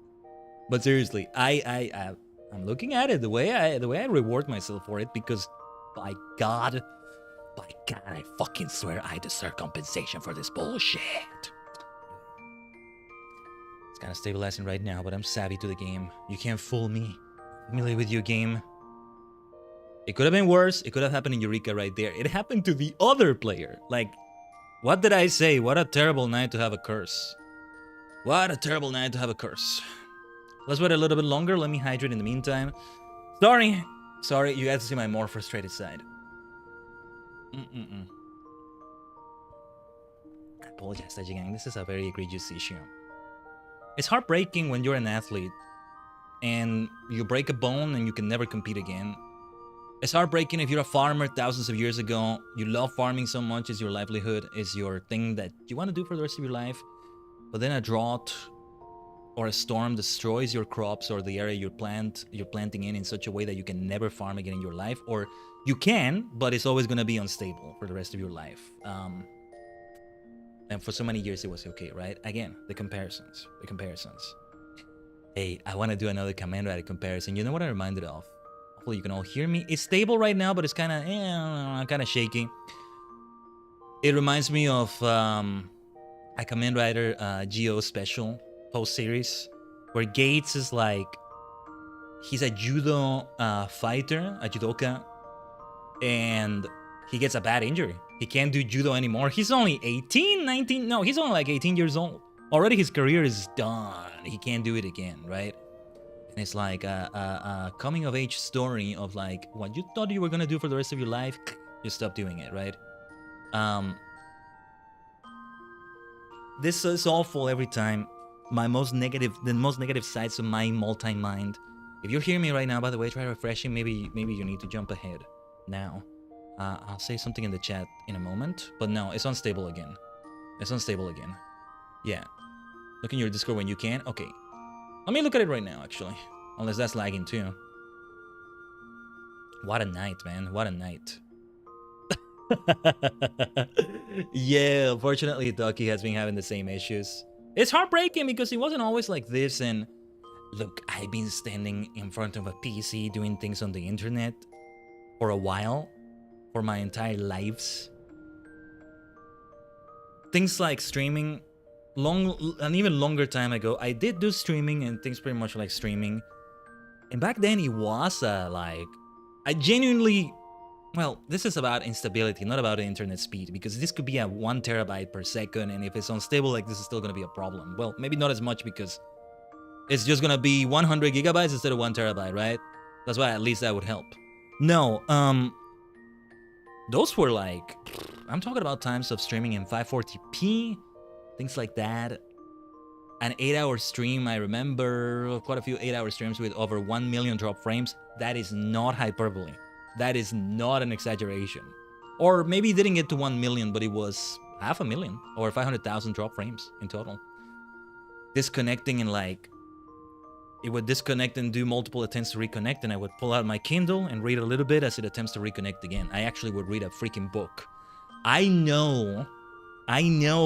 But seriously, I'm looking at it the way I reward myself for it, because by God, I fucking swear I deserve compensation for this bullshit. It's kind of stabilizing right now, but I'm savvy to the game. You can't fool me. Familiar with your game. It could have been worse. It could have happened in Eureka right there. It happened to the other player. Like, what did I say? What a terrible night to have a curse. What a terrible night to have a curse. Let's wait a little bit longer. Let me hydrate in the meantime. Sorry, you guys to see my more frustrated side. I apologize, Tajigen. This is a very egregious issue. It's heartbreaking when you're an athlete and you break a bone and you can never compete again. It's heartbreaking if you're a farmer thousands of years ago. You love farming so much, it's your livelihood, it's your thing that you want to do for the rest of your life. But then a drought or a storm destroys your crops or the area you're planting in such a way that you can never farm again in your life. Or you can, but it's always going to be unstable for the rest of your life. And for so many years it was okay, right? Again, the comparisons. Hey, I want to do another Kamen Rider comparison. You know what I'm reminded of? Hopefully you can all hear me. It's stable right now, but it's kind of shaky. It reminds me of a Kamen Rider Geo special post-series, where Gates is like, he's a judo fighter, a judoka, and he gets a bad injury. He can't do judo anymore. He's only 18, 19, no, he's only like 18 years old. Already his career is done. He can't do it again, right? And it's like a coming-of-age story of like, what you thought you were gonna do for the rest of your life, you stop doing it, right? This is awful every time. The most negative sides of my multi-mind. If you're hearing me right now, by the way, try refreshing. Maybe you need to jump ahead now. I'll say something in the chat in a moment, but no, it's unstable again. It's unstable again. Yeah. Look in your Discord when you can. Okay. Let me look at it right now, actually. Unless that's lagging too. What a night, man. What a night. Yeah, unfortunately, Ducky has been having the same issues. It's heartbreaking because it wasn't always like this, and look, I've been standing in front of a PC doing things on the internet for a while, for my entire lives. Things like streaming, an even longer time ago, I did do streaming and things pretty much like streaming. And back then it was like, I genuinely, well, this is about instability, not about the internet speed, because this could be at 1 terabyte per second, and if it's unstable, like, this is still gonna be a problem. Well, maybe not as much because it's just gonna be 100 gigabytes instead of 1 terabyte, right? That's why at least that would help. No, those were like, I'm talking about times of streaming in 540p, things like that. An 8-hour stream, I remember quite a few 8-hour streams with over 1 million drop frames. That is not hyperbole. That is not an exaggeration. Or maybe it didn't get to 1 million, but it was 500,000 or 500,000 drop frames in total. Disconnecting and like, it would disconnect and do multiple attempts to reconnect, and I would pull out my Kindle and read a little bit as it attempts to reconnect again. I actually would read a freaking book. I know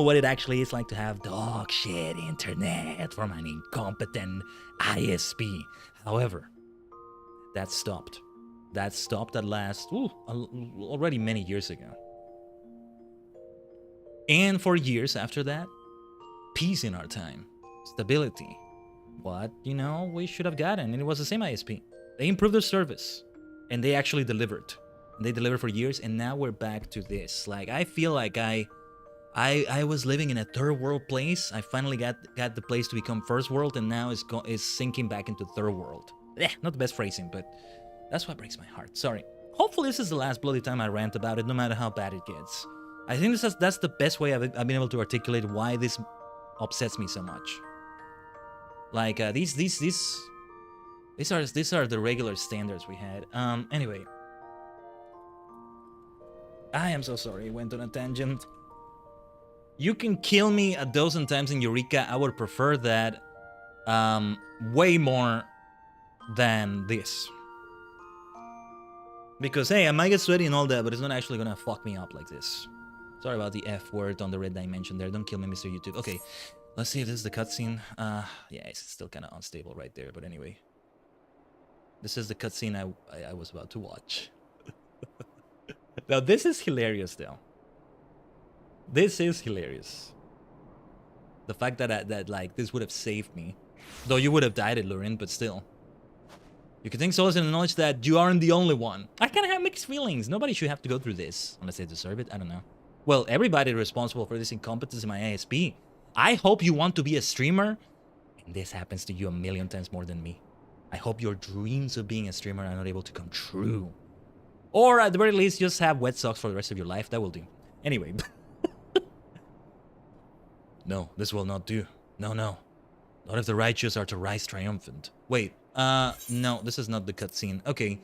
what it actually is like to have dog shit internet from an incompetent ISP. However, that stopped. That stopped at last, already many years ago. And for years after that, peace in our time, stability. What, we should have gotten, and it was the same ISP. They improved their service, and they actually delivered. And they delivered for years, and now we're back to this. Like, I feel like I was living in a third world place. I finally got the place to become first world, and now it's sinking back into third world. Not the best phrasing, but that's what breaks my heart. Sorry. Hopefully this is the last bloody time I rant about it, no matter how bad it gets. I think that's the best way I've been able to articulate why this upsets me so much. Like, these These are the regular standards we had. Anyway. I am so sorry I went on a tangent. You can kill me a dozen times in Eureka. I would prefer that way more than this. Because, hey, I might get sweaty and all that, but it's not actually gonna fuck me up like this. Sorry about the F word on the red dimension there. Don't kill me, Mr. YouTube. Okay, let's see if this is the cutscene. Yeah, it's still kind of unstable right there, but anyway. This is the cutscene I was about to watch. Now, this is hilarious, though. This is hilarious. The fact that like, this would have saved me. Though you would have died at Lurin, but still. You can think solace in the knowledge that you aren't the only one. I kind of have mixed feelings. Nobody should have to go through this. Unless they deserve it, I don't know. Well, everybody responsible for this incompetence in my ISP. I hope you want to be a streamer, and this happens to you a million times more than me. I hope your dreams of being a streamer are not able to come true. Or at the very least, just have wet socks for the rest of your life. That will do. Anyway. No, this will not do. No, no. Not if the righteous are to rise triumphant. Wait, no, this is not the cutscene. Okay,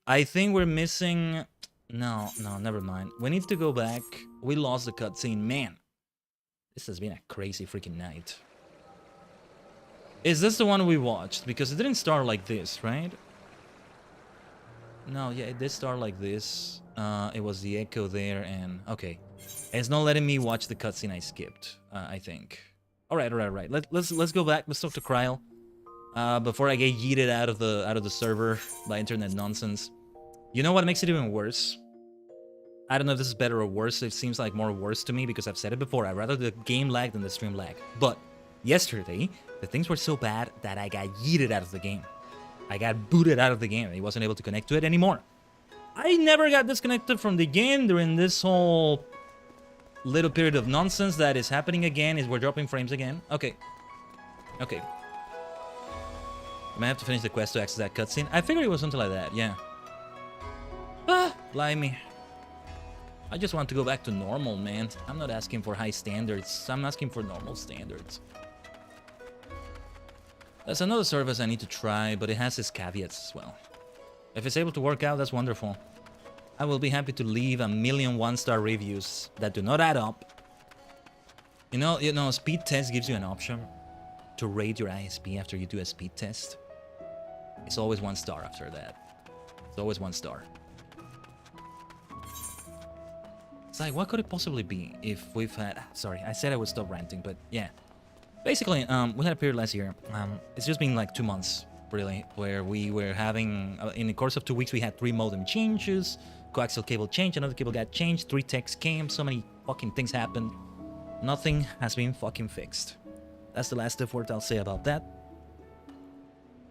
I think we're missing... No, never mind. We need to go back. We lost the cutscene. Man, this has been a crazy freaking night. Is this the one we watched? Because it didn't start like this, right? No, yeah, it did start like this. It was the echo there, and... Okay. It's not letting me watch the cutscene I skipped, I think. Alright. Let's go back. Let's talk to Kryl. Before I get yeeted out of the server by internet nonsense. You know what makes it even worse? I don't know if this is better or worse. It seems like more worse to me because I've said it before. I'd rather the game lag than the stream lag. But yesterday, the things were so bad that I got yeeted out of the game. I got booted out of the game. I wasn't able to connect to it anymore. I never got disconnected from the game during this whole little period of nonsense that is happening again. Is we're dropping frames again. Okay. I might have to finish the quest to access that cutscene. I figured it was something like that, yeah. Blimey. I just want to go back to normal, man. I'm not asking for high standards. I'm asking for normal standards. There's another service I need to try, but it has its caveats as well. If it's able to work out, that's wonderful. I will be happy to leave a million one-star reviews that do not add up. You know, speed test gives you an option to rate your ISP after you do a speed test. It's always 1 star after that. It's always 1 star. It's like, what could it possibly be if we've had... Sorry, I said I would stop ranting, but yeah. Basically, we had a period last year. It's just been like 2 months, really, where we were having... in the course of 2 weeks, we had 3 modem changes, coaxial cable change, another cable got changed, 3 techs came, so many fucking things happened. Nothing has been fucking fixed. That's the last word I'll say about that.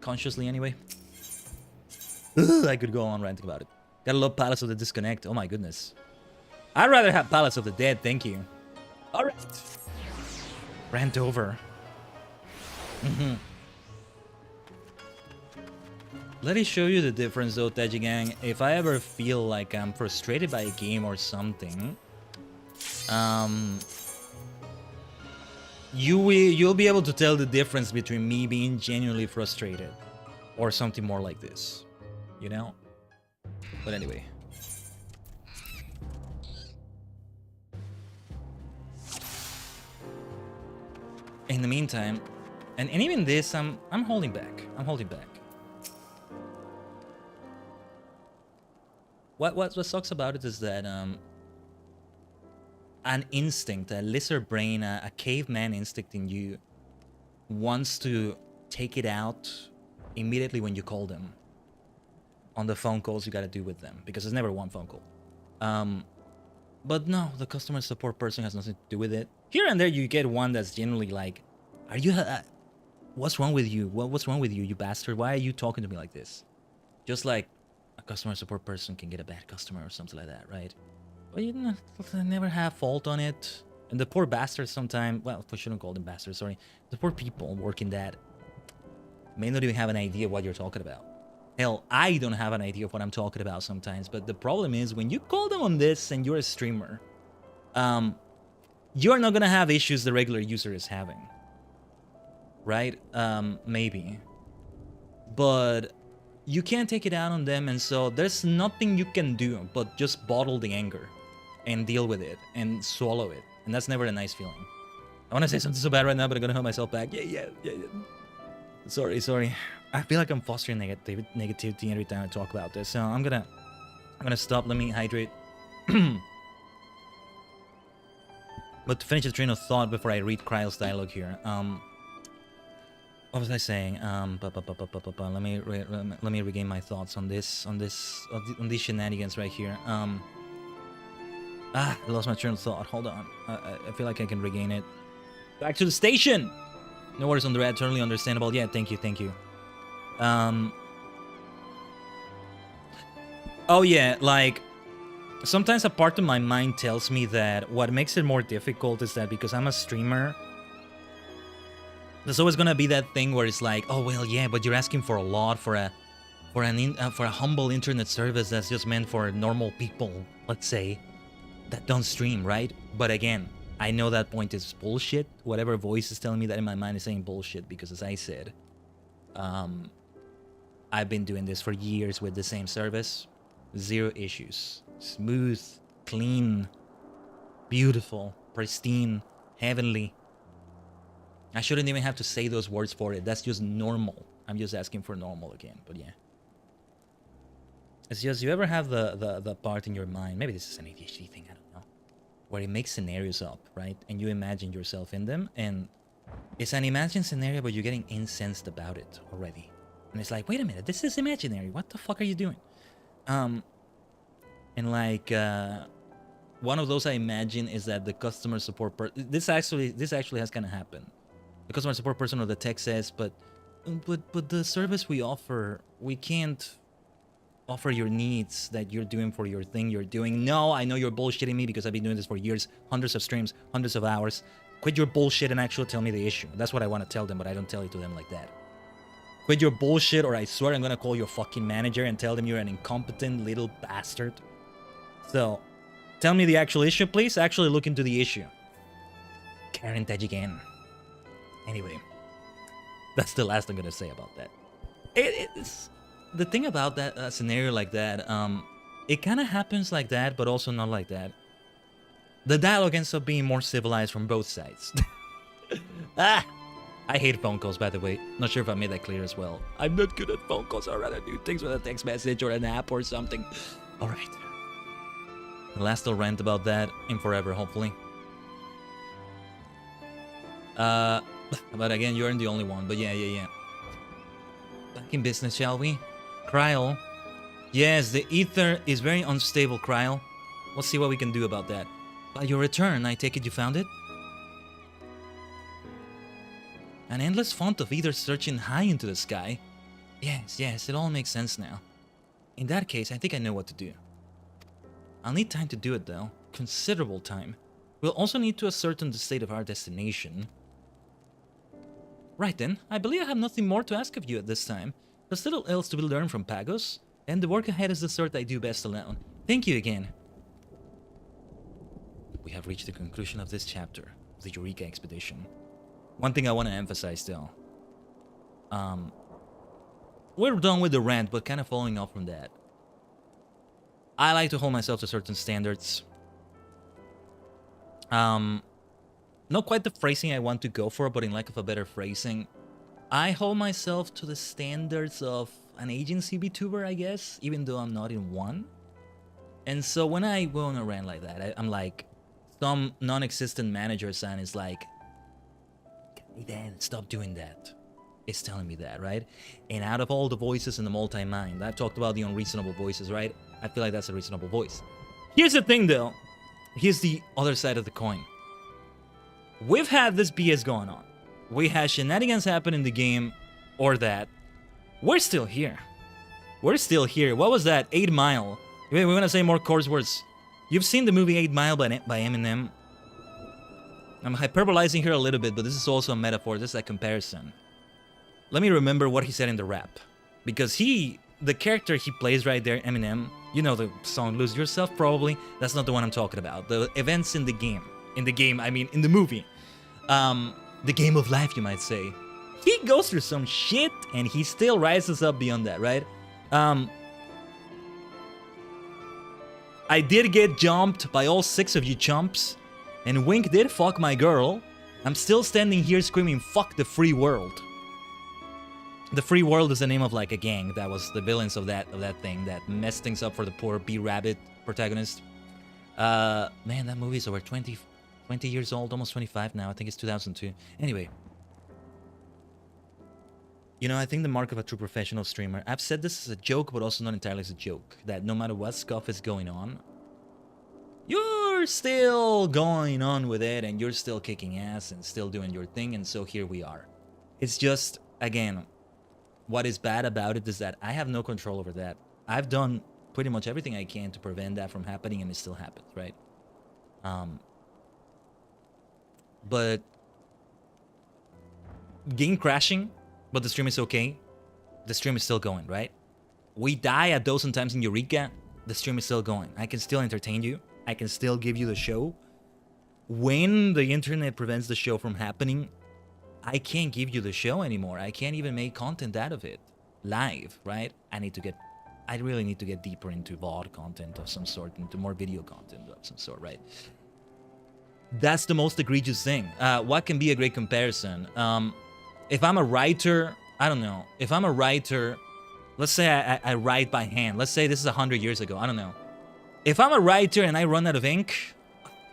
Consciously, anyway. I could go on ranting about it. Gotta love Palace of the Disconnect. Oh my goodness. I'd rather have Palace of the Dead, thank you. Alright. Rant over. Let me show you the difference though, Tajigen. If I ever feel like I'm frustrated by a game or something, you'll be able to tell the difference between me being genuinely frustrated or something more like this, you know? But anyway. In the meantime, and even this, I'm holding back. I'm holding back. What sucks about it is that an instinct, a lizard brain, a caveman instinct in you wants to take it out immediately when you call them on the phone calls you gotta do with them, because it's never one phone call. But no, the customer support person has nothing to do with it. Here and there you get one that's generally like, are you what's wrong with you? What's wrong with you, you bastard? Why are you talking to me like this? Just like a customer support person can get a bad customer or something like that, right? But you never have fault on it. And the poor bastards sometimes, well, I shouldn't call them bastards, sorry. The poor people working that may not even have an idea of what you're talking about. Hell, I don't have an idea of what I'm talking about sometimes, but the problem is when you call them on this and you're a streamer, you're not gonna have issues the regular user is having. Right? Maybe. but you can't take it out on them, and so there's nothing you can do but just bottle the anger and deal with it and swallow it, and that's never a nice feeling. I want to say something so bad right now, but I'm gonna hold myself back. Yeah. Sorry. I feel like I'm fostering negativity every time I talk about this, so I'm gonna stop. Let me hydrate. But to finish the train of thought before I read Kryle's dialogue here, what was I saying? Let me regain my thoughts on these shenanigans right here. I lost my train of thought. Hold on. I feel like I can regain it. Back to the station. No worries on the red. Totally understandable. Yeah, thank you. Oh yeah, like sometimes a part of my mind tells me that what makes it more difficult is that because I'm a streamer, there's always gonna be that thing where it's like, oh well, yeah, but you're asking for a lot for a humble internet service that's just meant for normal people, let's say, that don't stream, right? But again, I know that point is bullshit. Whatever voice is telling me that in my mind is saying bullshit, because as I said, I've been doing this for years with the same service. 0 issues. Smooth, clean, beautiful, pristine, heavenly. I shouldn't even have to say those words for it. That's just normal. I'm just asking for normal again, but yeah. It's just, you ever have the part in your mind, maybe this is an ADHD thing, I don't know, where it makes scenarios up, right? And you imagine yourself in them, and it's an imagined scenario, but you're getting incensed about it already. And it's like, wait a minute, this is imaginary. What the fuck are you doing? And like, one of those I imagine is that the customer support this actually has kind of happened. The customer support person or the tech says, but the service we offer, we can't offer your needs that you're doing for your thing you're doing. No, I know you're bullshitting me because I've been doing this for years, hundreds of streams, hundreds of hours. Quit your bullshit and actually tell me the issue. That's what I want to tell them, but I don't tell it to them like that. Quit your bullshit, or I swear I'm gonna call your fucking manager and tell them you're an incompetent little bastard. So, tell me the actual issue, please. Actually look into the issue. Karen Tajigen. Anyway, that's the last I'm gonna say about that. It's the thing about that scenario like that. It kind of happens like that, but also not like that. The dialogue ends up being more civilized from both sides. I hate phone calls, by the way. Not sure if I made that clear as well. I'm not good at phone calls. I'd rather do things with a text message or an app or something. Alright. The last I'll rant about that in forever, hopefully. But again, you aren't the only one. But yeah. Back in business, shall we? Kryle. Yes, the ether is very unstable, Kryle. We'll see what we can do about that. By your return, I take it you found it? An endless font of ether searching high into the sky. Yes, it all makes sense now. In that case, I think I know what to do. I'll need time to do it though. Considerable time. We'll also need to ascertain the state of our destination. Right then, I believe I have nothing more to ask of you at this time. There's little else to be learned from Pagos, and the work ahead is the sort I do best alone. Thank you again. We have reached the conclusion of this chapter of the Eureka expedition. One thing I want to emphasize though. We're done with the rant, but kind of following off from that. I like to hold myself to certain standards. Not quite the phrasing I want to go for, but in lack of a better phrasing, I hold myself to the standards of an agency VTuber, I guess, even though I'm not in one. And so when I go on a rant like that, I'm like, some non-existent manager sign is like, Khaiden, stop doing that. It's telling me that, right? And out of all the voices in the multi-mind, I've talked about the unreasonable voices, right? I feel like that's a reasonable voice. Here's the thing, though. Here's the other side of the coin. We've had this BS going on. We had shenanigans happen in the game, or that. We're still here. We're still here. What was that? 8 Mile. We want to say more coarse words. You've seen the movie 8 Mile by Eminem. I'm hyperbolizing here a little bit, but this is also a metaphor. This is a comparison. Let me remember what he said in the rap. Because the character he plays right there, Eminem, you know the song Lose Yourself, probably. That's not the one I'm talking about. The events in the game. In the game, I mean in the movie. The game of life, you might say. he goes through some shit and he still rises up beyond that, right? I did get jumped by all 6 of you chumps, and Wink did fuck my girl. I'm still standing here screaming, fuck the free world. The free world is the name of like a gang that was the villains of that thing that messed things up for the poor B-Rabbit protagonist. Man, that movie is over 20 years old, almost 25 now. I think it's 2002. Anyway. You know, I think the mark of a true professional streamer, I've said this as a joke, but also not entirely as a joke, that no matter what scuff is going on, you're still going on with it, and you're still kicking ass and still doing your thing, and so here we are. It's just, again, what is bad about it is that I have no control over that. I've done pretty much everything I can to prevent that from happening, and it still happens, right? But game crashing, but the stream is okay. The stream is still going, right? We die a dozen times in Eureka. The stream is still going. I can still entertain you. I can still give you the show. When the internet prevents the show from happening, I can't give you the show anymore. I can't even make content out of it live, right? I really need to get deeper into VOD content of some sort, into more video content of some sort, right? That's the most egregious thing. What can be a great comparison? If I'm a writer, I don't know. If I'm a writer, let's say I write by hand. Let's say this is 100 years ago. I don't know. If I'm a writer and I run out of ink,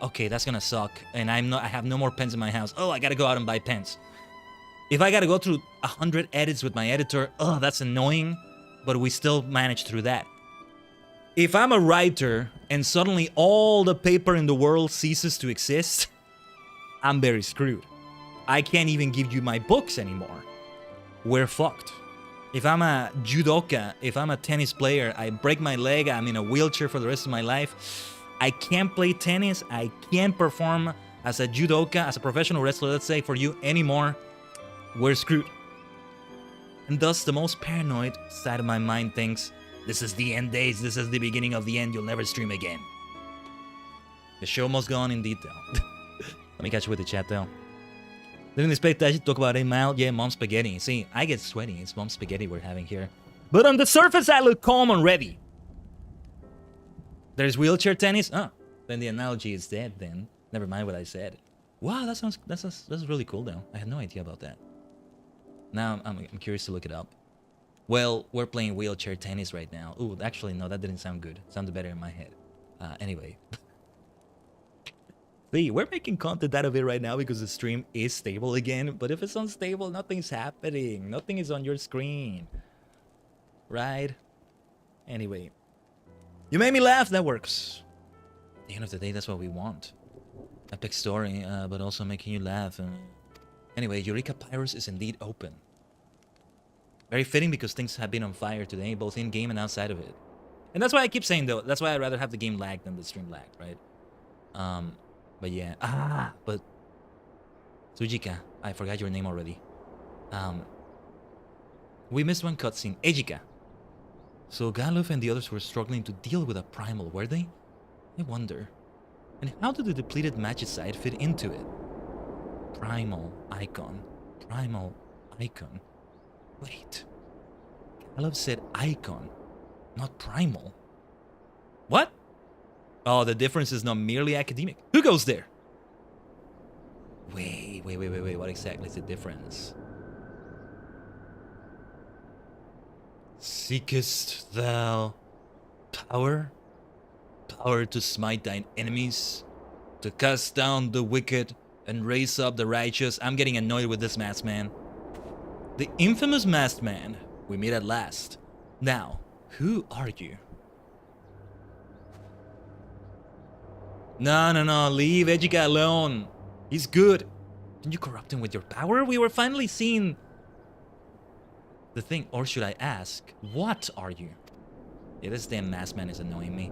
okay, that's gonna suck. And I have no more pens in my house. Oh, I gotta go out and buy pens. If I gotta go through 100 edits with my editor, oh, that's annoying. But we still manage through that. If I'm a writer and suddenly all the paper in the world ceases to exist, I'm very screwed. I can't even give you my books anymore. We're fucked. If I'm a judoka, if I'm a tennis player, I break my leg, I'm in a wheelchair for the rest of my life, I can't play tennis, I can't perform as a judoka, as a professional wrestler, let's say, for you anymore, we're screwed. And thus, the most paranoid side of my mind thinks, this is the end days, this is the beginning of the end, you'll never stream again. The show must go on in detail. Let me catch you with the chat though. Didn't expect that to talk about a mild, yeah, mom spaghetti. See, I get sweaty, it's mom spaghetti we're having here. But on the surface, I look calm and ready. There's wheelchair tennis? Oh, then the analogy is dead then. Never mind what I said. Wow, that's really cool though. I had no idea about that. Now I'm curious to look it up. Well, we're playing wheelchair tennis right now. Ooh, actually, no, that didn't sound good. It sounded better in my head. Anyway. See, we're making content out of it right now because the stream is stable again. But if it's unstable, nothing's happening. Nothing is on your screen. Right? Anyway. You made me laugh, that works. At the end of the day, that's what we want. Epic story, but also making you laugh. Anyway, Eureka Pyrus is indeed open. Very fitting because things have been on fire today, both in-game and outside of it. And that's why I keep saying, though, that's why I'd rather have the game lagged than the stream lagged, right? But yeah. But... Tsujika, I forgot your name already. We missed one cutscene. Ejika. So Galuf and the others were struggling to deal with a primal, were they? I wonder. And how did the depleted magicite fit into it? Primal icon. Primal icon. Wait. Galuf said icon, not primal. What? Oh, the difference is not merely academic. Who goes there? Wait. What exactly is the difference? Seekest thou power? Power to smite thine enemies? To cast down the wicked and raise up the righteous? I'm getting annoyed with this masked man. The infamous masked man. We meet at last. Now, who are you? No, leave Ejika alone. He's good. Didn't you corrupt him with your power? We were finally seeing the thing. Or should I ask, what are you? Yeah, this damn masked man is annoying me.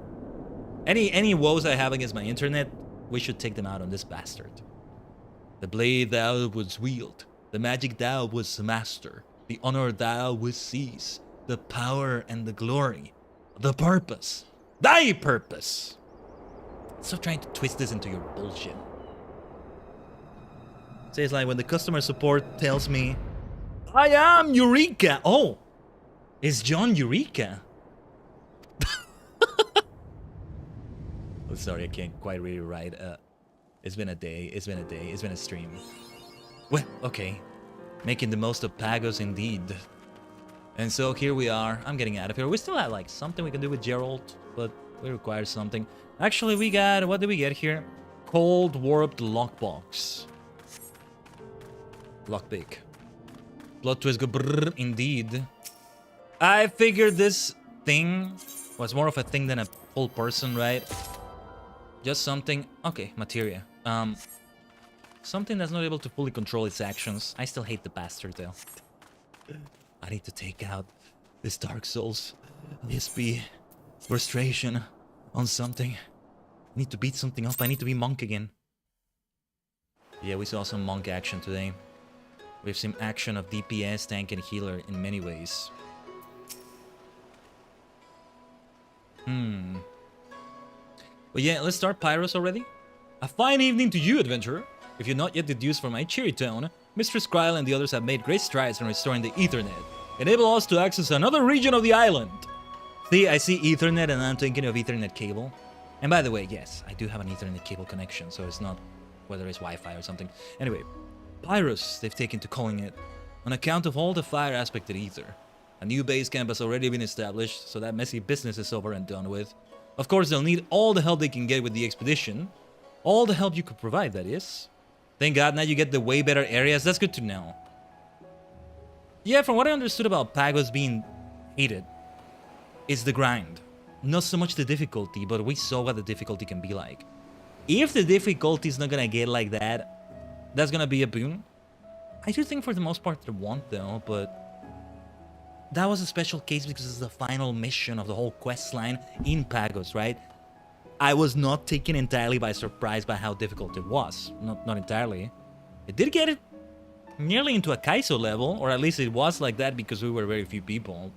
Any woes I have against my internet, we should take them out on this bastard. The blade thou wouldst wield, the magic thou wouldst master, the honor thou wouldst seize, the power and the glory, the purpose, thy purpose. Stop trying to twist this into your bullshit. So it's like when the customer support tells me I am Eureka! Oh! It's John Eureka! Oh, sorry, I can't quite read it right. It's been a day, it's been a stream. Well, okay. Making the most of Pagos indeed. And so here we are. I'm getting out of here. We still have like something we can do with Gerald, but we require something. Actually, we got, what did we get here? Cold warped lockbox. Lockpick. Plot twist go brrr, indeed. I figured this thing was more of a thing than a full person, right? Just something. Okay, materia. Something that's not able to fully control its actions. I still hate the bastard though. I need to take out this Dark Souls. This be frustration on something. I need to beat something up. I need to be monk again. Yeah, we saw some monk action today. We've seen action of DPS, tank, and healer in many ways. But yeah, let's start Pyros already. A fine evening to you, adventurer. If you're not yet deduced from my cheery tone, Mistress Kryle and the others have made great strides in restoring the Ethernet. Enable us to access another region of the island. See, I see Ethernet and I'm thinking of Ethernet cable. And by the way, yes, I do have an Ethernet cable connection, so it's not whether it's Wi-Fi or something. Anyway, Pyros, they've taken to calling it, on account of all the fire aspected ether. A new base camp has already been established, so that messy business is over and done with. Of course, they'll need all the help they can get with the expedition. All the help you could provide, that is. Thank God, now you get the way better areas. That's good to know. Yeah, from what I understood about Pagos being hated, it's the grind. Not so much the difficulty, but we saw what the difficulty can be like. If the difficulty is not gonna get like that, that's gonna be a boon. I do think for the most part they won't though, but that was a special case because it's the final mission of the whole quest line in Pagos, right? I was not taken entirely by surprise by how difficult it was. Not entirely. It did get it nearly into a Kaizo level, or at least it was like that because we were very few people.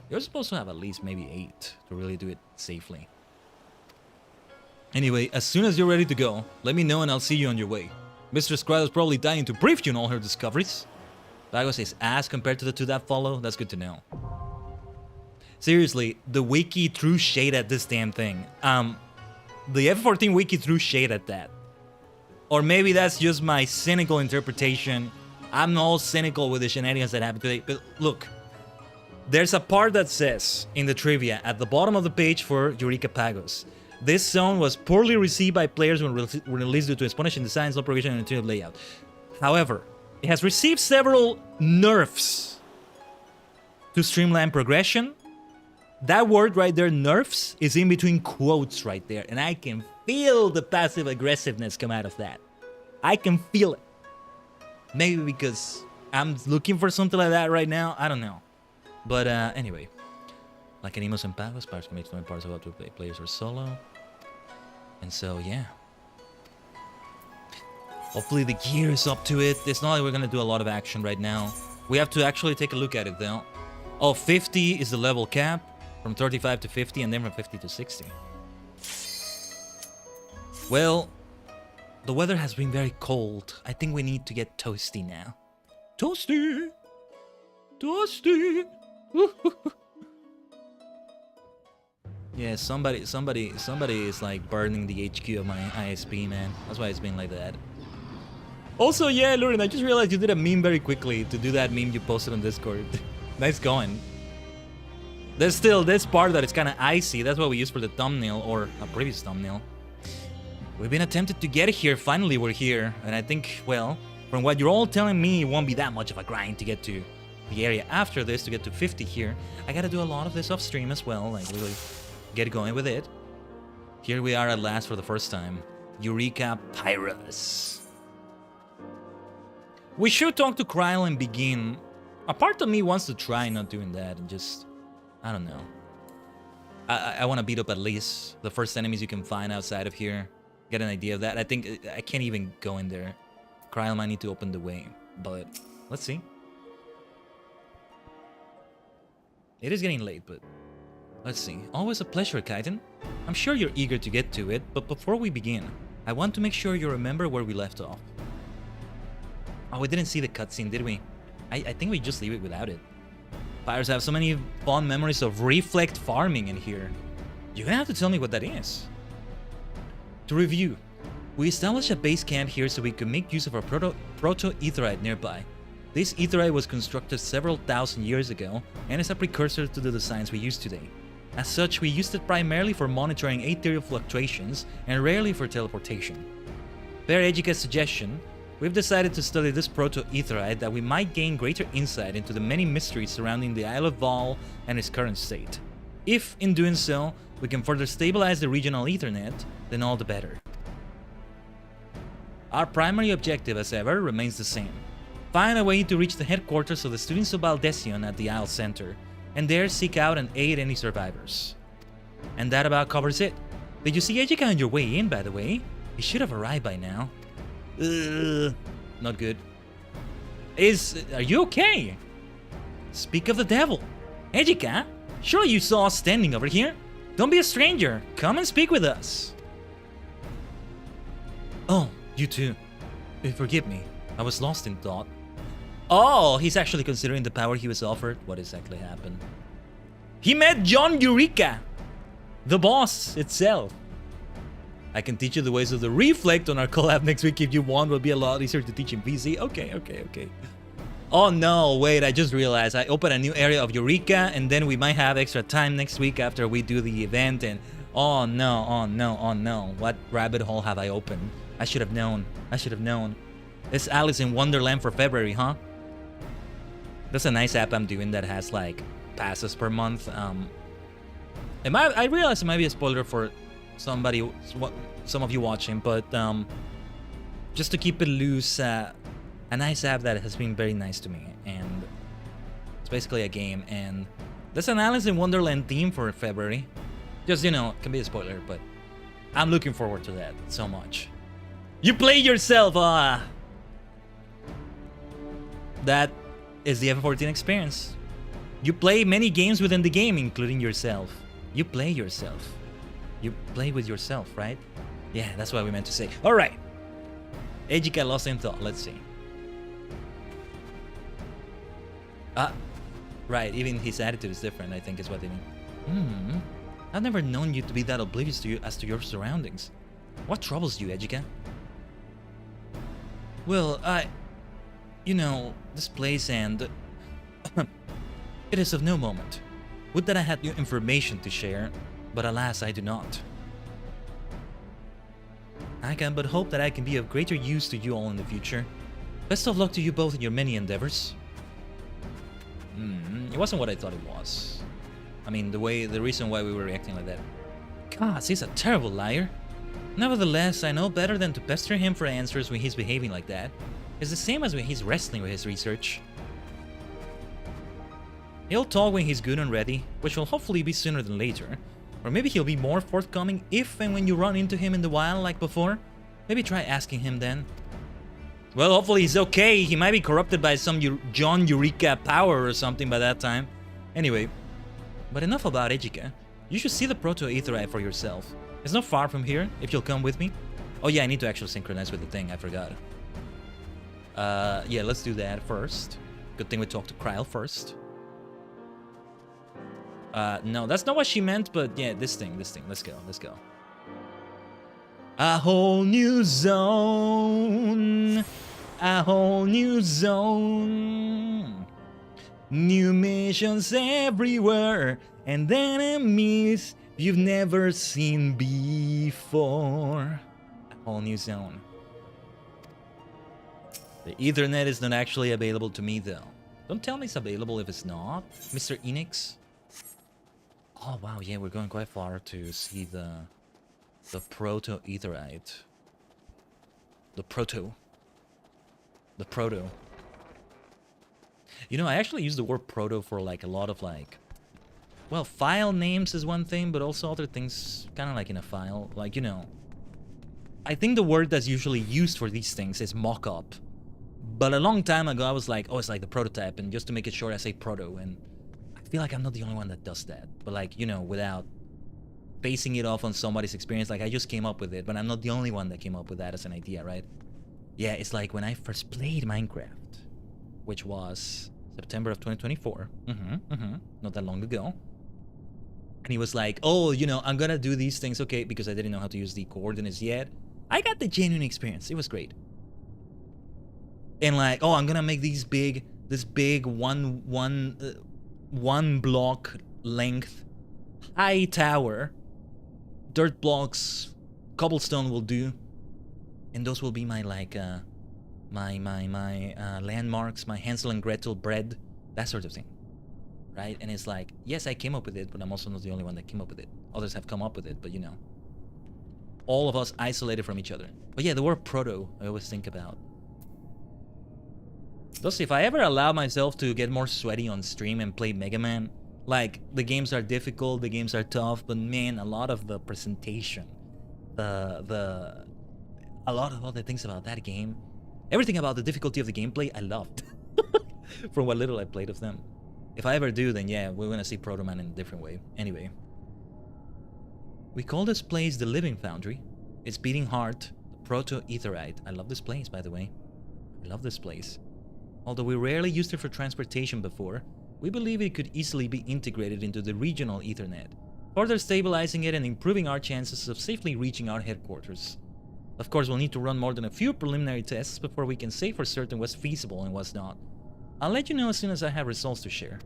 You're supposed to have at least maybe 8 to really do it safely. Anyway, as soon as you're ready to go, let me know and I'll see you on your way. Mistress Kryl is probably dying to brief you on all her discoveries. Pagos is ass compared to the two that follow, that's good to know. Seriously, the wiki threw shade at this damn thing. The F14 wiki threw shade at that. Or maybe that's just my cynical interpretation. I'm all cynical with the shenanigans that happened today, but look. There's a part that says, in the trivia, at the bottom of the page for Eureka Pagos, this zone was poorly received by players when released due to its punishing design, slow progression, and intuitive layout. However, it has received several nerfs to streamline progression. That word right there, nerfs, is in between quotes right there, and I can feel the passive aggressiveness come out of that. I can feel it. Maybe because I'm looking for something like that right now, I don't know. But anyway, like Animos and Pagos, players can make 20 parts of up to play players or solo. And so, yeah. Hopefully the gear is up to it. It's not like we're going to do a lot of action right now. We have to actually take a look at it though. Oh, 50 is the level cap. From 35 to 50 and then from 50 to 60. Well, the weather has been very cold. I think we need to get toasty now. Toasty! Toasty! Yeah, somebody is like burning the HQ of my ISP, man. That's why it's been like that. Also, yeah, Lurin, I just realized you did a meme very quickly to do that meme you posted on Discord. Nice going. There's still this part that is kind of icy. That's what we used for the thumbnail, or a previous thumbnail. We've been attempted to get here. Finally, we're here. And I think, well, from what you're all telling me, it won't be that much of a grind to get to the area after this, to get to 50 here. I gotta do a lot of this off stream as well, like really get going with it. Here we are at last for the first time. Eureka Pyros. We should talk to Kryl and begin. A part of me wants to try not doing that and just... I don't know. I want to beat up at least the first enemies you can find outside of here. Get an idea of that. I think I can't even go in there. Kryl might need to open the way, but let's see. It is getting late, but let's see. Always a pleasure, Khaiden. I'm sure you're eager to get to it, but before we begin, I want to make sure you remember where we left off. Oh, we didn't see the cutscene, did we? I think we just leave it without it. Pirates have so many fond memories of reflect farming in here. You're gonna have to tell me what that is. To review, we established a base camp here so we could make use of our proto-aetheryte nearby. This aetheryte was constructed several thousand years ago and is a precursor to the designs we use today. As such, we used it primarily for monitoring ethereal fluctuations and rarely for teleportation. Per Ejika's suggestion, we've decided to study this proto-aetheryte that we might gain greater insight into the many mysteries surrounding the Isle of Val and its current state. If, in doing so, we can further stabilize the regional Ethernet, then all the better. Our primary objective, as ever, remains the same. Find a way to reach the headquarters of the students of Valdesion at the Isle Center, and there seek out and aid any survivors. And that about covers it. Did you see Ejika on your way in, by the way? He should have arrived by now. Not good. Are you okay? Speak of the devil. Ejika, surely you saw us standing over here? Don't be a stranger. Come and speak with us. Oh, you too. Forgive me. I was lost in thought. Oh, he's actually considering the power he was offered. What exactly happened? He met John Eureka, the boss itself. I can teach you the ways of the reflect on our collab next week if you want. Will be a lot easier to teach in PC. Okay. Oh no, wait, I just realized I opened a new area of Eureka and then we might have extra time next week after we do the event and oh no. What rabbit hole have I opened? I should have known. It's Alice in Wonderland for February, huh? That's a nice app I'm doing that has like passes per month. I realize it might be a spoiler for some of you watching, but just to keep it loose, a nice app that has been very nice to me, and it's basically a game, and there's an Alice in Wonderland theme for February. Just, you know, it can be a spoiler, but I'm looking forward to that so much. You play yourself, That is the FF14 experience. You play many games within the game, including yourself. You play yourself. You play with yourself, right? Yeah, that's what we meant to say. Alright. Ejika lost in thought. Let's see. Right. Even his attitude is different, I think is what they mean. I've never known you to be that oblivious to you as to your surroundings. What troubles you, Ejika? Well, you know, this place and... it is of no moment. Would that I had new information to share, but alas, I do not. I can but hope that I can be of greater use to you all in the future. Best of luck to you both in your many endeavors. It wasn't what I thought it was. I mean, the reason why we were reacting like that. God, he's a terrible liar. Nevertheless, I know better than to pester him for answers when he's behaving like that. It's the same as when he's wrestling with his research. He'll talk when he's good and ready, which will hopefully be sooner than later. Or maybe he'll be more forthcoming if and when you run into him in the wild like before. Maybe try asking him then. Well, hopefully he's okay. He might be corrupted by some John Eureka power or something by that time. Anyway, but enough about Ejika. You should see the proto-aetheryte for yourself. It's not far from here, if you'll come with me. Oh yeah, I need to actually synchronize with the thing, I forgot. Yeah, let's do that first. Good thing we talked to Kryl first. No, that's not what she meant, but yeah, this thing. Let's go. A whole new zone. New missions everywhere, and enemies you've never seen before. A whole new zone. The Ethernet is not actually available to me, though. Don't tell me it's available if it's not, Mr. Enix. Oh wow, yeah, we're going quite far to see the proto-aetheryte. The proto. You know, I actually use the word proto for like a lot of like, well, file names is one thing, but also other things kind of like in a file, like, you know. I think the word that's usually used for these things is mock-up. But a long time ago, I was like, oh, it's like the prototype, and just to make it short, I say proto, and I feel like I'm not the only one that does that. But like, you know, without basing it off on somebody's experience, like I just came up with it, but I'm not the only one that came up with that as an idea, right? Yeah, it's like when I first played Minecraft. which was September of 2024. Not that long ago. And he was like, oh, you know, I'm gonna do these things, okay, because I didn't know how to use the coordinates yet. I got the genuine experience. It was great. And like, oh, I'm gonna make this big one block length high tower. Dirt blocks, cobblestone will do, and those will be my like my landmarks, my Hansel and Gretel bread, that sort of thing, right? And it's like, yes, I came up with it, but I'm also not the only one that came up with it. Others have come up with it, but you know, all of us isolated from each other. But yeah, the word proto, I always think about. Thus, if I ever allow myself to get more sweaty on stream and play Mega Man, like, the games are difficult, the games are tough, but man, a lot of the presentation, a lot of other things about that game, everything about the difficulty of the gameplay, I loved. From what little I played of them. If I ever do, then yeah, we're gonna see Proto Man in a different way. Anyway. We call this place the Living Foundry. It's beating heart, the Proto-Etherite. I love this place, by the way. I love this place. Although we rarely used it for transportation before, we believe it could easily be integrated into the regional Ethernet, further stabilizing it and improving our chances of safely reaching our headquarters. Of course, we'll need to run more than a few preliminary tests before we can say for certain what's feasible and what's not. I'll let you know as soon as I have results to share.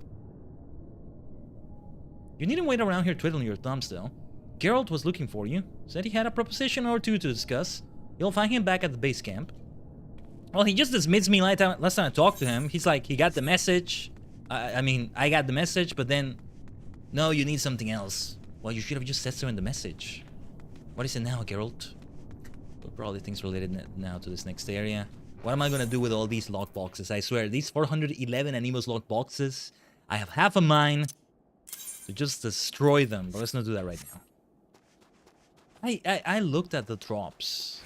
You needn't wait around here twiddling your thumbs, though. Geralt was looking for you, said he had a proposition or two to discuss. You'll find him back at the base camp. Well, he just dismissed me last time I talked to him. He's like, he got the message. I mean, I got the message, but then... No, you need something else. Well, you should have just said so in the message. What is it now, Geralt? But probably things related now to this next area. What am I gonna do with all these lockboxes? I swear, these 411 Anemos lockboxes, I have half of mine to just destroy them. But let's not do that right now. I looked at the drops.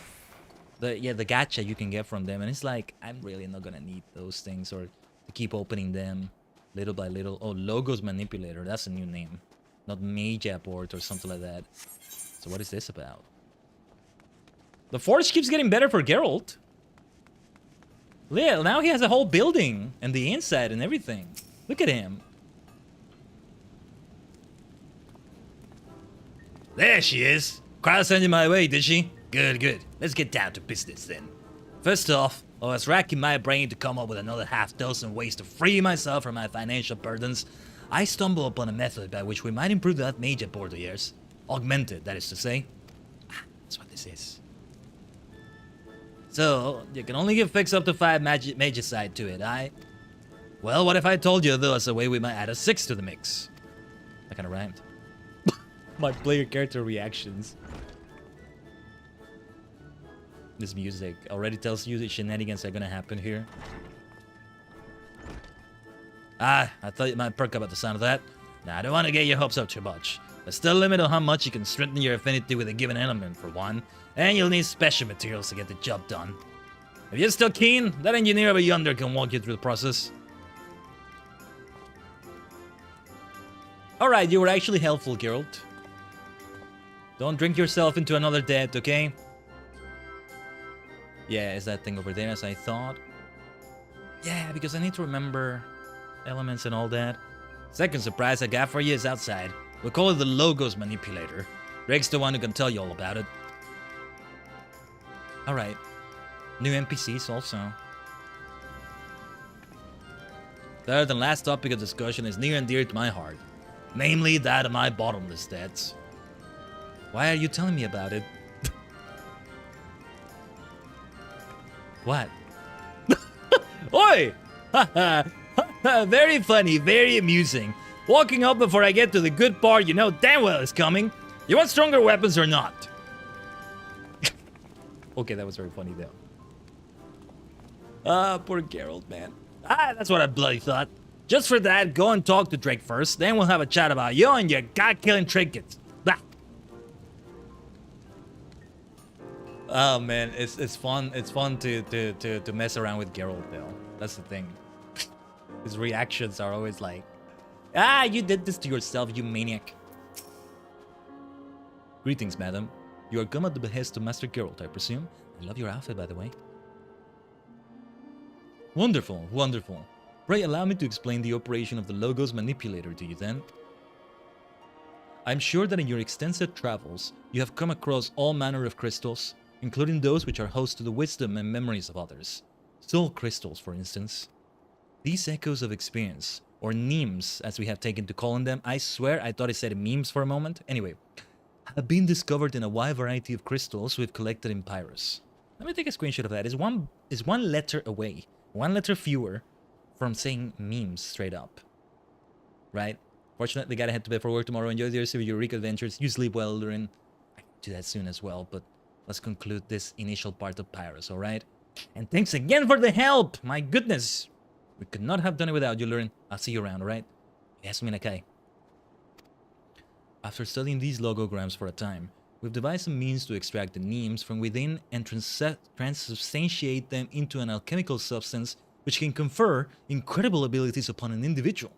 The gacha you can get from them, and it's like, I'm really not gonna need those things or to keep opening them little by little. Oh, Logos Manipulator, that's a new name. Not Mage Port or something like that. So what is this about? The forge keeps getting better for Geralt. Yeah, now he has a whole building and the inside and everything. Look at him. There she is. Crowd sent you my way, did she? Good, good. Let's get down to business then. First off, I was racking my brain to come up with another half dozen ways to free myself from my financial burdens. I stumbled upon a method by which we might improve that Mage Port of yours. Augmented, that is to say. That's what this is. So, you can only give fix up to 5 Magicite to it, Well, what if I told you there was a way we might add a 6 to the mix? That kinda rhymed. My player character reactions. This music already tells you the shenanigans are gonna happen here. I thought you might perk up at the sound of that. Now, I don't want to get your hopes up too much. There's still a limit on how much you can strengthen your affinity with a given element, for one. And you'll need special materials to get the job done. If you're still keen, that engineer over yonder can walk you through the process. Alright, you were actually helpful, Geralt. Don't drink yourself into another debt, okay? Yeah, is that thing over there as I thought? Yeah, because I need to remember elements and all that. Second surprise I got for you is outside. We'll call it the Logos Manipulator. Drake's the one who can tell you all about it. Alright. New NPCs also. Third and last topic of discussion is near and dear to my heart. Namely, that of my bottomless debts. Why are you telling me about it? What? Oi! Very funny, very amusing. Walking up before I get to the good part you know damn well is coming. You want stronger weapons or not? Okay, that was very funny though. Poor Geralt, man. That's what I bloody thought. Just for that, go and talk to Drake first, then we'll have a chat about you and your god-killing trinkets. Bah. Oh man, it's fun. It's fun to mess around with Geralt though. That's the thing. His reactions are always like, you did this to yourself, you maniac. Greetings, madam. You are come at the behest of Master Geralt, I presume. I love your outfit, by the way. Wonderful, wonderful. Pray allow me to explain the operation of the logos manipulator to you then. I'm sure that in your extensive travels, you have come across all manner of crystals, including those which are host to the wisdom and memories of others. Soul crystals, for instance. These echoes of experience, or memes as we have taken to calling them, I swear I thought it said memes for a moment. Anyway, have been discovered in a wide variety of crystals we've collected in Pyrus. Let me take a screenshot of that. Is one letter away, one letter fewer from saying memes straight up. Right? Fortunately, gotta head to bed for work tomorrow. Enjoy the rest of your Eureka adventures. You sleep well, Lurin. I can do that soon as well, but let's conclude this initial part of Pyrus, alright? And thanks again for the help! My goodness! We could not have done it without you, Lurin. I'll see you around, alright? Yes, Minakai. After studying these logograms for a time, we've devised some means to extract the memes from within and transubstantiate them into an alchemical substance which can confer incredible abilities upon an individual.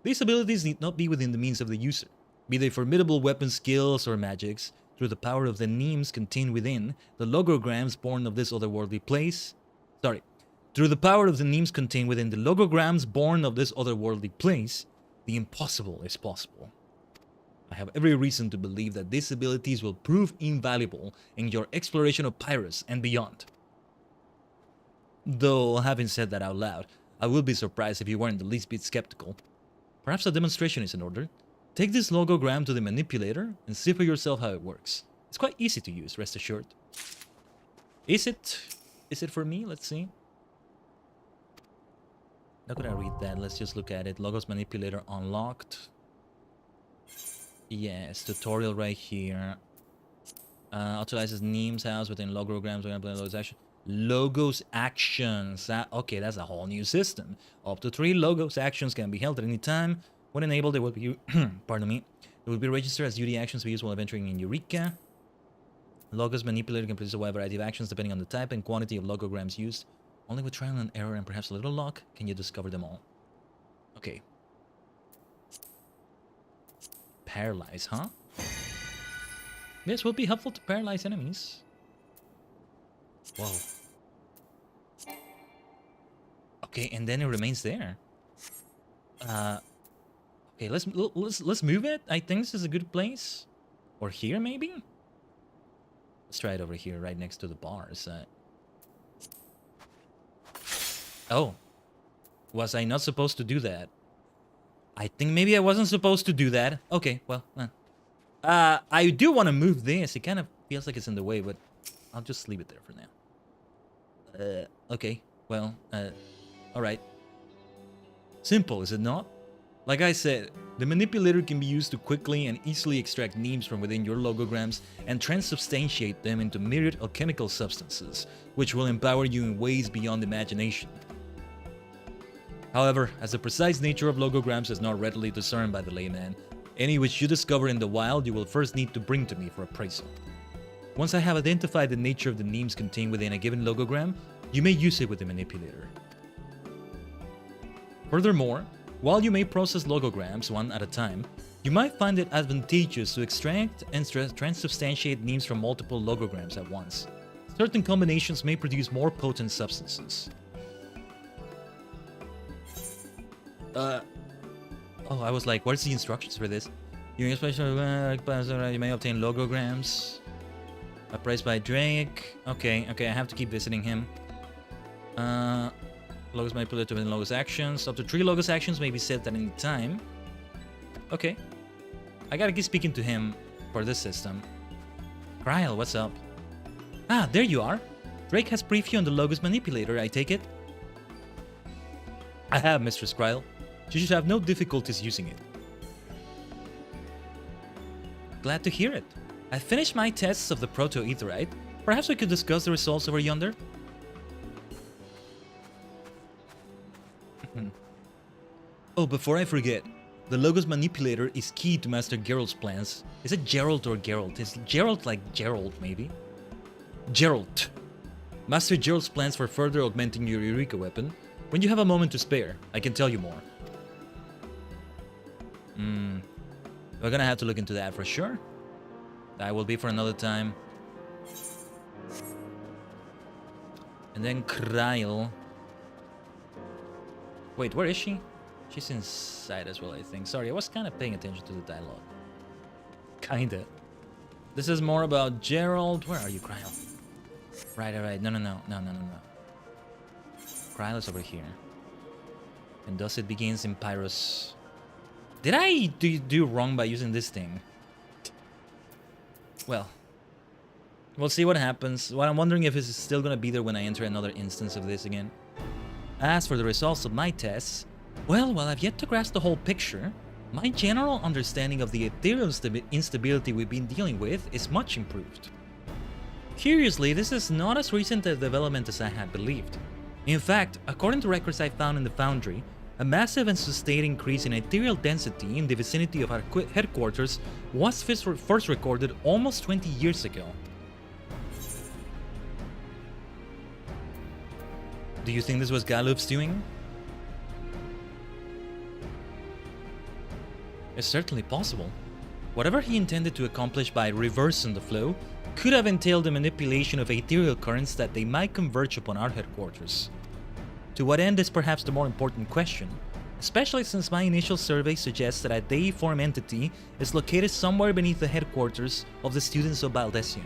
These abilities need not be within the means of the user, be they formidable weapon skills or magics. Through the power of the memes contained within the logograms born of this otherworldly place. Through the power of the memes contained within the logograms born of this otherworldly place, the impossible is possible. I have every reason to believe that these abilities will prove invaluable in your exploration of Pyrus and beyond. Though, having said that out loud, I would be surprised if you weren't the least bit skeptical. Perhaps a demonstration is in order. Take this logogram to the manipulator and see for yourself how it works. It's quite easy to use, rest assured. Is it for me? Let's see. Not gonna read that, let's just look at it. Logos manipulator unlocked. Yes, tutorial right here. Utilizes Neem's house within logograms. We're gonna play logos action. Logos actions. Okay, that's a whole new system. Up to 3 logos actions can be held at any time. When enabled, they will be pardon me. They will be registered as duty actions to be used while venturing in Eureka. Logos manipulator can produce a wide variety of actions depending on the type and quantity of logograms used. Only with trial and error and perhaps a little luck can you discover them all. Okay. Paralyze, huh? This will be helpful to paralyze enemies. Whoa. Okay, and then it remains there. Okay, let's move it. I think this is a good place. Or here, maybe? Let's try it over here, right next to the bars. Oh. Was I not supposed to do that? I think maybe I wasn't supposed to do that. Okay, well. I do want to move this. It kind of feels like it's in the way, but I'll just leave it there for now. Okay, well, alright. Simple, is it not? Like I said, the manipulator can be used to quickly and easily extract memes from within your logograms and transubstantiate them into myriad alchemical substances, which will empower you in ways beyond imagination. However, as the precise nature of logograms is not readily discerned by the layman, any which you discover in the wild you will first need to bring to me for appraisal. Once I have identified the nature of the memes contained within a given logogram, you may use it with the manipulator. Furthermore, while you may process logograms one at a time, you might find it advantageous to extract and transubstantiate memes from multiple logograms at once. Certain combinations may produce more potent substances. Oh, I was like, where's the instructions for this? You may obtain logograms. Appraised by Drake. Okay, I have to keep visiting him. Logos manipulator within logos actions. Up to 3 logos actions may be set at any time. Okay. I gotta keep speaking to him for this system. Kryl, what's up? Ah, there you are. Drake has briefed you on the logos manipulator, I take it? I have, Mistress Kryl. You should have no difficulties using it. Glad to hear it. I finished my tests of the proto-aetherite. Perhaps we could discuss the results over yonder? Oh, before I forget, the logos manipulator is key to Master Geralt's plans. Is it Geralt or Geralt? Is Geralt like Geralt, maybe? Geralt. Master Geralt's plans for further augmenting your Eureka weapon. When you have a moment to spare, I can tell you more. We're gonna have to look into that for sure. That will be for another time. And then Kryl. Wait, where is she? She's inside as well, I think. Sorry, I was kind of paying attention to the dialogue. Kinda. This is more about Gerald. Where are you, Kryle? Right. No. Kryle is over here. And thus it begins in Pyros. Did I do wrong by using this thing? Well, we'll see what happens. Well, I'm wondering if it's still gonna be there when I enter another instance of this again. As for the results of my tests, well, while I've yet to grasp the whole picture, my general understanding of the ethereal instability we've been dealing with is much improved. Curiously, this is not as recent a development as I had believed. In fact, according to records I found in the Foundry, a massive and sustained increase in ethereal density in the vicinity of our headquarters was first recorded almost 20 years ago. Do you think this was Galup's doing? It's certainly possible. Whatever he intended to accomplish by reversing the flow could have entailed the manipulation of ethereal currents that they might converge upon our headquarters. To what end is perhaps the more important question, especially since my initial survey suggests that a deiform entity is located somewhere beneath the headquarters of the students of Baldessian.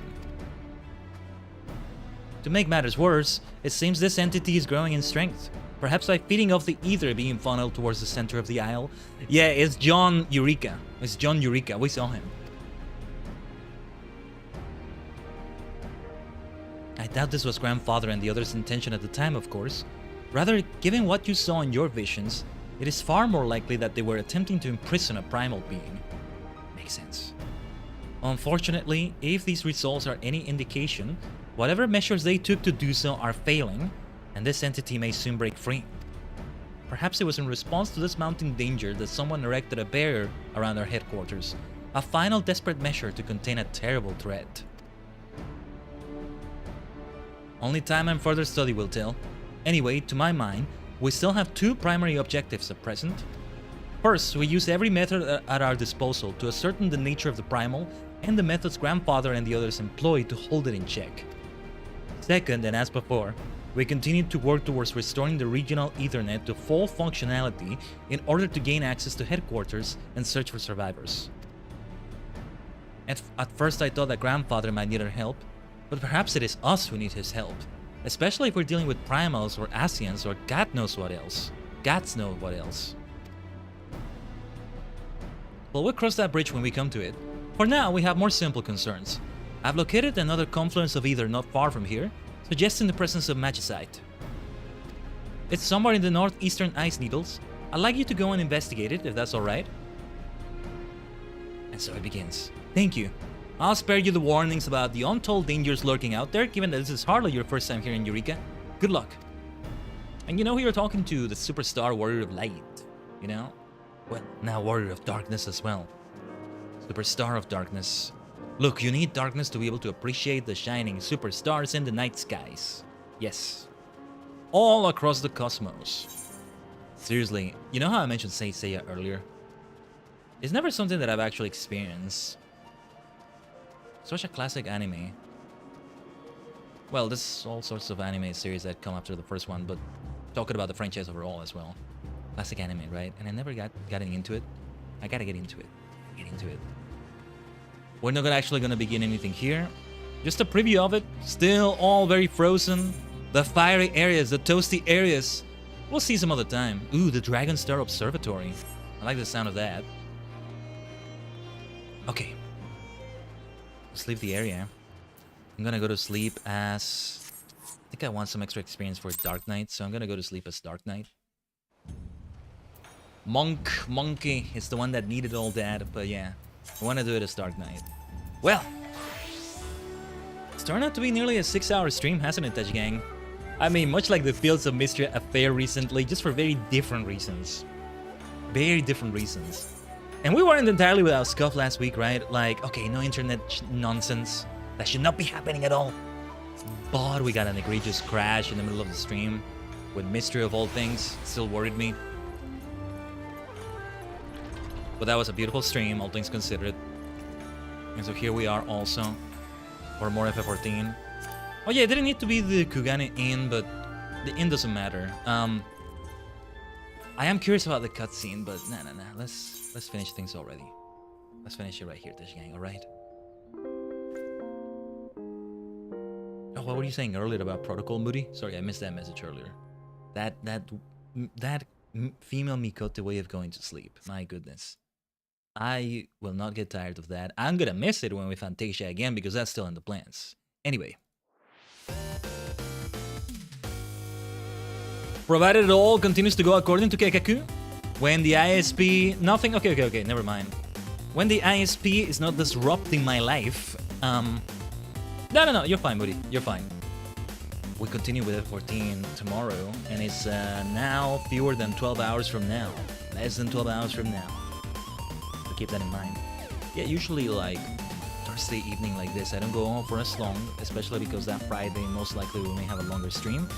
To make matters worse, it seems this entity is growing in strength, perhaps by feeding off the ether being funneled towards the center of the isle. Yeah, it's John Eureka. It's John Eureka, we saw him. I doubt this was Grandfather and the others' intention at the time, of course. Rather, given what you saw in your visions, it is far more likely that they were attempting to imprison a primal being. Makes sense. Unfortunately, if these results are any indication, whatever measures they took to do so are failing, and this entity may soon break free. Perhaps it was in response to this mounting danger that someone erected a barrier around our headquarters, a final desperate measure to contain a terrible threat. Only time and further study will tell. Anyway, to my mind, we still have two primary objectives at present. First, we use every method at our disposal to ascertain the nature of the primal and the methods Grandfather and the others employ to hold it in check. Second, and as before, we continue to work towards restoring the regional Ethernet to full functionality in order to gain access to headquarters and search for survivors. At first I thought that Grandfather might need our help, but perhaps it is us who need his help. Especially if we're dealing with primals or Asians or God knows what else. Gods know what else. Well, we'll cross that bridge when we come to it. For now, we have more simple concerns. I've located another confluence of ether not far from here, suggesting the presence of magicite. It's somewhere in the northeastern ice needles. I'd like you to go and investigate it, if that's alright. And so it begins. Thank you. I'll spare you the warnings about the untold dangers lurking out there, given that this is hardly your first time here in Eureka. Good luck. And you know who you're talking to, the superstar warrior of light, you know? Well, now warrior of darkness as well. Superstar of darkness. Look, you need darkness to be able to appreciate the shining superstars in the night skies. Yes. All across the cosmos. Seriously, you know how I mentioned Saint Seiya earlier? It's never something that I've actually experienced. Such a classic anime. Well, there's all sorts of anime series that come after the first one, but talking about the franchise overall as well. Classic anime, right? And I never got into it. I gotta get into it. We're not actually gonna begin anything here. Just a preview of it. Still all very frozen. The fiery areas, the toasty areas. We'll see some other time. Ooh, the Dragon Star Observatory. I like the sound of that. Okay. Let's leave the area. I'm gonna go to sleep as... I think I want some extra experience for Dark Knight, so I'm gonna go to sleep as Dark Knight. Monkey is the one that needed all that, but yeah. I want to do it as Dark Knight. Well, it's turned out to be nearly a 6-hour stream, hasn't it, Tajigen? I mean, much like the Fields of Mystery affair recently, just for very different reasons. Very different reasons. And we weren't entirely without scuff last week, right? Like, okay, no internet nonsense. That should not be happening at all. But we got an egregious crash in the middle of the stream. With Mystery of all things, still worried me. But that was a beautiful stream, all things considered. And so here we are also for more FF14. Oh yeah, it didn't need to be the Kugane Inn, but the inn doesn't matter. I am curious about the cutscene, but nah. Let's finish things already. Let's finish it right here, Tajigen, alright? Oh, what were you saying earlier about protocol, Moody? Sorry, I missed that message earlier. That female Mikote way of going to sleep. My goodness. I will not get tired of that. I'm gonna miss it when we Fantasia again because that's still in the plans. Anyway. Provided it all continues to go according to Keikaku, when the ISP... Nothing... Okay, never mind. When the ISP is not disrupting my life... No, you're fine, buddy. You're fine. We continue with F14 tomorrow, and it's now fewer than 12 hours from now. Less than 12 hours from now. So keep that in mind. Yeah, usually like Thursday evening like this, I don't go on for as long, especially because that Friday most likely we may have a longer stream.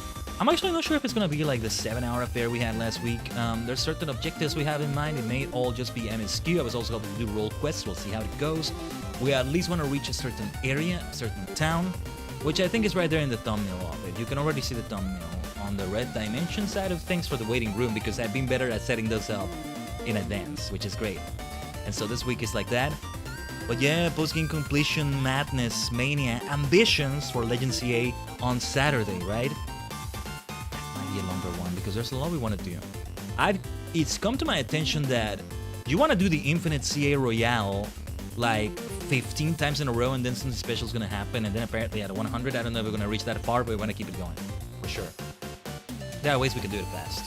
I'm actually not sure if it's gonna be like the 7-hour affair we had last week. There's certain objectives we have in mind. It may all just be MSQ. I was also hoping to do role quests. We'll see how it goes. We at least want to reach a certain area, a certain town, which I think is right there in the thumbnail of it. You can already see the thumbnail on the red dimension side of things for the waiting room because I've been better at setting those up in advance, which is great. And so this week is like that. But yeah, post-game completion, madness, mania, ambitions for Legend CA on Saturday, right? Might be a longer one because there's a lot we want to do. It's come to my attention that you want to do the Infinite CA Royale like 15 times in a row and then something special is going to happen, and then apparently at 100, I don't know if we're going to reach that far, but we want to keep it going, for sure. There are ways we can do it fast.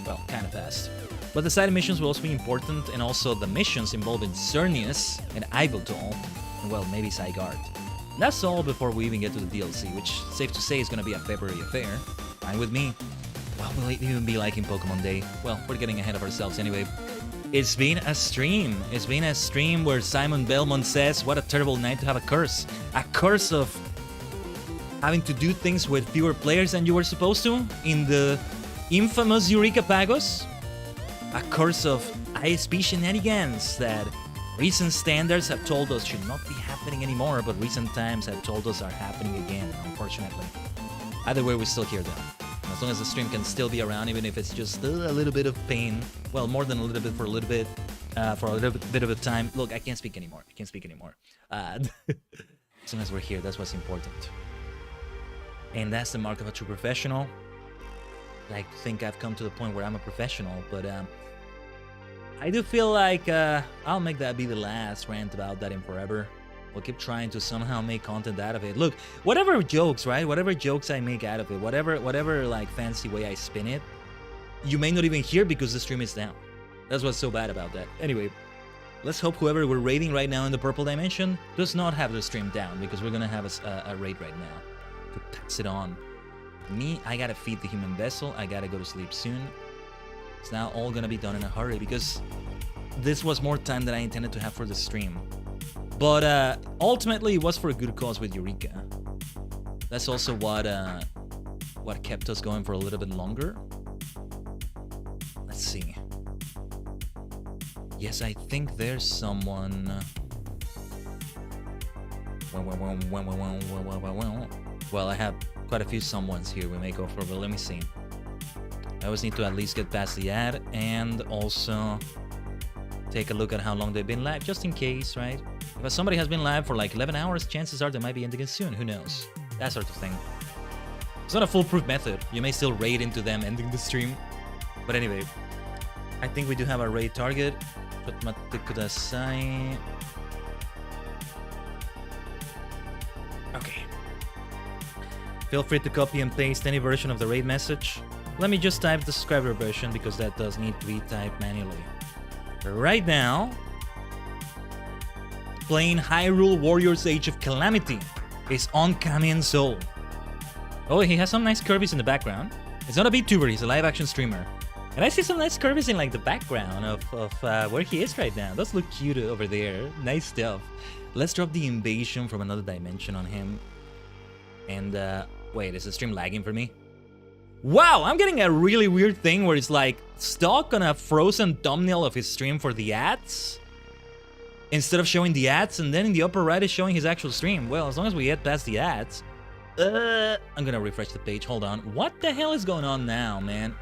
Well, kind of fast. But the side missions will also be important, and also the missions involving Cernius and Iviltol, and well, maybe Zygarde. That's all before we even get to the DLC, which, safe to say, is going to be a February affair. Fine with me. Well, will it even be like in Pokemon Day? Well, we're getting ahead of ourselves anyway. It's been a stream. It's been a stream where Simon Belmont says, what a terrible night to have a curse. A curse of having to do things with fewer players than you were supposed to in the infamous Eureka Pagos. A curse of ISP shenanigans that recent standards have told us should not be happening anymore, but recent times have told us are happening again, unfortunately. Either way, we're still here though. As long as the stream can still be around, even if it's just a little bit of pain. Well, more than a little bit for a little bit of a time. Look, I can't speak anymore. As long as we're here, that's what's important. And that's the mark of a true professional. I think I've come to the point where I'm a professional, but I do feel like I'll make that be the last rant about that in forever. We'll keep trying to somehow make content out of it. Look, whatever jokes, right? Whatever jokes I make out of it, whatever like fancy way I spin it, you may not even hear because the stream is down. That's what's so bad about that. Anyway, let's hope whoever we're raiding right now in the purple dimension does not have the stream down, because we're gonna have a raid right now to pass it on. Me, I gotta feed the human vessel. I gotta go to sleep soon. It's now all gonna be done in a hurry because this was more time than I intended to have for the stream. But ultimately, it was for a good cause with Eureka. That's also what kept us going for a little bit longer. Let's see. Yes, I think there's someone. Well, I have quite a few someones here we may go for, but let me see. I always need to at least get past the ad and also take a look at how long they've been live, just in case, right? If somebody has been live for like 11 hours, chances are they might be ending it soon. Who knows? That sort of thing. It's not a foolproof method. You may still raid into them ending the stream. But anyway, I think we do have our raid target. Okay. Feel free to copy and paste any version of the raid message. Let me just type the subscriber version because that does need to be typed manually. Right now, playing Hyrule Warriors Age of Calamity is on Kamian Soul. Oh, he has some nice Kirby's in the background. It's not a VTuber, he's a live-action streamer. And I see some nice Kirby's in like the background of where he is right now. Those look cute over there. Nice stuff. Let's drop the invasion from another dimension on him. And wait, is the stream lagging for me? Wow, I'm getting a really weird thing where it's like stuck on a frozen thumbnail of his stream for the ads instead of showing the ads, and then in the upper right is showing his actual stream. Well, as long as we get past the ads, I'm gonna refresh the page. Hold on. What the hell is going on now, man?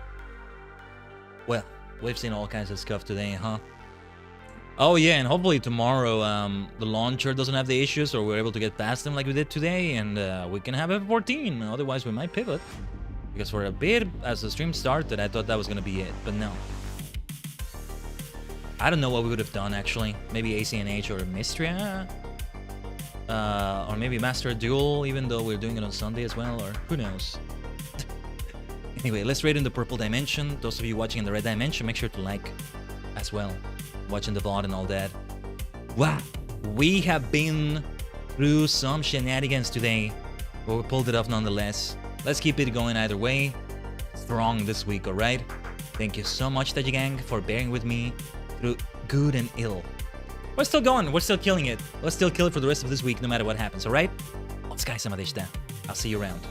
Well, We've seen all kinds of stuff today, huh? Oh yeah, and hopefully tomorrow the launcher doesn't have the issues, or we're able to get past them like we did today, and we can have F14. Otherwise, we might pivot. Because for a bit, as the stream started, I thought that was gonna be it, but no. I don't know what we would have done actually. Maybe ACNH or Mistria, or maybe Master Duel, even though we're doing it on Sunday as well, or who knows. Anyway, let's raid in the purple dimension. Those of you watching in the red dimension, make sure to like as well. Watching the VOD and all that. Wow, we have been through some shenanigans today, but we pulled it off nonetheless. Let's keep it going either way. Strong this week, alright? Thank you so much, Tajigen, for bearing with me through good and ill. We're still going, we're still killing it. Let's still kill it for the rest of this week, no matter what happens, alright? I'll see you around.